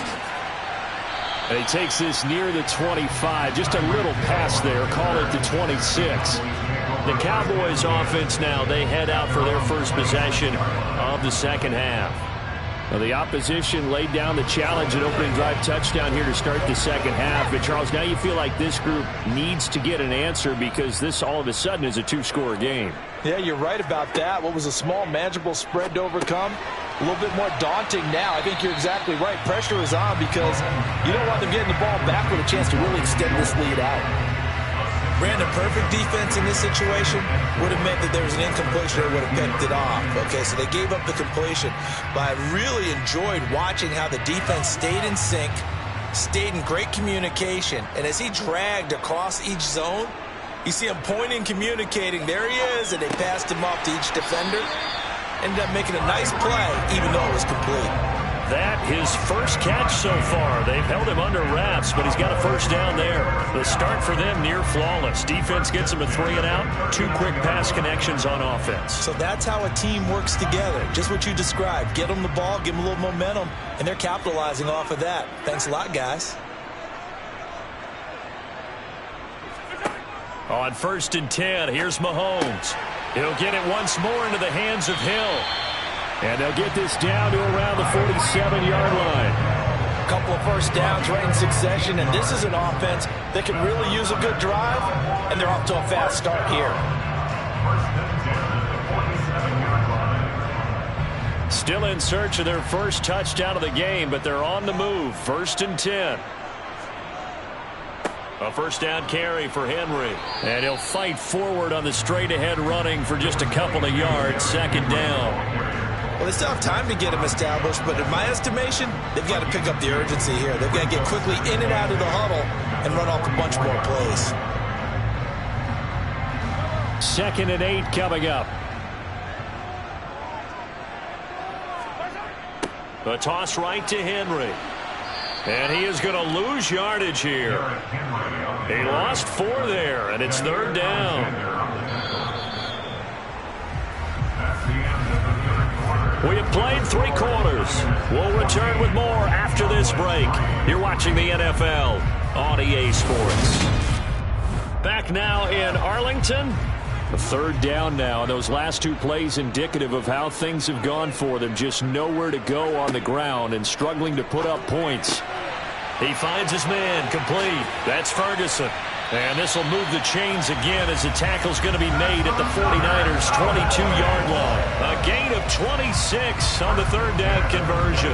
And he takes this near the 25. Just a little pass there. Call it the 26. The Cowboys offense now, they head out for their first possession of the second half. Well, the opposition laid down the challenge and opening drive touchdown here to start the second half. But, Charles, now you feel like this group needs to get an answer because this all of a sudden is a two-score game. Yeah, you're right about that. What was a small, manageable spread to overcome, a little bit more daunting now. I think you're exactly right. Pressure is on because you don't want them getting the ball back with a chance to really extend this lead out. Brandon, perfect defense in this situation would have meant that there was an incompletion or would have picked it off. Okay, so they gave up the completion. But I really enjoyed watching how the defense stayed in sync, stayed in great communication. And as he dragged across each zone, you see him pointing, communicating. There he is, and they passed him off to each defender. Ended up making a nice play, even though it was complete. That his first catch so far. They've held him under wraps, but he's got a first down there. The start for them near flawless. Defense gets him a 3-and-out. 2 quick pass connections on offense. So that's how a team works together. Just what you described. Get them the ball, give them a little momentum, and they're capitalizing off of that. Thanks a lot, guys. On 1st and 10, here's Mahomes. He'll get it once more into the hands of Hill. And they'll get this down to around the 47-yard line. A couple of first downs right in succession, and this is an offense that can really use a good drive, and they're off to a fast start here. Still in search of their first touchdown of the game, but they're on the move. 1st and 10. A first down carry for Henry. And he'll fight forward on the straight-ahead running for just a couple of yards. 2nd down. Well, they still have time to get him established, but in my estimation, they've got to pick up the urgency here. They've got to get quickly in and out of the huddle and run off a bunch more plays. 2nd and 8 coming up. A toss right to Henry. And he is going to lose yardage here. He lost 4 there, and it's 3rd down. We have played 3 quarters. We'll return with more after this break. You're watching the NFL on EA Sports. Back now in Arlington. A 3rd down now. Those last 2 plays indicative of how things have gone for them. Just nowhere to go on the ground and struggling to put up points. He finds his man complete. That's Ferguson. And this will move the chains again as the tackle's going to be made at the 49ers' 22-yard line. A gain of 26 on the 3rd down conversion.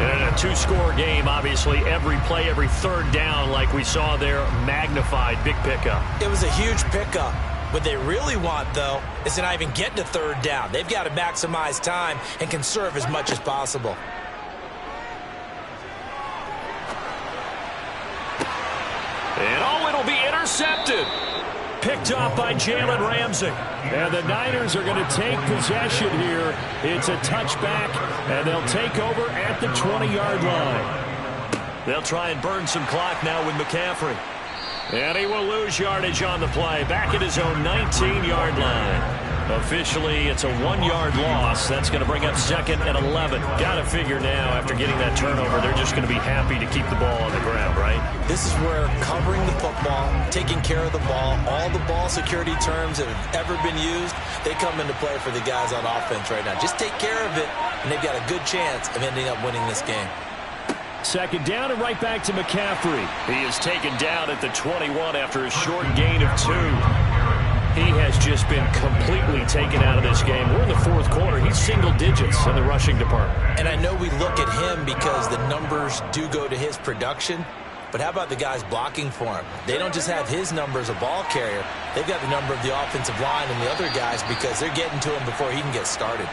And a 2-score game, obviously, every play, every 3rd down, like we saw there, magnified. Big pickup. It was a huge pickup. What they really want, though, is to not even get to 3rd down. They've got to maximize time and conserve as much as possible. And it'll be intercepted. Picked off by Jalen Ramsey. And the Niners are going to take possession here. It's a touchback, and they'll take over at the 20-yard line. They'll try and burn some clock now with McCaffrey. And he will lose yardage on the play. Back at his own 19-yard line. Officially, it's a 1-yard loss. That's going to bring up 2nd and 11. Got to figure now, after getting that turnover, they're just going to be happy to keep the ball on the ground, right? This is where covering the football, taking care of the ball, all the ball security terms that have ever been used, they come into play for the guys on offense right now. Just take care of it, and they've got a good chance of ending up winning this game. 2nd down and right back to McCaffrey. He is taken down at the 21 after a short gain of 2. He has just been completely taken out of this game. We're in the 4th quarter. He's single digits in the rushing department. And I know we look at him because the numbers do go to his production, but how about the guys blocking for him? They don't just have his number as a ball carrier. They've got the number of the offensive line and the other guys because they're getting to him before he can get started.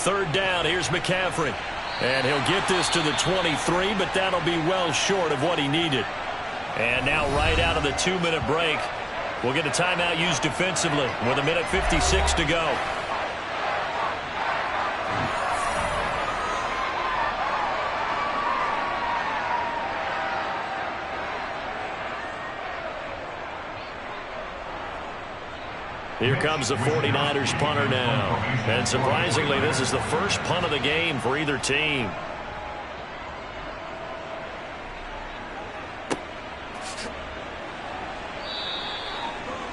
Third down, here's McCaffrey. And he'll get this to the 23, but that'll be well short of what he needed. And now right out of the 2-minute break, we'll get a timeout used defensively with 1:56 to go. Here comes the 49ers punter now. And surprisingly, this is the first punt of the game for either team.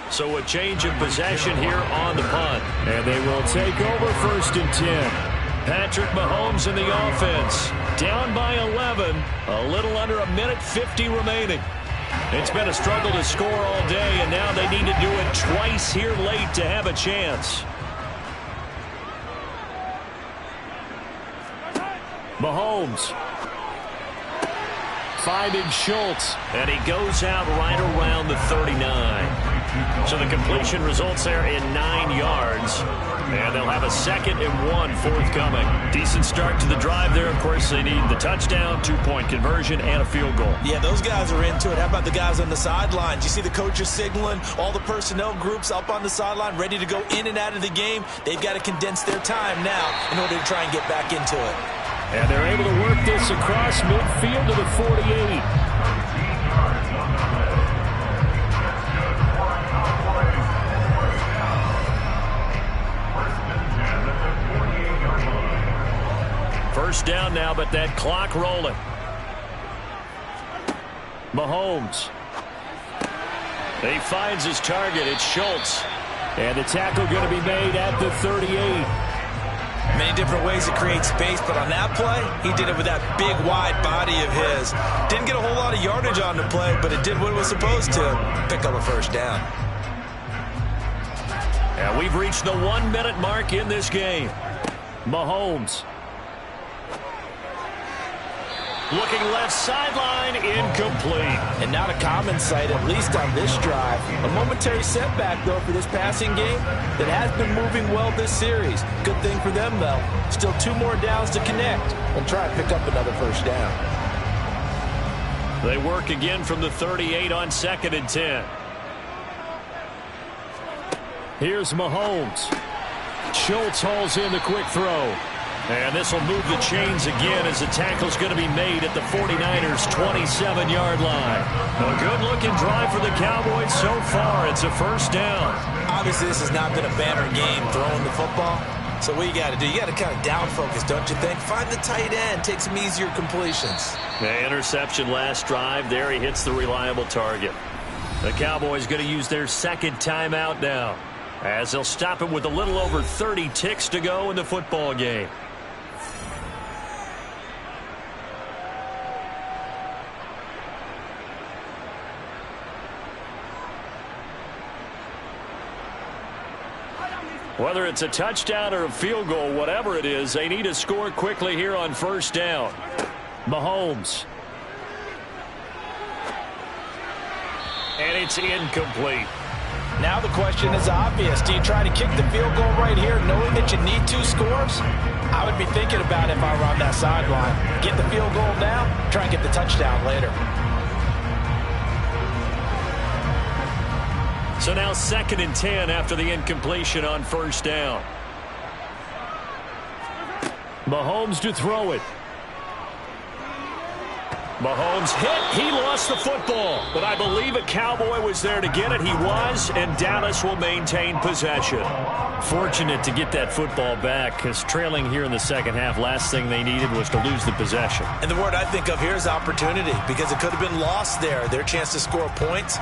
So a change of possession here on the punt. And they will take over 1st and 10. Patrick Mahomes in the offense. Down by 11. A little under 1:50 remaining. It's been a struggle to score all day, and now they need to do it twice here late to have a chance. Mahomes. Finding Schultz, and he goes out right around the 39. So the completion results there in 9 yards. And they'll have a 2nd and 1 forthcoming. Decent start to the drive there. Of course, they need the touchdown, 2-point conversion, and a field goal. Yeah, those guys are into it. How about the guys on the sidelines? You see the coaches signaling, all the personnel groups up on the sideline, ready to go in and out of the game. They've got to condense their time now in order to try and get back into it. And they're able to work this across midfield to the 48. First down now, but that clock rolling. Mahomes. He finds his target. It's Schultz. And the tackle going to be made at the 38. Many different ways to create space, but on that play, he did it with that big, wide body of his. Didn't get a whole lot of yardage on the play, but it did what it was supposed to, pick up a first down. And we've reached the 1-minute mark in this game. Mahomes. Looking left sideline, incomplete. And not a common sight, at least on this drive. A momentary setback, though, for this passing game that has been moving well this series. Good thing for them, though. Still 2 more downs to connect and try and pick up another first down. They work again from the 38 on 2nd and 10. Here's Mahomes. Schultz hauls in the quick throw. And this will move the chains again as the tackle's going to be made at the 49ers' 27-yard line. A good-looking drive for the Cowboys so far. It's a first down. Obviously, this has not been a banner game throwing the football. So what you got to do, you got to kind of down focus, don't you think? Find the tight end, take some easier completions. The interception last drive. There he hits the reliable target. The Cowboys going to use their 2nd timeout now, as they'll stop him with a little over 30 ticks to go in the football game. Whether it's a touchdown or a field goal, whatever it is, they need to score quickly here on first down. Mahomes. And it's incomplete. Now the question is obvious. Do you try to kick the field goal right here knowing that you need 2 scores? I would be thinking about it if I were on that sideline. Get the field goal now, try and get the touchdown later. So now 2nd and 10 after the incompletion on first down. Mahomes to throw it. Mahomes hit. He lost the football. But I believe a Cowboy was there to get it. He was, and Dallas will maintain possession. Fortunate to get that football back, because trailing here in the second half, last thing they needed was to lose the possession. And the word I think of here is opportunity, because it could have been lost there, their chance to score points.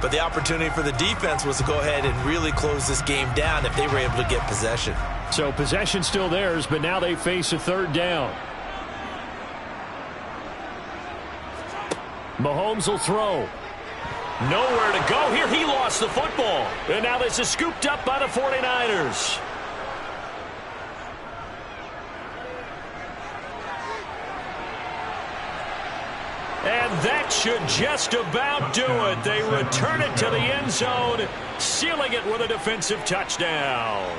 But the opportunity for the defense was to go ahead and really close this game down if they were able to get possession. So possession still theirs, but now they face a 3rd down. Mahomes will throw. Nowhere to go here. He lost the football. And now this is scooped up by the 49ers. And that should just about do it. They return it to the end zone, sealing it with a defensive touchdown.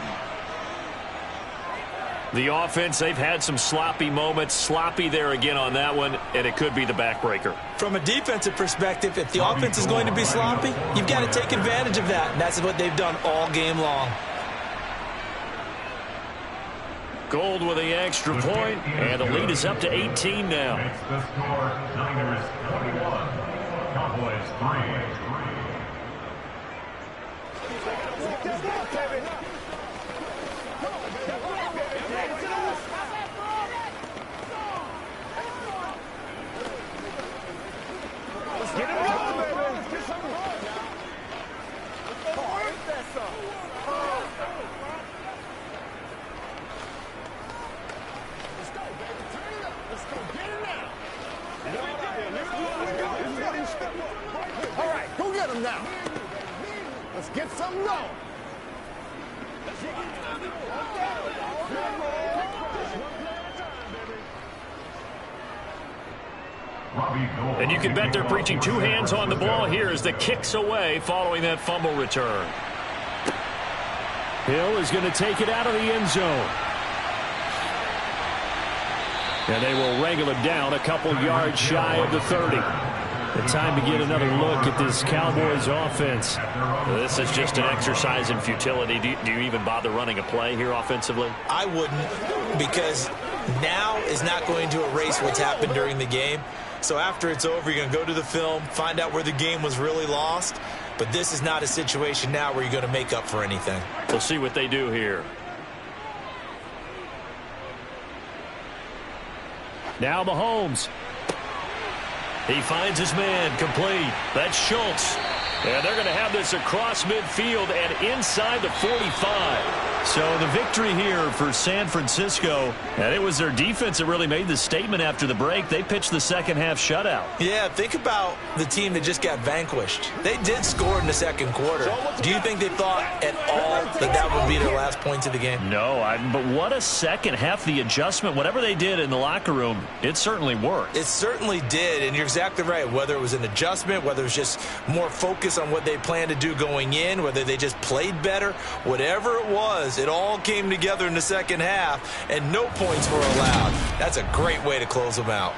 The offense, they've had some sloppy moments. Sloppy there again on that one, and it could be the backbreaker. From a defensive perspective, if the offense is going to be sloppy, you've got to take advantage of that. And that's what they've done all game long. Gold with the extra point, and the lead is up to 18 now. Makes the score Niners 21, Cowboys 3. Now, let's get some going. And you can bet they're preaching 2 hands on the ball here as the kick's away following that fumble return. Hill is going to take it out of the end zone. And they will wrangle him down a couple yards shy of the 30. The time to get another look at this Cowboys offense. This is just an exercise in futility. Do you even bother running a play here offensively? I wouldn't, because now is not going to erase what's happened during the game. So after it's over, you're going to go to the film, find out where the game was really lost. But this is not a situation now where you're going to make up for anything. We'll see what they do here. Now Mahomes. He finds his man, complete. That's Schultz. And they're going to have this across midfield and inside the 45. So the victory here for San Francisco, and it was their defense that really made the statement after the break. They pitched the second half shutout. Yeah, think about the team that just got vanquished. They did score in the second quarter. Do you think they thought at all that would be their last points of the game? No, but what a second half. The adjustment, whatever they did in the locker room, it certainly worked. It certainly did, and you're exactly right. Whether it was an adjustment, whether it was just more focus on what they planned to do going in, whether they just played better, whatever it was, it all came together in the second half, and no points were allowed. That's a great way to close them out.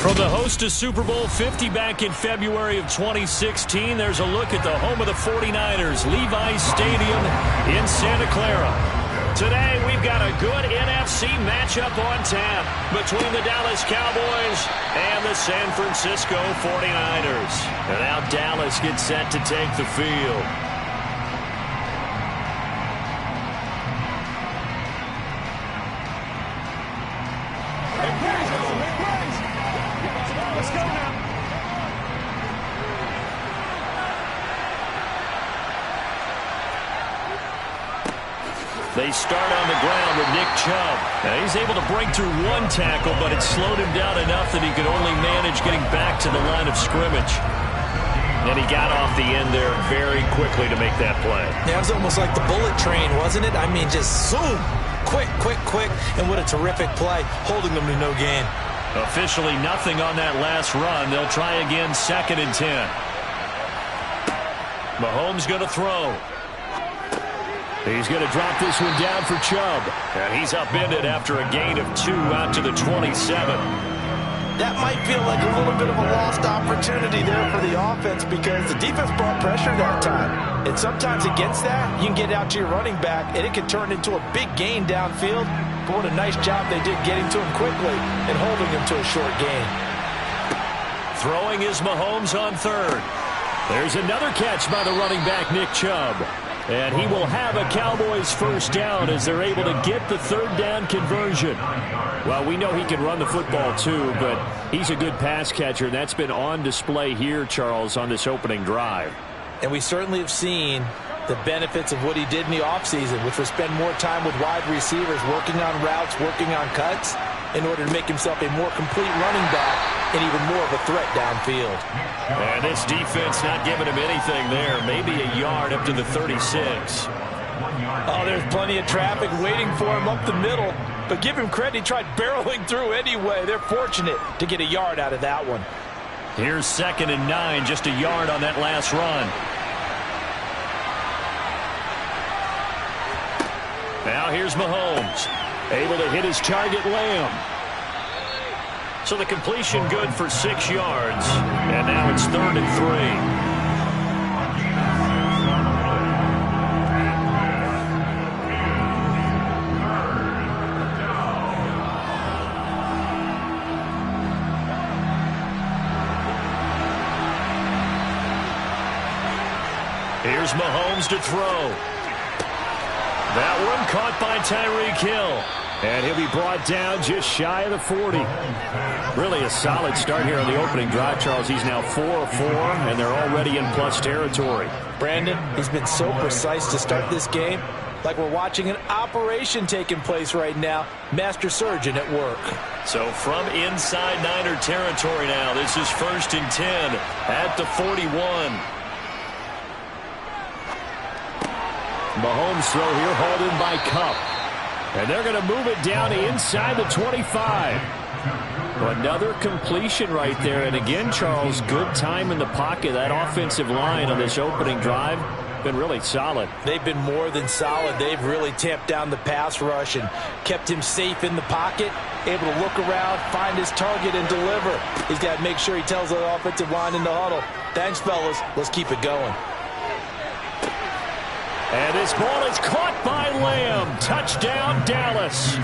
From the host to Super Bowl 50 back in February of 2016, there's a look at the home of the 49ers, Levi's Stadium in Santa Clara. Today, we've got a good NFC matchup on tap between the Dallas Cowboys and the San Francisco 49ers. And now Dallas gets set to take the field. They start on the ground with Nick Chubb. Now he's able to break through one tackle, but it slowed him down enough that he could only manage getting back to the line of scrimmage. And he got off the end there very quickly to make that play. Yeah, it was almost like the bullet train, wasn't it? I mean, just zoom. Quick, quick, quick. And what a terrific play, holding them to no gain. Officially nothing on that last run. They'll try again, 2nd and 10. Mahomes going to throw. He's going to drop this one down for Chubb. And he's upended after a gain of 2 out to the 27. That might feel like a little bit of a lost opportunity there for the offense because the defense brought pressure that time. And sometimes against that, you can get out to your running back, and it can turn into a big gain downfield. But what a nice job they did getting to him quickly and holding him to a short gain. Throwing is Mahomes on 3rd. There's another catch by the running back, Nick Chubb. And he will have a Cowboys first down as they're able to get the 3rd down conversion. Well, we know he can run the football too, but he's a good pass catcher. And that's been on display here, Charles, on this opening drive. And we certainly have seen the benefits of what he did in the offseason, which was spend more time with wide receivers, working on routes, working on cuts, in order to make himself a more complete running back and even more of a threat downfield. And this defense not giving him anything there. Maybe a yard up to the 36. Oh, there's plenty of traffic waiting for him up the middle. But give him credit, he tried barreling through anyway. They're fortunate to get a yard out of that one. Here's 2nd and 9, just a yard on that last run. Now here's Mahomes, able to hit his target, Lamb. So the completion good for 6 yards. And now it's 3rd and 3. Here's Mahomes to throw. That one caught by Tyreek Hill. And he'll be brought down just shy of the 40. Really a solid start here on the opening drive, Charles. He's now 4 of 4, and they're already in plus territory. Brandon, he's been so precise to start this game. Like we're watching an operation taking place right now. Master surgeon at work. So from inside Niner territory now, this is 1st and 10 at the 41. Mahomes throw here, hauled in by Kupp. And they're going to move it down inside the 25. Another completion right there. And again, Charles, good time in the pocket. That offensive line on this opening drive been really solid. They've been more than solid. They've really tamped down the pass rush and kept him safe in the pocket, able to look around, find his target, and deliver. He's got to make sure he tells the offensive line in the huddle, thanks, fellas. Let's keep it going. And this ball is caught by Lamb. Touchdown, Dallas.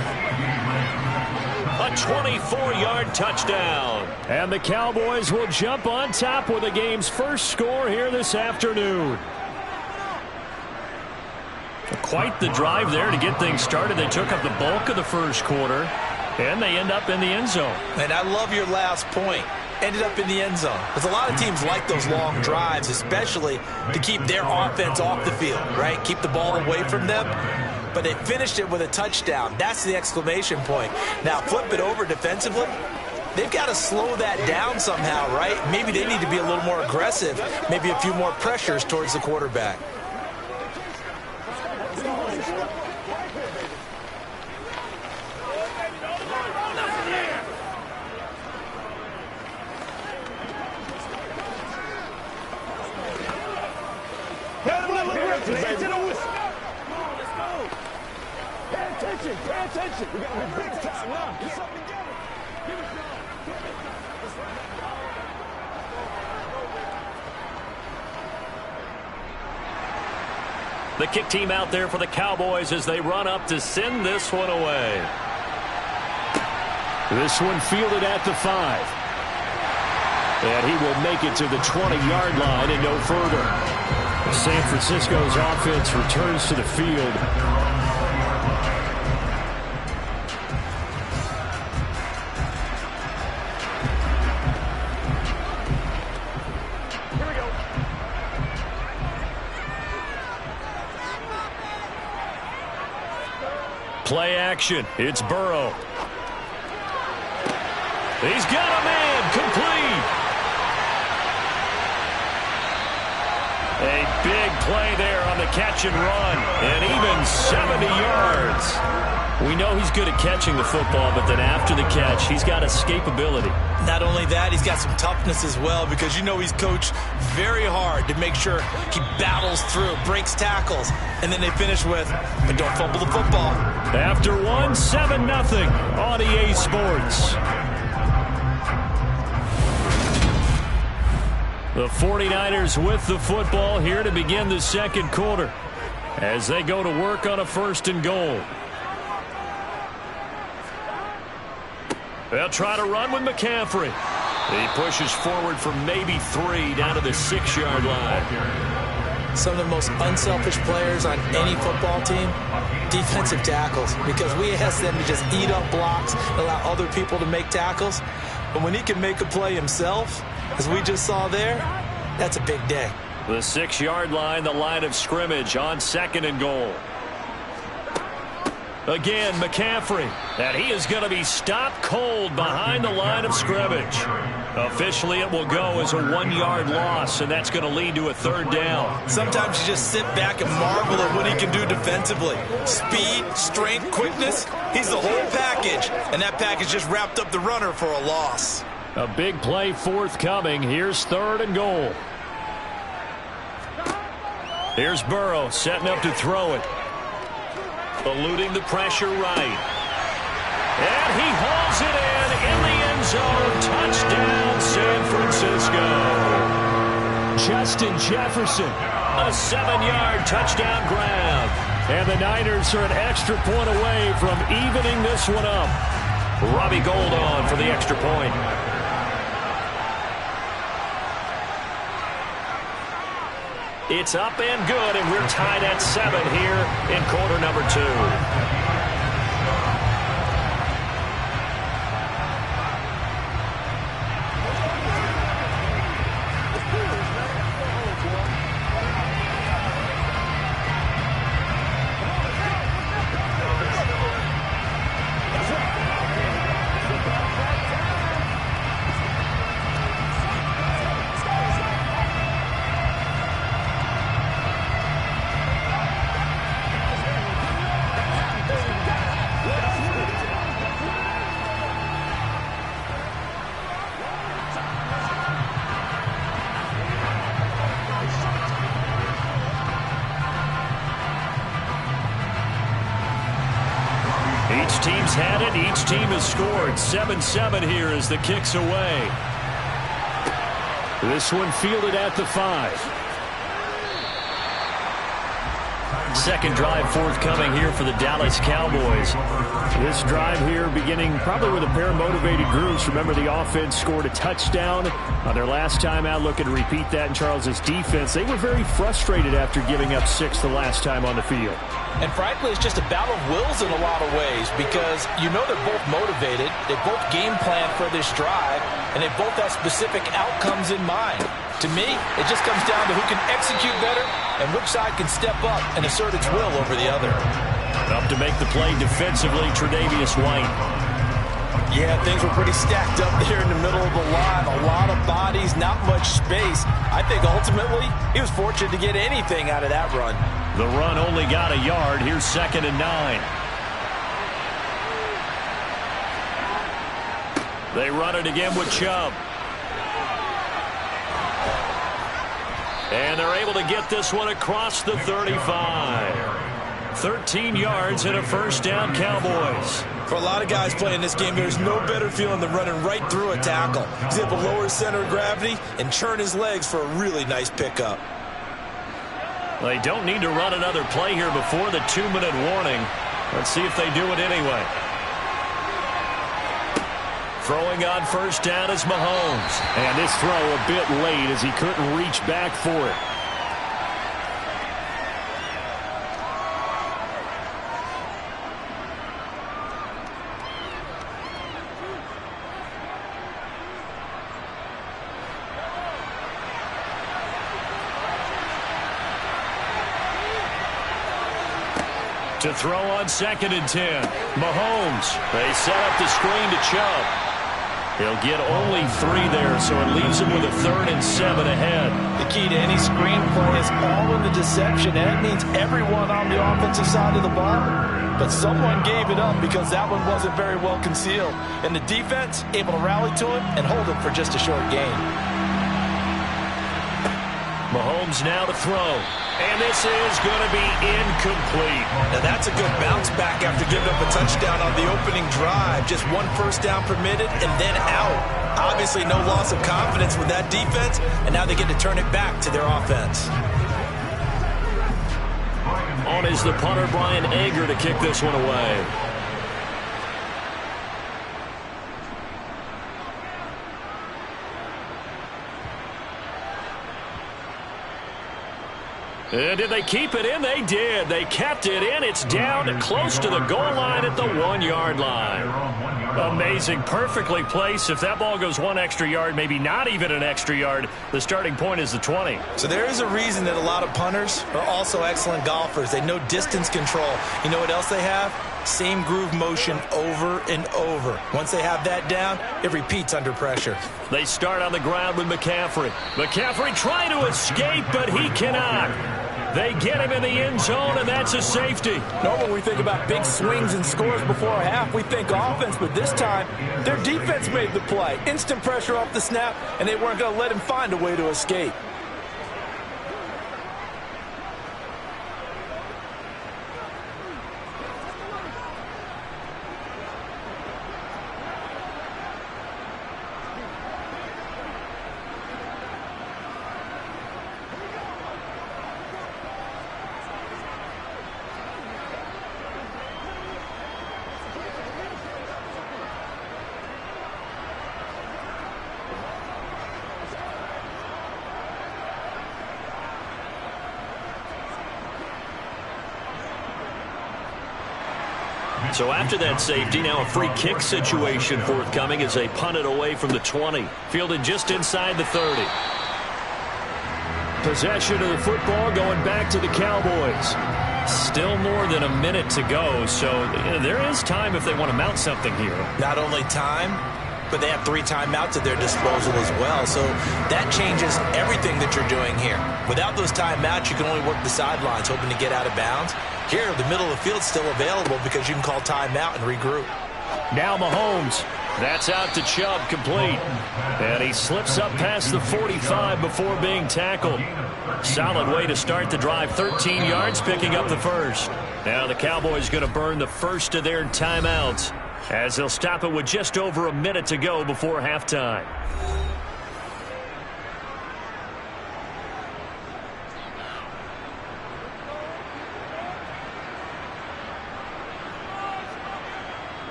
A 24-yard touchdown. And the Cowboys will jump on top with the game's first score here this afternoon. Quite the drive there to get things started. They took up the bulk of the first quarter, and they end up in the end zone. And I love your last point. Ended up in the end zone. Because a lot of teams like those long drives, especially to keep their offense off the field, right? Keep the ball away from them. But they finished it with a touchdown. That's the exclamation point. Now, flip it over defensively. They've got to slow that down somehow, right? Maybe they need to be a little more aggressive. Maybe a few more pressures towards the quarterback. Pay attention. We got to be big time now. Get something together. The kick team out there for the Cowboys as they run up to send this one away. This one fielded at the 5. And he will make it to the 20-yard line and no further. San Francisco's offense returns to the field. Play action. It's Burrow. He's got a man. Complete. A big play there on the catch and run. And even 70 yards. We know he's good at catching the football, but then after the catch, he's got escapability. Not only that, he's got some toughness as well, because you know he's coached very hard to make sure he battles through, breaks tackles, and then they finish with, but don't fumble the football. After 7-0 on EA Sports. The 49ers with the football here to begin the second quarter as they go to work on a 1st and goal. They'll try to run with McCaffrey. He pushes forward for maybe 3 down to the 6-yard line. Some of the most unselfish players on any football team, defensive tackles, because we ask them to just eat up blocks, allow other people to make tackles. But when he can make a play himself, as we just saw there, that's a big day. The 6-yard line, the line of scrimmage on 2nd and goal. Again, McCaffrey, and he is going to be stopped cold behind the line of scrimmage. Officially, it will go as a 1-yard loss, and that's going to lead to a 3rd down. Sometimes you just sit back and marvel at what he can do defensively. Speed, strength, quickness, he's the whole package, and that package just wrapped up the runner for a loss. A big play forthcoming. Here's 3rd and goal. Here's Burrow setting up to throw it. Eluding the pressure right. And he hauls it in the end zone. Touchdown, San Francisco. Justin Jefferson. A 7-yard touchdown grab. And the Niners are an extra point away from evening this one up. Robbie Gould on for the extra point. It's up and good, and we're tied at 7 here in quarter number 2. Each team's had it. Each team has scored. 7-7 here as the kick's away. This one fielded at the 5. Second drive forthcoming here for the Dallas Cowboys. This drive here beginning probably with a pair of motivated groups. Remember, the offense scored a touchdown on their last time out. Looking to repeat that in Charles' defense. They were very frustrated after giving up 6 the last time on the field. And frankly, it's just a battle of wills in a lot of ways, because you know they're both motivated, they both game plan for this drive, and they both have specific outcomes in mind. To me, it just comes down to who can execute better and which side can step up and assert its will over the other. Up to make the play defensively, Tre'Davious White. Yeah, things were pretty stacked up there in the middle of the line. A lot of bodies, not much space. I think ultimately he was fortunate to get anything out of that run. The run only got a yard. Here's 2nd and 9. They run it again with Chubb. And they're able to get this one across the 35. 13 yards and a first down, Cowboys. For a lot of guys playing this game, there's no better feeling than running right through a tackle. He's able to lower his center of gravity and churn his legs for a really nice pickup. They don't need to run another play here before the 2-minute warning. Let's see if they do it anyway. Throwing on first down is Mahomes. And this throw a bit late as he couldn't reach back for it. To throw on 2nd and 10. Mahomes. They set up the screen to Chubb. He'll get only 3 there, so it leaves him with a 3rd and 7 ahead. The key to any screen play is all in the deception, and that means everyone on the offensive side of the ball. But someone gave it up because that one wasn't very well concealed. And the defense able to rally to it and hold it for just a short gain. Mahomes now to throw. And this is going to be incomplete. Now that's a good bounce back after giving up a touchdown on the opening drive. Just 1 first down permitted and then out. Obviously no loss of confidence with that defense, and now they get to turn it back to their offense. On is the punter, Brian Ager, to kick this one away. Did they keep it in? They did. They kept it in. It's down close to the goal line at the 1-yard line. Amazing. Perfectly placed. If that ball goes 1 extra yard, maybe not even an extra yard, the starting point is the 20. So there is a reason that a lot of punters are also excellent golfers. They know distance control. You know what else they have? Same groove motion over and over. Once they have that down, it repeats under pressure. They start on the ground with McCaffrey. McCaffrey trying to escape, but he cannot. They get him in the end zone, and that's a safety. Normally, when we think about big swings and scores before a half, we think offense, but this time, their defense made the play. Instant pressure off the snap, and they weren't going to let him find a way to escape. So after that safety, now a free kick situation forthcoming as they punt it away from the 20. Fielded just inside the 30. Possession of the football going back to the Cowboys. Still more than a minute to go, so there is time if they want to mount something here. Not only time, but they have 3 timeouts at their disposal as well. So that changes everything that you're doing here. Without those timeouts, you can only work the sidelines, hoping to get out of bounds. Here, the middle of the field's still available because you can call timeout and regroup. Now Mahomes. That's out to Chubb, complete. And he slips up past the 45 before being tackled. Solid way to start the drive. 13 yards, picking up the first. Now the Cowboys going to burn the first of their timeouts as they'll stop it with just over a minute to go before halftime.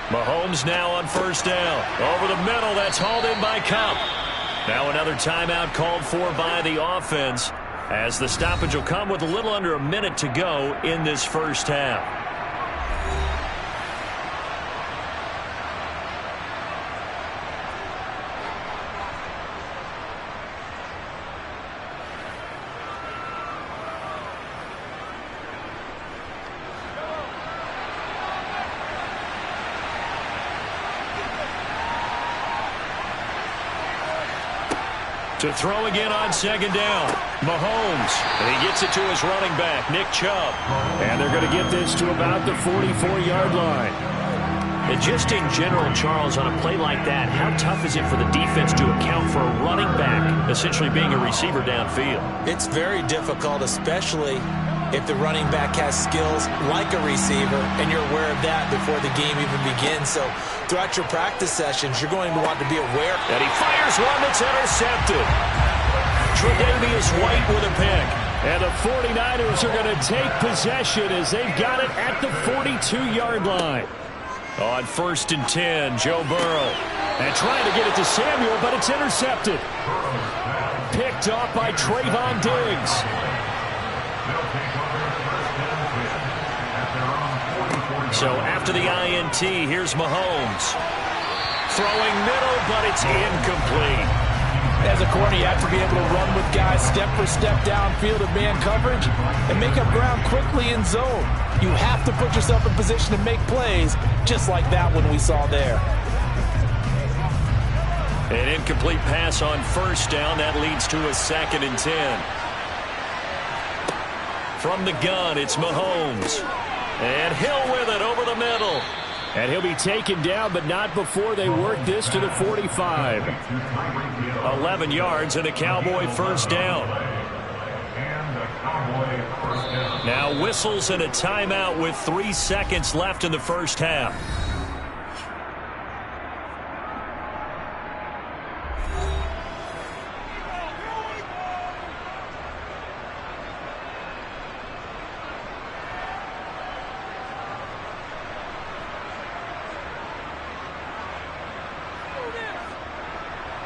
Mahomes now on first down. Over the middle, that's hauled in by Kupp. Now another timeout called for by the offense as the stoppage will come with a little under a minute to go in this first half. To throw again on second down. Mahomes. And he gets it to his running back, Nick Chubb. And they're going to get this to about the 44-yard line. And just in general, Charles, on a play like that, how tough is it for the defense to account for a running back essentially being a receiver downfield? It's very difficult, especially if the running back has skills like a receiver, and you're aware of that before the game even begins. So throughout your practice sessions, you're going to want to be aware. And he fires one that's intercepted. Tre'Davious White with a pick. And the 49ers are going to take possession as they've got it at the 42-yard line. On 1st and 10, Joe Burrow. And trying to get it to Samuel, but it's intercepted. Picked off by Trayvon Diggs. So after the INT, here's Mahomes. Throwing middle, but it's incomplete. As a corner, you have to be able to run with guys step for step downfield in man coverage and make up ground quickly in zone. You have to put yourself in position to make plays, just like that one we saw there. An incomplete pass on 1st down. That leads to a 2nd and 10. From the gun, it's Mahomes. And Hill with it over the middle. And he'll be taken down, but not before they work this to the 45. 11 yards and a Cowboy 1st down. Now whistles and a timeout with 3 seconds left in the 1st half.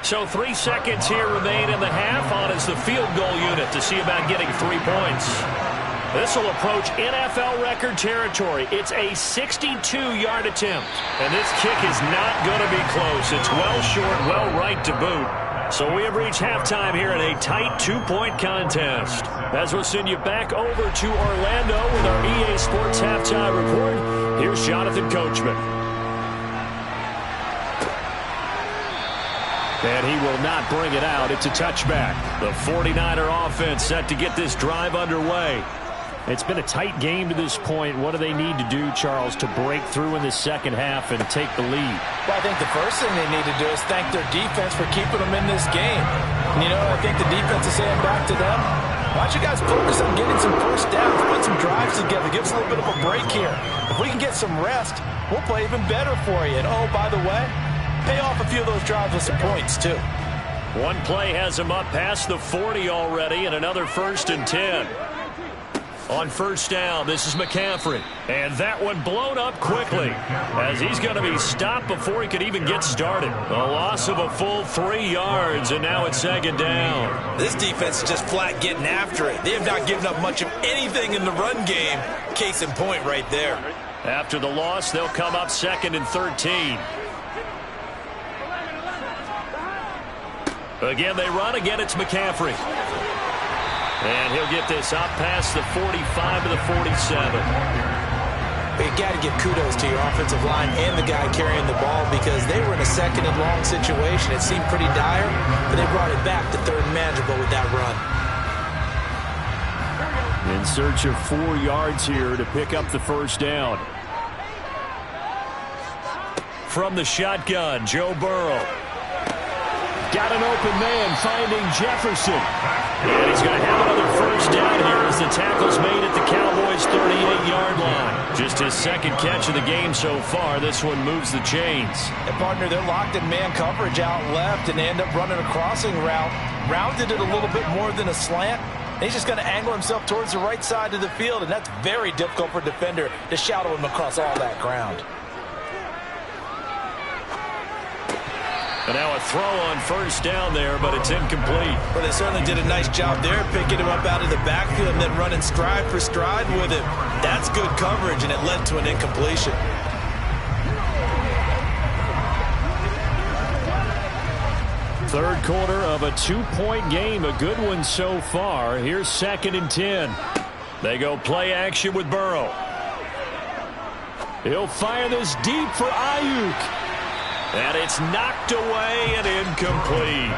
So 3 seconds here remain in the half on as the field goal unit to see about getting 3 points. This will approach NFL record territory. It's a 62-yard attempt. And this kick is not going to be close. It's well short, well right to boot. So we have reached halftime here in a tight 2-point contest. As we'll send you back over to Orlando with our EA Sports Halftime Report, here's Jonathan Coachman. And he will not bring it out. It's a touchback. The 49er offense set to get this drive underway. It's been a tight game to this point. What do they need to do, Charles, to break through in the 2nd half and take the lead? Well, I think the first thing they need to do is thank their defense for keeping them in this game. And, I think the defense is saying back to them, why don't you guys focus on getting some 1st downs, put some drives together, give us a little bit of a break here. If we can get some rest, we'll play even better for you. And, oh, by the way, pay off a few of those drives with some points, too. One play has him up past the 40 already, and another 1st and 10. On 1st down, this is McCaffrey. And that one blown up quickly as he's going to be stopped before he could even get started. A loss of a full 3 yards, and now it's 2nd down. This defense is just flat getting after it. They have not given up much of anything in the run game. Case in point right there. After the loss, they'll come up 2nd and 13. Again, they run. Again, it's McCaffrey. And he'll get this up past the 45 to the 47. But you got to give kudos to your offensive line and the guy carrying the ball because they were in a 2nd and long situation. It seemed pretty dire, but they brought it back to 3rd and manageable with that run. In search of 4 yards here to pick up the 1st down. From the shotgun, Joe Burrow. Got an open man finding Jefferson. And he's going to have another 1st down here as the tackle's made at the Cowboys' 38-yard line. Just his 2nd catch of the game so far. This one moves the chains. And, partner, they're locked in man coverage out left, and they end up running a crossing route. Rounded it a little bit more than a slant. And he's just going to angle himself towards the right side of the field, and that's very difficult for a defender to shadow him across all that ground. And now a throw on 1st down there, but it's incomplete. Well, they certainly did a nice job there, picking him up out of the backfield and then running stride for stride with him. That's good coverage, and it led to an incompletion. Third quarter of a 2-point game, a good one so far. Here's 2nd and 10. They go play action with Burrow. He'll fire this deep for Ayuk. And it's knocked away and incomplete.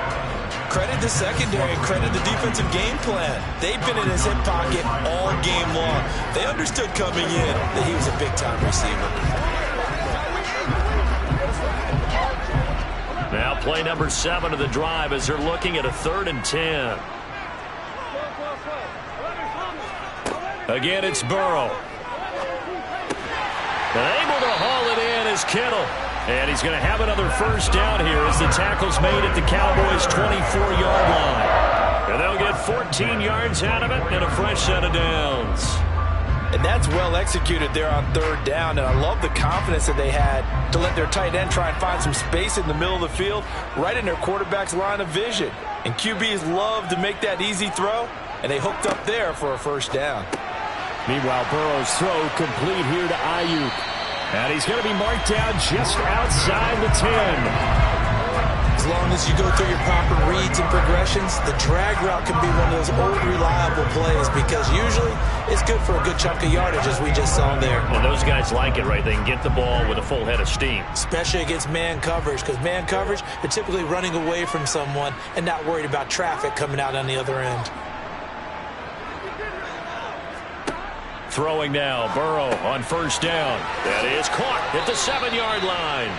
Credit the secondary, credit the defensive game plan. They've been in his hip pocket all game long. They understood coming in that he was a big-time receiver. Play number 7 of the drive as they're looking at a 3rd and 10. Again, it's Burrow. Able to haul it in is Kittle. And he's going to have another first down here as the tackle's made at the Cowboys' 24-yard line. And they'll get 14 yards out of it and a fresh set of downs. And that's well executed there on 3rd down. And I love the confidence that they had to let their tight end try and find some space in the middle of the field, right in their quarterback's line of vision. And QBs love to make that easy throw, and they hooked up there for a first down. Meanwhile, Burrow's throw complete here to Ayuk. And he's going to be marked down just outside the 10. As long as you go through your proper reads and progressions, the drag route can be one of those old reliable plays because usually it's good for a good chunk of yardage, as we just saw there. Well, those guys like it, right? They can get the ball with a full head of steam. Especially against man coverage, because man coverage, they're typically running away from someone and not worried about traffic coming out on the other end. Throwing now, Burrow on first down. That is caught at the 7-yard line.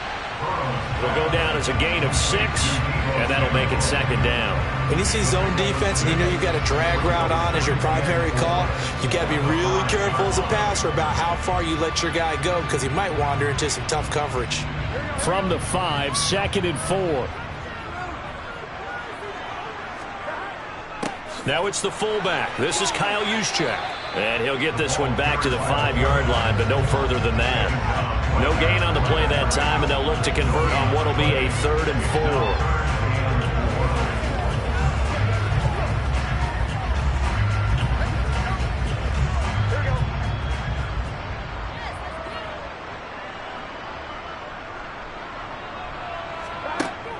It'll go down as a gain of 6, and that'll make it 2nd down. When you see zone defense and you know you've got a drag route on as your primary call, you've got to be really careful as a passer about how far you let your guy go because he might wander into some tough coverage. From the 5, 2nd and 4. Now it's the fullback. This is Kyle Juszczyk. And he'll get this one back to the 5-yard line, but no further than that. No gain on the play that time, and they'll look to convert on what will be a 3rd and 4.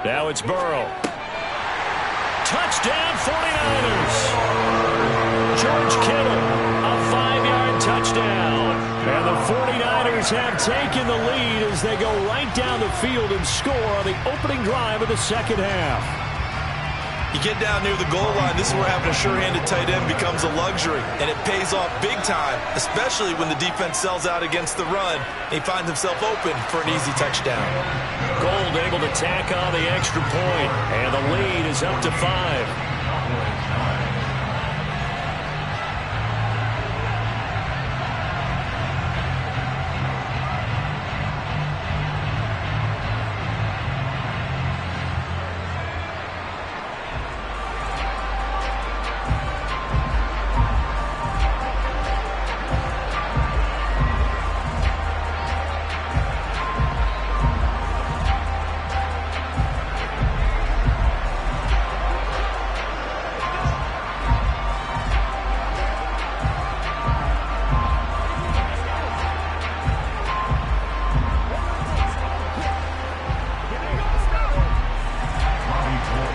Now it's Burrow. Touchdown 49ers. George Kittle, a 5-yard touchdown. And the 49ers have taken the lead as they go right down the field and score on the opening drive of the second half. You get down near the goal line, this is where having a sure-handed tight end becomes a luxury, and it pays off big time, especially when the defense sells out against the run, and he finds himself open for an easy touchdown. Gold able to tack on the extra point, and the lead is up to 5.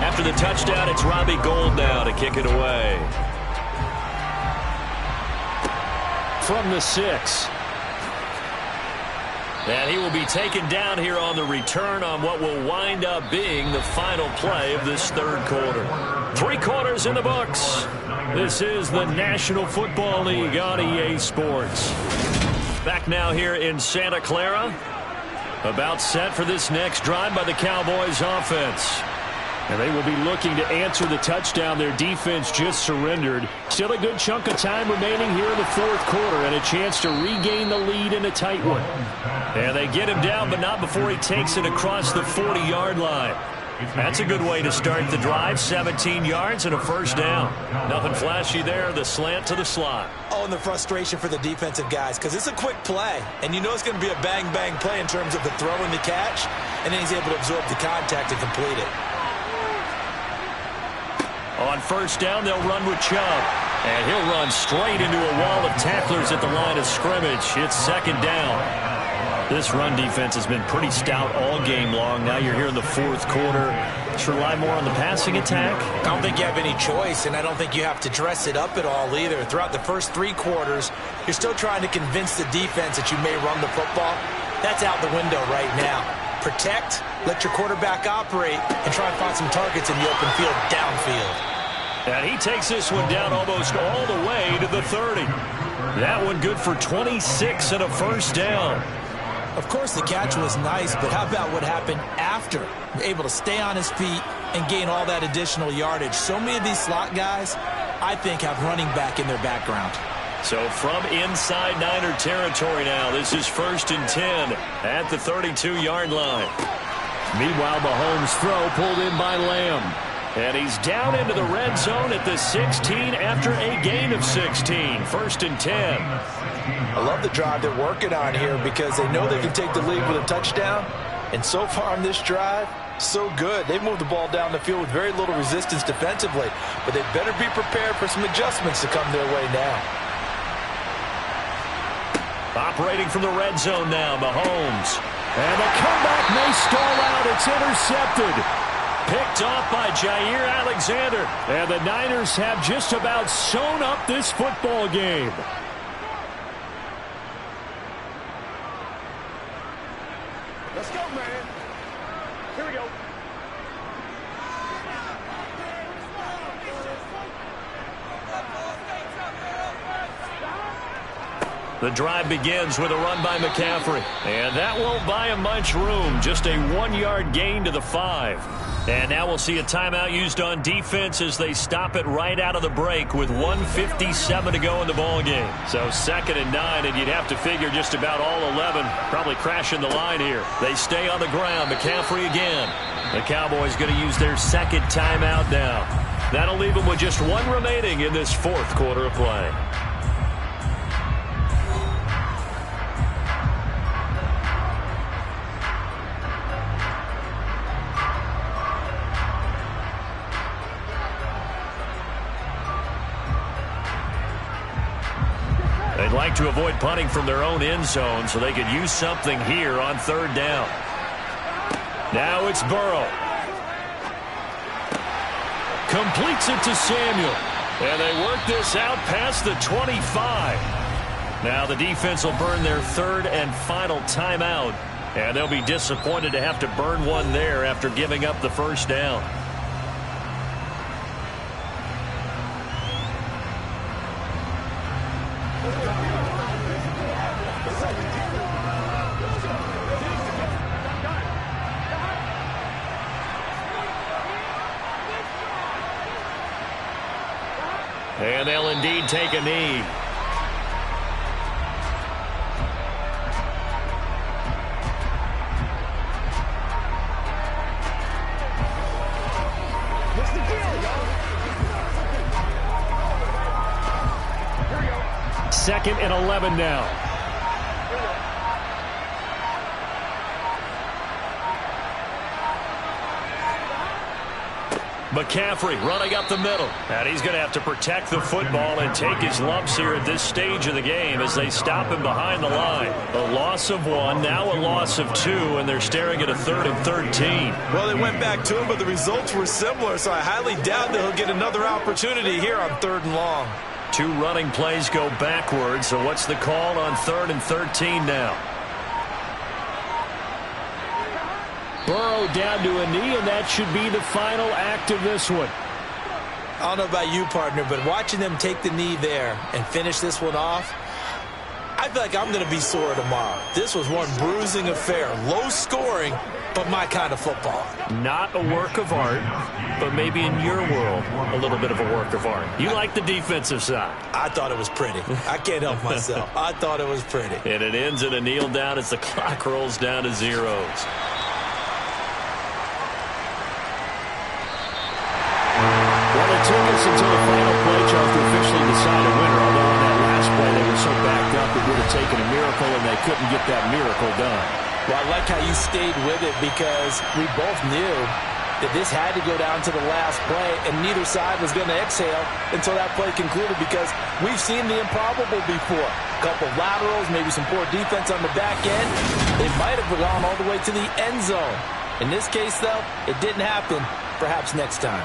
After the touchdown, it's Robbie Gould now to kick it away. From the 6. And he will be taken down here on the return on what will wind up being the final play of this 3rd quarter. 3 quarters in the books. This is the National Football League on EA Sports. Back now here in Santa Clara. About set for this next drive by the Cowboys offense. And they will be looking to answer the touchdown their defense just surrendered. Still a good chunk of time remaining here in the 4th quarter and a chance to regain the lead in a tight one. And they get him down, but not before he takes it across the 40-yard line. That's a good way to start the drive. 17 yards and a first down. Nothing flashy there. The slant to the slot. Oh, and the frustration for the defensive guys because it's a quick play. And you know it's going to be a bang-bang play in terms of the throw and the catch. And then he's able to absorb the contact and complete it. On first down, they'll run with Chubb. And he'll run straight into a wall of tacklers at the line of scrimmage. It's 2nd down. This run defense has been pretty stout all game long. Now you're here in the 4th quarter. Should rely more on the passing attack? I don't think you have any choice, and I don't think you have to dress it up at all either. Throughout the first 3 quarters, you're still trying to convince the defense that you may run the football. That's out the window right now. Protect, let your quarterback operate, and try and find some targets in the open field downfield. And he takes this one down almost all the way to the 30. That one good for 26 and a first down. Of course, the catch was nice, but how about what happened after? Able to stay on his feet and gain all that additional yardage. So many of these slot guys, I think, have running back in their background. So from inside Niner territory now, this is 1st and 10 at the 32-yard line. Meanwhile, Mahomes' throw pulled in by Lamb. And he's down into the red zone at the 16 after a gain of 16. 1st and 10. I love the drive they're working on here because they know they can take the lead with a touchdown. And so far on this drive, so good. They've moved the ball down the field with very little resistance defensively. But they better be prepared for some adjustments to come their way now. Operating from the red zone now, Mahomes. And the comeback may stall out. It's intercepted. Picked off by Jair Alexander. And the Niners have just about sewn up this football game. Let's go, man. Here we go. The drive begins with a run by McCaffrey. And that won't buy him much room. Just a 1-yard gain to the 5. And now we'll see a timeout used on defense as they stop it right out of the break with 1:57 to go in the ball game. So 2nd and 9, and you'd have to figure just about all 11 probably crashing the line here. They stay on the ground. McCaffrey again. The Cowboys going to use their 2nd timeout now. That'll leave them with just 1 remaining in this 4th quarter of play. They'd like to avoid punting from their own end zone so they could use something here on 3rd down. Now it's Burrow. Completes it to Samuel. And they work this out past the 25. Now the defense will burn their 3rd and final timeout. And they'll be disappointed to have to burn one there after giving up the 1st down. And they'll indeed take a knee. What's the deal, y'all? Here we go. 2nd and 11 now. McCaffrey running up the middle. And he's going to have to protect the football and take his lumps here at this stage of the game as they stop him behind the line. A loss of 1, now a loss of 2, and they're staring at a 3rd and 13. Well, they went back to him, but the results were similar, so I highly doubt that he'll get another opportunity here on 3rd and long. 2 running plays go backwards, so what's the call on 3rd and 13 now? Burrow down to a knee, and that should be the final act of this one. I don't know about you, partner, but watching them take the knee there and finish this one off, I feel like I'm going to be sore tomorrow. This was one bruising affair. Low scoring, but my kind of football. Not a work of art, but maybe in your world, a little bit of a work of art. You like the defensive side. I thought it was pretty. I can't help myself. I thought it was pretty. And it ends in a kneel down as the clock rolls down to zeros. Well, it took us until the final play, Charles, to officially decide a winner, although on that last play they were so backed up it would have taken a miracle, and they couldn't get that miracle done. Well, I like how you stayed with it because we both knew that this had to go down to the last play, and neither side was going to exhale until that play concluded because we've seen the improbable before. A couple of laterals, maybe some poor defense on the back end. They might have gone all the way to the end zone. In this case, though, it didn't happen. Perhaps next time.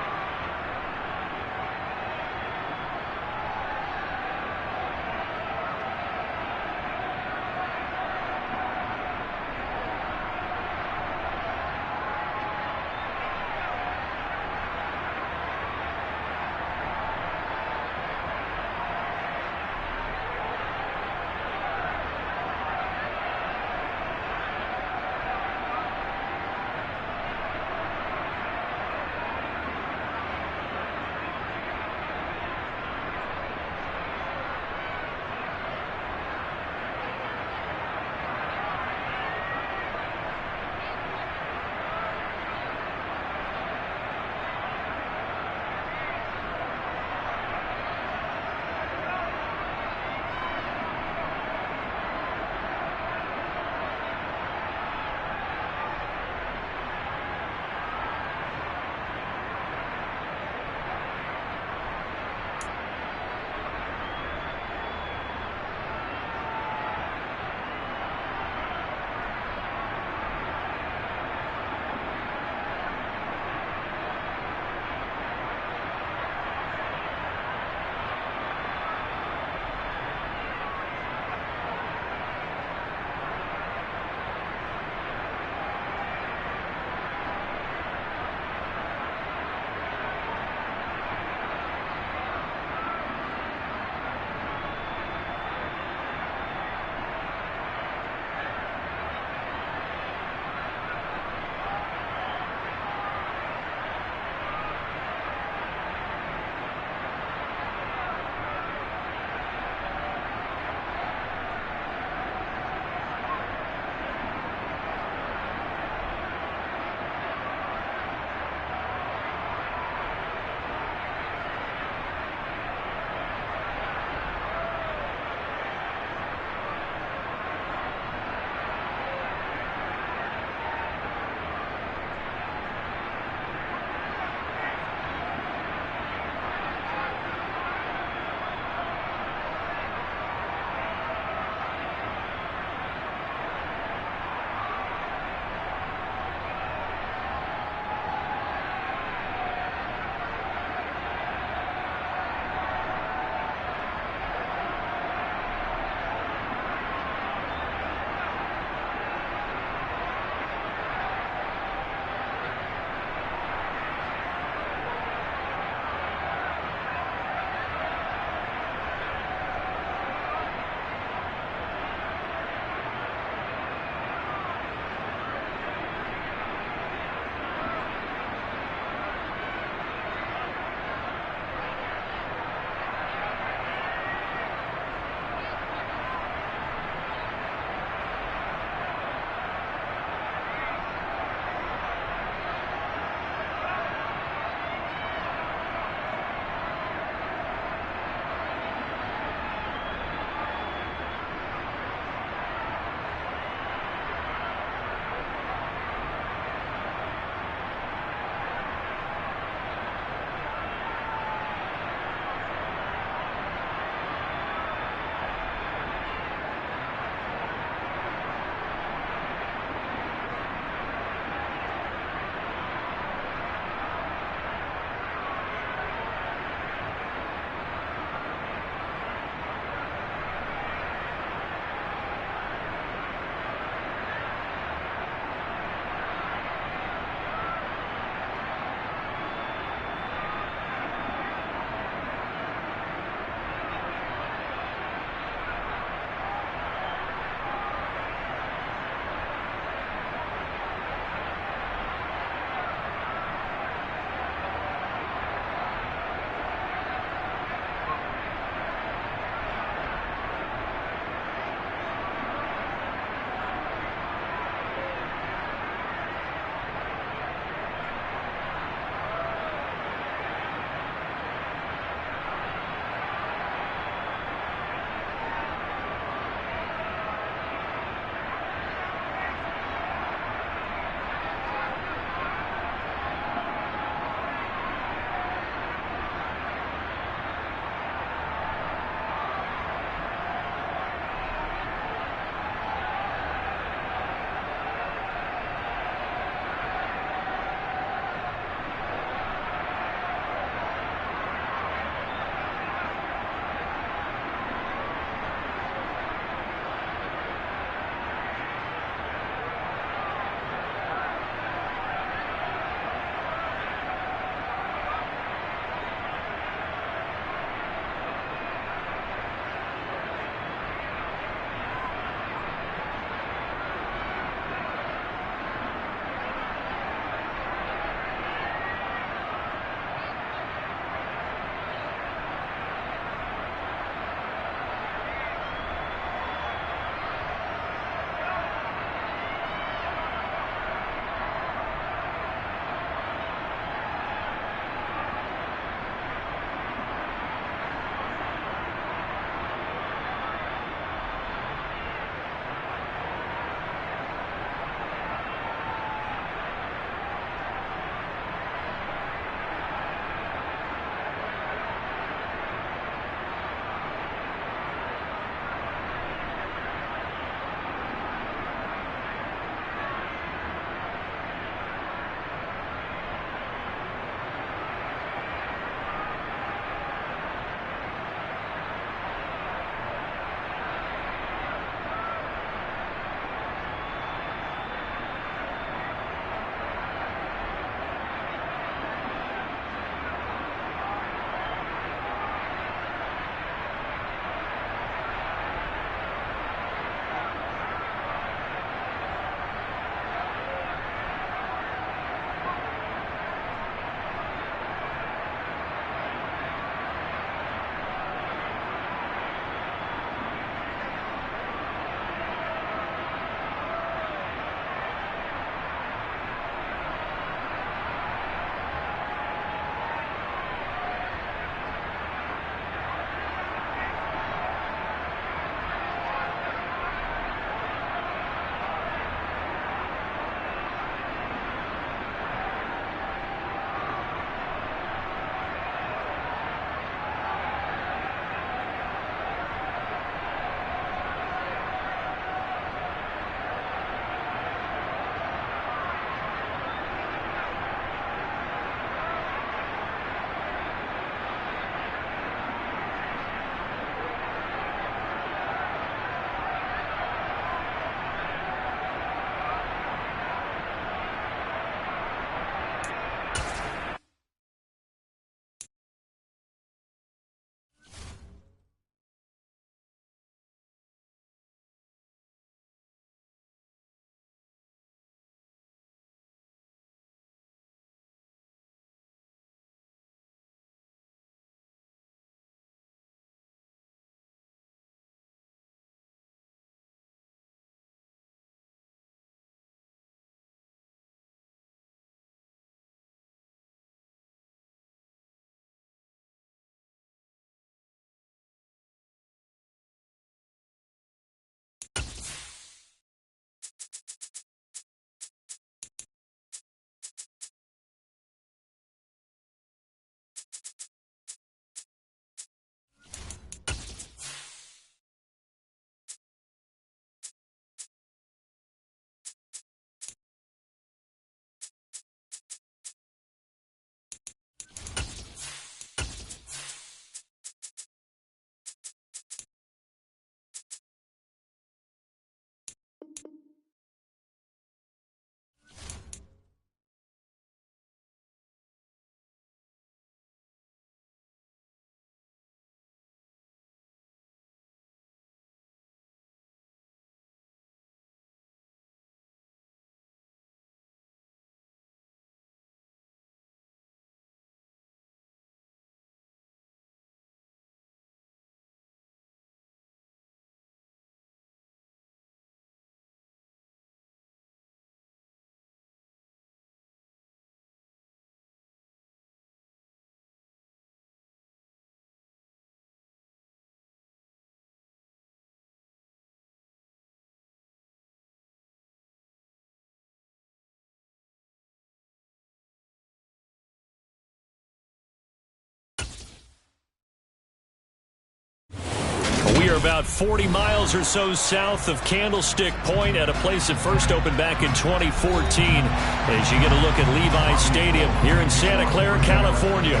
about 40 miles or so south of Candlestick Point at a place that first opened back in 2014 as you get a look at Levi's Stadium here in Santa Clara, California.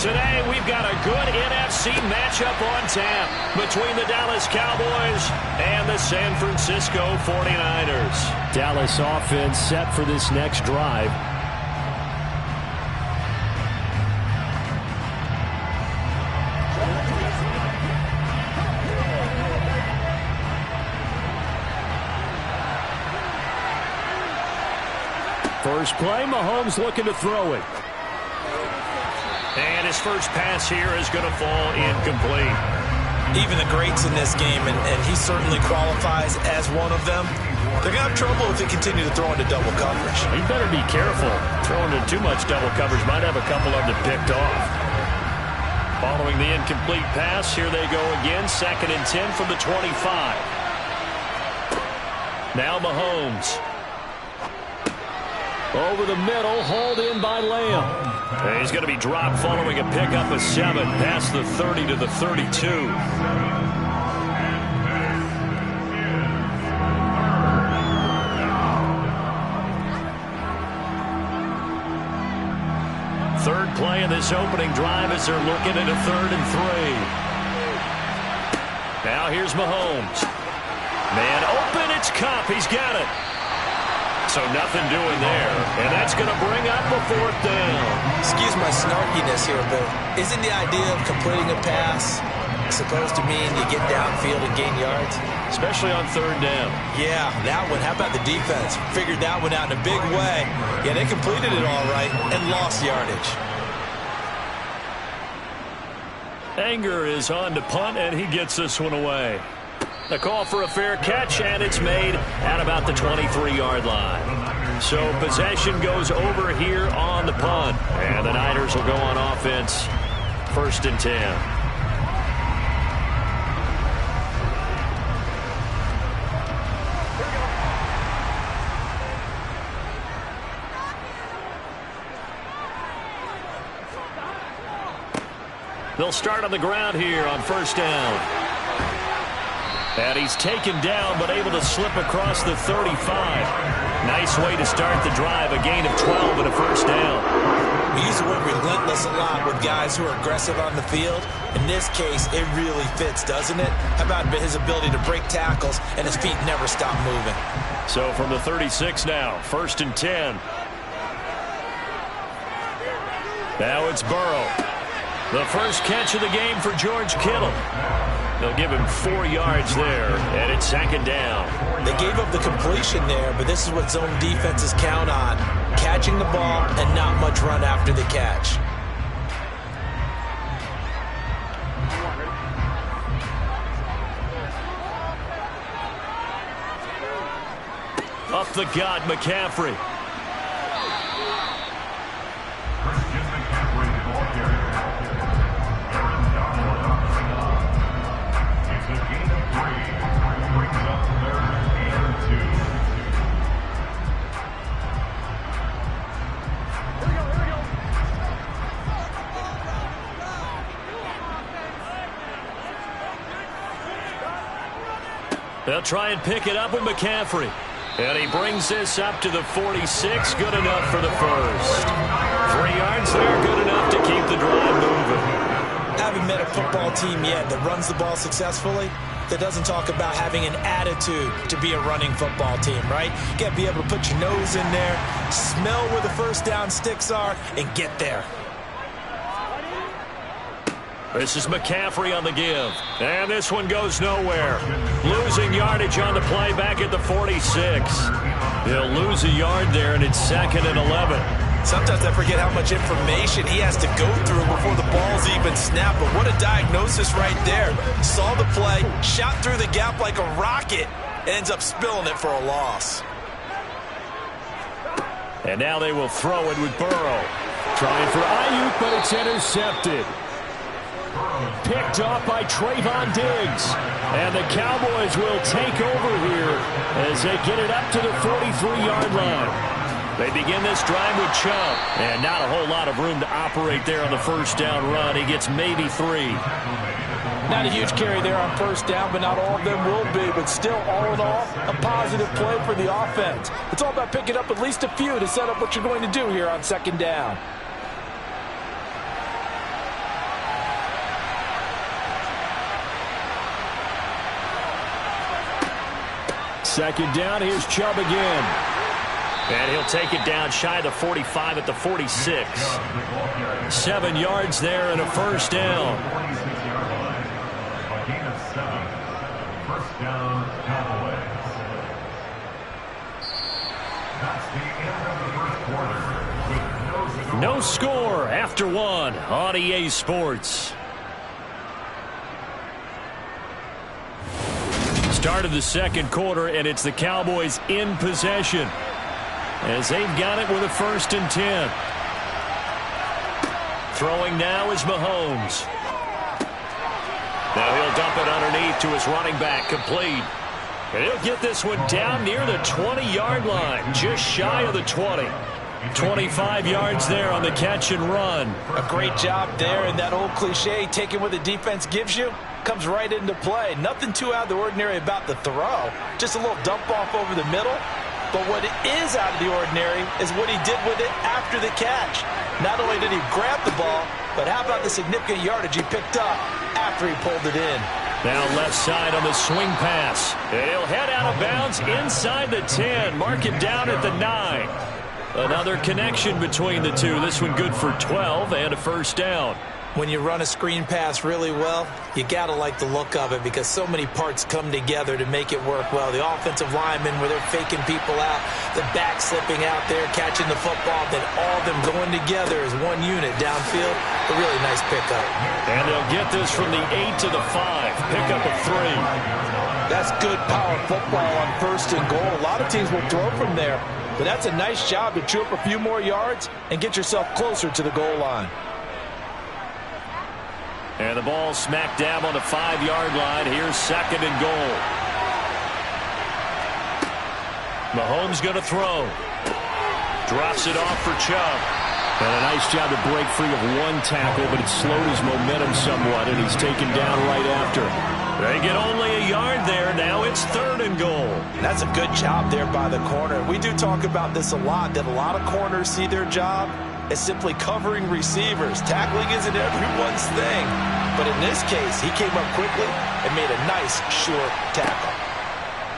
Today, we've got a good NFC matchup on tap between the Dallas Cowboys and the San Francisco 49ers. Dallas offense set for this next drive. First play, Mahomes looking to throw it. And his first pass here is going to fall incomplete. Even the greats in this game, and he certainly qualifies as one of them, they're going to have trouble if they continue to throw into double coverage. You better be careful. Throwing into too much double coverage might have a couple of them picked off. Following the incomplete pass, here they go again. 2nd and 10 from the 25. Now Mahomes. Over the middle, hauled in by Lamb. And he's going to be dropped following a pickup of 7 past the 30 to the 32. Third play of this opening drive as they're looking at a 3rd and 3. Now here's Mahomes. Man open, it's Kupp. He's got it. So nothing doing there, and that's going to bring up a 4th down. Excuse my snarkiness here, but isn't the idea of completing a pass supposed to mean you get downfield and gain yards? Especially on 3rd down. Yeah, that one. How about the defense? Figured that one out in a big way. Yeah, they completed it all right and lost yardage. Anger is on to punt, and he gets this one away. A call for a fair catch, and it's made at about the 23-yard line. So possession goes over here on the punt, and the Niners will go on offense. 1st and 10. They'll start on the ground here on 1st down. And he's taken down, but able to slip across the 35. Nice way to start the drive, a gain of 12 and a 1st down. We use the word relentless a lot with guys who are aggressive on the field. In this case, it really fits, doesn't it? How about his ability to break tackles and his feet never stop moving? So from the 36 now, 1st and 10. Now it's Burrow. The first catch of the game for George Kittle. They'll give him 4 yards there, and it's 2nd down. They gave up the completion there, but this is what zone defenses count on. Catching the ball and not much run after the catch. Up the gut, McCaffrey. They'll try and pick it up with McCaffrey. And he brings this up to the 46. Good enough for the first. 3 yards there, good enough to keep the drive moving. Haven't met a football team yet that runs the ball successfully, that doesn't talk about having an attitude to be a running football team, right? You got to be able to put your nose in there, smell where the 1st down sticks are, and get there. This is McCaffrey on the give. And this one goes nowhere. Losing yardage on the play back at the 46. He'll lose a yard there, and it's 2nd and 11. Sometimes I forget how much information he has to go through before the ball's even snapped. But what a diagnosis right there. Saw the play, shot through the gap like a rocket, ends up spilling it for a loss. And now they will throw it with Burrow. Trying for Ayuk, but it's intercepted. Picked off by Trayvon Diggs. And the Cowboys will take over here as they get it up to the 43-yard line. They begin this drive with Chubb. And not a whole lot of room to operate there on the 1st down run. He gets maybe 3. Not a huge carry there on first down, but not all of them will be. But still, all in all, a positive play for the offense. It's all about picking up at least a few to set up what you're going to do here on second down. Second down, here's Chubb again. And he'll take it down shy of the 45 at the 46. 7 yards there and a first down. 46-yard line. A gain of 7. First down, Cowboys. That's the end of the first quarter with No score after one on EA Sports. Start of the second quarter, and it's the Cowboys in possession as they've got it with a 1st and 10. Throwing now is Mahomes. Now he'll dump it underneath to his running back, complete. And he'll get this one down near the 20-yard line, just shy of the 20. 25 yards there on the catch and run. A great job there, and that old cliche, taking what the defense gives you, comes right into play. Nothing too out of the ordinary about the throw. Just a little dump off over the middle. But what is out of the ordinary is what he did with it after the catch. Not only did he grab the ball, but how about the significant yardage he picked up after he pulled it in. Now left side on the swing pass. And he'll head out of bounds inside the 10. Mark it down at the 9. Another connection between the two. This one good for 12 and a first down. When you run a screen pass really well, you got to like the look of it because so many parts come together to make it work well. The offensive linemen, where they're faking people out, the back slipping out there, catching the football, then all of them going together as one unit downfield. A really nice pickup. And they'll get this from the 8 to the 5. Pickup of 3. That's good power football on 1st and goal. A lot of teams will throw from there, but that's a nice job to chew up a few more yards and get yourself closer to the goal line. And the ball smack dab on the 5-yard line. Here's 2nd and goal. Mahomes going to throw. Drops it off for Chubb. And a nice job to break free of one tackle, but it slowed his momentum somewhat, and he's taken down right after. They get only a yard there. Now it's 3rd and goal. That's a good job there by the corner. We do talk about this a lot, that a lot of corners see their job as simply covering receivers. Tackling isn't everyone's thing. But in this case, he came up quickly and made a nice, short tackle.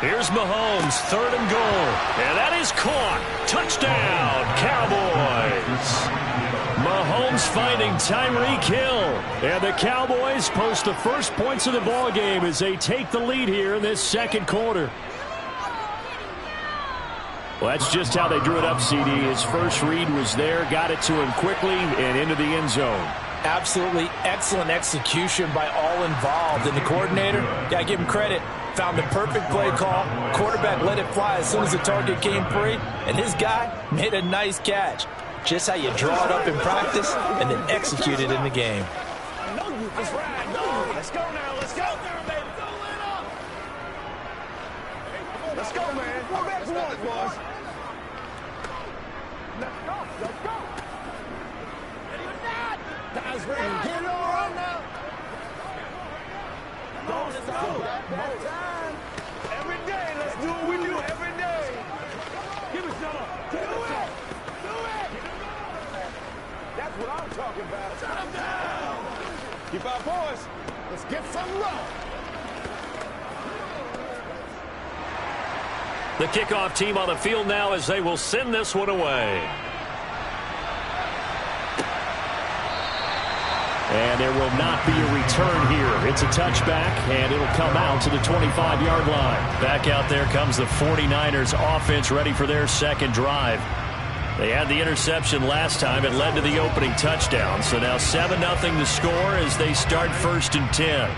Here's Mahomes, 3rd and goal. And that is caught. Touchdown, Cowboys. Mahomes finding Tyreek Hill. And the Cowboys post the first points of the ball game as they take the lead here in this second quarter. Well, that's just how they drew it up, CD. His first read was there, got it to him quickly, and into the end zone. Absolutely excellent execution by all involved. And the coordinator, got to give him credit, found the perfect play call. Quarterback let it fly as soon as the target came free, and his guy made a nice catch. Just how you draw it up in practice and then execute it in the game. That's right. Let's go now. Let's go. Let's go, man. Go back to one, boys. Let's go. Let's go. Ready or not? Guys, ready. Get it all right now. Let's go. That time. Every day, let's do what we do every day. Give it some. Do it. Do it. That's what I'm talking about. Time down. Keep our voice. Let's get some love. The kickoff team on the field now as they will send this one away. And there will not be a return here. It's a touchback, and it'll come out to the 25-yard line. Back out there comes the 49ers offense ready for their second drive. They had the interception last time. It led to the opening touchdown. So now 7-0 to score as they start 1st and 10.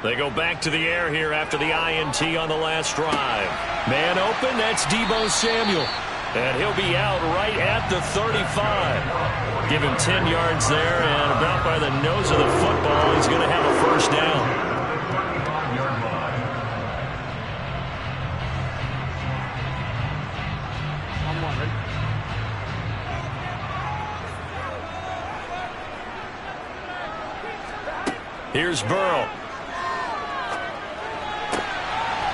They go back to the air here after the INT on the last drive. Man open, that's Deebo Samuel. And he'll be out right at the 35. Give him 10 yards there, and about by the nose of the football, he's going to have a first down. Here's Burrow.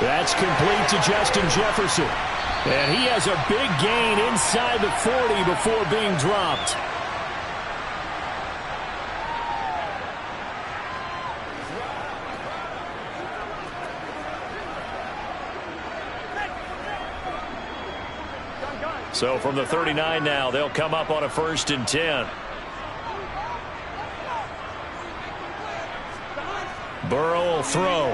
That's complete to Justin Jefferson. And he has a big gain inside the 40 before being dropped. So from the 39 now, they'll come up on a 1st and 10. Burrow will throw.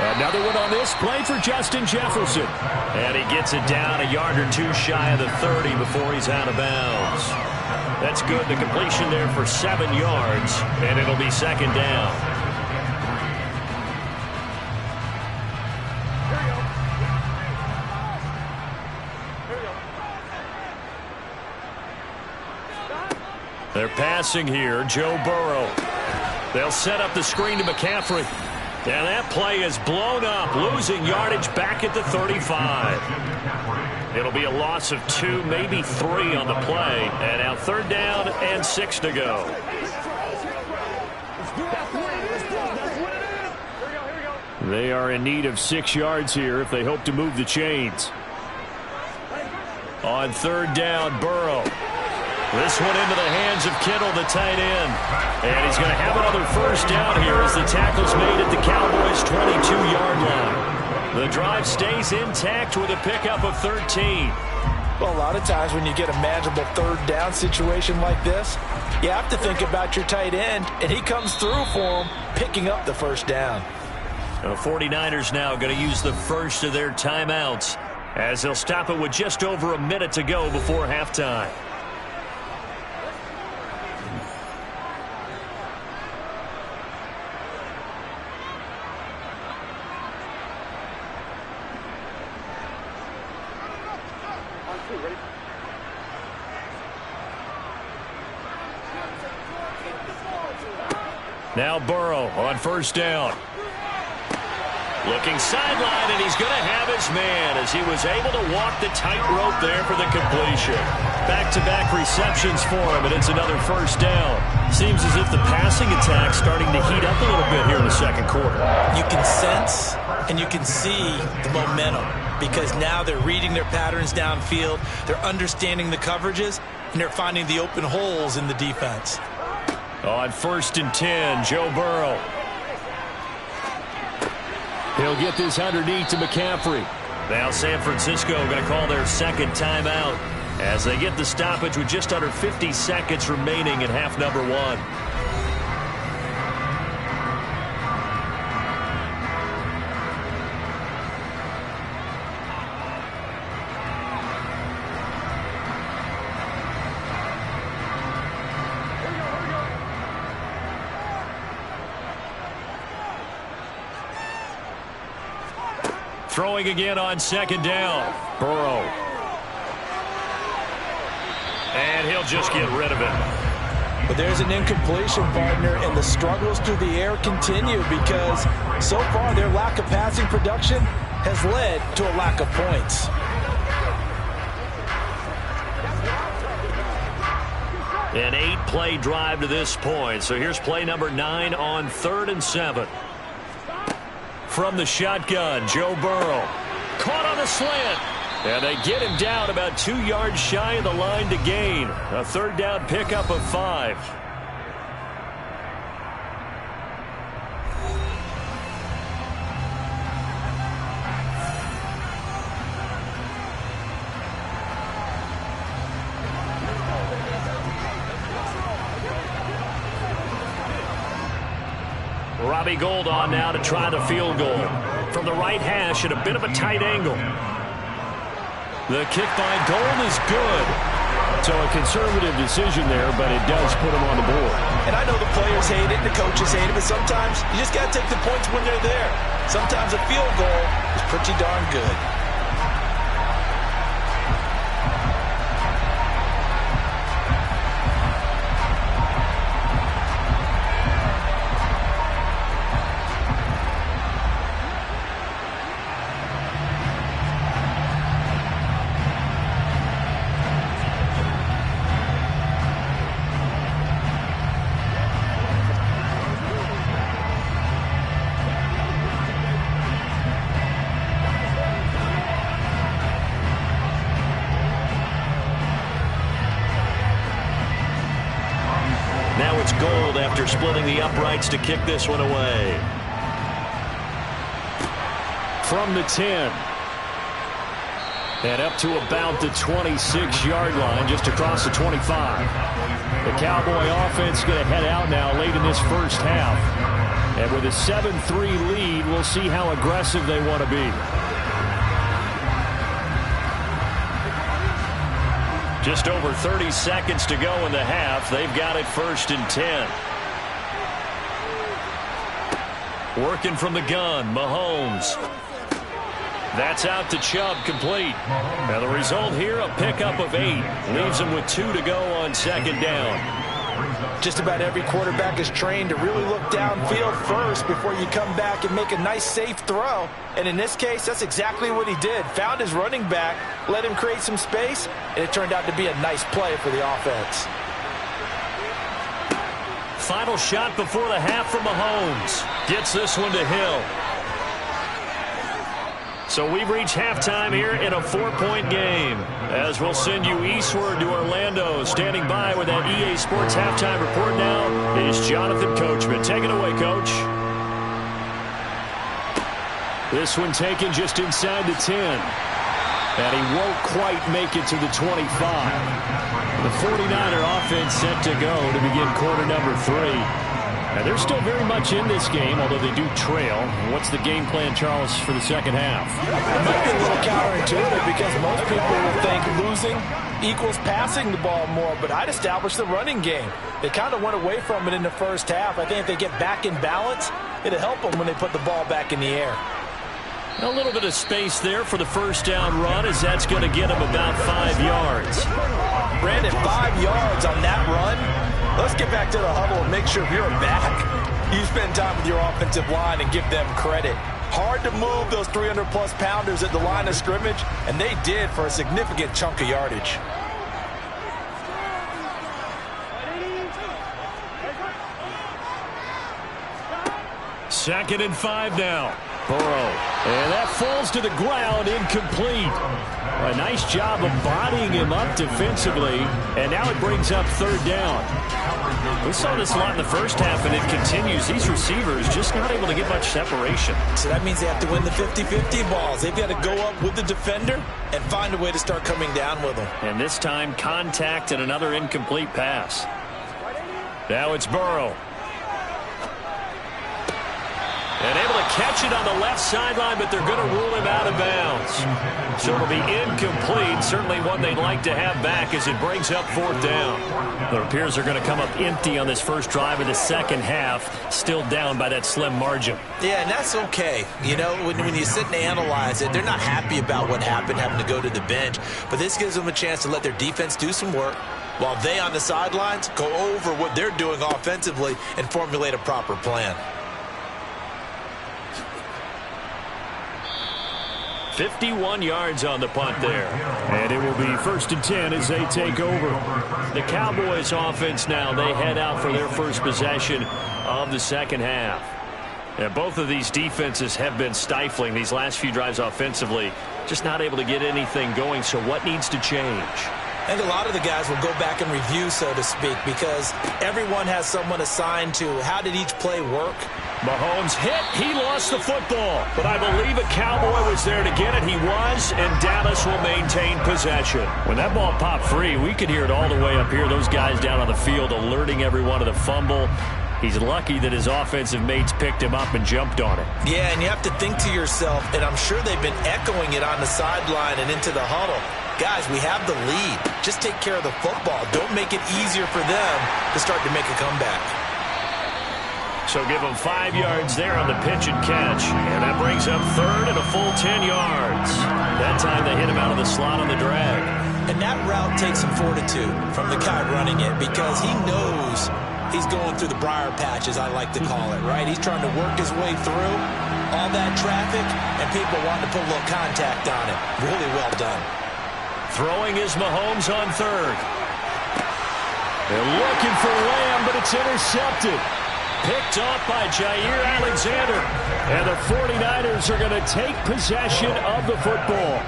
Another one on this play for Justin Jefferson. And he gets it down a yard or two shy of the 30 before he's out of bounds. That's good. The completion there for 7 yards, and it'll be 2nd down. They're passing here. Joe Burrow. They'll set up the screen to McCaffrey. And that play is blown up, losing yardage back at the 35. It'll be a loss of 2, maybe 3 on the play. And now 3rd down and 6 to go. They are in need of 6 yards here if they hope to move the chains. On 3rd down, Burrow. This one into the hands of Kittle, the tight end. And he's going to have another 1st down here as the tackle's made at the Cowboys' 22-yard line. The drive stays intact with a pickup of 13. Well, a lot of times when you get a manageable 3rd down situation like this, you have to think about your tight end, and he comes through for him, picking up the 1st down. The 49ers now going to use the first of their timeouts as they'll stop it with just over a minute to go before halftime. Now Burrow on 1st down. Looking sideline, and he's going to have his man as he was able to walk the tightrope there for the completion. Back-to-back receptions for him, and it's another 1st down. Seems as if the passing attack's starting to heat up a little bit here in the 2nd quarter. You can sense and you can see the momentum because now they're reading their patterns downfield, they're understanding the coverages, and they're finding the open holes in the defense. On 1st and 10, Joe Burrow. He'll get this underneath to McCaffrey. Now San Francisco going to call their 2nd timeout as they get the stoppage with just under 50 seconds remaining in half number 1. Throwing again on 2nd down. Burrow. And he'll just get rid of it. But there's an incompletion, partner, and the struggles through the air continue because so far their lack of passing production has led to a lack of points. An 8-play drive to this point. So here's play number 9 on 3rd and 7. From the shotgun, Joe Burrow. Caught on the slant. And they get him down about 2 yards shy of the line to gain. A 3rd down pickup of 5. Robbie Gould on now to try the field goal. From the right hash at a bit of a tight angle. The kick by Gould is good. So a conservative decision there, but it does put him on the board. And I know the players hate it, the coaches hate it, but sometimes you just got to take the points when they're there. Sometimes a field goal is pretty darn good. after splitting the uprights to kick this one away. From the 10. And up to about the 26-yard line, just across the 25. The Cowboy offense going to head out now late in this first half. And with a 7-3 lead, we'll see how aggressive they want to be. Just over 30 seconds to go in the half. They've got it 1st and 10. Working from the gun, Mahomes. That's out to Chubb, complete. Now the result here, a pickup of 8. Leaves him with 2 to go on 2nd down. Just about every quarterback is trained to really look downfield first before you come back and make a nice, safe throw. And in this case, that's exactly what he did. Found his running back, let him create some space, and it turned out to be a nice play for the offense. Final shot before the half from Mahomes. Gets this one to Hill. So we've reached halftime here in a 4-point game. As we'll send you eastward to Orlando. Standing by with that EA Sports halftime report now is Jonathan Coachman. Take it away, Coach. This one taken just inside the 10. And he won't quite make it to the 25. The 49er offense set to go to begin quarter number 3. Now, they're still very much in this game, although they do trail. What's the game plan, Charles, for the second half? It might be a little counterintuitive because most people will think losing equals passing the ball more, but I'd establish the running game. They kind of went away from it in the first half. I think if they get back in balance, it'll help them when they put the ball back in the air. A little bit of space there for the first down run, as that's going to get them about 5 yards. Brandon, 5 yards on that run. Let's get back to the huddle and make sure if you're back, you spend time with your offensive line and give them credit. Hard to move those 300-plus pounders at the line of scrimmage, and they did for a significant chunk of yardage. Second and 5 now. Burrow. And that falls to the ground, incomplete. A nice job of bodying him up defensively, and now it brings up 3rd down. We saw this a lot in the first half, and it continues. These receivers just not able to get much separation. So that means they have to win the 50-50 balls. They've got to go up with the defender and find a way to start coming down with them. And this time, contact and another incomplete pass. Now it's Burrow. And able to catch it on the left sideline, but they're going to rule him out of bounds. So it'll be incomplete. Certainly one they'd like to have back as it brings up 4th down. It appears they're going to come up empty on this first drive of the second half, still down by that slim margin. Yeah, and that's okay. You know, when you sit and analyze it, they're not happy about what happened, having to go to the bench. But this gives them a chance to let their defense do some work while they on the sidelines go over what they're doing offensively and formulate a proper plan. 51 yards on the punt there. And it will be 1st and 10 as they take over. The Cowboys offense now, they head out for their first possession of the second half. And both of these defenses have been stifling these last few drives offensively. Just not able to get anything going, so what needs to change? I think a lot of the guys will go back and review, so to speak, because everyone has someone assigned to how did each play work. Mahomes hit. He lost the football. But I believe a Cowboy was there to get it. He was, and Dallas will maintain possession. When that ball popped free, we could hear it all the way up here. Those guys down on the field alerting everyone of the fumble. He's lucky that his offensive mates picked him up and jumped on it. Yeah, and you have to think to yourself, and I'm sure they've been echoing it on the sideline and into the huddle. Guys, we have the lead. Just take care of the football. Don't make it easier for them to start to make a comeback. So give them 5 yards there on the pitch and catch. And that brings up 3rd and a full 10 yards. That time they hit him out of the slot on the drag. And that route takes some fortitude from the guy running it because he knows he's going through the briar patch, as I like to call it, right? He's trying to work his way through all that traffic and people wanting to put a little contact on it. Really well done. Throwing is Mahomes on 3rd. They're looking for Lamb, but it's intercepted. Picked off by Jair Alexander. And the 49ers are going to take possession of the football.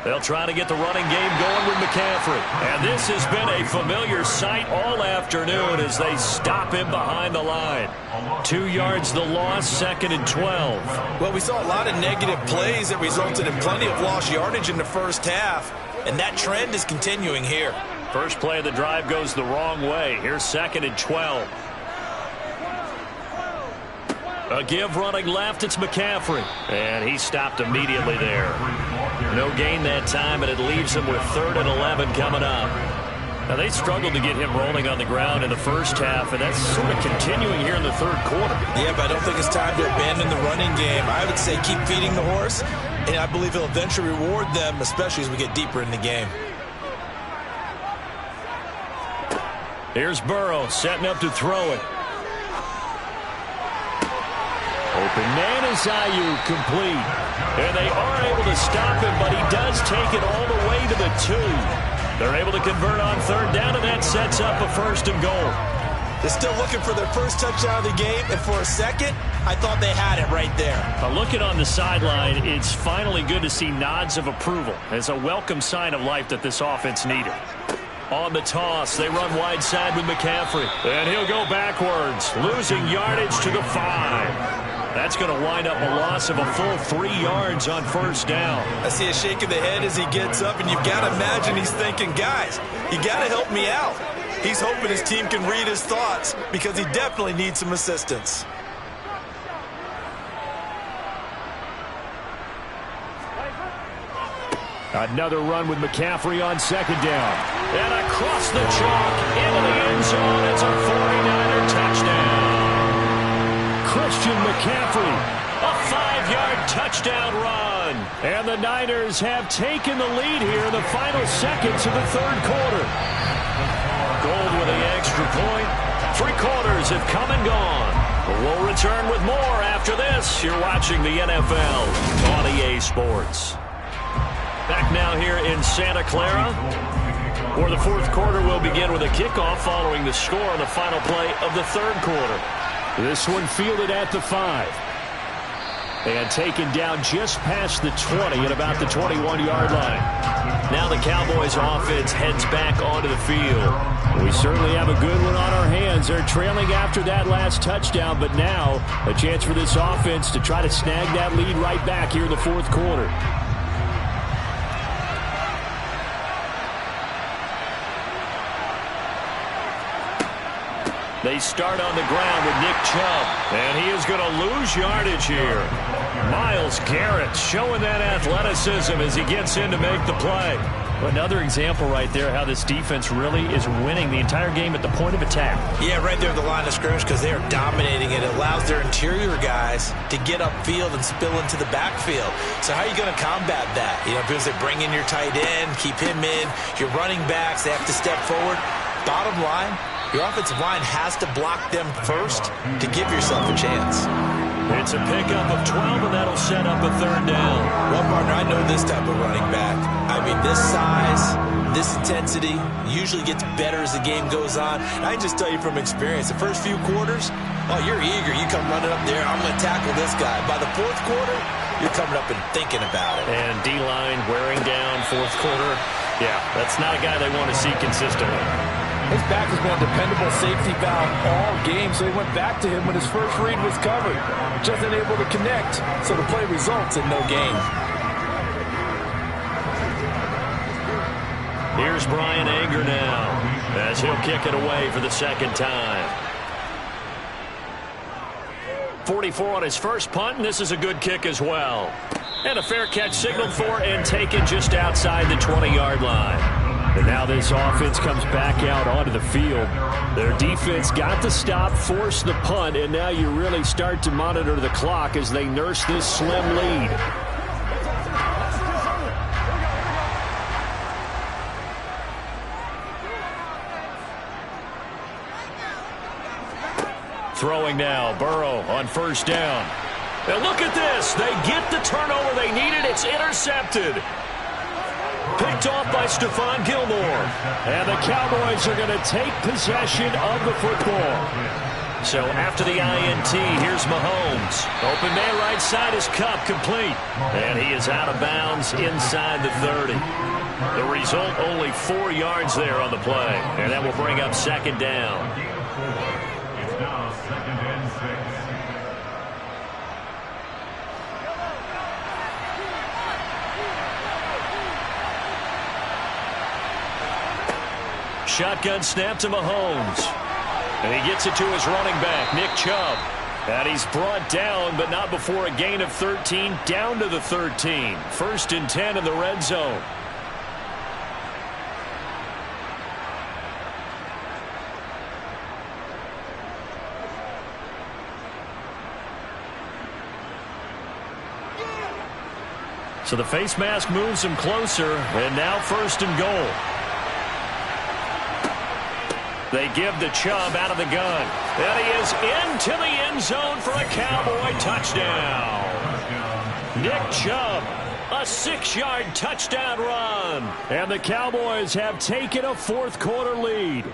They'll try to get the running game going with McCaffrey. And this has been a familiar sight all afternoon as they stop him behind the line. 2 yards the loss, 2nd and 12. Well, we saw a lot of negative plays that resulted in plenty of lost yardage in the first half, and that trend is continuing here. First play of the drive goes the wrong way. Here's 2nd and 12. A give running left, it's McCaffrey. And he stopped immediately there. No gain that time, and it leaves him with 3rd and 11 coming up. Now, they struggled to get him rolling on the ground in the first half, and that's sort of continuing here in the 3rd quarter. Yeah, but I don't think it's time to abandon the running game. I would say keep feeding the horse, and I believe he'll eventually reward them, especially as we get deeper in the game. Here's Burrow setting up to throw it. Open man is Ayuk, complete. And they are able to stop him, but he does take it all the way to the 2. They're able to convert on 3rd down, and that sets up a 1st and goal. They're still looking for their first touchdown of the game, and for a second, I thought they had it right there. Looking on the sideline, it's finally good to see nods of approval. It's a welcome sign of life that this offense needed. On the toss, they run wide side with McCaffrey. And he'll go backwards, losing yardage to the 5. That's going to wind up a loss of a full 3 yards on 1st down. I see a shake of the head as he gets up, and you've got to imagine he's thinking, guys, you got to help me out. He's hoping his team can read his thoughts because he definitely needs some assistance. Another run with McCaffrey on 2nd down. And across the chalk into the end zone. It's a 49er touchdown. Christian McCaffrey, a 5-yard touchdown run. And the Niners have taken the lead here in the final seconds of the 3rd quarter. Gold with the extra point. 3 quarters have come and gone. We'll return with more after this. You're watching the NFL on EA Sports. Back now here in Santa Clara, where the 4th quarter will begin with a kickoff following the score on the final play of the 3rd quarter. This one fielded at the 5. And taken down just past the 20 at about the 21-yard line. Now the Cowboys offense heads back onto the field. We certainly have a good one on our hands. They're trailing after that last touchdown, but now a chance for this offense to try to snag that lead right back here in the 4th quarter. They start on the ground with Nick Chubb, and he is going to lose yardage here. Myles Garrett showing that athleticism as he gets in to make the play. Another example right there how this defense really is winning the entire game at the point of attack. Yeah, right there at the line of scrimmage because they are dominating it. It allows their interior guys to get upfield and spill into the backfield. So how are you going to combat that? You know, because they bring in your tight end, keep him in. Your running backs, they have to step forward. Bottom line, your offensive line has to block them first to give yourself a chance. It's a pickup of 12, and that'll set up a 3rd down. Well, partner, I know this type of running back. I mean, this size, this intensity usually gets better as the game goes on. And I just tell you from experience, the first few quarters, oh, you're eager. You come running up there, I'm going to tackle this guy. By the 4th quarter, you're coming up and thinking about it. And D-line wearing down 4th quarter. Yeah, that's not a guy they want to see consistently. His back has been a dependable safety valve all game, so he went back to him when his first read was covered. Just unable to connect, so the play results in no gain. Here's Brian Anger now, as he'll kick it away for the 2nd time. 44 on his first punt, and this is a good kick as well. And a fair catch signaled for and taken just outside the 20-yard line. And now this offense comes back out onto the field. Their defense got the stop, forced the punt, and now you really start to monitor the clock as they nurse this slim lead. Throwing now, Burrow on 1st down. And look at this. They get the turnover they needed. It's intercepted. Picked off by Stephon Gilmore. And the Cowboys are going to take possession of the football. So after the INT, here's Mahomes. Open man right side is Kupp, complete. And he is out of bounds inside the 30. The result, only 4 yards there on the play. And that will bring up second down. It's now 2nd and 6. Shotgun snap to Mahomes. And he gets it to his running back, Nick Chubb. And he's brought down, but not before a gain of 13, down to the 13. 1st and 10 in the red zone. So the face mask moves him closer, and now 1st and goal. They give the Chubb out of the gun. And he is into the end zone for a Cowboy touchdown. Nick Chubb, a 6-yard touchdown run. And the Cowboys have taken a 4th quarter lead.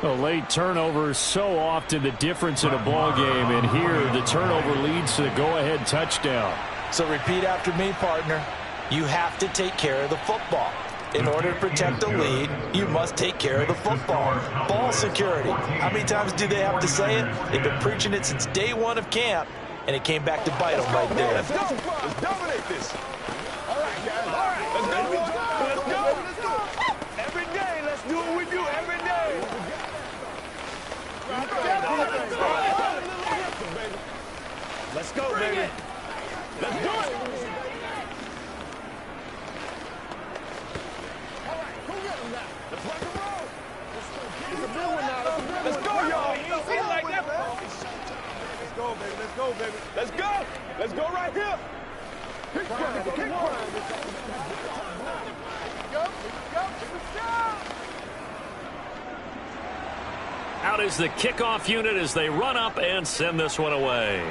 A late turnover is so often the difference in a ball game. And here the turnover leads to the go-ahead touchdown. So repeat after me, partner. You have to take care of the football. In order to protect the lead, you must take care of the football. Ball security. How many times do they have to say it? They've been preaching it since day 1 of camp, and it came back to bite them right there. Let's go. Let's dominate this. All right, guys. All right. Let's go. Let's go. Let's go. Every day, let's do what we do every day. Let's go, baby. Let's do it. Let's go, y'all. Like that. Let's go, baby. Let's go, baby. Let's go. Let's go right here. Kick one. Out is the kickoff unit as they run up and send this one away.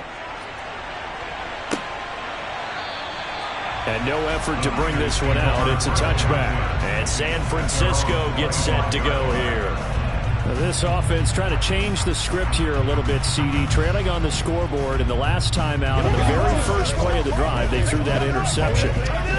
And no effort to bring this one out. It's a touchback. And San Francisco gets set to go here. This offense trying to change the script here a little bit, CD. Trailing on the scoreboard, and the last time out on the very first play of the drive, they threw that interception.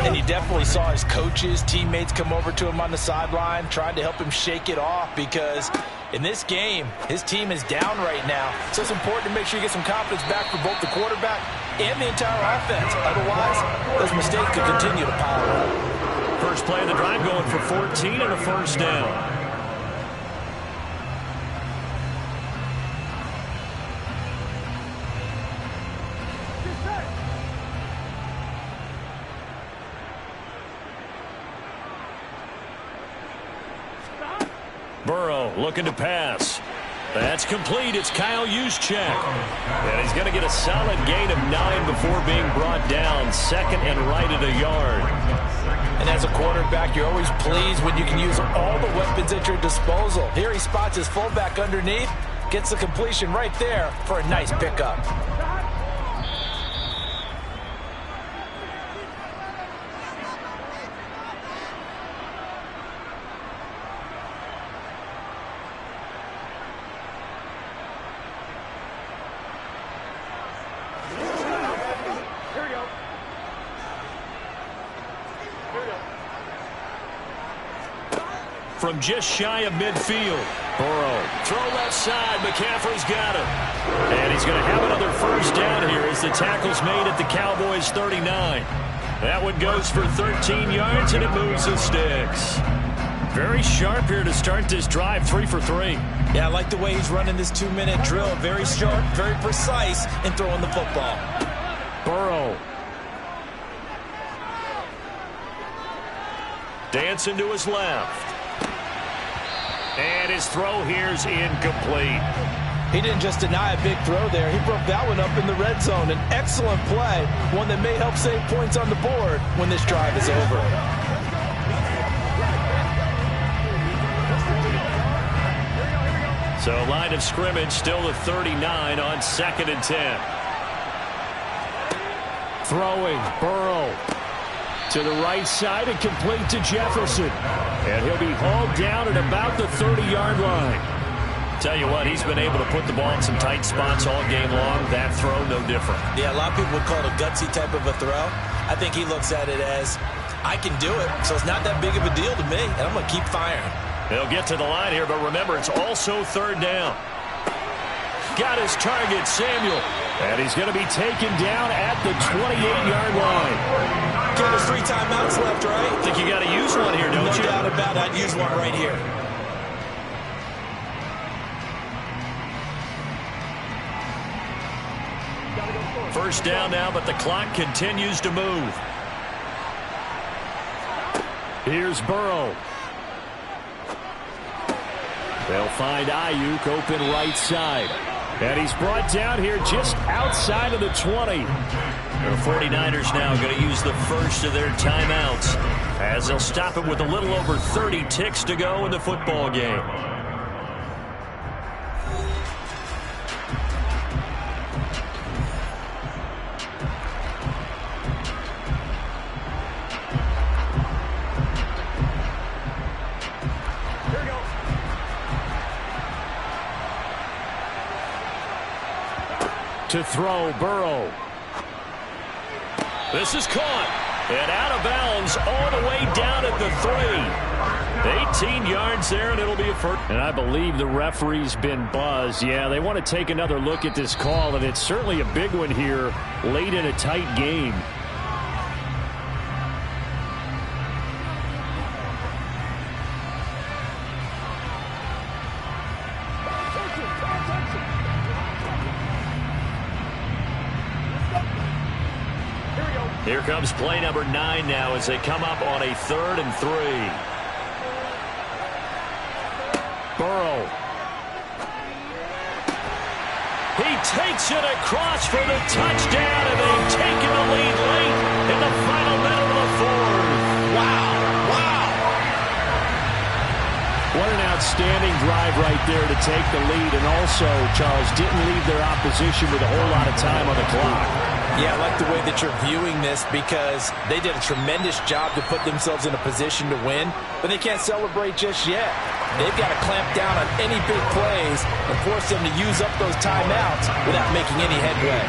And you definitely saw his coaches, teammates come over to him on the sideline, tried to help him shake it off because in this game, his team is down right now. So it's important to make sure you get some confidence back for both the quarterback and the entire offense. Otherwise, those mistakes could continue to pile up. First play of the drive going for 14 and a 1st down. Burrow looking to pass. That's complete. It's Kyle Juszczyk. And he's going to get a solid gain of 9 before being brought down. 2nd and right at a yard. And as a quarterback, you're always pleased when you can use all the weapons at your disposal. Here he spots his fullback underneath, gets the completion right there for a nice pickup. From just shy of midfield. Burrow. Throw left side. McCaffrey's got it. And he's going to have another 1st down here as the tackle's made at the Cowboys' 39. That one goes for 13 yards, and it moves the sticks. Very sharp here to start this drive. 3 for 3. Yeah, I like the way he's running this 2-minute drill. Very sharp, very precise in throwing the football. Burrow. Dancing to his left. And his throw here's incomplete. He didn't just deny a big throw there. He broke that one up in the red zone. An excellent play, one that may help save points on the board when this drive is over. So line of scrimmage still the 39 on 2nd and 10. Throwing, Burrow. To the right side and complete to Jefferson. And he'll be hauled down at about the 30-yard line. Tell you what, he's been able to put the ball in some tight spots all game long. That throw, no different. Yeah, a lot of people would call it a gutsy type of a throw. I think he looks at it as, I can do it, so it's not that big of a deal to me, and I'm going to keep firing. They'll get to the line here, but remember, it's also third down. Got his target, Samuel. And he's going to be taken down at the 28-yard line. Get his 3 timeouts left, right? Think you got to use one here, don't you? No doubt about it. I'd use one right here. First down now, but the clock continues to move. Here's Burrow. They'll find Ayuk open right side. And he's brought down here just outside of the 20. The 49ers now going to use the first of their timeouts as they'll stop it with a little over 30 ticks to go in the football game. To throw, Burrow. This is caught. And out of bounds all the way down at the 3. 18 yards there, and it'll be a first. And I believe the referee's been buzzed. Yeah, they want to take another look at this call, and it's certainly a big one here late in a tight game. Here comes play number 9 now as they come up on a 3rd and 3. Burrow. He takes it across for the touchdown, and they've taken the lead late in the final minute of the 4th. Wow. What an outstanding drive right there to take the lead, and also, Charles, didn't leave their opposition with a whole lot of time on the clock. Yeah, I like the way that you're viewing this because they did a tremendous job to put themselves in a position to win, but they can't celebrate just yet. They've got to clamp down on any big plays and force them to use up those timeouts without making any headway.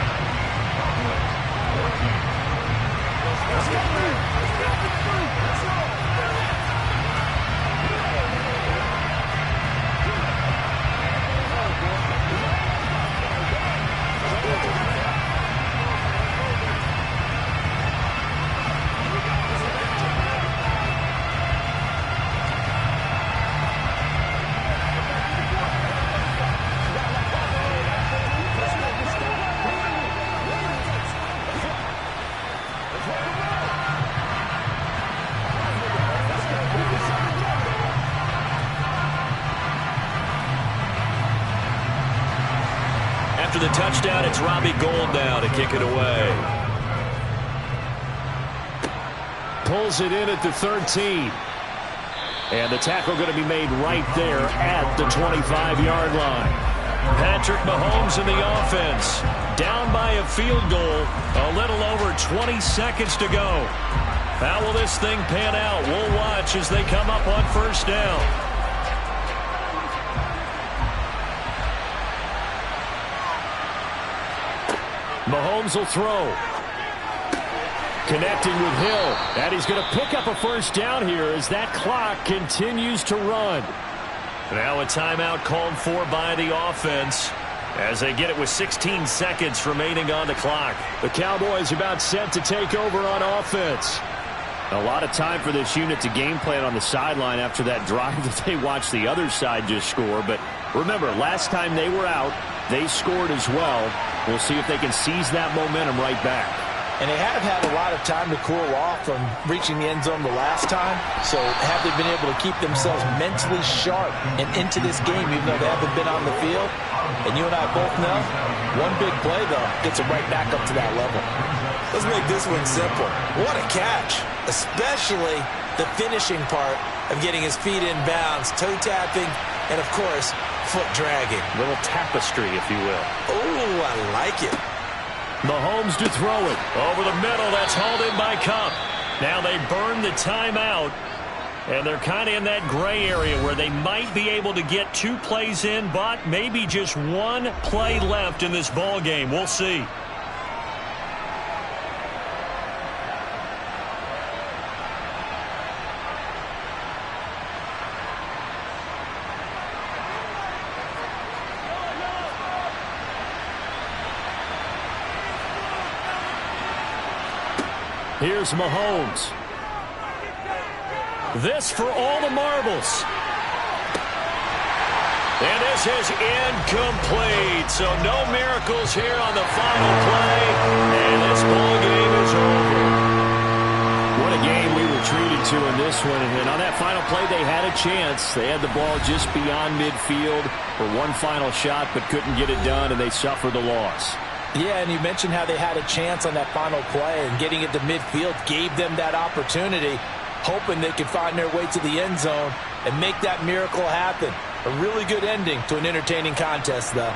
After the touchdown, it's Robbie Gould now to kick it away. Pulls it in at the 13. And the tackle going to be made right there at the 25-yard line. Patrick Mahomes in the offense. Down by a field goal. A little over 20 seconds to go. How will this thing pan out? We'll watch as they come up on first down. Mahomes will throw. Connecting with Hill. And he's going to pick up a first down here as that clock continues to run. Now a timeout called for by the offense as they get it with 16 seconds remaining on the clock. The Cowboys about set to take over on offense. A lot of time for this unit to game plan on the sideline after that drive that they watched the other side just score. But remember, last time they were out, they scored as well. We'll see if they can seize that momentum right back. And they have had a lot of time to cool off from reaching the end zone the last time. So have they been able to keep themselves mentally sharp and into this game even though they haven't been on the field? And you and I both know, one big play, though, gets them right back up to that level. Let's make this one simple. What a catch, especially the finishing part of getting his feet in bounds, toe tapping, and, of course, foot dragging. Little tapestry, if you will. Oh, I like it. Mahomes to throw it. Over the middle, that's hauled in by Kupp. Now they burn the timeout. And they're kind of in that gray area where they might be able to get 2 plays in, but maybe just 1 play left in this ball game. We'll see. Here's Mahomes. This for all the marbles. And this is incomplete. So no miracles here on the final play. And this ball game is over. What a game we were treated to in this one. And on that final play, they had a chance. They had the ball just beyond midfield for one final shot, but couldn't get it done, and they suffered the loss. Yeah, and you mentioned how they had a chance on that final play, and getting it to midfield gave them that opportunity, hoping they could find their way to the end zone and make that miracle happen. A really good ending to an entertaining contest, though.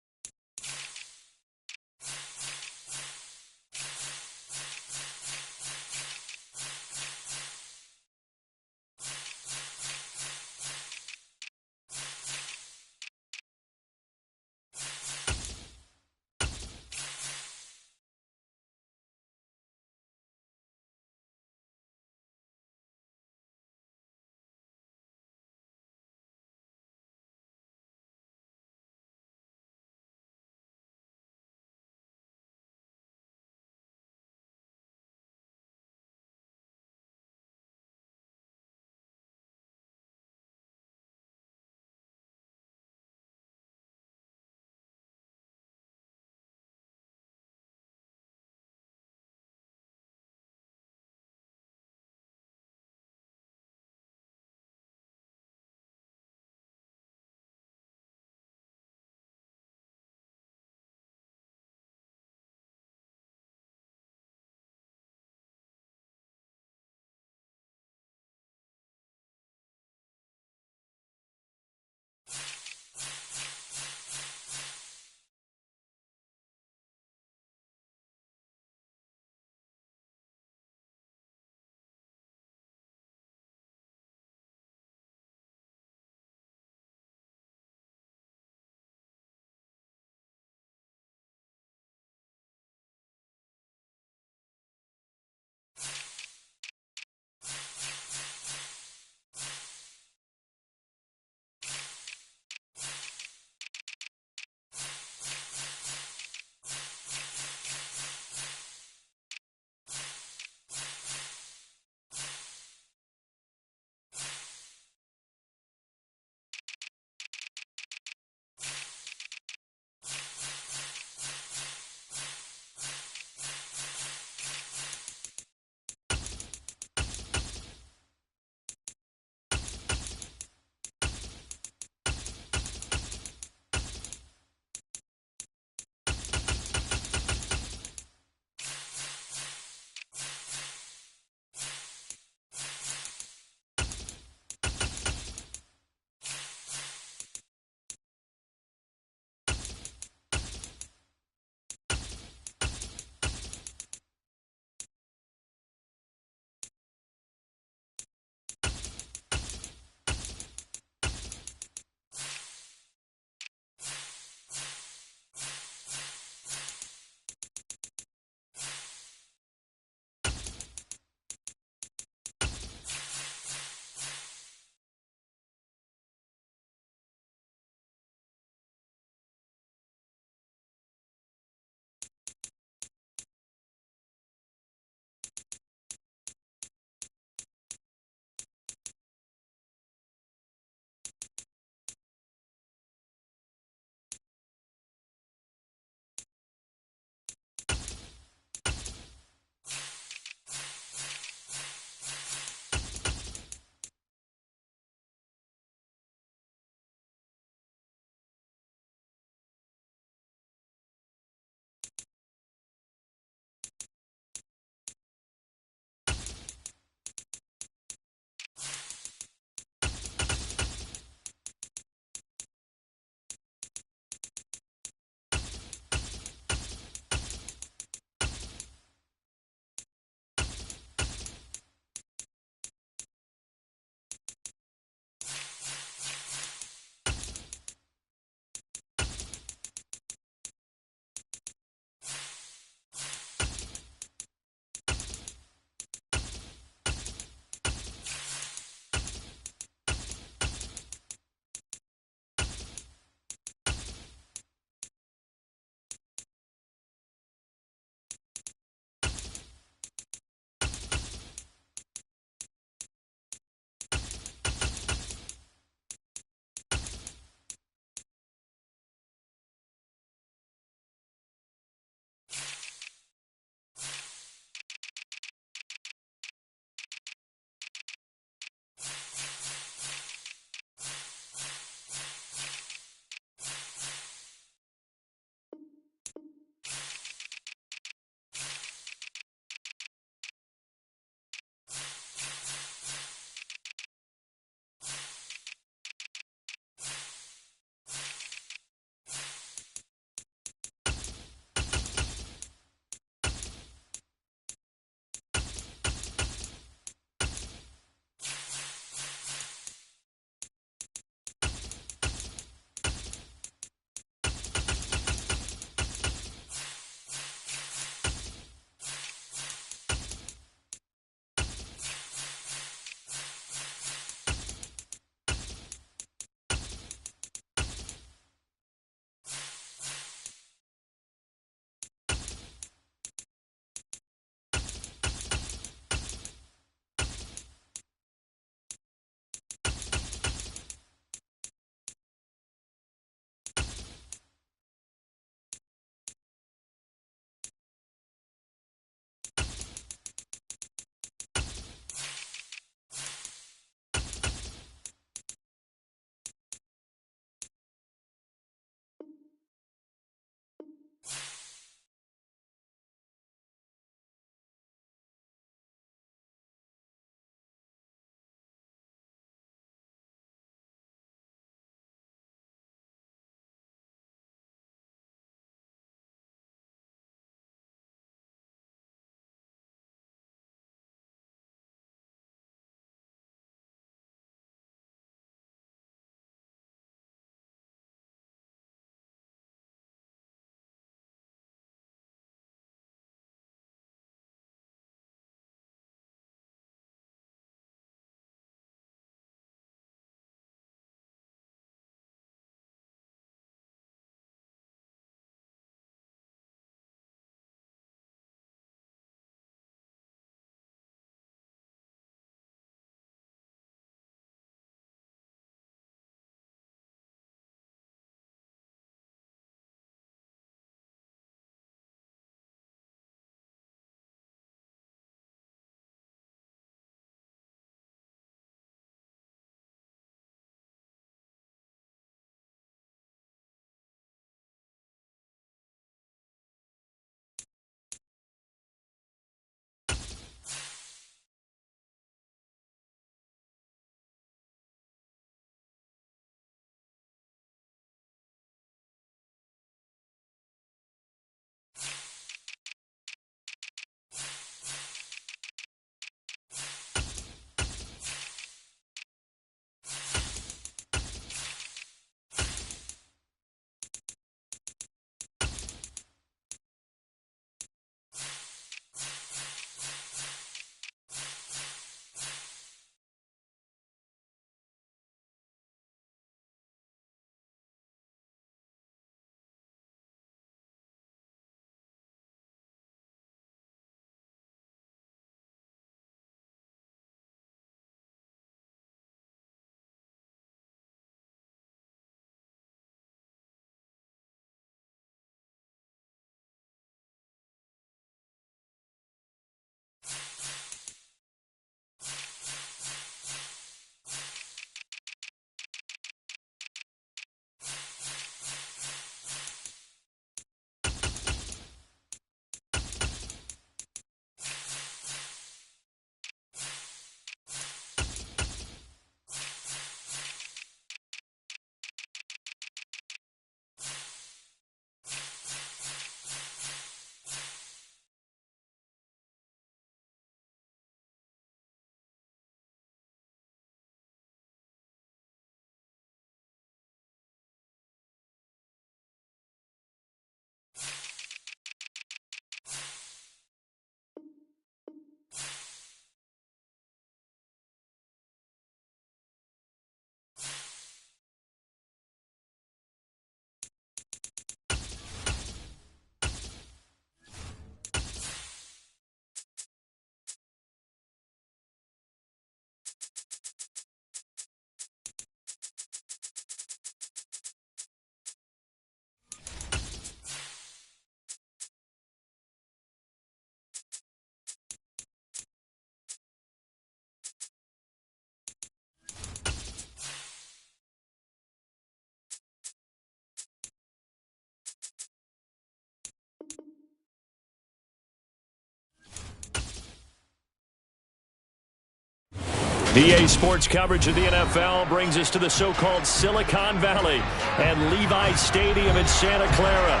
EA Sports coverage of the NFL brings us to the so-called Silicon Valley and Levi Stadium in Santa Clara.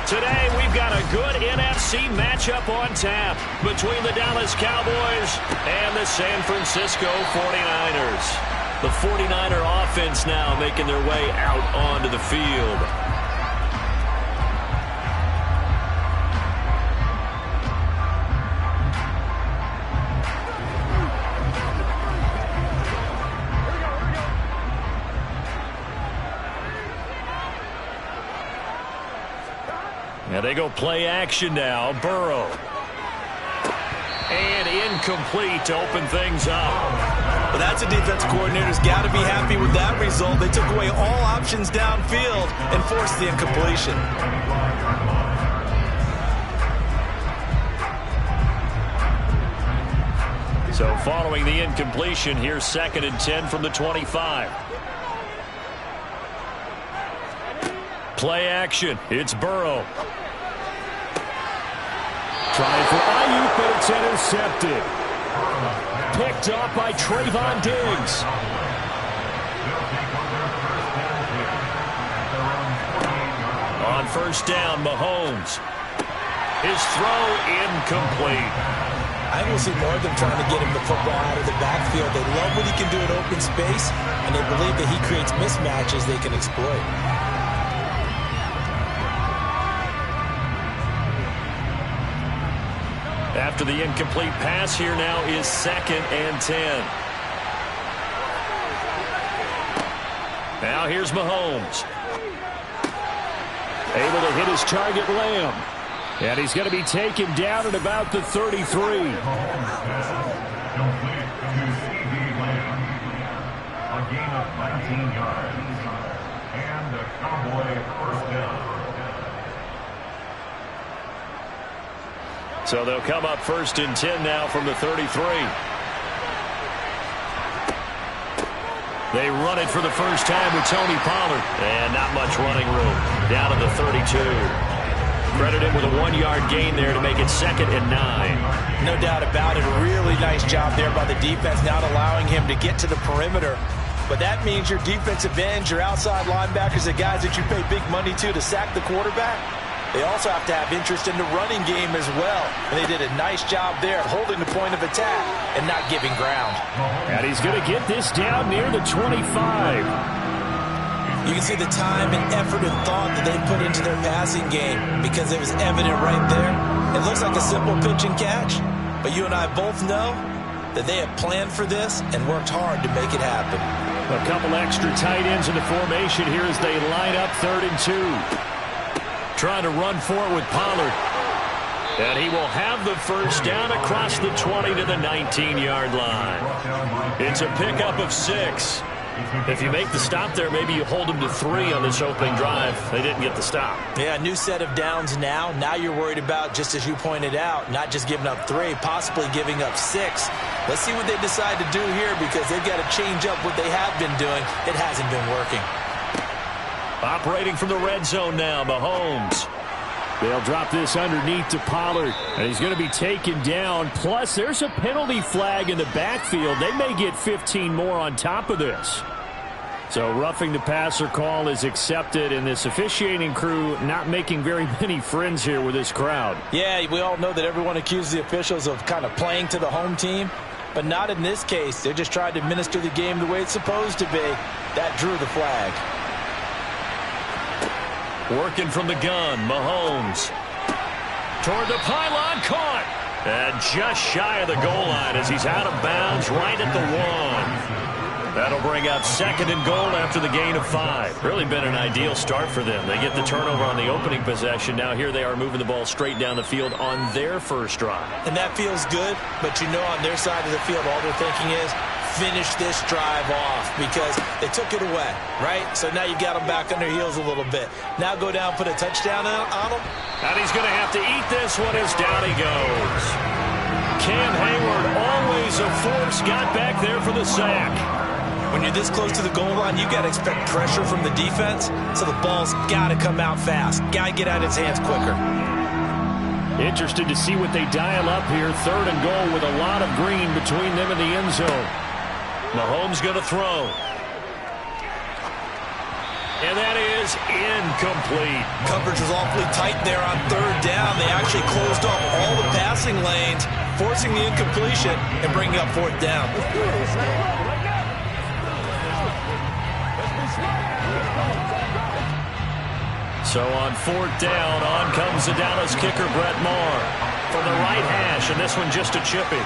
Today, we've got a good NFC matchup on tap between the Dallas Cowboys and the San Francisco 49ers. The 49er offense now making their way out onto the field. And they go play action now. Burrow. And incomplete to open things up. Well, that's a defensive coordinator's got to be happy with that result. They took away all options downfield and forced the incompletion. So following the incompletion, here's 2nd and 10 from the 25. Play action. It's Burrow. Trying for Ayuk, but it's intercepted. Picked up by Trayvon Diggs. On first down, Mahomes. His throw incomplete. I will see more of them trying to get him the football out of the backfield. They love what he can do in open space, and they believe that he creates mismatches they can exploit. After the incomplete pass, here now is 2nd and 10. Now here's Mahomes. Able to hit his target, Lamb. And he's going to be taken down at about the 33. Complete to C.D. Lamb. A gain of 19 yards. And a Cowboy first down. So they'll come up 1st and 10 now from the 33. They run it for the first time with Tony Pollard. And not much running room. Down to the 32. Credit him with a 1-yard gain there to make it 2nd and 9. No doubt about it. A really nice job there by the defense, not allowing him to get to the perimeter. But that means your defensive ends, your outside linebackers, the guys that you pay big money to sack the quarterback, they also have to have interest in the running game as well. And they did a nice job there holding the point of attack and not giving ground. And he's going to get this down near the 25. You can see the time and effort and thought that they put into their passing game because it was evident right there. It looks like a simple pitch and catch, but you and I both know that they have planned for this and worked hard to make it happen. A couple extra tight ends in the formation here as they line up 3rd and 2. Trying to run for it with Pollard. And he will have the first down across the 20 to the 19-yard line. It's a pickup of 6. If you make the stop there, maybe you hold them to 3 on this opening drive. They didn't get the stop. Yeah, new set of downs now. Now you're worried about, just as you pointed out, not just giving up 3, possibly giving up 6. Let's see what they decide to do here because they've got to change up what they have been doing. It hasn't been working. Operating from the red zone now, Mahomes. They'll drop this underneath to Pollard, and he's going to be taken down. Plus, there's a penalty flag in the backfield. They may get 15 more on top of this. So roughing the passer call is accepted, and this officiating crew not making very many friends here with this crowd. Yeah, we all know that everyone accuses the officials of kind of playing to the home team, but not in this case. They're just trying to administer the game the way it's supposed to be. That drew the flag. Working from the gun, Mahomes. Toward the pylon, caught. And just shy of the goal line as he's out of bounds right at the 1. That'll bring up 2nd and goal after the gain of 5. Really been an ideal start for them. They get the turnover on the opening possession. Now here they are moving the ball straight down the field on their first drive. And that feels good, but you know on their side of the field all they're thinking is, finish this drive off because they took it away, right? So now you got them back on their heels a little bit. Now go down, put a touchdown on them. And he's going to have to eat this one as down he goes. Cam Hayward, always a force, got back there for the sack. When you're this close to the goal line, you got to expect pressure from the defense, so the ball's got to come out fast. Got to get out of his hands quicker. Interested to see what they dial up here. 3rd and goal with a lot of green between them and the end zone. Mahomes going to throw. And that is incomplete. Coverage was awfully tight there on third down. They actually closed off all the passing lanes, forcing the incompletion and bringing up fourth down. So on fourth down, on comes the Dallas kicker, Brett Maher, from the right hash, and this one just a chippy.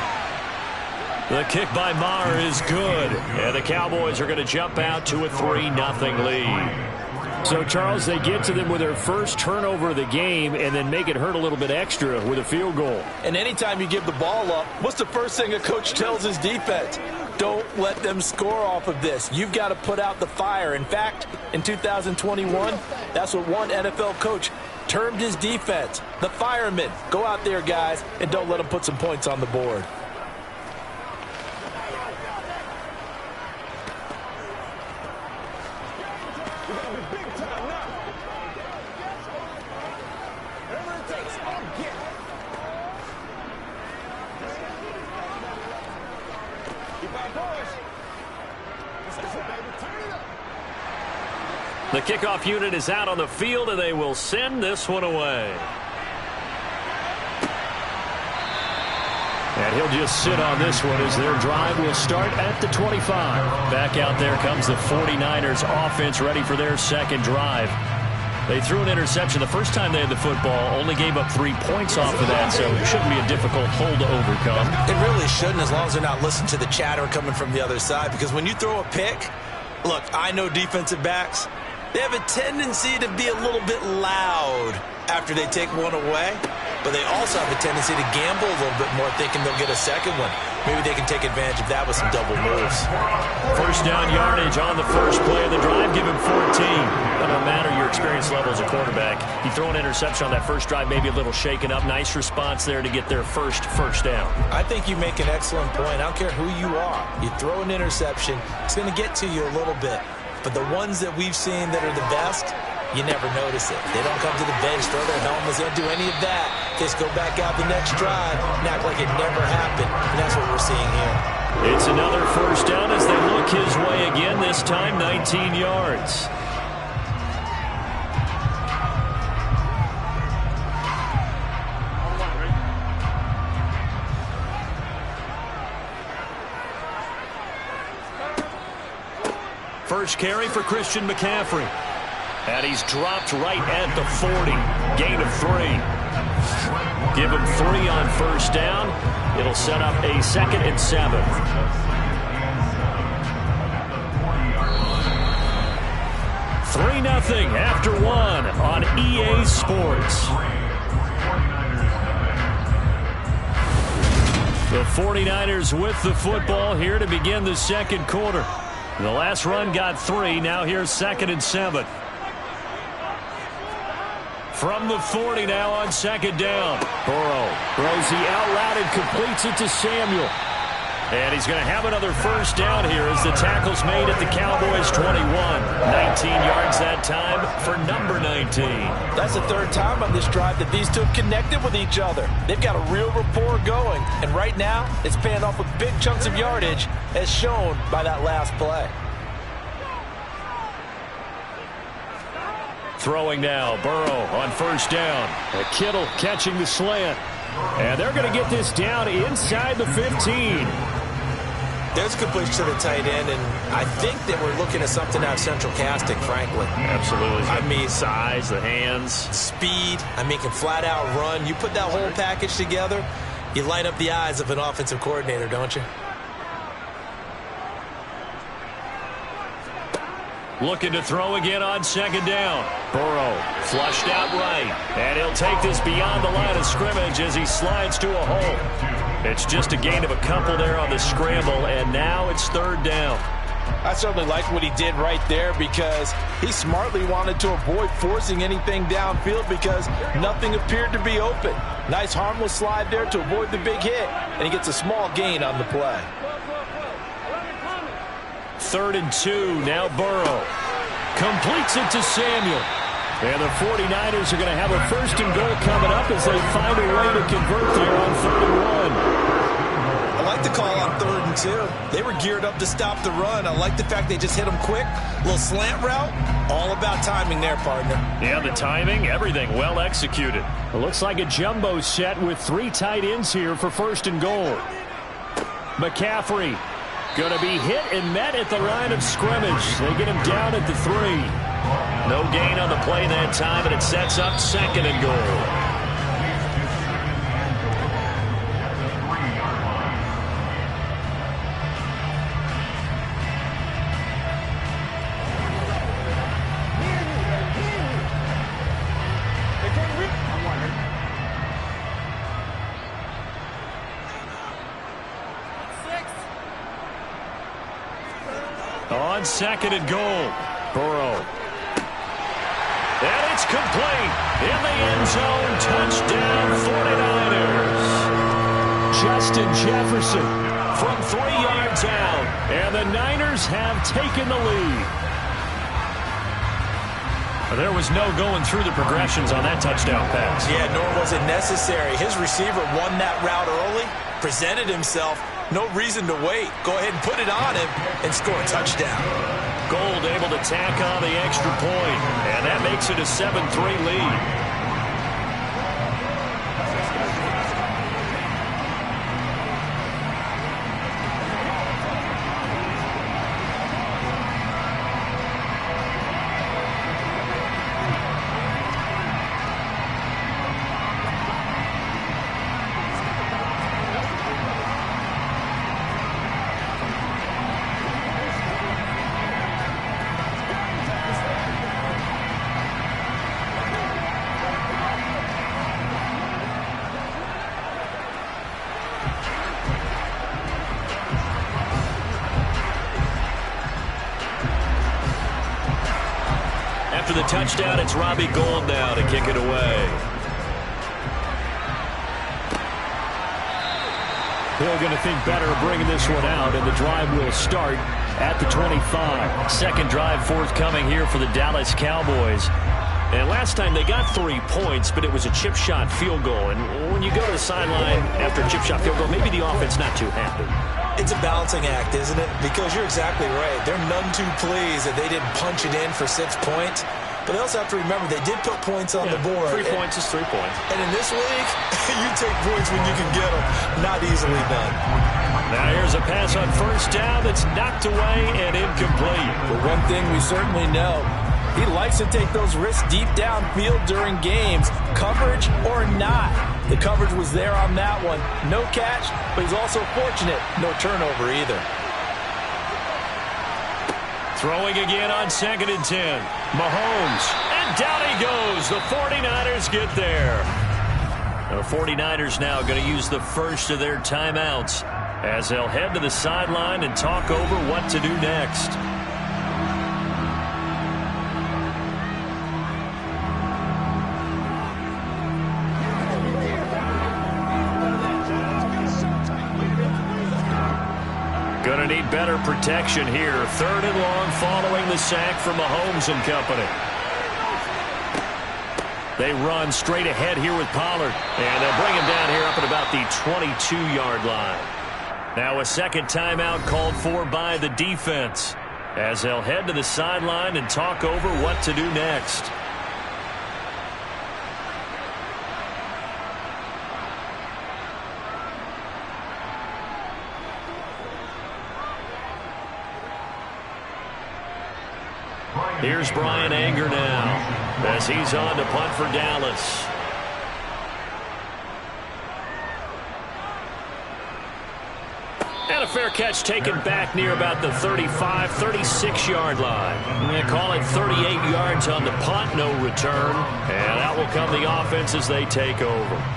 The kick by Maher is good, and the Cowboys are going to jump out to a 3-0 lead. So, Charles, they get to them with their first turnover of the game and then make it hurt a little bit extra with a field goal. And anytime you give the ball up, what's the first thing a coach tells his defense? Don't let them score off of this. You've got to put out the fire. In fact, in 2021, that's what one NFL coach termed his defense, the firemen. Go out there, guys, and don't let them put some points on the board. The kickoff unit is out on the field, and they will send this one away. And he'll just sit on this one as their drive will start at the 25. Back out there comes the 49ers offense ready for their second drive. They threw an interception the first time they had the football, only gave up 3 points off of that, so it shouldn't be a difficult hole to overcome. It really shouldn't, as long as they're not listening to the chatter coming from the other side, because when you throw a pick, look, I know defensive backs, they have a tendency to be a little bit loud after they take one away, but they also have a tendency to gamble a little bit more, thinking they'll get a second one. Maybe they can take advantage of that with some double moves. First down yardage on the first play of the drive. Give him 14. No matter your experience level as a quarterback, you throw an interception on that first drive, maybe a little shaken up. Nice response there to get their first down. I think you make an excellent point. I don't care who you are. You throw an interception, it's going to get to you a little bit. But the ones that we've seen that are the best, you never notice it. They don't come to the bench, throw their helmets, they don't do any of that. They just go back out the next drive and act like it never happened. And that's what we're seeing here. It's another first down as they look his way again, this time 19 yards. First carry for Christian McCaffrey. And he's dropped right at the 40. Gain of 3. Give him 3 on first down. It'll set up a 2nd and 7. Three 3-0 after 1 on EA Sports. The 49ers with the football here to begin the second quarter. The last run got 3. Now here's 2nd and 7. From the 40 now on 2nd down. Burrow throws the out route and completes it to Samuel. And he's going to have another first down here as the tackle's made at the Cowboys' 21. 19 yards that time for number 19. That's the third time on this drive that these two have connected with each other. They've got a real rapport going. And right now, it's paying off with big chunks of yardage, as shown by that last play. Throwing now, Burrow on first down. Kittle catching the slant. And they're going to get this down inside the 15. There's completion to the tight end, and I think that we're looking at something out of central casting, frankly. Absolutely. I mean, size, the hands. Speed. I mean, can flat out run. You put that whole package together, you light up the eyes of an offensive coordinator, don't you? Looking to throw again on 2nd down. Burrow flushed out right. And he'll take this beyond the line of scrimmage as he slides to a hole. It's just a gain of a couple there on the scramble, and now it's 3rd down. I certainly like what he did right there because he smartly wanted to avoid forcing anything downfield because nothing appeared to be open. Nice harmless slide there to avoid the big hit, and he gets a small gain on the play. 3rd and 2, now Burrow. Completes it to Samuel. And the 49ers are going to have a 1st and goal coming up as they find a way to convert there on 3rd and 1. I like like the call on 3rd and 2. They were geared up to stop the run. I like the fact they just hit them quick. Little slant route. All about timing there, partner. Yeah, the timing, everything well executed. It looks like a jumbo set with 3 tight ends here for 1st and goal. McCaffrey going to be hit and met at the line of scrimmage. They get him down at the 3. No gain on the play that time, and it sets up 2nd and goal. On 2nd and goal, Burrow. And it's complete. In the end zone, touchdown 49ers. Justin Jefferson from 3 yards out. And the Niners have taken the lead. There was no going through the progressions on that touchdown pass. Yeah, nor was it necessary. His receiver won that route early, presented himself. No reason to wait. Go ahead and put it on him and score a touchdown. Gold able to tack on the extra point, and that makes it a 7-3 lead. After the touchdown, it's Robbie Gould now to kick it away. Hill going to think better of bringing this one out, and the drive will start at the 25. Second drive forthcoming here for the Dallas Cowboys. And last time they got 3 points, but it was a chip shot field goal. And when you go to the sideline after a chip shot field goal, maybe the offense not too happy. It's a balancing act, isn't it? Because you're exactly right. They're none too pleased that they didn't punch it in for 6 points. But they also have to remember they did put points on the board. 3 points is 3 points. And in this league, you take points when you can get them. Not easily done. Now here's a pass on first down that's knocked away and incomplete. But one thing we certainly know, he likes to take those risks deep downfield during games, coverage or not. The coverage was there on that one. No catch, but he's also fortunate. No turnover either. Throwing again on 2nd and 10. Mahomes. And down he goes. The 49ers get there. The 49ers now going to use the first of their timeouts as they'll head to the sideline and talk over what to do next. Going to need better protection here. 3rd and long following the sack from Mahomes and company. They run straight ahead here with Pollard. And they'll bring him down here up at about the 22-yard line. Now a second timeout called for by the defense as they'll head to the sideline and talk over what to do next. Here's Brian Anger now as he's on to punt for Dallas. And a fair catch taken back near about the 35, 36-yard line. They call it 38 yards on the punt, no return. And out will come the offense as they take over.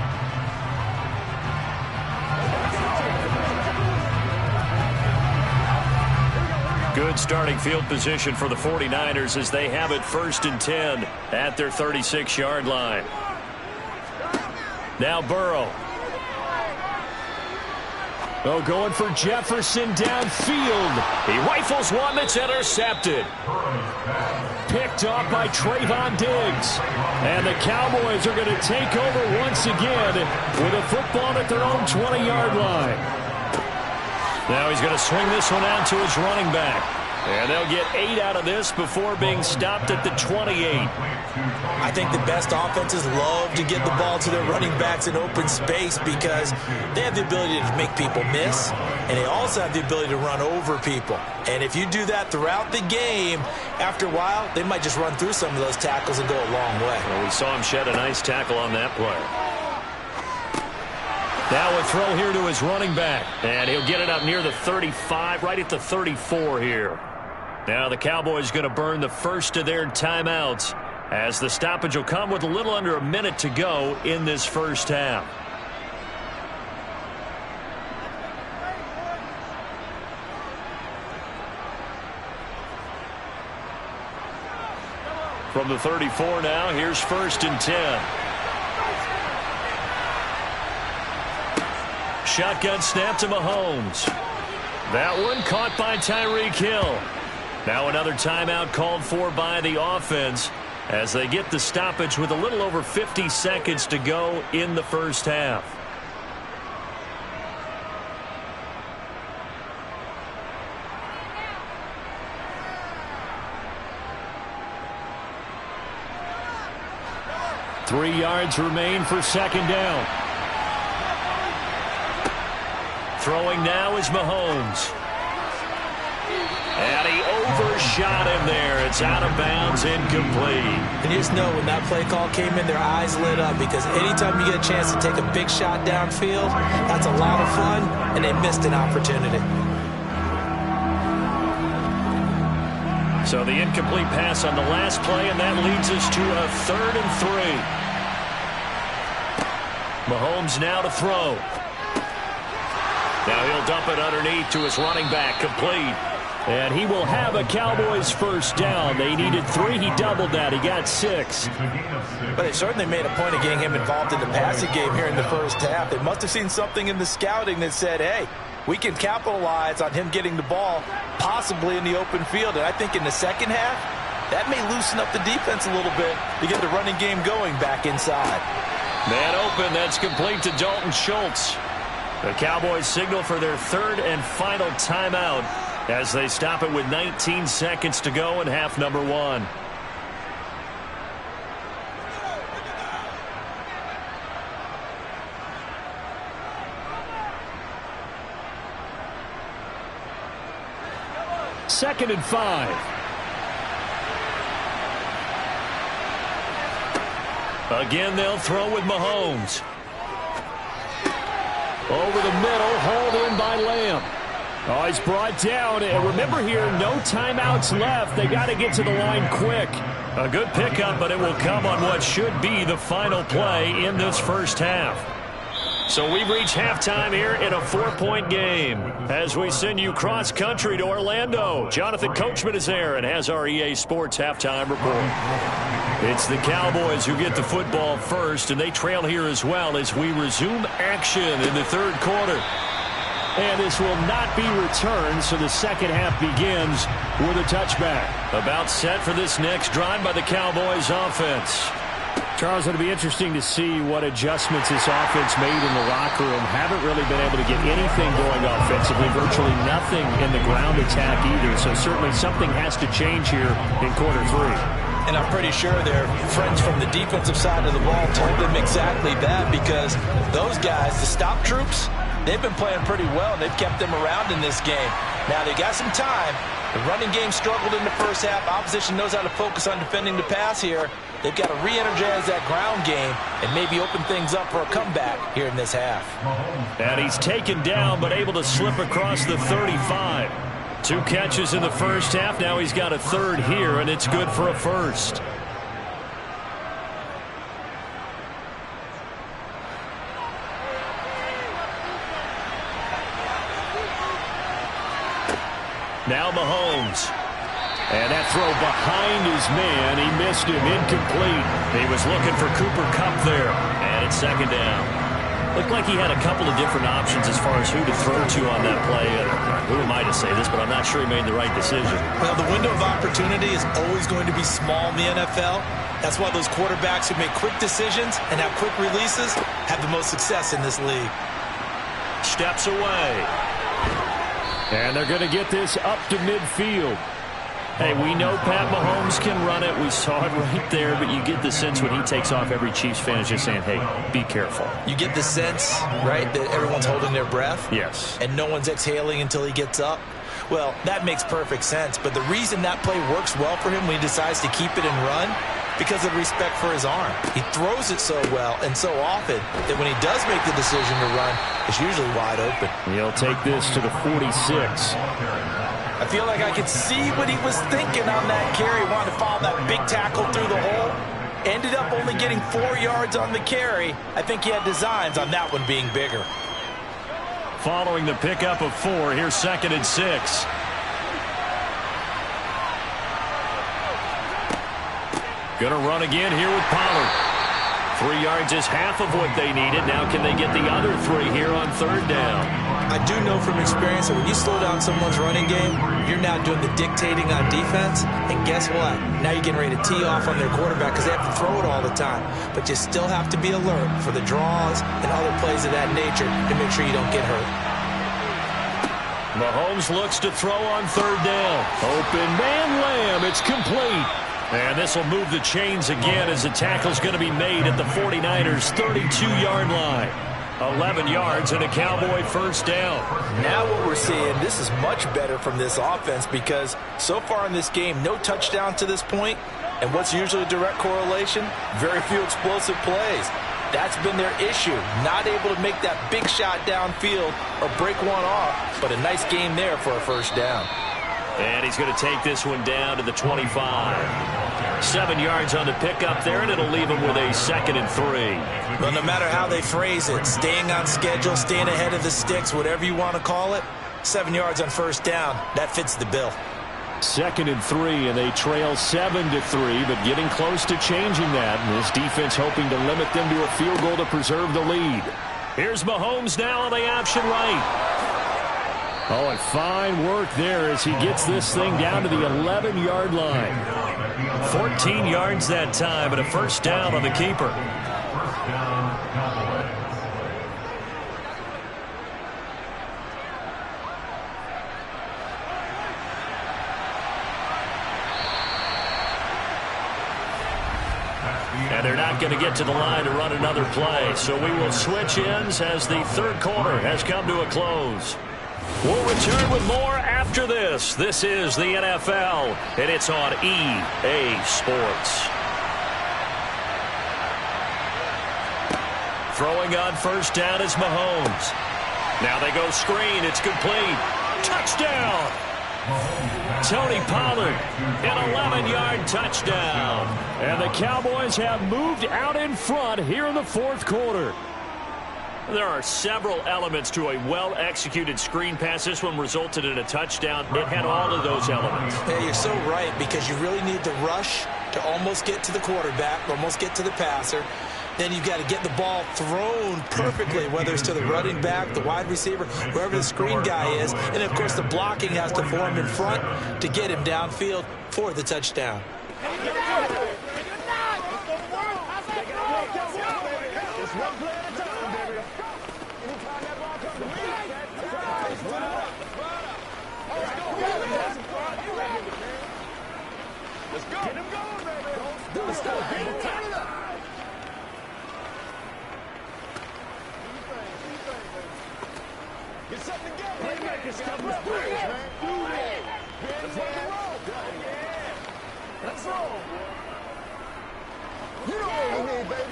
Good starting field position for the 49ers as they have it 1st and 10 at their 36-yard line. Now Burrow. Oh, going for Jefferson downfield. He rifles one that's intercepted. Picked off by Trayvon Diggs. And the Cowboys are going to take over once again with a football at their own 20-yard line. Now he's going to swing this one out to his running back. And they'll get 8 out of this before being stopped at the 28. I think the best offenses love to get the ball to their running backs in open space because they have the ability to make people miss, and they also have the ability to run over people. And if you do that throughout the game, after a while, they might just run through some of those tackles and go a long way. Well, we saw him shed a nice tackle on that play. Now a throw here to his running back, and he'll get it up near the 35, right at the 34 here. Now the Cowboys going to burn the first of their timeouts as the stoppage will come with a little under a minute to go in this first half. From the 34 now, here's 1st and 10. Shotgun snap to Mahomes. That one caught by Tyreek Hill. Now another timeout called for by the offense as they get the stoppage with a little over 50 seconds to go in the first half. Three yards remain for second down. Throwing now is Mahomes. And he overshot him there. It's out of bounds, incomplete. And you just know when that play call came in, their eyes lit up because anytime you get a chance to take a big shot downfield, that's a lot of fun, and they missed an opportunity. So the incomplete pass on the last play, and that leads us to a 3rd and 3. Mahomes now to throw. Now he'll dump it underneath to his running back, complete. And he will have a Cowboys first down. They needed 3. He doubled that. He got 6. But they certainly made a point of getting him involved in the passing game here in the first half. They must have seen something in the scouting that said, hey, we can capitalize on him getting the ball possibly in the open field. And I think in the second half, that may loosen up the defense a little bit to get the running game going back inside. Man open. That's complete to Dalton Schultz. The Cowboys signal for their 3rd and final timeout as they stop it with 19 seconds to go in half number 1. Second and 5. Again, they'll throw with Mahomes. Over the middle, hauled in by Lamb. Oh, he's brought down. And remember here, no timeouts left. They got to get to the line quick. A good pickup, but it will come on what should be the final play in this first half. So we've reached halftime here in a 4-point game. As we send you cross-country to Orlando, Jonathan Coachman is there and has our EA Sports halftime report. It's the Cowboys who get the football first, and they trail here as well as we resume action in the 3rd quarter. And this will not be returned, so the second half begins with a touchback. About set for this next drive by the Cowboys offense. Charles, it'll be interesting to see what adjustments this offense made in the locker room. Haven't really been able to get anything going offensively, virtually nothing in the ground attack either. So certainly something has to change here in quarter 3. And I'm pretty sure their friends from the defensive side of the ball told them exactly that because those guys, the stop troops, they've been playing pretty well. They've kept them around in this game. Now, they got some time. The running game struggled in the first half. Opposition knows how to focus on defending the pass here. They've got to re-energize that ground game and maybe open things up for a comeback here in this half. And he's taken down but able to slip across the 35. 2 catches in the first half. Now he's got a 3rd here, and it's good for a first. Now Mahomes. And that throw behind his man. He missed him. Incomplete. He was looking for Cooper Kupp there. And it's second down. Looked like he had a couple of different options as far as who to throw to on that play. Who am I to say this, but I'm not sure he made the right decision. Well, the window of opportunity is always going to be small in the NFL. That's why those quarterbacks who make quick decisions and have quick releases have the most success in this league. Steps away. And they're going to get this up to midfield. Hey, we know Pat Mahomes can run it. We saw it right there, but you get the sense when he takes off, every Chiefs fan is just saying, hey, be careful. You get the sense, right, that everyone's holding their breath? Yes. And no one's exhaling until he gets up? Well, that makes perfect sense. But the reason that play works well for him when he decides to keep it and run, because of respect for his arm. He throws it so well and so often that when he does make the decision to run, it's usually wide open. He'll take this to the 46. I feel like I could see what he was thinking on that carry. Wanted to follow that big tackle through the hole. Ended up only getting 4 yards on the carry. I think he had designs on that one being bigger. Following the pickup of 4, here's 2nd and 6. Gonna run again here with Pollard. 3 yards is half of what they needed. Now can they get the other 3 here on 3rd down? I do know from experience that when you slow down someone's running game, you're now doing the dictating on defense. And guess what? Now you're getting ready to tee off on their quarterback because they have to throw it all the time. But you still have to be alert for the draws and other plays of that nature to make sure you don't get hurt. Mahomes looks to throw on 3rd down. Open man, Lamb. It's complete. And this will move the chains again as the tackle's going to be made at the 49ers' 32-yard line. 11 yards and a Cowboy 1st down. Now what we're seeing, this is much better from this offense because so far in this game, no touchdown to this point. And what's usually a direct correlation? Very few explosive plays. That's been their issue. Not able to make that big shot downfield or break one off. But a nice game there for a 1st down. And he's going to take this one down to the 25. 7 yards on the pickup there, and it'll leave him with a 2nd and 3. Well, no matter how they phrase it, staying on schedule, staying ahead of the sticks, whatever you want to call it, 7 yards on 1st down, that fits the bill. 2nd and 3, and they trail 7-3, but getting close to changing that. And this defense hoping to limit them to a field goal to preserve the lead. Here's Mahomes now on the option right. Oh, and fine work there as he gets this thing down to the 11-yard line. 14 yards that time, and a 1st down on the keeper. And they're not going to get to the line to run another play, so we will switch ends as the 3rd quarter has come to a close. We'll return with more after this. This is the NFL, and it's on EA Sports. Throwing on 1st down is Mahomes. Now they go screen. It's complete. Touchdown! Tony Pollard, an 11-yard touchdown. And the Cowboys have moved out in front here in the 4th quarter. There are several elements to a well-executed screen pass. This one resulted in a touchdown. It had all of those elements. Yeah, you're so right because you really need the rush to almost get to the quarterback, almost get to the passer. Then you've got to get the ball thrown perfectly, whether it's to the running back, the wide receiver, wherever the screen guy is. And, of course, the blocking has to form in front to get him downfield for the touchdown. Let's go. Get him going, baby. Let's go. Turn it up. Get something together. Let's roll. You know what we need, baby.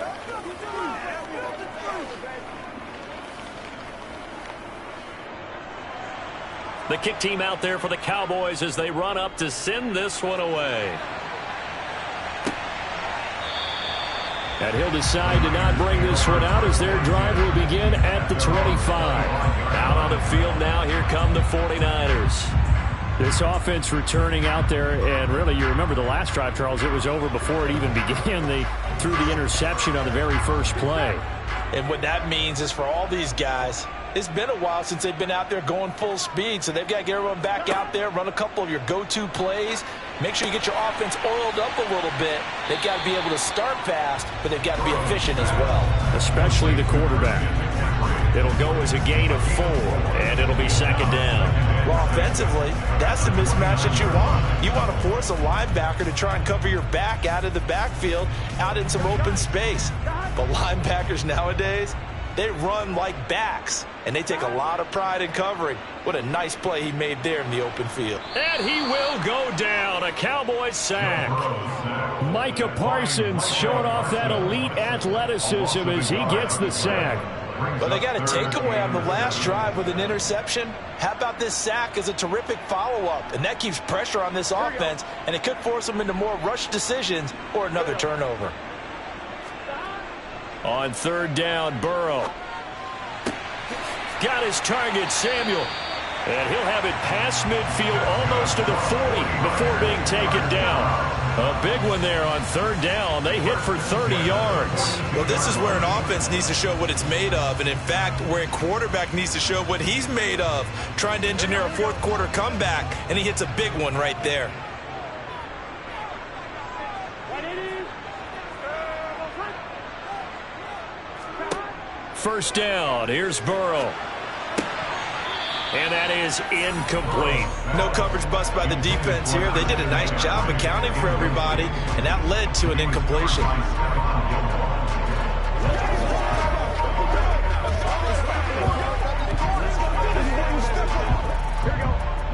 The kick team out there for the Cowboys as they run up to send this one away. And he'll decide to not bring this one out as their drive will begin at the 25. Out on the field now, here come the 49ers. This offense returning out there, and really, you remember the last drive, Charles, it was over before it even began. They threw the interception on the very first play. And what that means is for all these guys, it's been a while since they've been out there going full speed, so they've got to get everyone back out there, run a couple of your go-to plays, make sure you get your offense oiled up a little bit. They've got to be able to start fast, but they've got to be efficient as well. Especially the quarterback. It'll go as a gain of 4, and it'll be 2nd down. Well, offensively, that's the mismatch that you want. You want to force a linebacker to try and cover your back out of the backfield, out in some open space. But linebackers nowadays, they run like backs, and they take a lot of pride in covering. What a nice play he made there in the open field. And he will go down. A Cowboys sack. Micah Parsons showing off that elite athleticism as he gets the sack. Well, they got a takeaway on the last drive with an interception. How about this sack as a terrific follow-up? And that keeps pressure on this offense, and it could force them into more rush decisions or another turnover. On third down, Burrow. Got his target, Samuel. And he'll have it past midfield almost to the 40 before being taken down. A big one there on third down. They hit for 30 yards. Well, this is where an offense needs to show what it's made of. And, in fact, where a quarterback needs to show what he's made of, trying to engineer a fourth-quarter comeback, and he hits a big one right there. First down. Here's Burrow. And that is incomplete. No coverage bust by the defense here. They did a nice job accounting for everybody, and that led to an incompletion.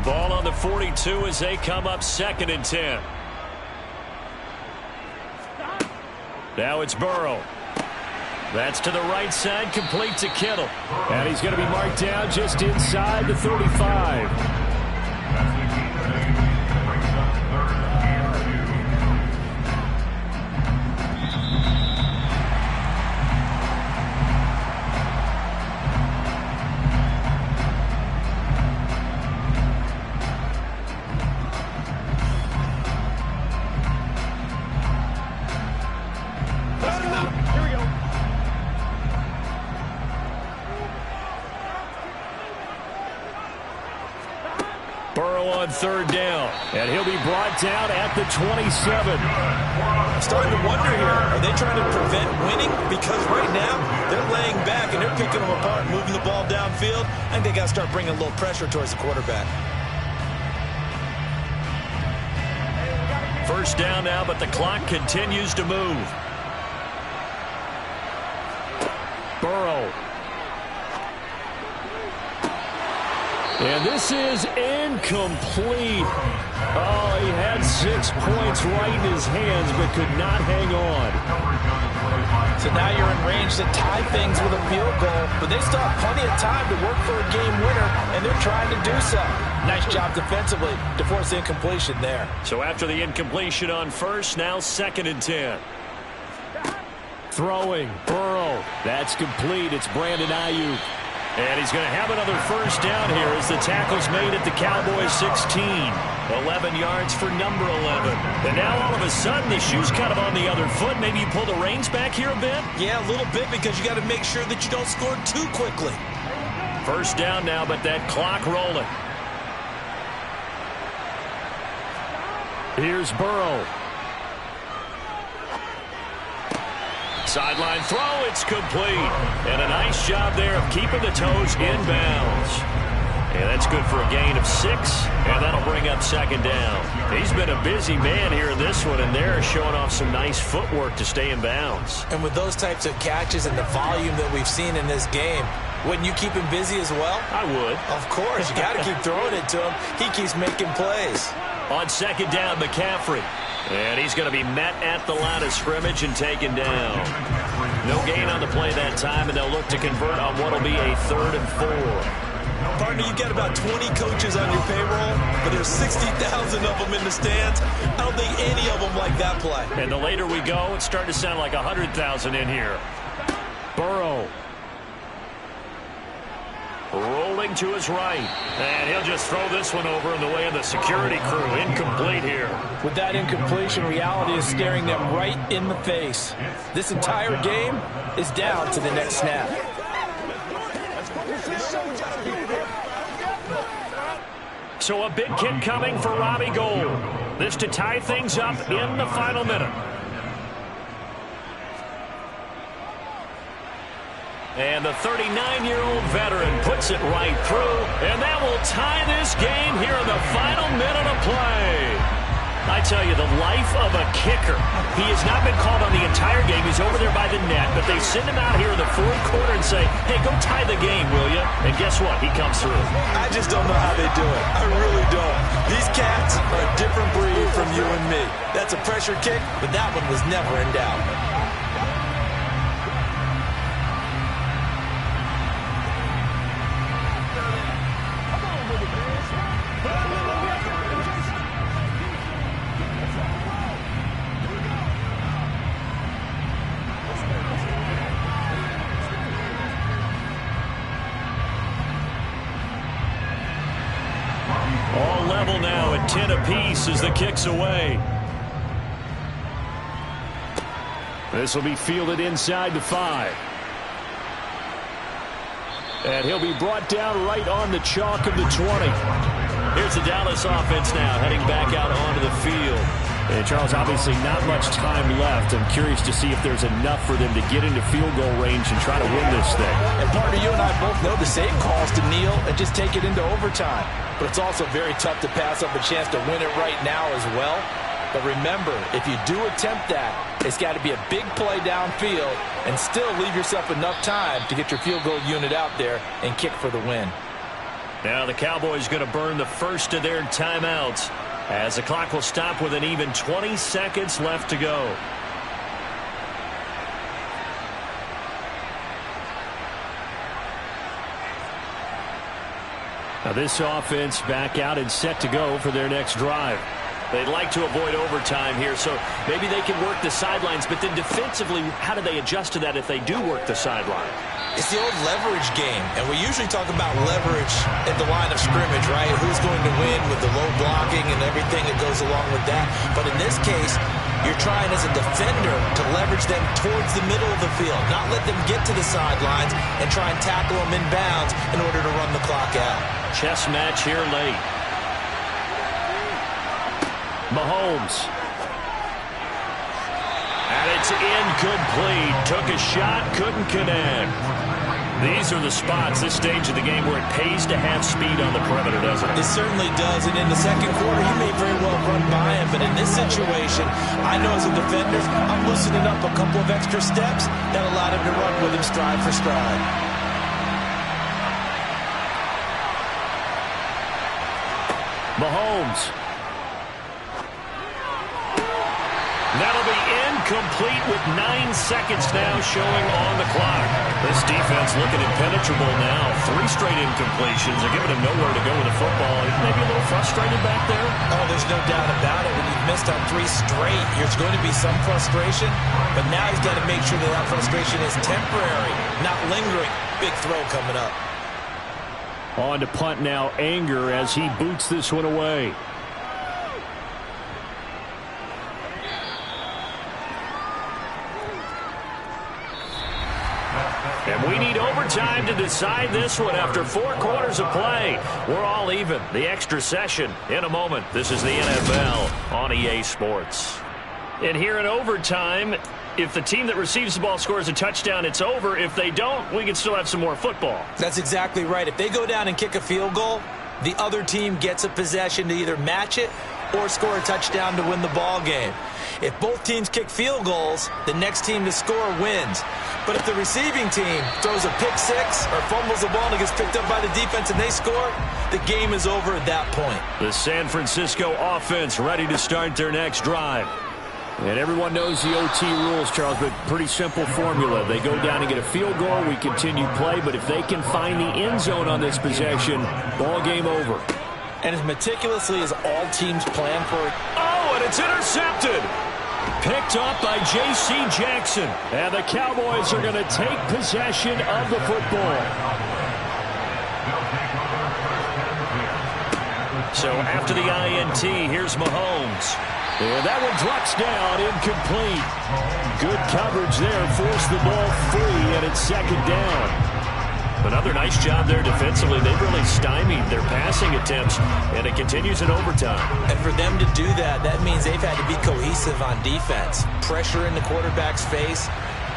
Ball on the 42 as they come up 2nd and 10. Now it's Burrow. That's to the right side, complete to Kittle. And he's going to be marked down just inside the 35. Third down, and he'll be brought down at the 27. I'm starting to wonder here, are they trying to prevent winning? Because right now, they're laying back and they're picking them apart, moving the ball downfield. I think they got to start bringing a little pressure towards the quarterback. First down now, but the clock continues to move. Burrow. And this is incomplete. Oh, he had 6 points right in his hands, but could not hang on. So now you're in range to tie things with a field goal, but they still have plenty of time to work for a game winner, and they're trying to do so. Nice job defensively to force the incompletion there. So after the incompletion on first, now 2nd and 10. Throwing, Burrow. That's complete. It's Brandon Ayuk. And he's going to have another first down here as the tackle's made at the Cowboys 16. 11 yards for number 11. And now all of a sudden the shoe's kind of on the other foot. Maybe you pull the reins back here a bit? Yeah, a little bit because you got to make sure that you don't score too quickly. First down now, but that clock rolling. Here's Burrow. Sideline throw, it's complete. And a nice job there of keeping the toes inbounds. And that's good for a gain of 6, and that'll bring up 2nd down. He's been a busy man here in this one, and they're showing off some nice footwork to stay in bounds. And with those types of catches and the volume that we've seen in this game, wouldn't you keep him busy as well? I would. Of course, you got to keep throwing it to him. He keeps making plays. On 2nd down, McCaffrey. And he's going to be met at the line of scrimmage and taken down. No gain on the play that time, and they'll look to convert on what will be a 3rd and 4. Partner, you've got about 20 coaches on your payroll, but there's 60,000 of them in the stands. I don't think any of them like that play. And the later we go, it's starting to sound like 100,000 in here. Burrow. Rolling to his right. And he'll just throw this one over in the way of the security crew. Incomplete here. With that incompletion, reality is staring them right in the face. This entire game is down to the next snap. So a big kick coming for Robbie Gould. This to tie things up in the final minute. And the 39-year-old veteran puts it right through, and that will tie this game here in the final minute of play. I tell you, the life of a kicker. He has not been called on the entire game. He's over there by the net, but they send him out here in the fourth quarter and say, hey, go tie the game, will you? And guess what? He comes through. I just don't know how they do it. I really don't. These cats are a different breed from you and me. That's a pressure kick, but that one was never in doubt. All level now at 10 apiece as the kick's away. This will be fielded inside the 5. And he'll be brought down right on the chalk of the 20. Here's the Dallas offense now heading back out onto the field. And Charles, obviously not much time left. I'm curious to see if there's enough for them to get into field goal range and try to win this thing. And partner, you and I both know the same calls to kneel and just take it into overtime. But it's also very tough to pass up a chance to win it right now as well. But remember, if you do attempt that, it's got to be a big play downfield and still leave yourself enough time to get your field goal unit out there and kick for the win. Now the Cowboys going to burn the first of their timeouts as the clock will stop with an even 20 seconds left to go. Now this offense back out and set to go for their next drive. They'd like to avoid overtime here, so maybe they can work the sidelines, but then defensively, how do they adjust to that if they do work the sideline? It's the old leverage game, and we usually talk about leverage at the line of scrimmage, right? Who's going to win with the low blocking and everything that goes along with that. But in this case, you're trying as a defender to leverage them towards the middle of the field, not let them get to the sidelines and try and tackle them in bounds in order to run the clock out. Chess match here late. Mahomes. And it's incomplete. Took a shot, couldn't connect. These are the spots, this stage of the game, where it pays to have speed on the perimeter, doesn't it? It certainly does, and in the second quarter, he may very well run by him, but in this situation, I know as a defender, I'm loosening up a couple of extra steps that allowed him to run with him stride for stride. Mahomes. That'll be incomplete with 9 seconds now showing on the clock. This defense looking impenetrable now. 3 straight incompletions. They're giving him nowhere to go with the football. Maybe a little frustrated back there. Oh, there's no doubt about it. When you've missed on 3 straight, there's going to be some frustration. But now he's got to make sure that that frustration is temporary, not lingering. Big throw coming up. On to punt now, Anger, as he boots this one away. And we need overtime to decide this one after 4 quarters of play. We're all even. The extra session in a moment. This is the NFL on EA Sports. And here in overtime, if the team that receives the ball scores a touchdown, it's over. If they don't, we can still have some more football. That's exactly right. If they go down and kick a field goal, the other team gets a possession to either match it or score a touchdown to win the ball game. If both teams kick field goals, the next team to score wins. But if the receiving team throws a pick six or fumbles the ball and it gets picked up by the defense and they score, the game is over at that point. The San Francisco offense ready to start their next drive. And everyone knows the OT rules, Charles, but pretty simple formula. They go down and get a field goal, we continue play, but if they can find the end zone on this possession, ball game over. And as meticulously as all teams plan for it. Oh, and it's intercepted. Picked up by J.C. Jackson. And the Cowboys are going to take possession of the football. So after the INT, here's Mahomes. And that one drops down, incomplete. Good coverage there, forced the ball free, and it's second down. Another nice job there defensively. They've really stymied their passing attempts, and it continues in overtime. And for them to do that, that means they've had to be cohesive on defense. Pressure in the quarterback's face,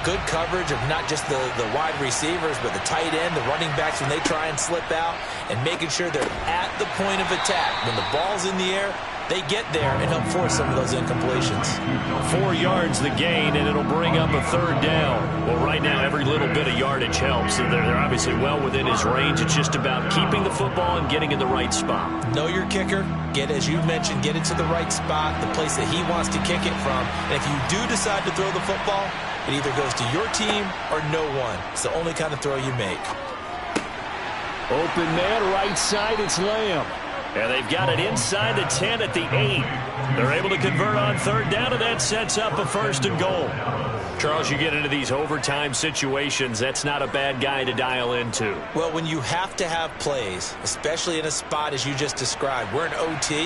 good coverage of not just the wide receivers, but the tight end, the running backs when they try and slip out, and making sure they're at the point of attack. When the ball's in the air, they get there and help force some of those incompletions. 4 yards the gain, and it'll bring up a third down. Well, right now, every little bit of yardage helps. They're obviously well within his range. It's just about keeping the football and getting in the right spot. Know your kicker. As you mentioned, get it to the right spot, the place that he wants to kick it from. And if you do decide to throw the football, it either goes to your team or no one. It's the only kind of throw you make. Open man, right side, it's Lamb. And they've got it inside the 10 at the 8. They're able to convert on third down, and that sets up a 1st and goal. Charles, you get into these overtime situations, that's not a bad guy to dial into. Well, when you have to have plays, especially in a spot as you just described, we're in OT,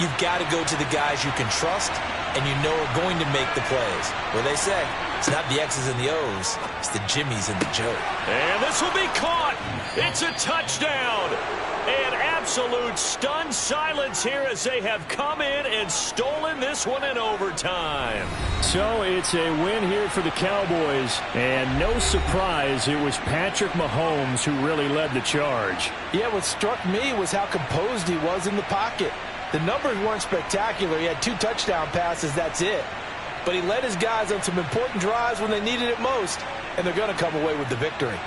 you've got to go to the guys you can trust and you know are going to make the plays. Well, they say it's not the X's and the O's, it's the Jimmies and the Joe. And this will be caught. It's a touchdown. And absolute stunned silence here as they have come in and stolen this one in overtime. So it's a win here for the Cowboys. And no surprise, it was Patrick Mahomes who really led the charge. Yeah, what struck me was how composed he was in the pocket. The numbers weren't spectacular. He had 2 touchdown passes, that's it. But he led his guys on some important drives when they needed it most, and they're going to come away with the victory.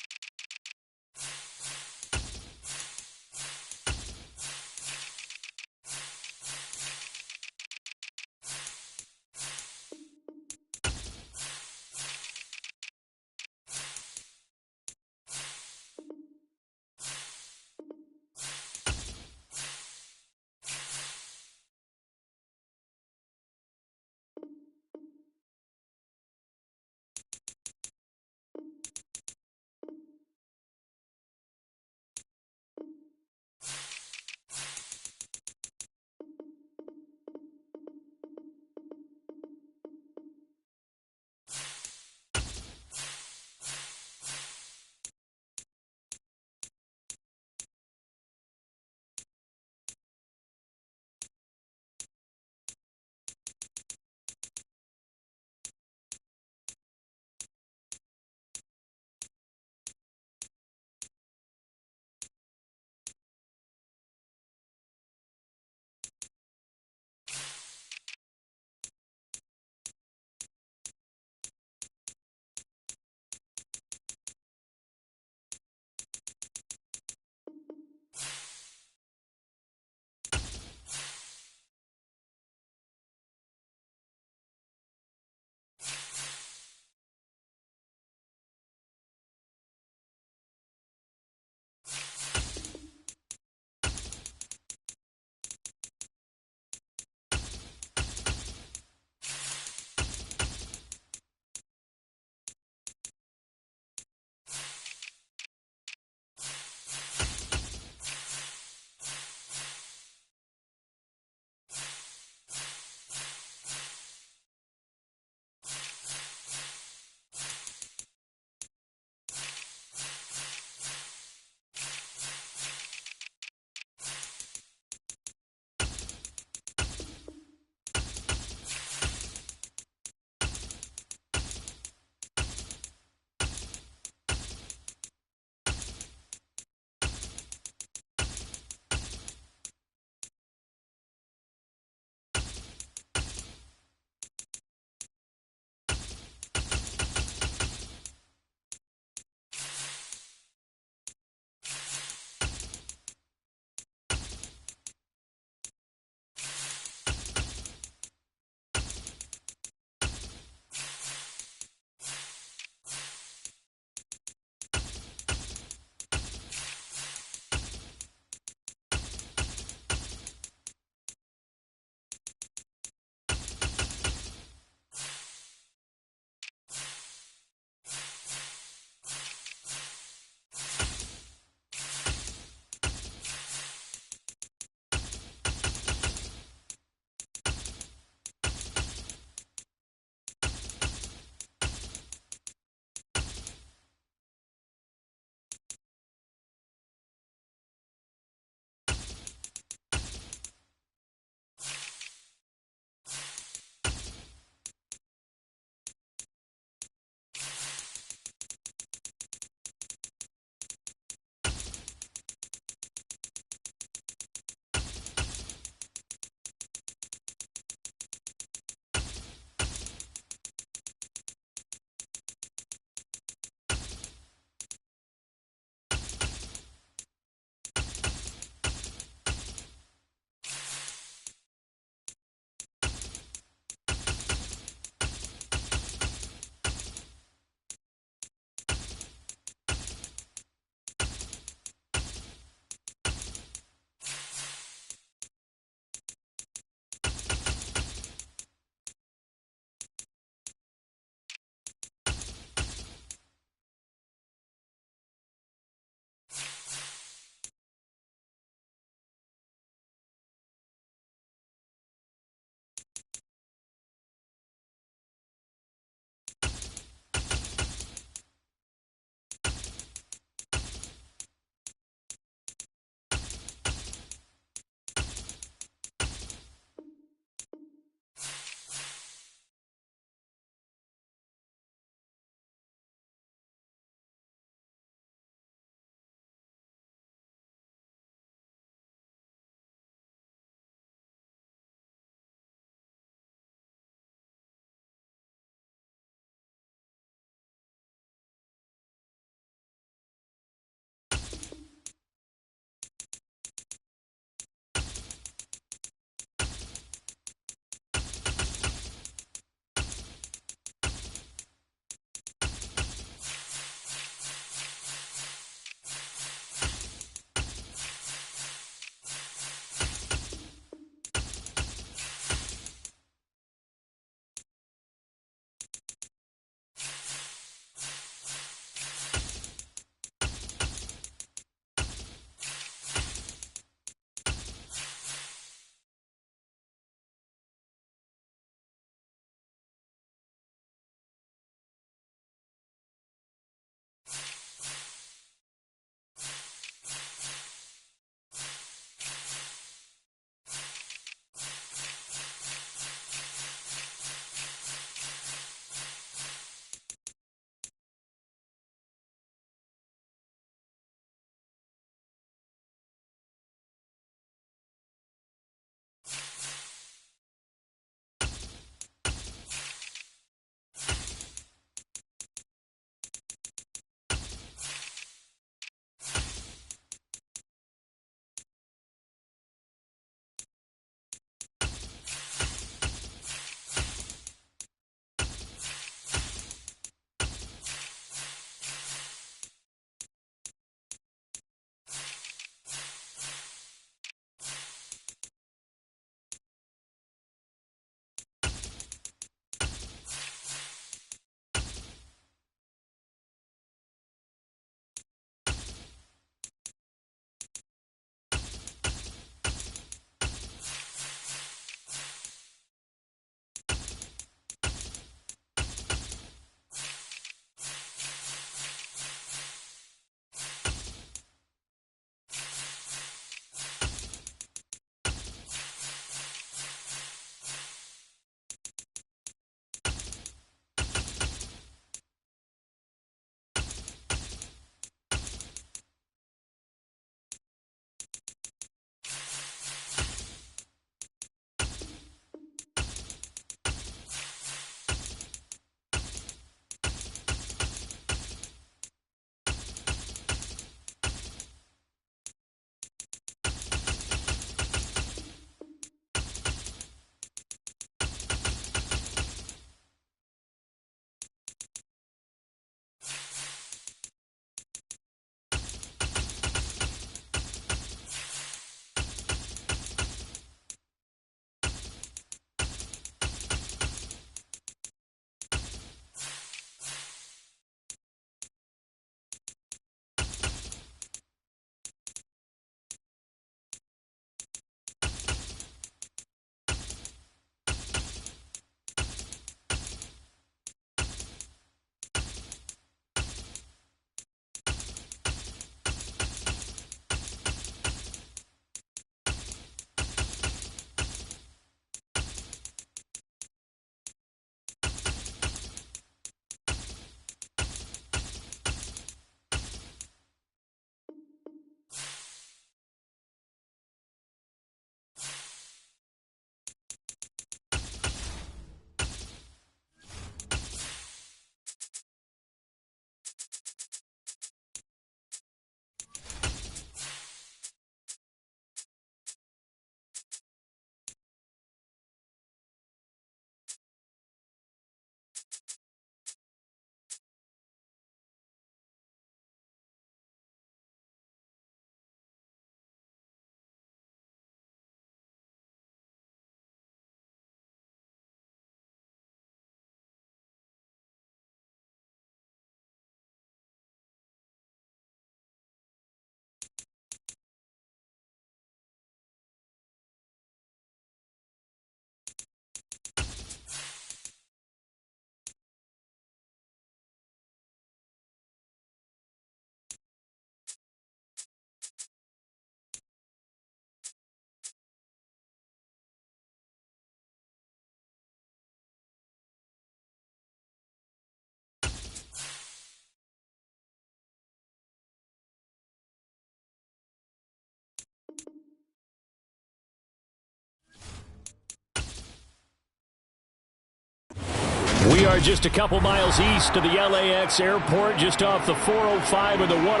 We are just a couple miles east of the LAX airport, just off the 405 and the 105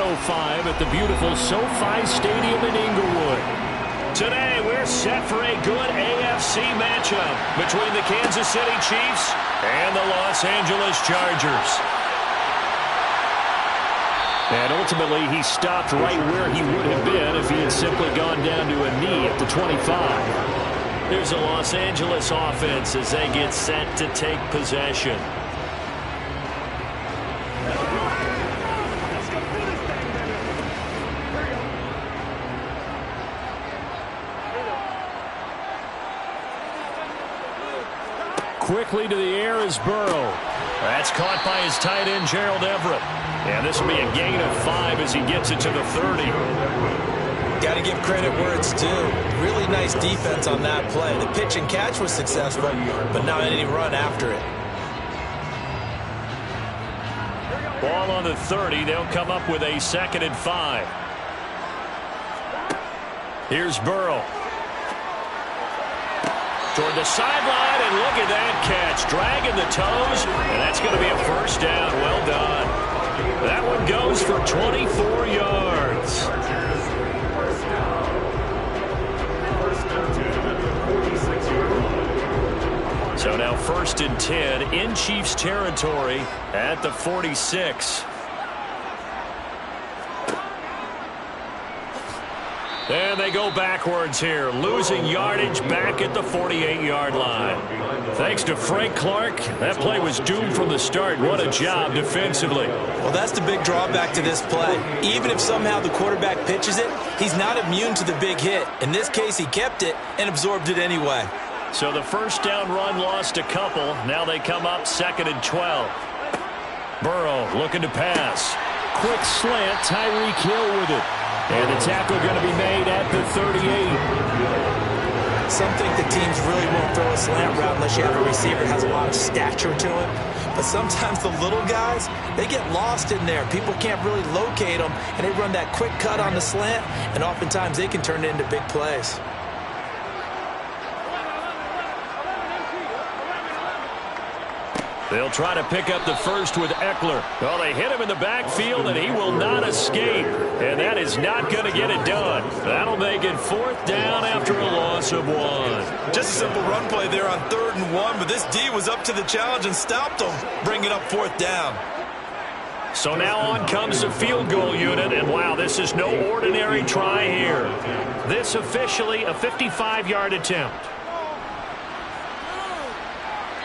at the beautiful SoFi Stadium in Inglewood. Today, we're set for a good AFC matchup between the Kansas City Chiefs and the Los Angeles Chargers. And ultimately, he stopped right where he would have been if he had simply gone down to a knee at the 25. Here's the Los Angeles offense as they get set to take possession. Quickly to the air is Burrow. That's caught by his tight end, Gerald Everett. And this will be a gain of 5 as he gets it to the 30. Got to give credit where it's due. Really nice defense on that play. The pitch and catch was successful, but not any run after it. Ball on the 30. They'll come up with a 2nd and 5. Here's Burrow. Toward the sideline, and look at that catch. Dragging the toes, and that's going to be a first down. Well done. That one goes for 24 yards. So now 1st and 10 in Chiefs territory at the 46. And they go backwards here, losing yardage back at the 48-yard line. Thanks to Frank Clark, that play was doomed from the start. What a job defensively. Well, that's the big drawback to this play. Even if somehow the quarterback pitches it, he's not immune to the big hit. In this case, he kept it and absorbed it anyway. So the first down run lost a couple. Now they come up 2nd and 12. Burrow looking to pass. Quick slant, Tyreek Hill with it. And the tackle going to be made at the 38. Some think the teams really won't throw a slant route unless you have a receiver that has a lot of stature to him. But sometimes the little guys, they get lost in there. People can't really locate them, and they run that quick cut on the slant, and oftentimes they can turn it into big plays. They'll try to pick up the first with Eckler. Well, they hit him in the backfield, and he will not escape. And that is not going to get it done. That'll make it 4th down after a loss of 1. Just a simple run play there on 3rd and 1, but this D was up to the challenge and stopped him, bringing up 4th down. So now on comes the field goal unit, and wow, this is no ordinary try here. This officially a 55-yard attempt.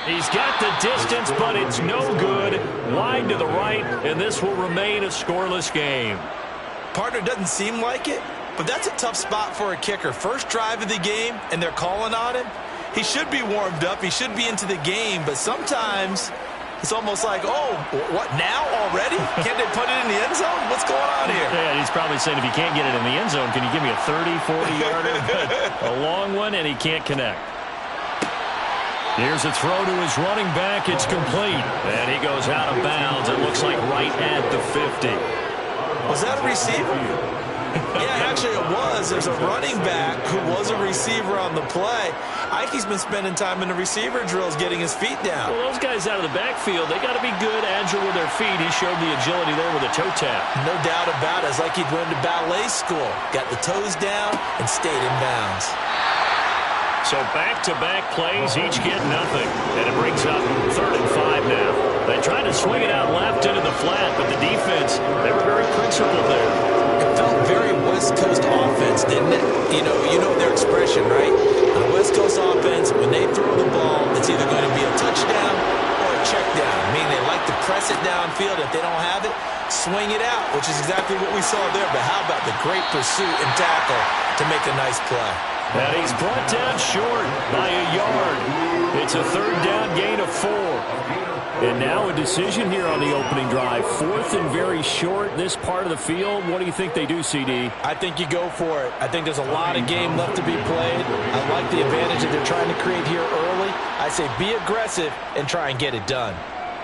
He's got the distance, but it's no good. Wide to the right, and this will remain a scoreless game. Partner, doesn't seem like it, but that's a tough spot for a kicker. First drive of the game, and they're calling on him. He should be warmed up. He should be into the game, but sometimes it's almost like, oh, what, now already? Can't they put it in the end zone? What's going on here? Yeah, he's probably saying, if you can't get it in the end zone, can you give me a 30, 40-yarder? A long one, and he can't connect. Here's a throw to his running back. It's complete. And he goes out of bounds. It looks like right at the 50. Was that a receiver? Yeah, actually it was. There's a running back who was a receiver on the play. Ike's been spending time in the receiver drills getting his feet down. Well, those guys out of the backfield, they got to be good, agile with their feet. He showed the agility there with a toe tap. No doubt about it. It's like he'd went to ballet school. Got the toes down and stayed in bounds. So back-to-back plays, each get nothing. And it brings up 3rd and 5 now. They tried to swing it out left into the flat, but the defense, they were very principled there. It felt very West Coast offense, didn't it? You know their expression, right? The West Coast offense, when they throw the ball, it's either going to be a touchdown or a check down. Meaning they like to press it downfield. If they don't have it, swing it out, which is exactly what we saw there. But how about the great pursuit and tackle to make a nice play? And he's brought down short by a yard. It's a 3rd down gain of 4. And now a decision here on the opening drive. 4th and very short, this part of the field. What do you think they do, CD? I think you go for it. I think there's a lot of game left to be played. I like the advantage that they're trying to create here early. I say be aggressive and try and get it done.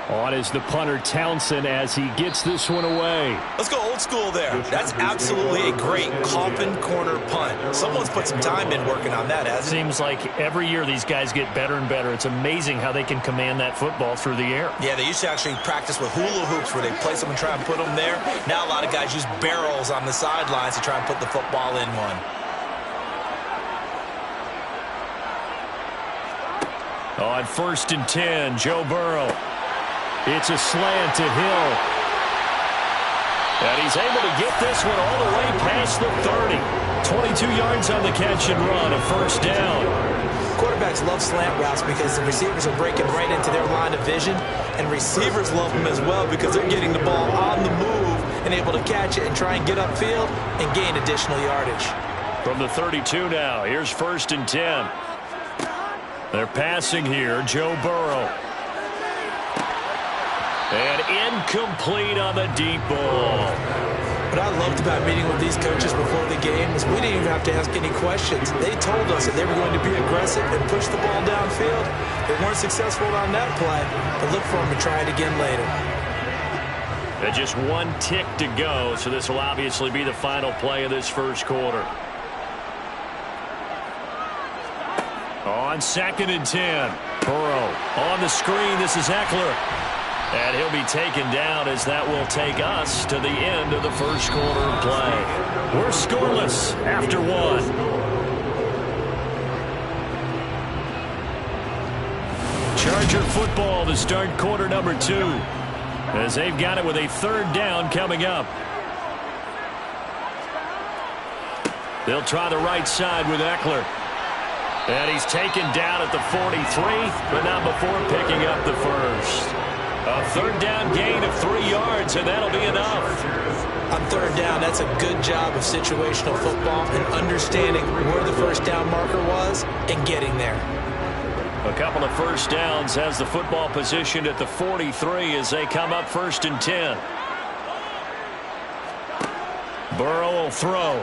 On is the punter Townsend as he gets this one away. Let's go old school there. That's absolutely a great coffin corner punt. Someone's put some time in working on that, hasn't it? Seems like every year these guys get better and better. It's amazing how they can command that football through the air. Yeah, they used to actually practice with hula hoops where they place them and try and put them there. Now a lot of guys use barrels on the sidelines to try and put the football in one. On 1st and 10, Joe Burrow. It's a slant to Hill. And he's able to get this one all the way past the 30. 22 yards on the catch and run, a first down. Quarterbacks love slant routes because the receivers are breaking right into their line of vision, and receivers love them as well because they're getting the ball on the move and able to catch it and try and get upfield and gain additional yardage. From the 32 now, here's 1st and 10. They're passing here, Joe Burrow. And incomplete on the deep ball. What I loved about meeting with these coaches before the game is we didn't even have to ask any questions. They told us that they were going to be aggressive and push the ball downfield. They weren't successful on that play, but look for them to try it again later. And just one tick to go, so this will obviously be the final play of this first quarter. On 2nd and 10, Burrow on the screen. This is Eckler. And he'll be taken down as that will take us to the end of the first quarter of play. We're scoreless after one. Charger football to start quarter number 2. As they've got it with a 3rd down coming up. They'll try the right side with Eckler. And he's taken down at the 43, but not before picking up the first. A 3rd down gain of 3 yards, and that'll be enough. On 3rd down, that's a good job of situational football and understanding where the first down marker was and getting there. A couple of first downs has the football positioned at the 43 as they come up 1st and 10. Burrow will throw.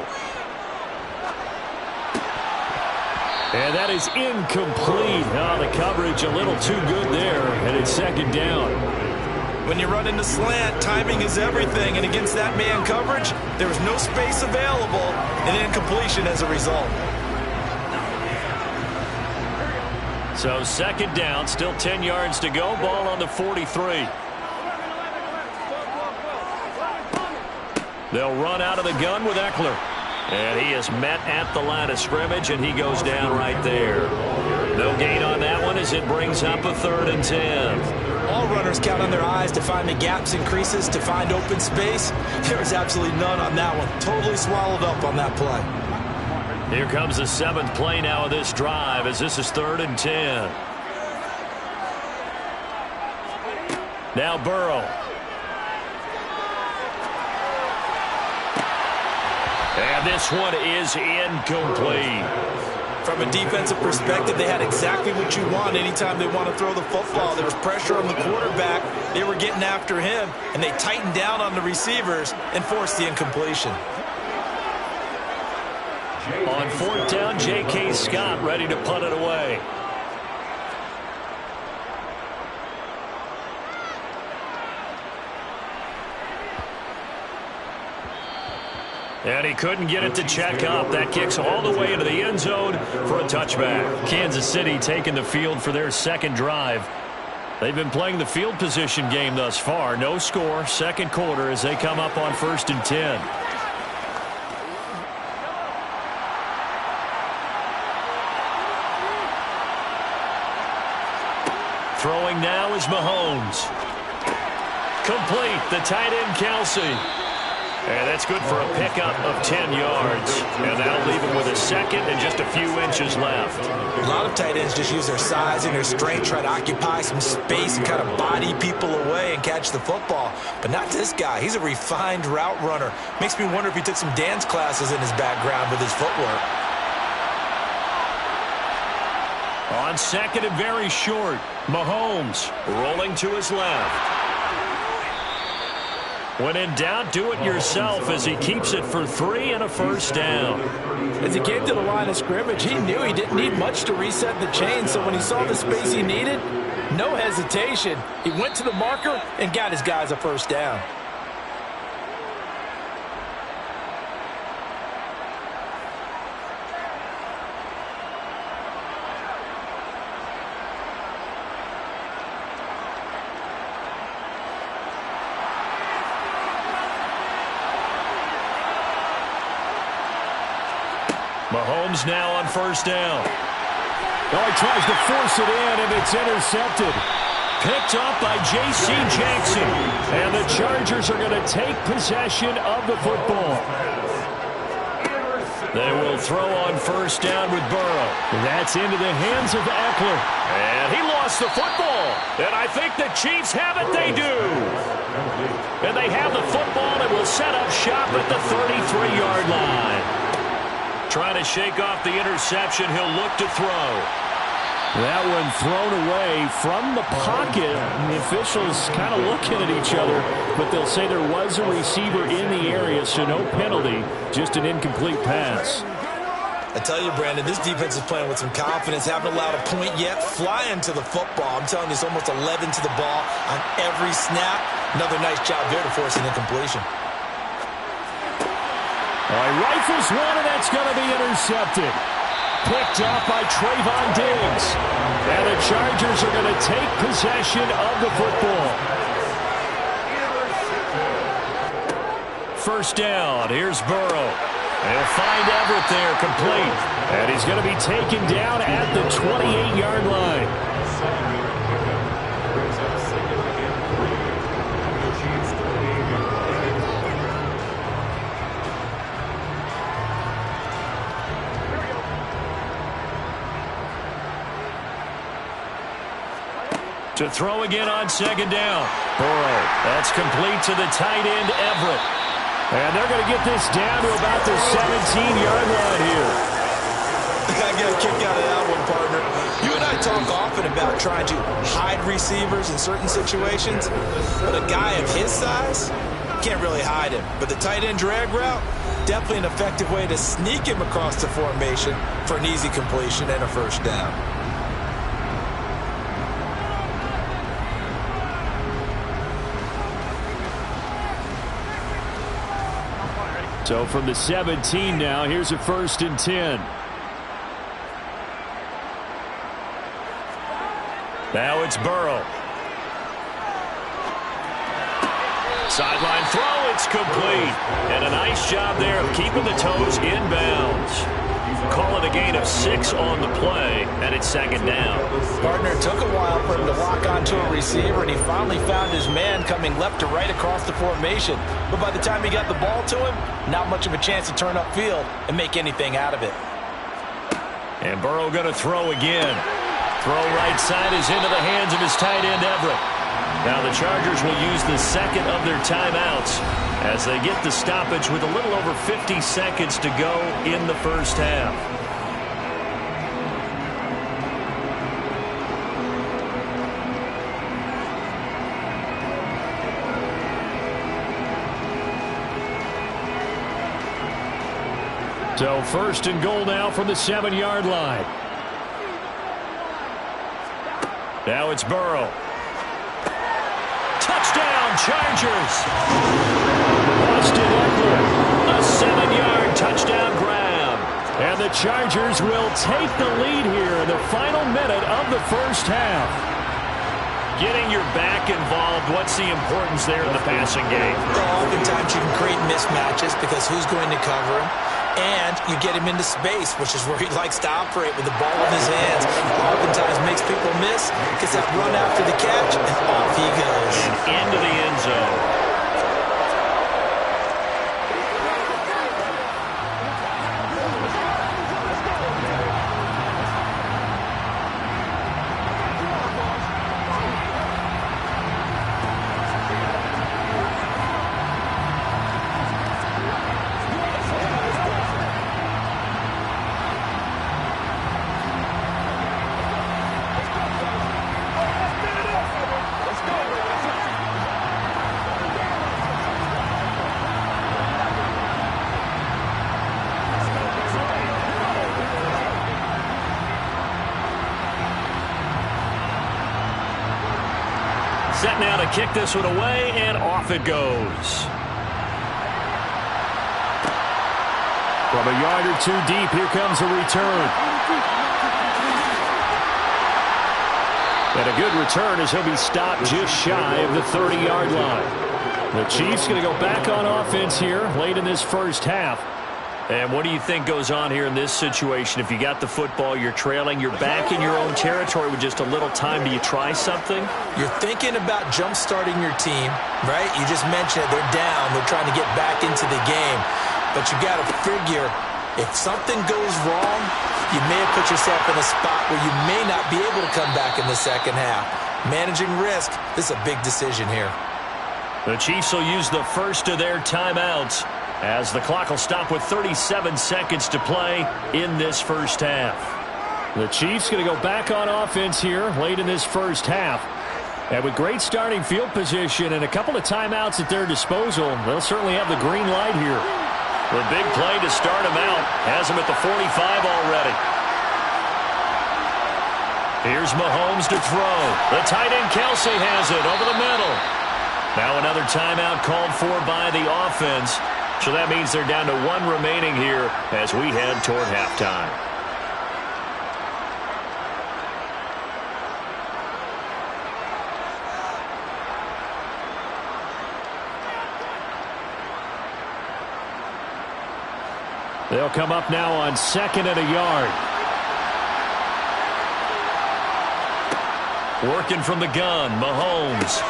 And that is incomplete. Oh, the coverage a little too good there, and it's 2nd down. When you run into slant, timing is everything, and against that man coverage, there was no space available, and incompletion as a result. So 2nd down, still 10 yards to go, ball on the 43. They'll run out of the gun with Eckler. And he is met at the line of scrimmage, and he goes down right there. No gain on that one as it brings up a 3rd and 10. All runners count on their eyes to find the gaps and creases, to find open space. There was absolutely none on that one. Totally swallowed up on that play. Here comes the 7th play now of this drive as this is 3rd and 10. Now Burrow. And this one is incomplete. From a defensive perspective, they had exactly what you want anytime they want to throw the football. There was pressure on the quarterback. They were getting after him, and they tightened down on the receivers and forced the incompletion. On 4th down, J.K. Scott ready to punt it away. And he couldn't get it to check up. That kicks all the way into the end zone for a touchback. Kansas City taking the field for their 2nd drive. They've been playing the field position game thus far. No score, 2nd quarter as they come up on 1st and 10. Throwing now is Mahomes. Complete, the tight end Kelsey. And that's good for a pickup of 10 yards. And that'll leave him with a 2nd and just a few inches left. A lot of tight ends just use their size and their strength, try to occupy some space and kind of body people away and catch the football. But not this guy. He's a refined route runner. Makes me wonder if he took some dance classes in his background with his footwork. On 2nd and very short, Mahomes rolling to his left. When in doubt, do it yourself as he keeps it for 3 and a first down. As he came to the line of scrimmage, he knew he didn't need much to reset the chain, so when he saw the space he needed, No hesitation. He went to the marker and got his guys a first down. Mahomes now on first down. Oh, he tries to force it in, and it's intercepted. Picked up by J.C. Jackson. And the Chargers are going to take possession of the football. They will throw on first down with Burrow. That's into the hands of Eckler. And he lost the football. And I think the Chiefs have it. They do. And they have the football and will set up shop at the 33-yard line. Trying to shake off the interception. He'll look to throw. That one thrown away from the pocket. And the officials kind of looking at each other, but they'll say there was a receiver in the area, so no penalty, just an incomplete pass. I tell you, Brandon, this defense is playing with some confidence. Haven't allowed a point yet. Flying to the football. I'm telling you, it's almost 11 to the ball on every snap. Another nice job there to force an incompletion. Rifles one, and that's going to be intercepted. Picked up by Trayvon Diggs. And the Chargers are going to take possession of the football. First down. Here's Burrow. They'll find Everett there, complete. And he's going to be taken down at the 28-yard line. To throw again on second down. Burrow. That's complete to the tight end, Everett. And they're going to get this down to about the 17-yard line here. I got a kick out of that one, partner. You and I talk often about trying to hide receivers in certain situations, but a guy of his size can't really hide him. But the tight end drag route, definitely an effective way to sneak him across the formation for an easy completion and a first down. So from the 17 now, here's a 1st and 10. Now it's Burrow. Sideline throw, it's complete. And a nice job there of keeping the toes inbounds. Call it a gain of 6 on the play, and it's second down. Partner, it took a while for him to lock onto a receiver, and he finally found his man coming left to right across the formation. But by the time he got the ball to him, not much of a chance to turn upfield and make anything out of it. And Burrow going to throw again. Throw right side is into the hands of his tight end, Everett. Now the Chargers will use the second of their timeouts as they get the stoppage with a little over 50 seconds to go in the first half. So 1st and goal now from the 7-yard line. Now it's Burrow. Touchdown, Chargers. Austin Eckler, a 7-yard touchdown grab. And the Chargers will take the lead here in the final minute of the first half. Getting your back involved, what's the importance there in the passing game? Oftentimes you can create mismatches because who's going to cover him? And you get him into space, which is where he likes to operate with the ball in his hands. Oftentimes makes people miss, gets that run after the catch, and off he goes. And into the end zone. kick this one away, and off it goes. From a yard or two deep, here comes a return. And a good return as he'll be stopped just shy of the 30-yard line. The Chiefs going to go back on offense here late in this first half. And what do you think goes on here in this situation? If you got the football, you're trailing, you're back in your own territory with just a little time. Do you try something? You're thinking about jump-starting your team, right? You just mentioned it. They're down. They're trying to get back into the game. But you got to figure, if something goes wrong, you may have put yourself in a spot where you may not be able to come back in the second half. Managing risk, this is a big decision here. The Chiefs will use the first of their timeouts as the clock will stop with 37 seconds to play in this first half. The Chiefs going to go back on offense here late in this first half. And with great starting field position and a couple of timeouts at their disposal, they'll certainly have the green light here. The big play to start him out has him at the 45 already. Here's Mahomes to throw. The tight end Kelsey has it over the middle. Now another timeout called for by the offense. So that means they're down to one remaining here as we head toward halftime. They'll come up now on 2nd and a yard. Working from the gun, Mahomes.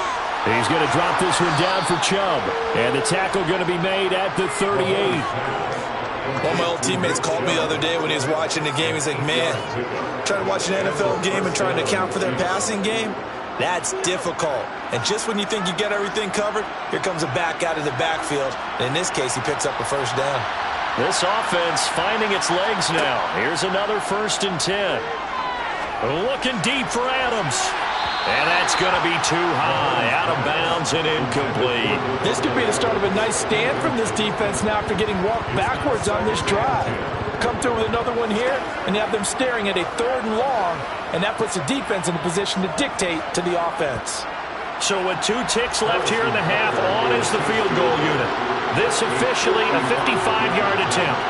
He's going to drop this one down for Chubb. And the tackle going to be made at the 38. One of my old teammates called me the other day when he was watching the game. He's like, man, trying to watch an NFL game and trying to account for their passing game, that's difficult. And just when you think you get everything covered, here comes a back out of the backfield. And in this case, he picks up a first down. This offense finding its legs now. Here's another 1st and 10. Looking deep for Adams. And that's going to be too high. Out of bounds and incomplete. This could be the start of a nice stand from this defense now after getting walked backwards on this drive. Come through with another one here, and you have them staring at a 3rd and long, and that puts the defense in a position to dictate to the offense. So with 2 ticks left here in the half, on is the field goal unit. This officially a 55-yard attempt.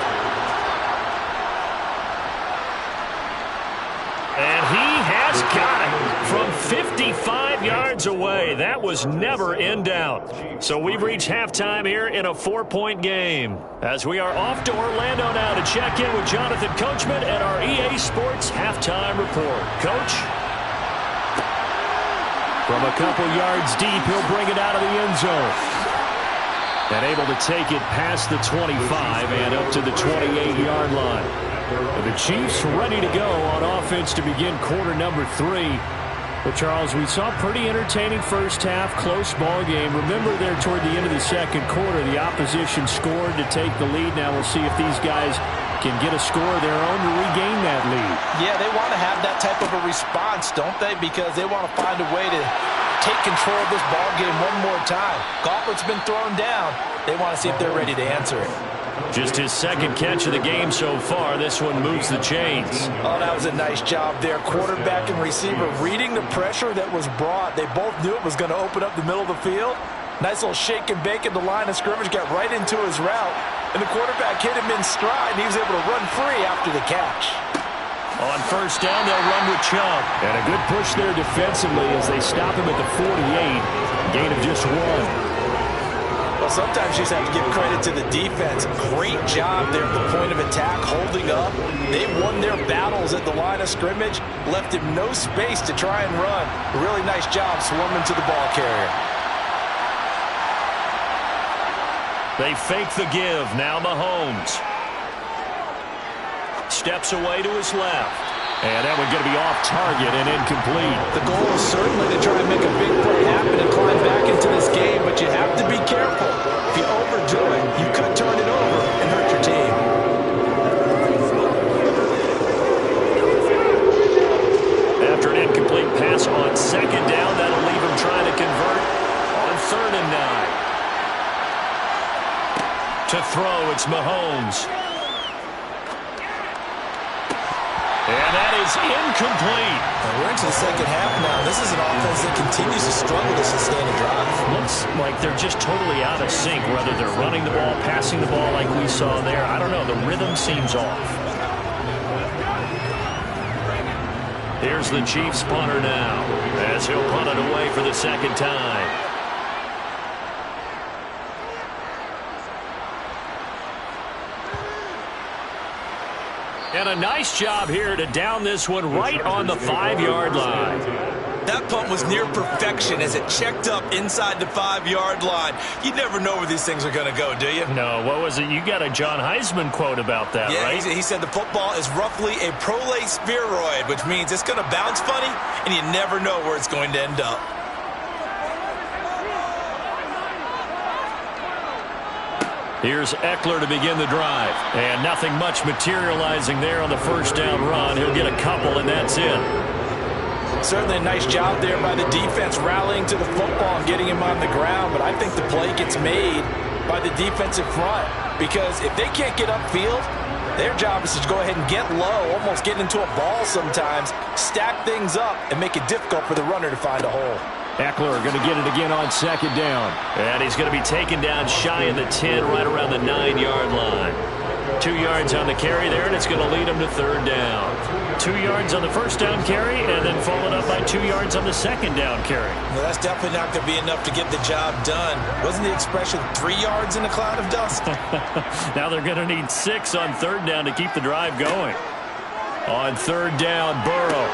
And he has got it from 55 yards away. That was never in doubt. So we've reached halftime here in a 4-point game. As we are off to Orlando now to check in with Jonathan Coachman and our EA Sports halftime report. Coach? From a couple yards deep, he'll bring it out of the end zone. And able to take it past the 25 and up to the 28-yard line. The Chiefs ready to go on offense to begin quarter number 3. But, Charles, we saw a pretty entertaining first half, close ball game. Remember there toward the end of the second quarter, the opposition scored to take the lead. Now we'll see if these guys can get a score of their own to regain that lead. Yeah, they want to have that type of a response, don't they? Because they want to find a way to take control of this ball game one more time. Gauntlet's been thrown down. They want to see if they're ready to answer it. Just his 2nd catch of the game so far. This one moves the chains. Oh, that was a nice job there. Quarterback and receiver reading the pressure that was brought. They both knew it was going to open up the middle of the field. Nice little shake and bake at the line of scrimmage. Got right into his route. And the quarterback hit him in stride. And he was able to run free after the catch. On 1st down, they'll run with Chubb. And a good push there defensively as they stop him at the 48. Gain of just 1. Well, sometimes you just have to give credit to the defense. Great job there at the point of attack, holding up. They won their battles at the line of scrimmage, left him no space to try and run. A really nice job swarming to the ball carrier. They fake the give. Now Mahomes. Steps away to his left. And that one's going to be off target and incomplete. The goal is certainly to try and make a big play happen and climb back into this game, but you have to be careful. If you overdo it, you could turn it over and hurt your team. After an incomplete pass on 2nd down, that'll leave him trying to convert on 3rd and 9. To throw, it's Mahomes. And that is incomplete. We're into the second half now. This is an offense that continues to struggle to sustain a drive. Looks like they're just totally out of sync, whether they're running the ball, passing the ball like we saw there. I don't know. The rhythm seems off. Here's the Chiefs punter now, as he'll punt it away for the second time. And a nice job here to down this one right on the 5-yard line. That punt was near perfection as it checked up inside the 5-yard line. You never know where these things are going to go, do you? No, what was it? You got a John Heisman quote about that, yeah, right? He said the football is roughly a prolate spheroid, which means it's going to bounce funny, and you never know where it's going to end up. Here's Eckler to begin the drive. And nothing much materializing there on the first down run. He'll get a couple, and that's it. Certainly a nice job there by the defense rallying to the football and getting him on the ground. But I think the play gets made by the defensive front. Because if they can't get upfield, their job is to go ahead and get low, almost get into a ball sometimes, stack things up, and make it difficult for the runner to find a hole. Eckler going to get it again on second down. And he's going to be taken down shy of the 10, right around the 9-yard line. 2 yards on the carry there, and it's going to lead him to third down. 2 yards on the first down carry, and then followed up by 2 yards on the second down carry. Well, that's definitely not going to be enough to get the job done. Wasn't the expression 3 yards in a cloud of dust? Now they're going to need 6 on third down to keep the drive going. On third down, Burrow.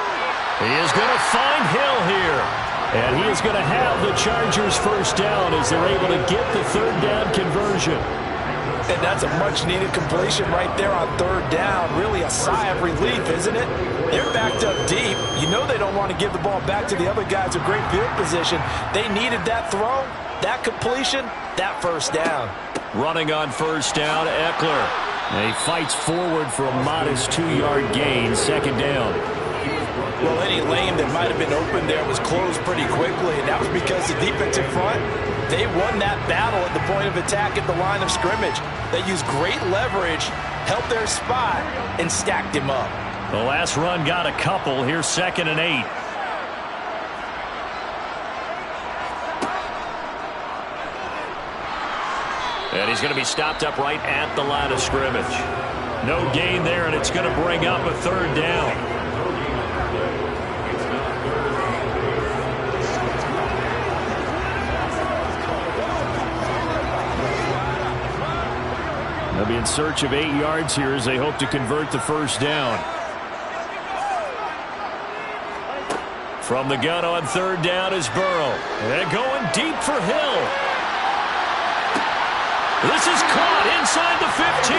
He is going to find Hill here. And he is going to have the Chargers first down as they're able to get the third down conversion. And that's a much-needed completion right there on third down. Really a sigh of relief, isn't it? They're backed up deep. You know they don't want to give the ball back to the other guys with great field position. They needed that throw, that completion, that first down. Running on first down, Eckler. And he fights forward for a modest 2-yard gain, second down. Well, any lane that might have been open there was closed pretty quickly, and that was because the defensive front, they won that battle at the point of attack at the line of scrimmage. They used great leverage, held their spot, and stacked him up. The last run got a couple. Here's 2nd and 8. And he's going to be stopped up right at the line of scrimmage. No gain there, and it's going to bring up a third down. They'll be in search of 8 yards here as they hope to convert the first down. From the gun on third down is Burrow. And going deep for Hill. This is caught inside the 15.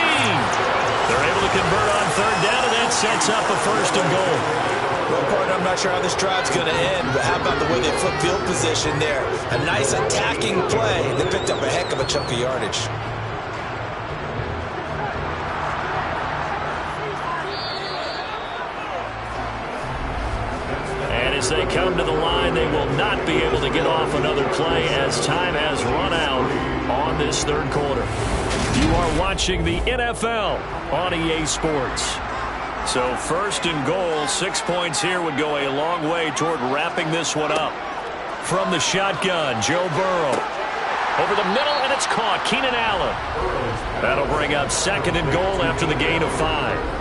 They're able to convert on third down, and that sets up a first and goal. Well, partner, I'm not sure how this drive's going to end, but how about the way they flip field position there? A nice attacking play. They picked up a heck of a chunk of yardage. As they come to the line, they will not be able to get off another play as time has run out on this third quarter. You are watching the NFL on EA Sports. So first and goal, 6 points here would go a long way toward wrapping this one up. From the shotgun, Joe Burrow. Over the middle, and it's caught. Keenan Allen. That'll bring up 2nd and goal after the gain of 5.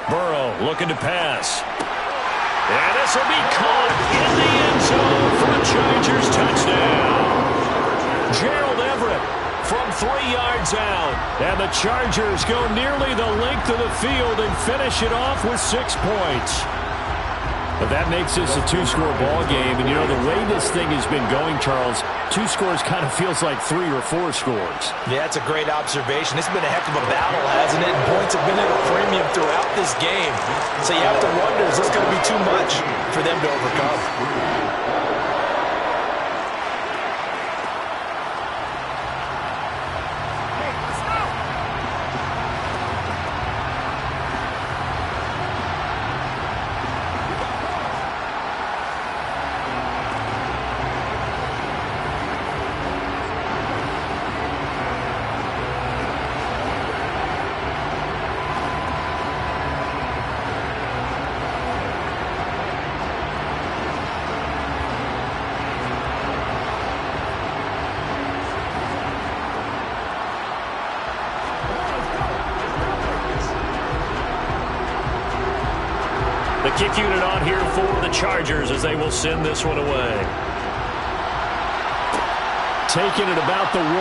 Burrow looking to pass. And this will be caught in the end zone for a Chargers touchdown. Gerald Everett from 3 yards out. And the Chargers go nearly the length of the field and finish it off with 6 points. But that makes this a 2-score ball game. And, you know, the way this thing has been going, Charles, 2 scores kind of feels like 3 or 4 scores. Yeah, that's a great observation. It's been a heck of a battle, hasn't it? And points have been at a premium throughout this game. So you have to wonder, is this going to be too much for them to overcome? kick unit on here for the Chargers as they will send this one away. Taking it about the 1.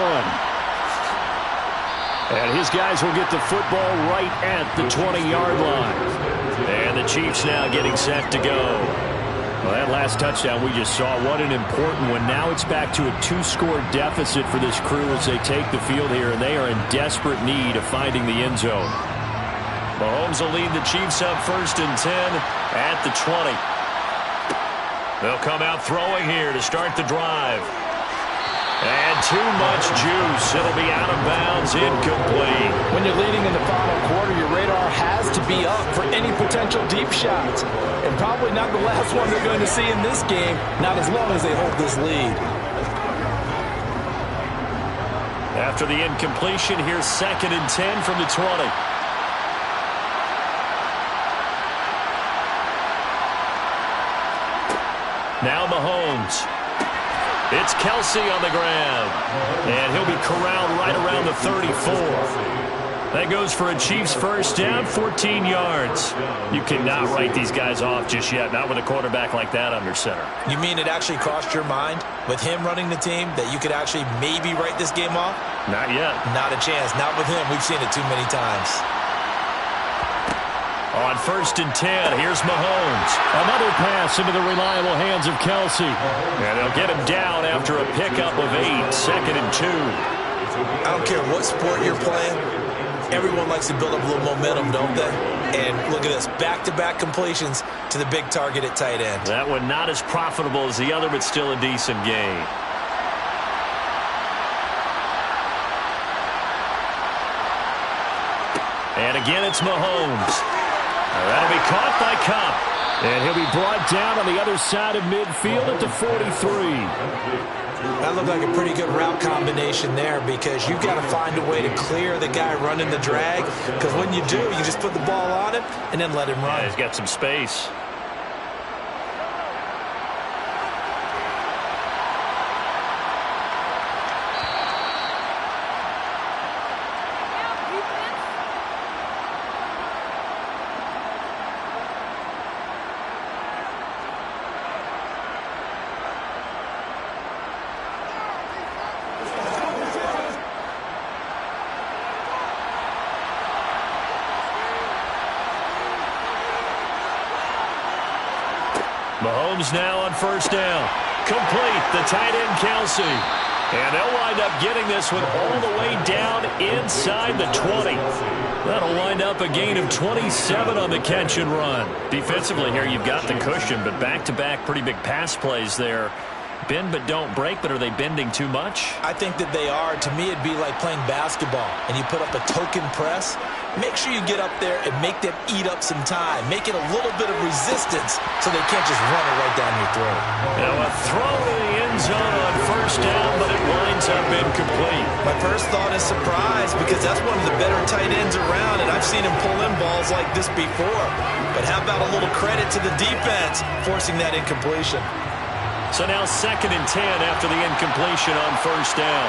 And his guys will get the football right at the 20-yard line. And the Chiefs now getting set to go. Well, that last touchdown we just saw, what an important one. Now it's back to a 2-score deficit for this crew as they take the field here, and they are in desperate need of finding the end zone. Mahomes will lead the Chiefs up 1st and 10 at the 20. They'll come out throwing here to start the drive. And too much juice. It'll be out of bounds, incomplete. When you're leading in the final quarter, your radar has to be up for any potential deep shots. And probably not the last one they're going to see in this game, not as long as they hold this lead. After the incompletion, here's 2nd and 10 from the 20. Now Mahomes. It's Kelsey on the ground. And he'll be corralled right around the 34. That goes for a Chiefs first down, 14 yards. You cannot write these guys off just yet, not with a quarterback like that under center. You mean it actually crossed your mind with him running the team that you could actually maybe write this game off? Not yet. Not a chance. Not with him. We've seen it too many times. On 1st and 10, here's Mahomes. Another pass into the reliable hands of Kelsey. And they'll get him down after a pickup of 8, 2nd and 2. I don't care what sport you're playing. Everyone likes to build up a little momentum, don't they? And look at this, back-to-back completions to the big target at tight end. That one not as profitable as the other, but still a decent gain. And again, it's Mahomes. That'll be caught by Kupp. And he'll be brought down on the other side of midfield at the 43. That looked like a pretty good route combination there because you've got to find a way to clear the guy running the drag, because when you do, you just put the ball on him and then let him run. Yeah, he's got some space. Mahomes now on 1st down. Complete, the tight end Kelsey. And they'll wind up getting this one all the way down inside the 20. That'll wind up a gain of 27 on the catch and run. Defensively here, you've got the cushion, but back-to-back pretty big pass plays there. Bend but don't break, but are they bending too much? I think that they are. To me, it'd be like playing basketball, and you put up a token press. Make sure you get up there and make them eat up some time. Make it a little bit of resistance so they can't just run it right down your throat. Now a throw to the end zone on 1st down, but it winds up incomplete. My first thought is surprise, because that's one of the better tight ends around, and I've seen him pull in balls like this before. But how about a little credit to the defense forcing that incompletion? So now 2nd and 10 after the incompletion on 1st down.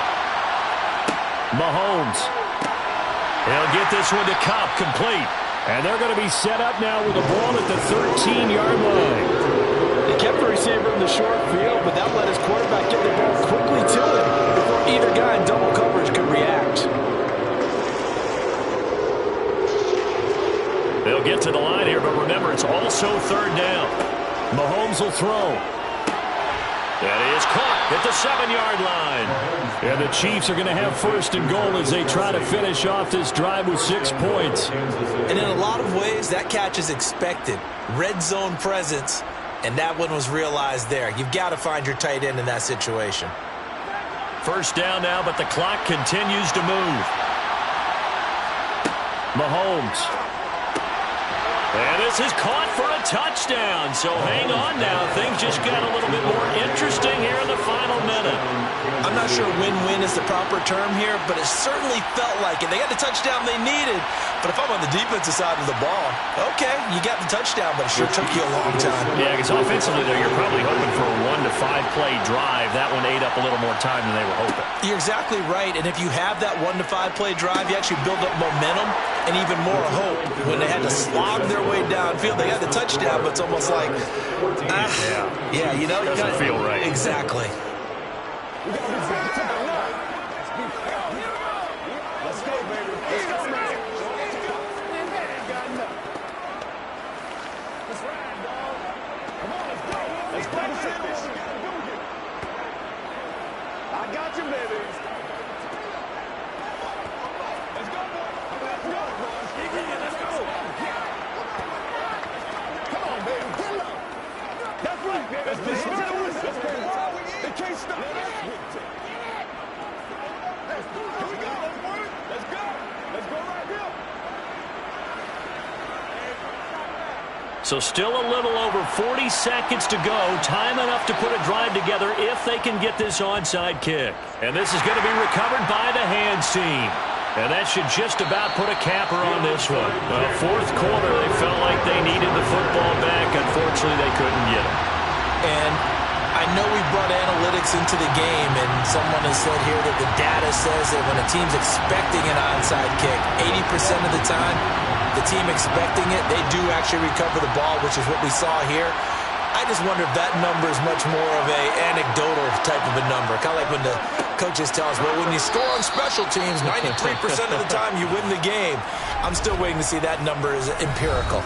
Mahomes. He'll get this one to Kupp, complete. And they're going to be set up now with the ball at the 13-yard line. They kept the receiver in the short field, but that let his quarterback get the ball quickly to him before either guy in double coverage could react. They'll get to the line here, but remember, it's also 3rd down. Mahomes will throw. That is caught at the 7-yard line. And the Chiefs are going to have 1st and goal as they try to finish off this drive with 6 points. And in a lot of ways, that catch is expected. Red zone presence, and that one was realized there. You've got to find your tight end in that situation. 1st down now, but the clock continues to move. Mahomes. And this is caught for a touchdown. So hang on now. Things just got a little bit more interesting here in the final minute. I'm not sure win-win is the proper term here, but it certainly felt like it. They got the touchdown they needed. But if I'm on the defensive side of the ball, okay, you got the touchdown, but it sure took you a long time. Yeah, because offensively there, you're probably hoping for a 1 to 5 play drive. That one ate up a little more time than they were hoping. You're exactly right. And if you have that 1 to 5 play drive, you actually build up momentum and even more hope when they had to slog their the way downfield. They got the touchdown, but it's almost like, yeah, you know. Doesn't feel right. Exactly. Let's go, baby. Let's go, man. Let's ride, dog. Come on, let's go. Let's practice this. I got you, baby. Let's go, boy. Let's go, boys. Let's go. Come on, baby. Pull up. That's right, baby. Let's get straight away. They can't stop. Here we go. Let's go. Let's go right here. So still a little over 40 seconds to go. Time enough to put a drive together if they can get this onside kick. And this is going to be recovered by the hands team. And that should just about put a capper on this one. Well, fourth quarter, they felt like they needed the football back. Unfortunately, they couldn't get it. And I know we brought analytics into the game, and someone has said here that the data says that when a team's expecting an onside kick, 80% of the time, the team expecting it, they do actually recover the ball, which is what we saw here. I just wonder if that number is much more of a anecdotal type of a number. Kind of like when the coaches tell us, well, when you score on special teams, 93% of the time you win the game. I'm still waiting to see that number is empirical.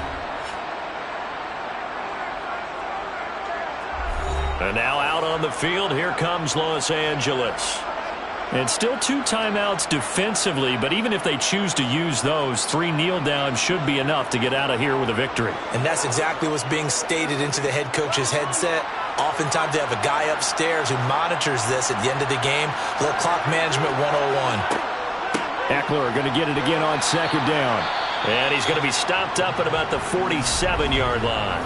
And now out on the field, here comes Los Angeles. And still 2 timeouts defensively, but even if they choose to use those, 3 kneel downs should be enough to get out of here with a victory. And that's exactly what's being stated into the head coach's headset. Oftentimes they have a guy upstairs who monitors this at the end of the game. A little clock management 101. Eckler going to get it again on second down. And he's going to be stopped up at about the 47-yard line.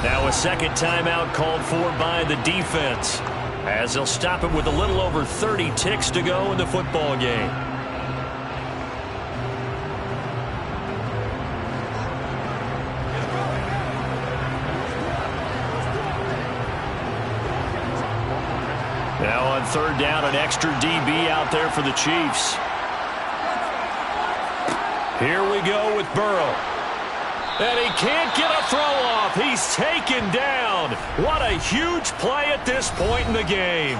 Now a second timeout called for by the defense, as they'll stop it with a little over 30 ticks to go in the football game. Now on third down, an extra DB out there for the Chiefs. Here we go with Burrow. And he can't get a throw off. He's taken down. What a huge play at this point in the game.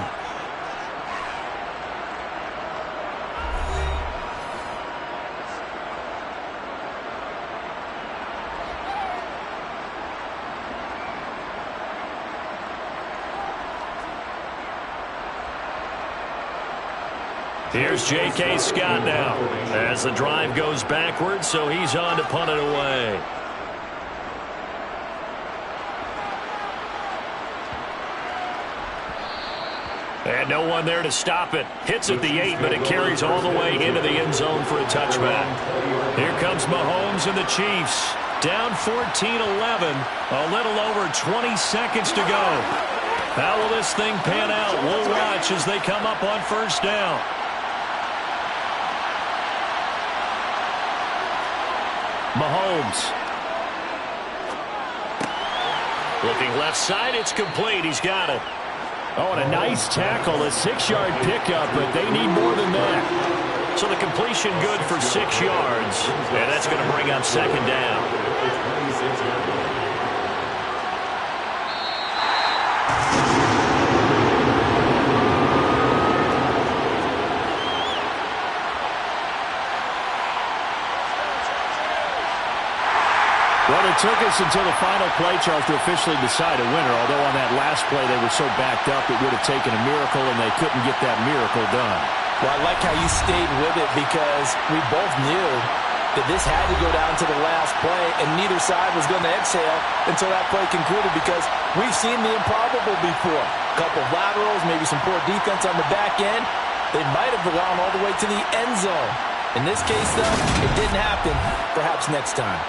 Here's J.K. Scott now as the drive goes backwards, so he's on to punt it away. And no one there to stop it. Hits at the 8, but it carries all the way into the end zone for a touchback. Here comes Mahomes and the Chiefs. Down 14-11. A little over 20 seconds to go. How will this thing pan out? We'll watch as they come up on first down. Mahomes. Looking left side, it's complete. He's got it. Oh, and a nice tackle, a 6-yard pickup, but they need more than that. So the completion good for 6 yards, and that's going to bring up second down. Well, it took us until the final play, Charles, to officially decide a winner, although on that last play they were so backed up it would have taken a miracle, and they couldn't get that miracle done. Well, I like how you stayed with it because we both knew that this had to go down to the last play, and neither side was going to exhale until that play concluded because we've seen the improbable before. A couple of laterals, maybe some poor defense on the back end. They might have gone all the way to the end zone. In this case, though, it didn't happen. Perhaps next time.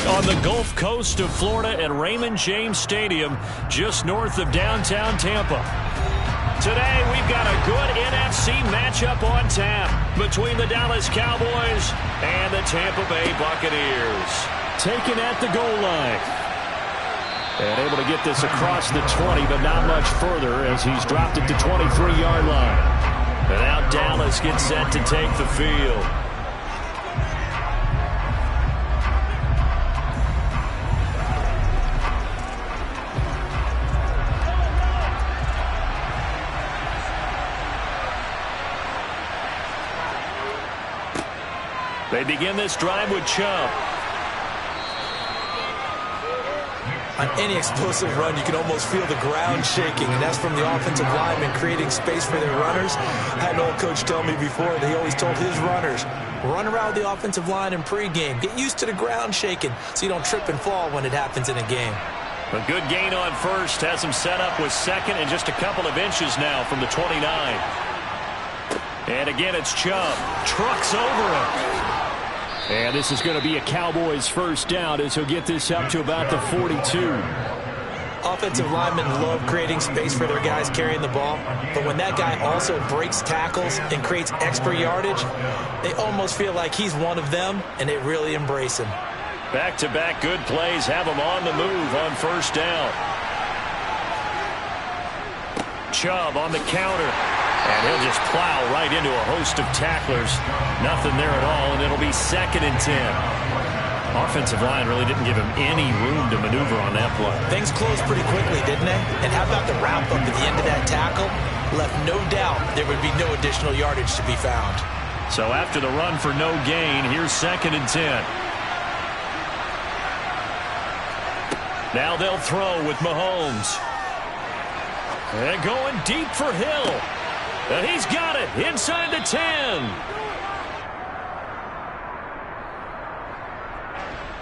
on the Gulf Coast of Florida at Raymond James Stadium, just north of downtown Tampa. Today, we've got a good NFC matchup on tap between the Dallas Cowboys and the Tampa Bay Buccaneers. Taken at the goal line. And able to get this across the 20, but not much further as he's dropped it to 23-yard line. And now Dallas gets set to take the field. They begin this drive with Chubb. On any explosive run, you can almost feel the ground shaking, and that's from the offensive linemen creating space for their runners. I had an old coach tell me before that he always told his runners, run around the offensive line in pregame. Get used to the ground shaking so you don't trip and fall when it happens in a game. A good gain on first has him set up with second and just a couple of inches now from the 29. And again, it's Chubb. Trucks over him. And this is going to be a Cowboys first down as he'll get this up to about the 42. Offensive linemen love creating space for their guys carrying the ball, but when that guy also breaks tackles and creates extra yardage, they almost feel like he's one of them, and they really embrace him. Back-to-back good plays have him on the move on first down. Chubb on the counter. And he'll just plow right into a host of tacklers. Nothing there at all, and it'll be 2nd and 10. Offensive line really didn't give him any room to maneuver on that play. Things closed pretty quickly, didn't they? And how about the wrap up at the end of that tackle? Left no doubt there would be no additional yardage to be found. So after the run for no gain, here's 2nd and 10. Now they'll throw with Mahomes. And going deep for Hill. And he's got it inside the 10.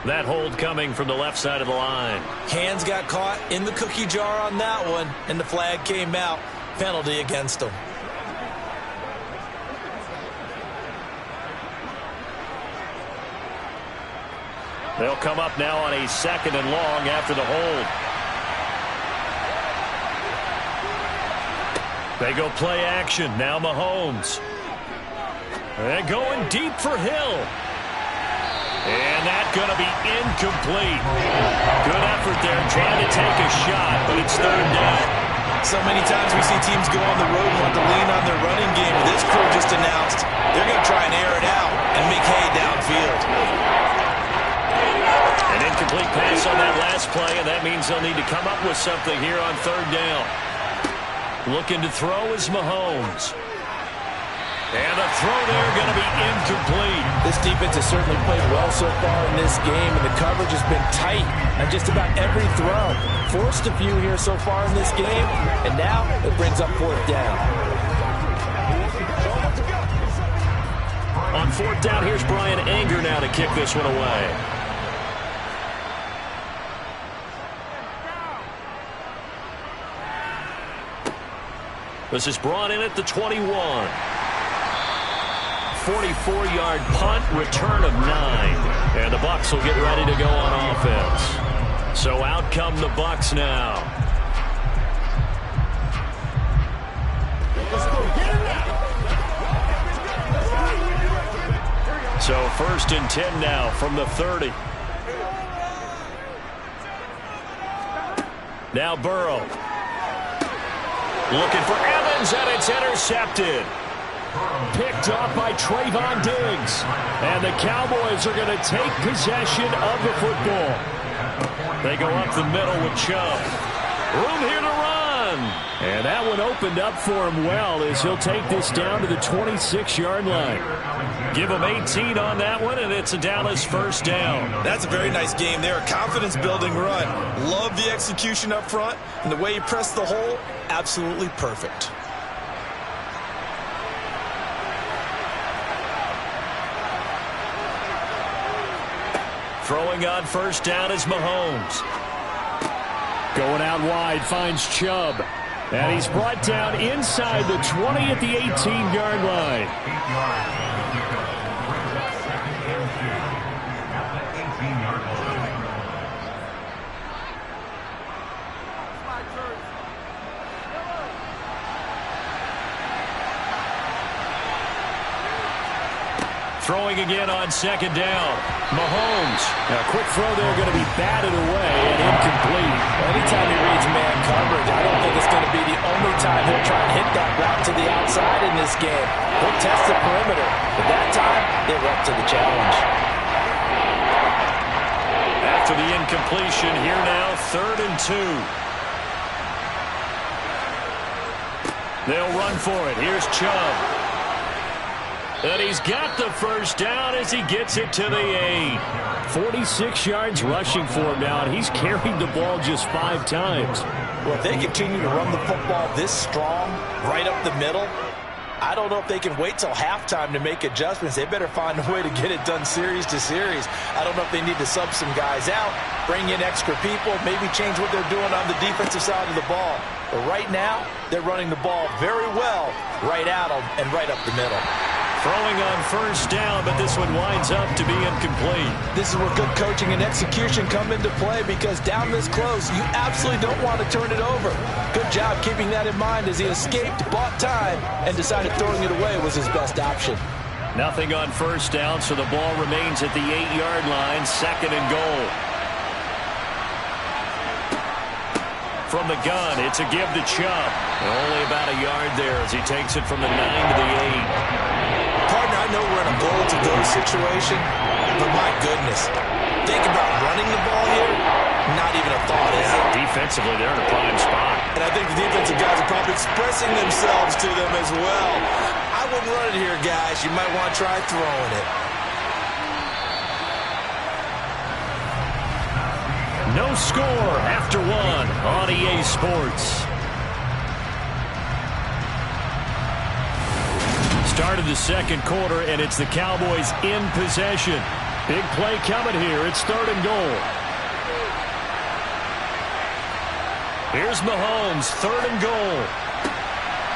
That hold coming from the left side of the line. Hands got caught in the cookie jar on that one, and the flag came out. Penalty against him. They'll come up now on a 2nd and long after the hold. They go play action. Now Mahomes. They're going deep for Hill. And that's going to be incomplete. Good effort there trying to take a shot, but it's 3rd down. So many times we see teams go on the road and want to lean on their running game. This crew just announced they're going to try and air it out and make hay downfield. An incomplete pass on that last play, and that means they'll need to come up with something here on 3rd down. Looking to throw is Mahomes. And the throw there going to be incomplete. This defense has certainly played well so far in this game, and the coverage has been tight on just about every throw. Forced a few here so far in this game, and now it brings up 4th down. On 4th down, here's Brian Anger now to kick this one away. This is brought in at the 21. 44-yard punt, return of 9. And the Bucs will get ready to go on offense. So out come the Bucs now. So 1st and 10 now from the 30. Now Burrow. Looking for Evans, and it's intercepted. Picked off by Trayvon Diggs. And the Cowboys are going to take possession of the football. They go up the middle with Chubb. Room here to run. And that one opened up for him well as he'll take this down to the 26-yard line. Give him 18 on that one, and it's a Dallas first down. That's a very nice game there. A confidence-building run. Love the execution up front, and the way he pressed the hole, absolutely perfect. Throwing on first down is Mahomes. Going out wide, finds Chubb. And he's brought down inside the 20 at the 18-yard line. Throwing again on second down. Mahomes. Now, a quick throw there going to be batted away and incomplete. Anytime he reads man coverage, I don't think it's going to be the only time he'll try and hit that route to the outside in this game. He'll test the perimeter, but that time they were up to the challenge. After the incompletion, here now, 3rd and 2. They'll run for it. Here's Chubb. And he's got the first down as he gets it to the 8. 46 yards rushing for him now, and he's carried the ball just 5 times. Well, if they continue to run the football this strong, right up the middle, I don't know if they can wait till halftime to make adjustments. They better find a way to get it done series to series. I don't know if they need to sub some guys out, bring in extra people, maybe change what they're doing on the defensive side of the ball. But right now, they're running the ball very well right at them and right up the middle. Throwing on first down, but this one winds up to be incomplete. This is where good coaching and execution come into play, because down this close, you absolutely don't want to turn it over. Good job keeping that in mind as he escaped, bought time, and decided throwing it away was his best option. Nothing on first down, so the ball remains at the 8-yard line, 2nd and goal. From the gun, it's a give to Chubb. Only about a yard there as he takes it from the 9 to the 8. Partner, I know we're in a goal-to-go situation, but my goodness, think about running the ball here. Not even a thought, is it? Defensively, they're in a prime spot. And I think the defensive guys are probably expressing themselves to them as well. I wouldn't run it here, guys. You might want to try throwing it. No score after 1 on EA Sports. Start of the second quarter, and it's the Cowboys in possession. Big play coming here. It's 3rd and goal. Here's Mahomes, 3rd and goal.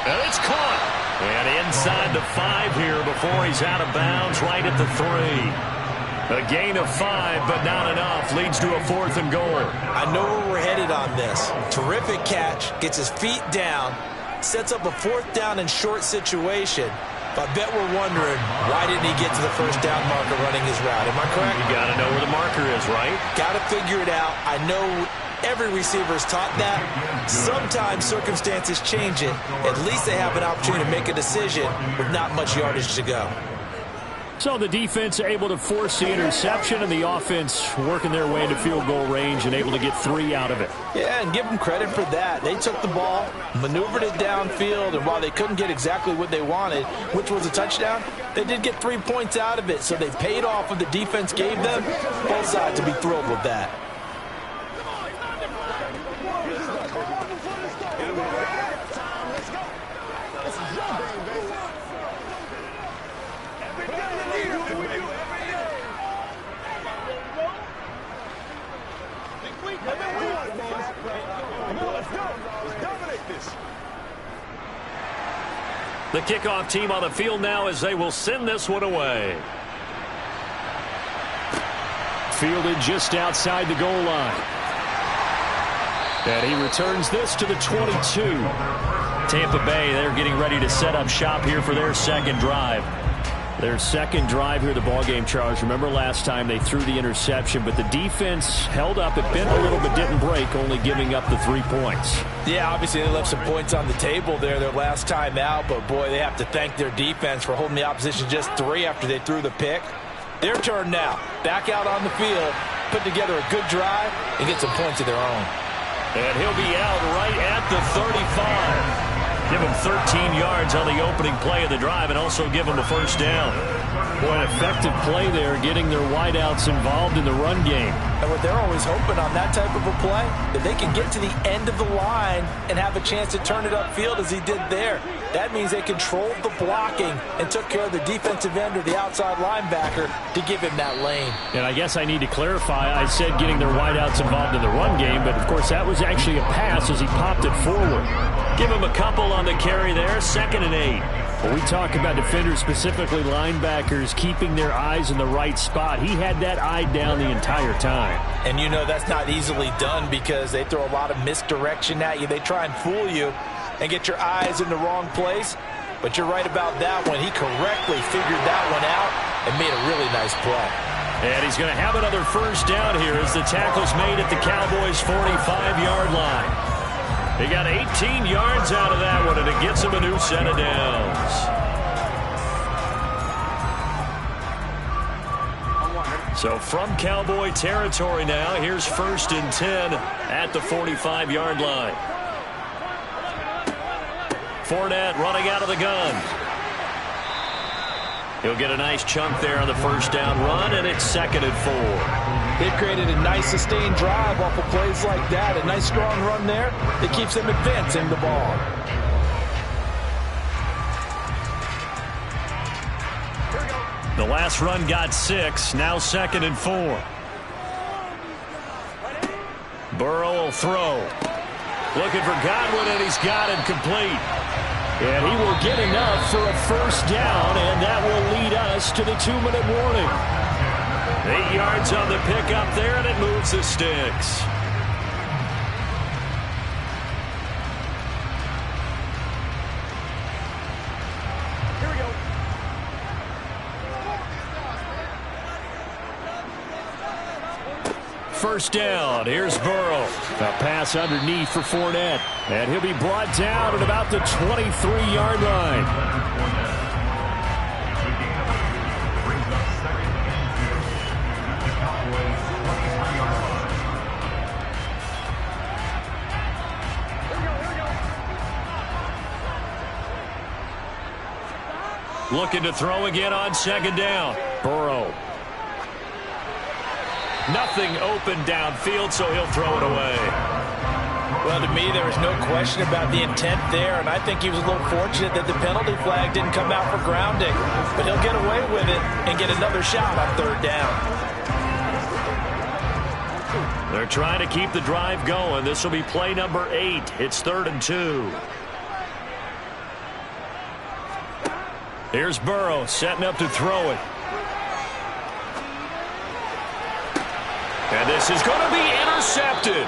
And it's caught. And inside the 5 here before he's out of bounds, right at the 3. A gain of 5, but not enough. Leads to a 4th and goal. I know where we're headed on this. Terrific catch, gets his feet down, sets up a 4th down and short situation. But I bet we're wondering, why didn't he get to the first down marker running his route? Am I correct? You got to know where the marker is, right? Got to figure it out. I know every receiver is taught that. Sometimes circumstances change it. At least they have an opportunity to make a decision with not much yardage to go. So the defense able to force the interception, and the offense working their way into field goal range and able to get 3 out of it. Yeah, and give them credit for that. They took the ball, maneuvered it downfield, and while they couldn't get exactly what they wanted, which was a touchdown, they did get 3 points out of it. So they paid off what the defense gave them. Both sides will be thrilled with that. The kickoff team on the field now as they will send this one away. Fielded just outside the goal line. And he returns this to the 22. Tampa Bay, they're getting ready to set up shop here for their second drive. Their second drive here, the ballgame, Charles. Remember last time they threw the interception, but the defense held up. It bent a little, but didn't break, only giving up the 3 points. Yeah, obviously they left some points on the table there their last time out, but boy, they have to thank their defense for holding the opposition just 3 after they threw the pick. Their turn now. Back out on the field, put together a good drive, and get some points of their own. And he'll be out right at the 35. Give him 13 yards on the opening play of the drive and also give him a first down. Boy, an effective play there, getting their wideouts involved in the run game. And what they're always hoping on that type of a play, that they can get to the end of the line and have a chance to turn it upfield as he did there. That means they controlled the blocking and took care of the defensive end or the outside linebacker to give him that lane. And I guess I need to clarify, I said getting their wideouts involved in the run game, but of course that was actually a pass as he popped it forward. Give him a couple on the carry there, 2nd and 8. When we talk about defenders, specifically linebackers, keeping their eyes in the right spot, he had that eye down the entire time. And you know that's not easily done because they throw a lot of misdirection at you. They try and fool you and get your eyes in the wrong place. But you're right about that one. He correctly figured that one out and made a really nice play. And he's going to have another first down here as the tackle's made at the Cowboys' 45-yard line. He got 18 yards out of that one, and it gets him a new set of downs. So from Cowboy territory now, here's 1st and 10 at the 45-yard line. Fournette running out of the gun. He'll get a nice chunk there on the first down run, and it's 2nd and 4. They've created a nice sustained drive off of plays like that. A nice strong run there that keeps them advancing the ball. The last run got 6. Now 2nd and 4. Burrow will throw. Looking for Godwin, and he's got him complete. And he will get enough for a first down, and that will lead us to the 2-minute warning. 8 yards on the pickup there, and it moves the sticks. Here we go. First down. Here's Burrow. A pass underneath for Fournette. And he'll be brought down at about the 23-yard line. Looking to throw again on 2nd down. Burrow. Nothing open downfield, so he'll throw it away. Well, to me, there was no question about the intent there, and I think he was a little fortunate that the penalty flag didn't come out for grounding. But he'll get away with it and get another shot on 3rd down. They're trying to keep the drive going. This will be play number 8. It's 3rd and 2. Here's Burrow setting up to throw it. And this is going to be intercepted.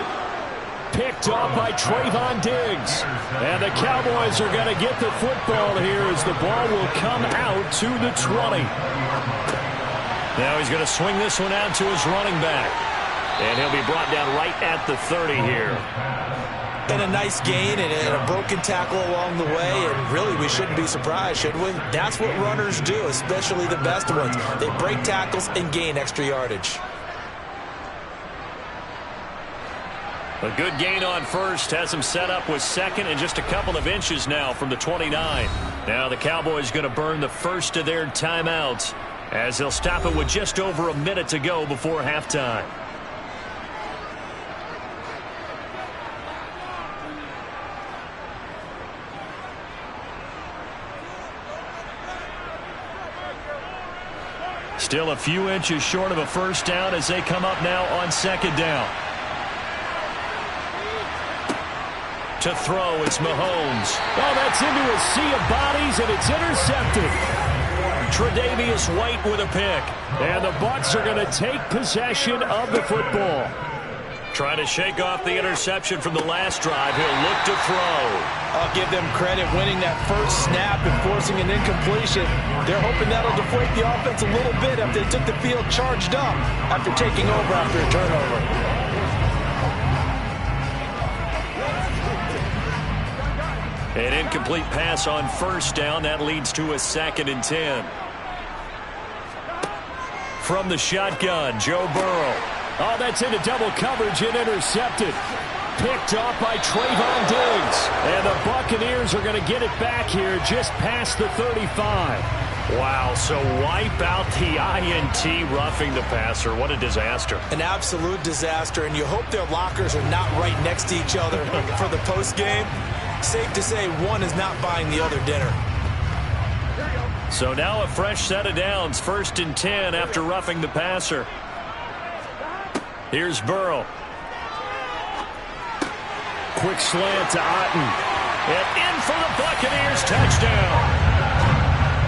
Picked off by Trayvon Diggs. And the Cowboys are going to get the football here as the ball will come out to the 20. Now he's going to swing this one out to his running back. And he'll be brought down right at the 30 here. And a nice gain and a broken tackle along the way, and really we shouldn't be surprised, should we? That's what runners do, especially the best ones. They break tackles and gain extra yardage. A good gain on first has him set up with 2nd and just a couple of inches now from the 29. Now the Cowboys going to burn the first of their timeouts as they'll stop it with just over a minute to go before halftime. Still a few inches short of a first down as they come up now on 2nd down. To throw, it's Mahomes. Oh, that's into a sea of bodies, and it's intercepted. Tre'Davious White with a pick. And the Bucs are going to take possession of the football. Trying to shake off the interception from the last drive. He'll look to throw. I'll give them credit winning that first snap and forcing an incompletion. They're hoping that'll deflate the offense a little bit after they took the field charged up after taking over after a turnover. An incomplete pass on first down. That leads to a 2nd and 10. From the shotgun, Joe Burrow. Oh, that's into double coverage and intercepted. Picked off by Trayvon Diggs. And the Buccaneers are going to get it back here just past the 35. Wow, so wipe out the INT roughing the passer. What a disaster. An absolute disaster, and you hope their lockers are not right next to each other for the postgame. Safe to say one is not buying the other dinner. So now a fresh set of downs. 1st and 10 after roughing the passer. Here's Burrow. Quick slant to Otton. And in for the Buccaneers touchdown.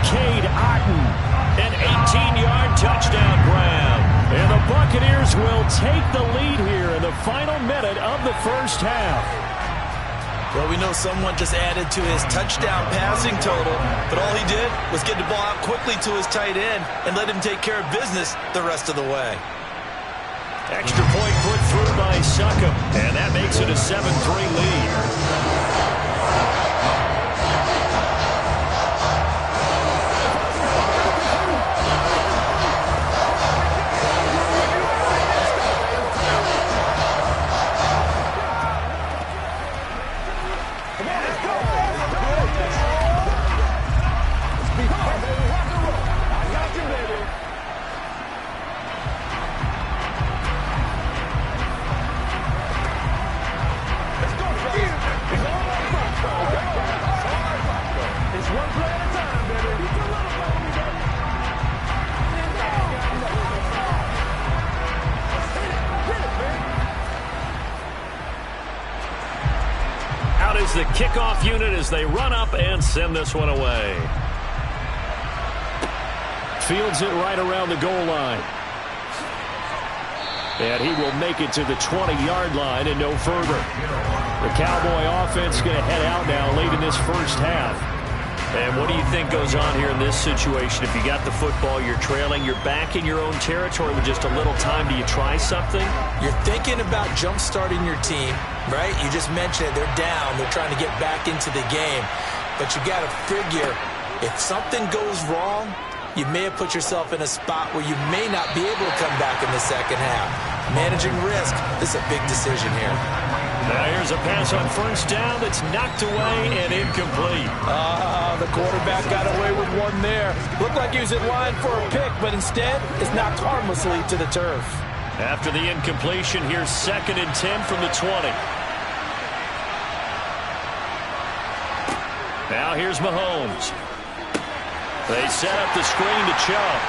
Cade Otton. An 18-yard touchdown grab. And the Buccaneers will take the lead here in the final minute of the first half. Well, we know someone just added to his touchdown passing total, but all he did was get the ball out quickly to his tight end and let him take care of business the rest of the way. Extra point put through by Succop, and that makes it a 7-3 lead. The kickoff unit as they run up and send this one away. Fields it right around the goal line. And he will make it to the 20-yard line and no further. The Cowboy offense going to head out now late in this first half. And what do you think goes on here in this situation? If you got the football, you're trailing, you're back in your own territory with just a little time. Do you try something? You're thinking about jump-starting your team, right? You just mentioned it. They're down. They're trying to get back into the game. But you got to figure, if something goes wrong, you may have put yourself in a spot where you may not be able to come back in the second half. Managing risk, this is a big decision here. Now here's a pass on first down that's knocked away and incomplete. The quarterback got away with one there. Looked like he was in line for a pick, but instead is knocked harmlessly to the turf. After the incompletion, here's 2nd and 10 from the 20. Now here's Mahomes. They set up the screen to Chubb.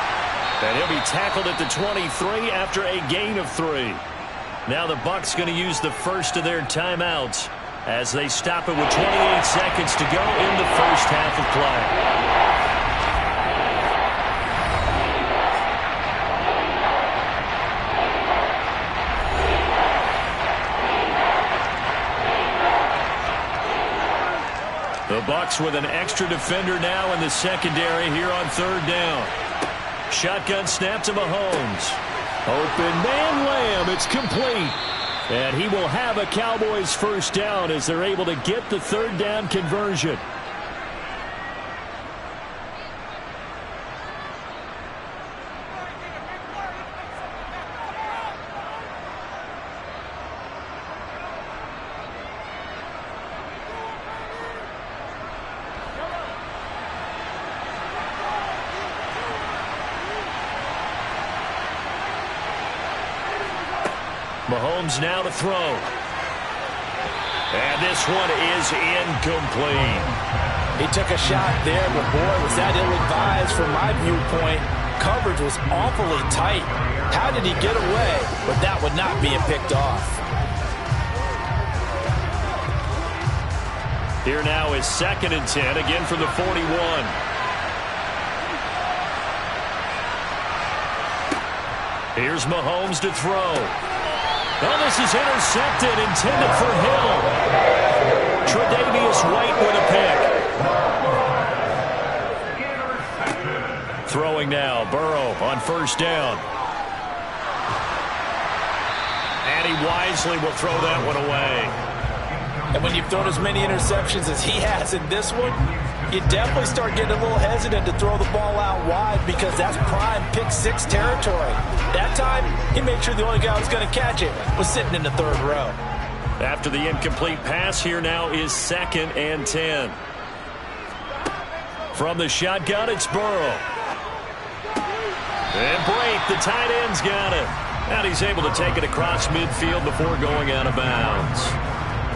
And he'll be tackled at the 23 after a gain of 3. Now the Bucs going to use the first of their timeouts as they stop it with 28 seconds to go in the first half of play. The Bucs with an extra defender now in the secondary here on 3rd down. Shotgun snap to Mahomes. Open man Lamb. It's complete. And he will have a Cowboys first down as they're able to get the 3rd down conversion. Mahomes now to throw. And this one is incomplete. He took a shot there, but boy, was that ill-advised from my viewpoint. Coverage was awfully tight. How did he get away with that one not being picked off? Here now is 2nd and 10, again from the 41. Here's Mahomes to throw. Well, this is intercepted, intended for Hill. Tre'Davious White with a pick. Throwing now, Burrow on first down. And he wisely will throw that one away. And when you've thrown as many interceptions as he has in this one, you definitely start getting a little hesitant to throw the ball out wide because that's prime pick-6 territory. That time, he made sure the only guy who was going to catch it was sitting in the 3rd row. After the incomplete pass, here now is 2nd and 10. From the shotgun, it's Burrow. And Brake, the tight end's got it. And he's able to take it across midfield before going out of bounds.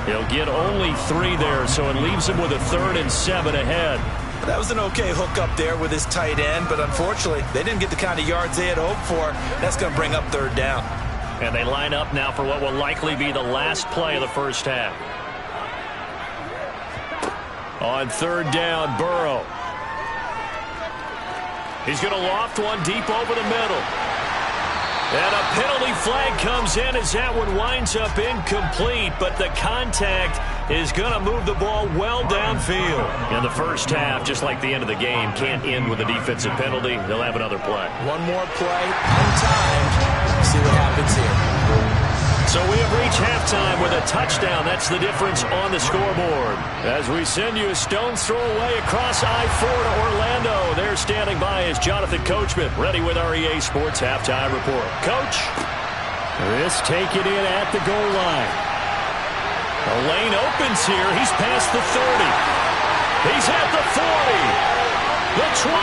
He'll get only 3 there, so it leaves him with a 3rd and 7 ahead. That was an okay hook up there with his tight end, but unfortunately, they didn't get the kind of yards they had hoped for. That's going to bring up 3rd down. And they line up now for what will likely be the last play of the first half. On 3rd down, Burrow. He's going to loft one deep over the middle. And a penalty flag comes in as that one winds up incomplete, but the contact is going to move the ball well downfield. In the first half, just like the end of the game, can't end with a defensive penalty. They'll have another play. One more play, untimed. See what happens here. So we have reached halftime with a touchdown. That's the difference on the scoreboard. As we send you a stone's throw away across I-4 to Orlando. There standing by is Jonathan Coachman, ready with our EA Sports Halftime Report. Coach. This taken in at the goal line. The lane opens here. He's past the 30. He's at the 40. The 20.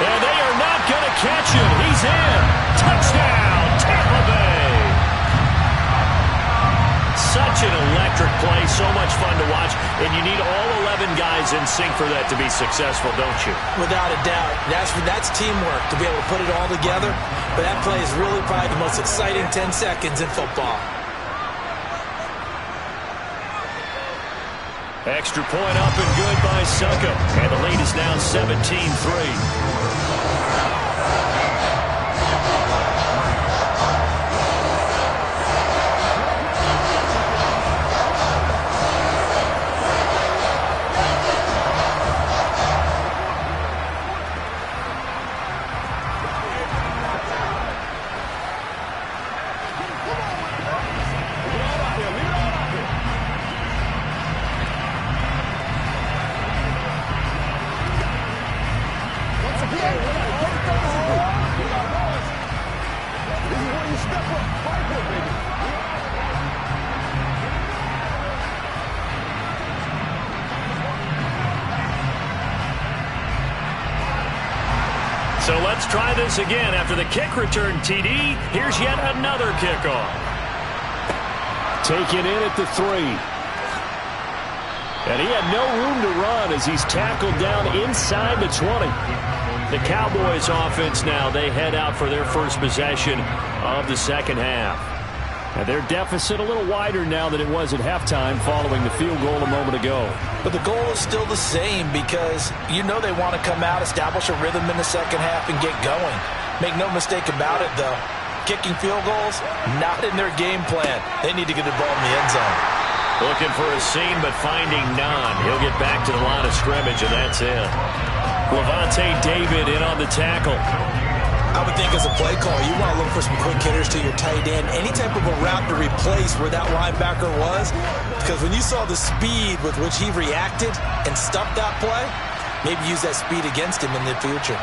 And they are not going to catch him. He's in. Touchdown, Tampa Bay. Such an electric play, so much fun to watch, and you need all 11 guys in sync for that to be successful, don't you? Without a doubt. That's teamwork to be able to put it all together, but that play is really probably the most exciting 10 seconds in football. Extra point up and good by Succop, and the lead is now 17-3. So let's try this again. After the kick return TD, here's yet another kickoff. Taken in at the 3. And he had no room to run as he's tackled down inside the 20. The Cowboys offense now, they head out for their first possession of the second half. And their deficit a little wider now than it was at halftime following the field goal a moment ago. But the goal is still the same because you know they want to come out, establish a rhythm in the second half, and get going. Make no mistake about it, though. Kicking field goals, not in their game plan. They need to get the ball in the end zone. Looking for a seam, but finding none. He'll get back to the line of scrimmage, and that's it. Lavonte David in on the tackle. I would think as a play call, you want to look for some quick hitters to your tight end. Any type of a route to replace where that linebacker was. Because when you saw the speed with which he reacted and stuffed that play, maybe use that speed against him in the future.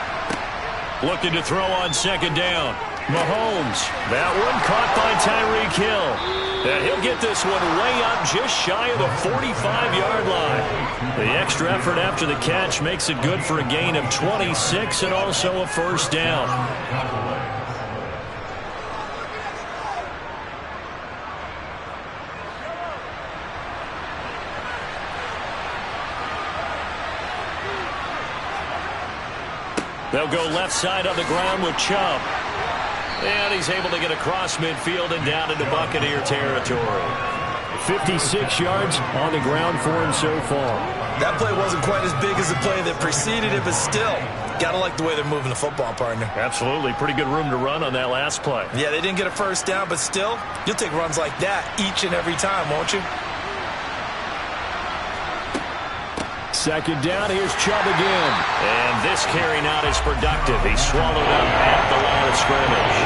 Looking to throw on second down. Mahomes. That one caught by Tyreek Hill. And he'll get this one way up just shy of the 45-yard line. The extra effort after the catch makes it good for a gain of 26 and also a first down. They'll go left side on the ground with Chubb. And he's able to get across midfield and down into Buccaneer territory. 56 yards on the ground for him so far. That play wasn't quite as big as the play that preceded it, but still, got to like the way they're moving the football, partner. Absolutely. Pretty good room to run on that last play. Yeah, they didn't get a first down, but still, you'll take runs like that each and every time, won't you? Second down, here's Chubb again. And this carry not as productive. He's swallowed up at the line of scrimmage.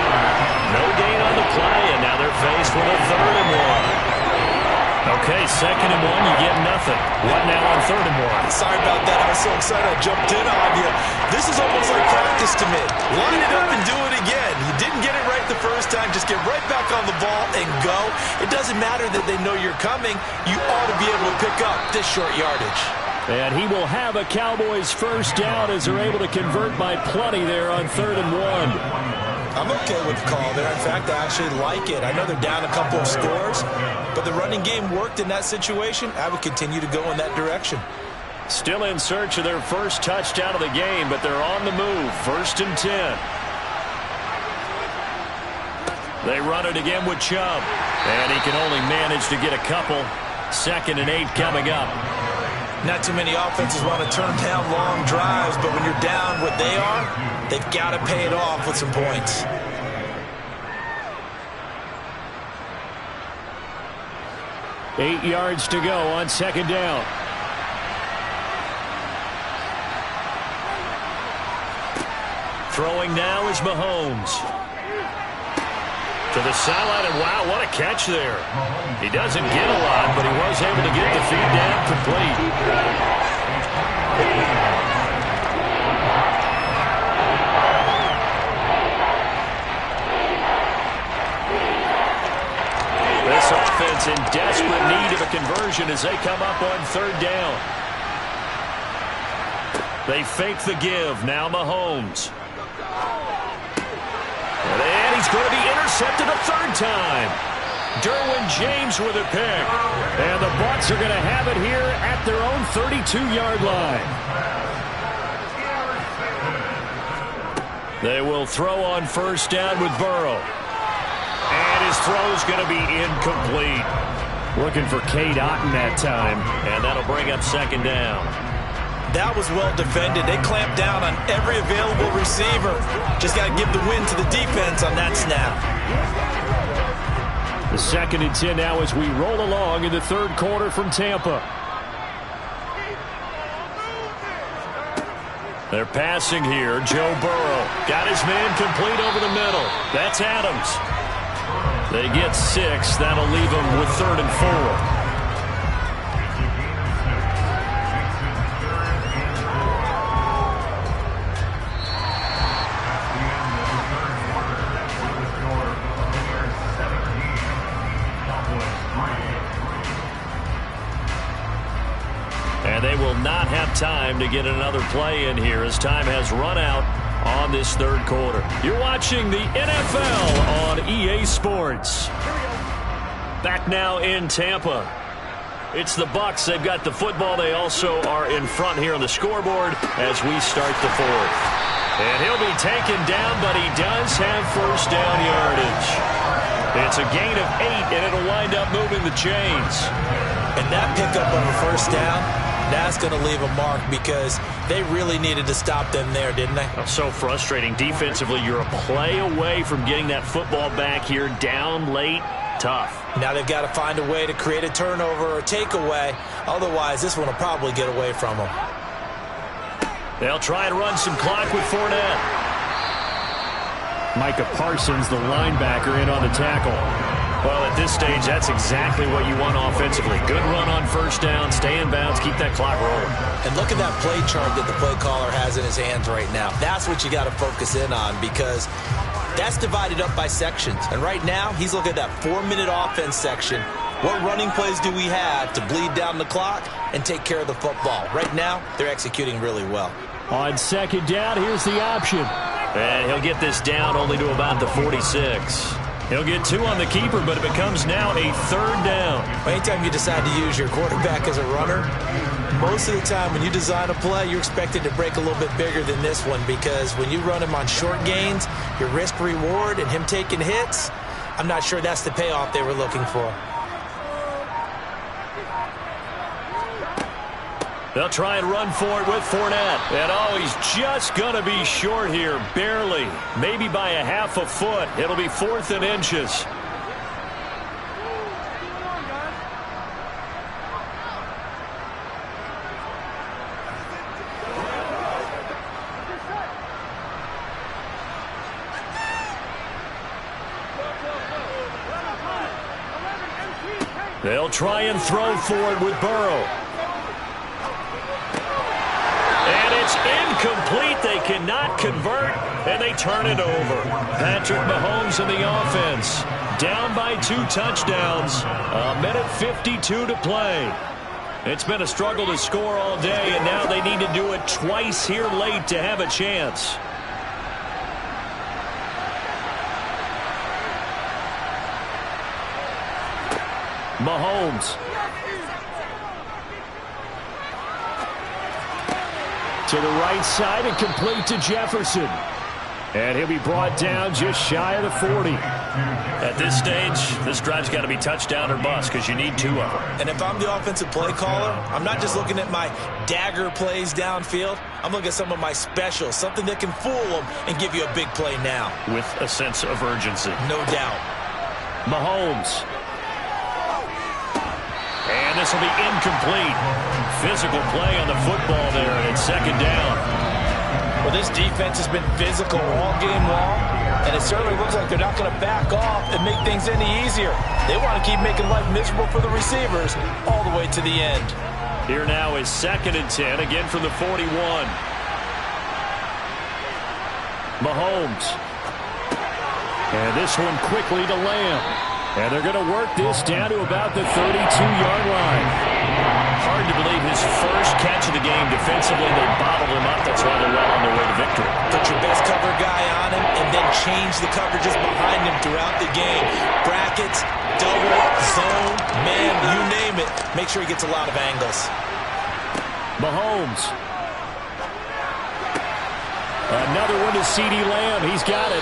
No gain on the play, and now they're faced with a 3rd and 1. Okay, 2nd and 1, you get nothing. What now on 3rd and 1? Sorry about that. I was so excited I jumped in on you. This is almost like practice to me. Line it up and do it again. You didn't get it right the first time. Just get right back on the ball and go. It doesn't matter that they know you're coming. You ought to be able to pick up this short yardage. And he will have a Cowboys first down as they're able to convert by plenty there on 3rd and 1. I'm okay with the call there. In fact, I actually like it. I know they're down a couple of scores, but the running game worked in that situation. I would continue to go in that direction. Still in search of their first touchdown of the game, but they're on the move. 1st and 10. They run it again with Chubb, and he can only manage to get a couple. 2nd and 8 coming up. Not too many offenses want to turn down long drives, but when you're down what they are, they've got to pay it off with some points. Eight yards to go on second down. Throwing now is Mahomes. To the sideline, and wow, what a catch there. He doesn't get a lot, but he was able to get the feed down complete. This offense in desperate need of a conversion as they come up on third down. They fake the give. Now Mahomes. And he's going to be intercepted a third time. Derwin James with a pick. And the Bucs are going to have it here at their own 32-yard line. They will throw on first down with Burrow. And his throw's going to be incomplete. Looking for Cade Otton that time. And that'll bring up second down. That was well defended. They clamped down on every available receiver. Just got to give the win to the defense on that snap. The 2nd and 10 now as we roll along in the third quarter from Tampa. They're passing here. Joe Burrow got his man complete over the middle. That's Adams. They get 6. That'll leave them with 3rd and 4. They will not have time to get another play in here as time has run out on this third quarter. You're watching the NFL on EA Sports. Back now in Tampa. It's the Bucs. They've got the football. They also are in front here on the scoreboard as we start the fourth. And he'll be taken down, but he does have first down yardage. It's a gain of 8, and it'll wind up moving the chains. And that pickup of a first down, that's going to leave a mark because they really needed to stop them there, didn't they? Oh, so frustrating. Defensively, you're a play away from getting that football back here down late. Tough. Now they've got to find a way to create a turnover or takeaway. Otherwise, this one will probably get away from them. They'll try and run some clock with Fournette. Micah Parsons, the linebacker, in on the tackle. Well, at this stage, that's exactly what you want offensively. Good run on first down, stay in bounds, keep that clock rolling. And look at that play chart that the play caller has in his hands right now. That's what you got to focus in on because that's divided up by sections. And right now, he's looking at that 4-minute offense section. What running plays do we have to bleed down the clock and take care of the football? Right now, they're executing really well. On second down, here's the option. And he'll get this down only to about the 46. He'll get 2 on the keeper, but it becomes now a third down. Anytime you decide to use your quarterback as a runner, most of the time when you design a play, you're expected to break a little bit bigger than this one because when you run him on short gains, your risk-reward and him taking hits, I'm not sure that's the payoff they were looking for. They'll try and run for it with Fournette. And oh, he's just going to be short here, barely. Maybe by a half a foot. It'll be 4th and inches. They'll try and throw for it with Burrow. It's incomplete. They cannot convert, and they turn it over. Patrick Mahomes in the offense. Down by 2 touchdowns. 1:52 to play. It's been a struggle to score all day, and now they need to do it twice here late to have a chance. Mahomes. To the right side and complete to Jefferson. And he'll be brought down just shy of the 40. At this stage, this drive's got to be touchdown or bust because you need 2 of them. And if I'm the offensive play caller, I'm not just looking at my dagger plays downfield. I'm looking at some of my specials, something that can fool them and give you a big play now. With a sense of urgency. No doubt. Mahomes. And this will be incomplete. Physical play on the football there, and it's second down. Well, this defense has been physical all game long, and it certainly looks like they're not going to back off and make things any easier. They want to keep making life miserable for the receivers all the way to the end. Here now is 2nd and 10, again from the 41. Mahomes. And this one quickly to Lamb. And they're going to work this down to about the 32-yard line. Hard to believe his first catch of the game defensively. They bottled him up. That's why they're well on their way to victory. Put your best cover guy on him and then change the coverages behind him throughout the game. Brackets, double, zone, man, you name it. Make sure he gets a lot of angles. Mahomes. Another one to CeeDee Lamb. He's got it.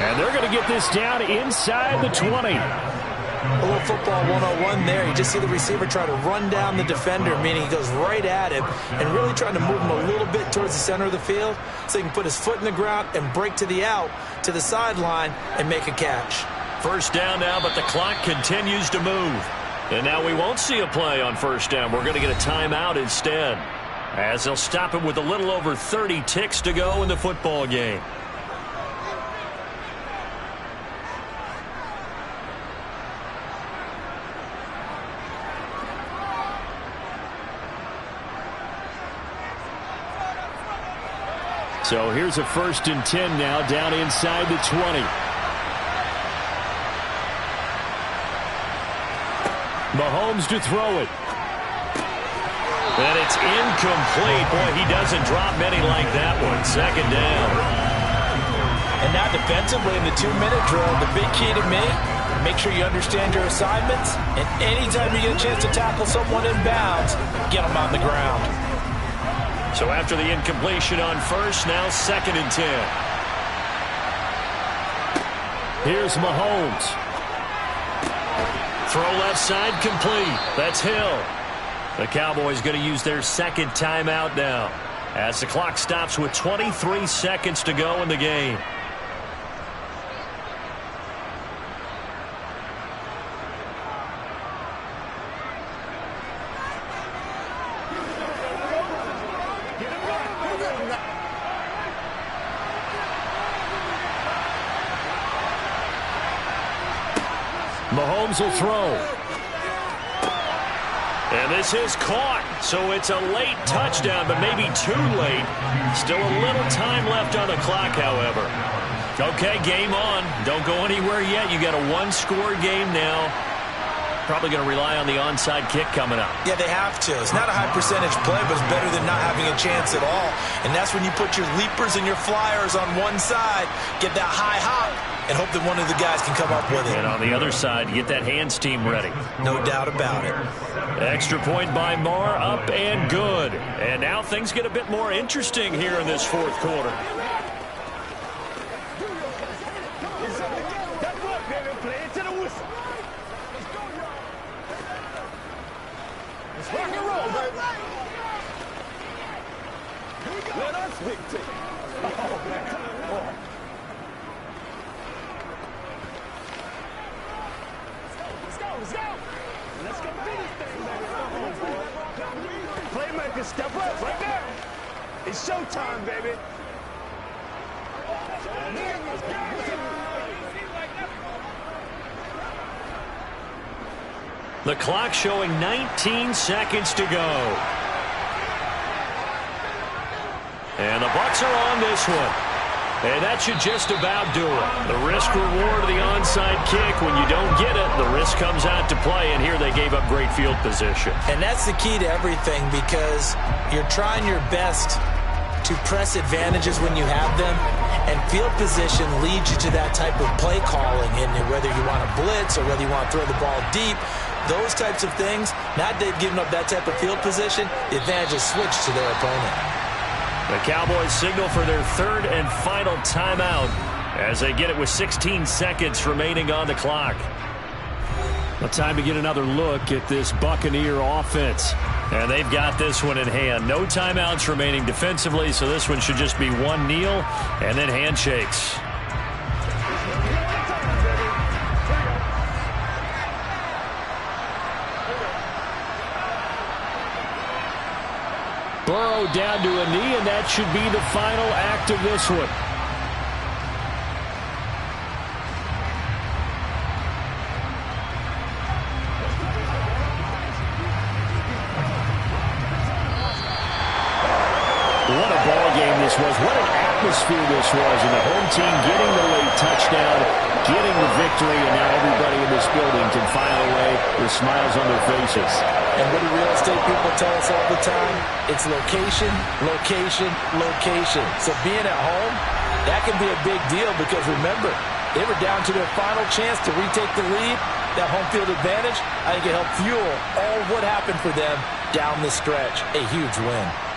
And they're going to get this down inside the 20. A little football 101 there. You just see the receiver try to run down the defender, meaning he goes right at him and really trying to move him a little bit towards the center of the field so he can put his foot in the ground and break to the out, to the sideline, and make a catch. First down now, but the clock continues to move. And now we won't see a play on first down. We're going to get a timeout instead, as they'll stop it with a little over 30 ticks to go in the football game. So here's a 1st and 10 now, down inside the 20. Mahomes to throw it. And it's incomplete. Boy, he doesn't drop many like that one. Second down. And now defensively in the 2-minute drill, the big key to me, make sure you understand your assignments, and anytime you get a chance to tackle someone in bounds, get them on the ground. So after the incompletion on first, now 2nd and 10. Here's Mahomes. Throw left side complete. That's Hill. The Cowboys going to use their 2nd timeout now, as the clock stops with 23 seconds to go in the game. Mahomes will throw. And this is caught, so it's a late touchdown, but maybe too late. Still a little time left on the clock, however. Okay, game on. Don't go anywhere yet. You got a 1-score game now. Probably going to rely on the onside kick coming up. Yeah, they have to. It's not a high percentage play, but it's better than not having a chance at all. And that's when you put your leapers and your flyers on one side, get that high hop, and hope that one of the guys can come up with it. And on the other side, get that hands team ready. No doubt about it. Extra point by Marr, up and good. And now things get a bit more interesting here in this 4th quarter. Playmaker, step up right there. It's showtime, baby. The clock showing 19 seconds to go. And the Bucs are on this one. And that should just about do it. The risk reward of the onside kick. When you don't get it, the risk comes out to play. And here they gave up great field position. And that's the key to everything, because you're trying your best to press advantages when you have them. And field position leads you to that type of play calling. And whether you want to blitz or whether you want to throw the ball deep, those types of things, now they've given up that type of field position, the advantage is switched to their opponent. The Cowboys signal for their third and final timeout as they get it with 16 seconds remaining on the clock. Well, time to get another look at this Buccaneer offense. And they've got this one in hand. No timeouts remaining defensively, so this one should just be one kneel and then handshakes. Burrow down to a knee, and that should be the final act of this one. What a ball game this was. What an atmosphere this was. And the home team getting the late touchdown, getting the victory, and now everybody in this building can file away with smiles on their faces. And what do real estate people tell us all the time? It's location, location, location. So being at home, that can be a big deal because remember, they were down to their final chance to retake the lead. That home field advantage, I think it helped fuel all of what happened for them down the stretch. A huge win.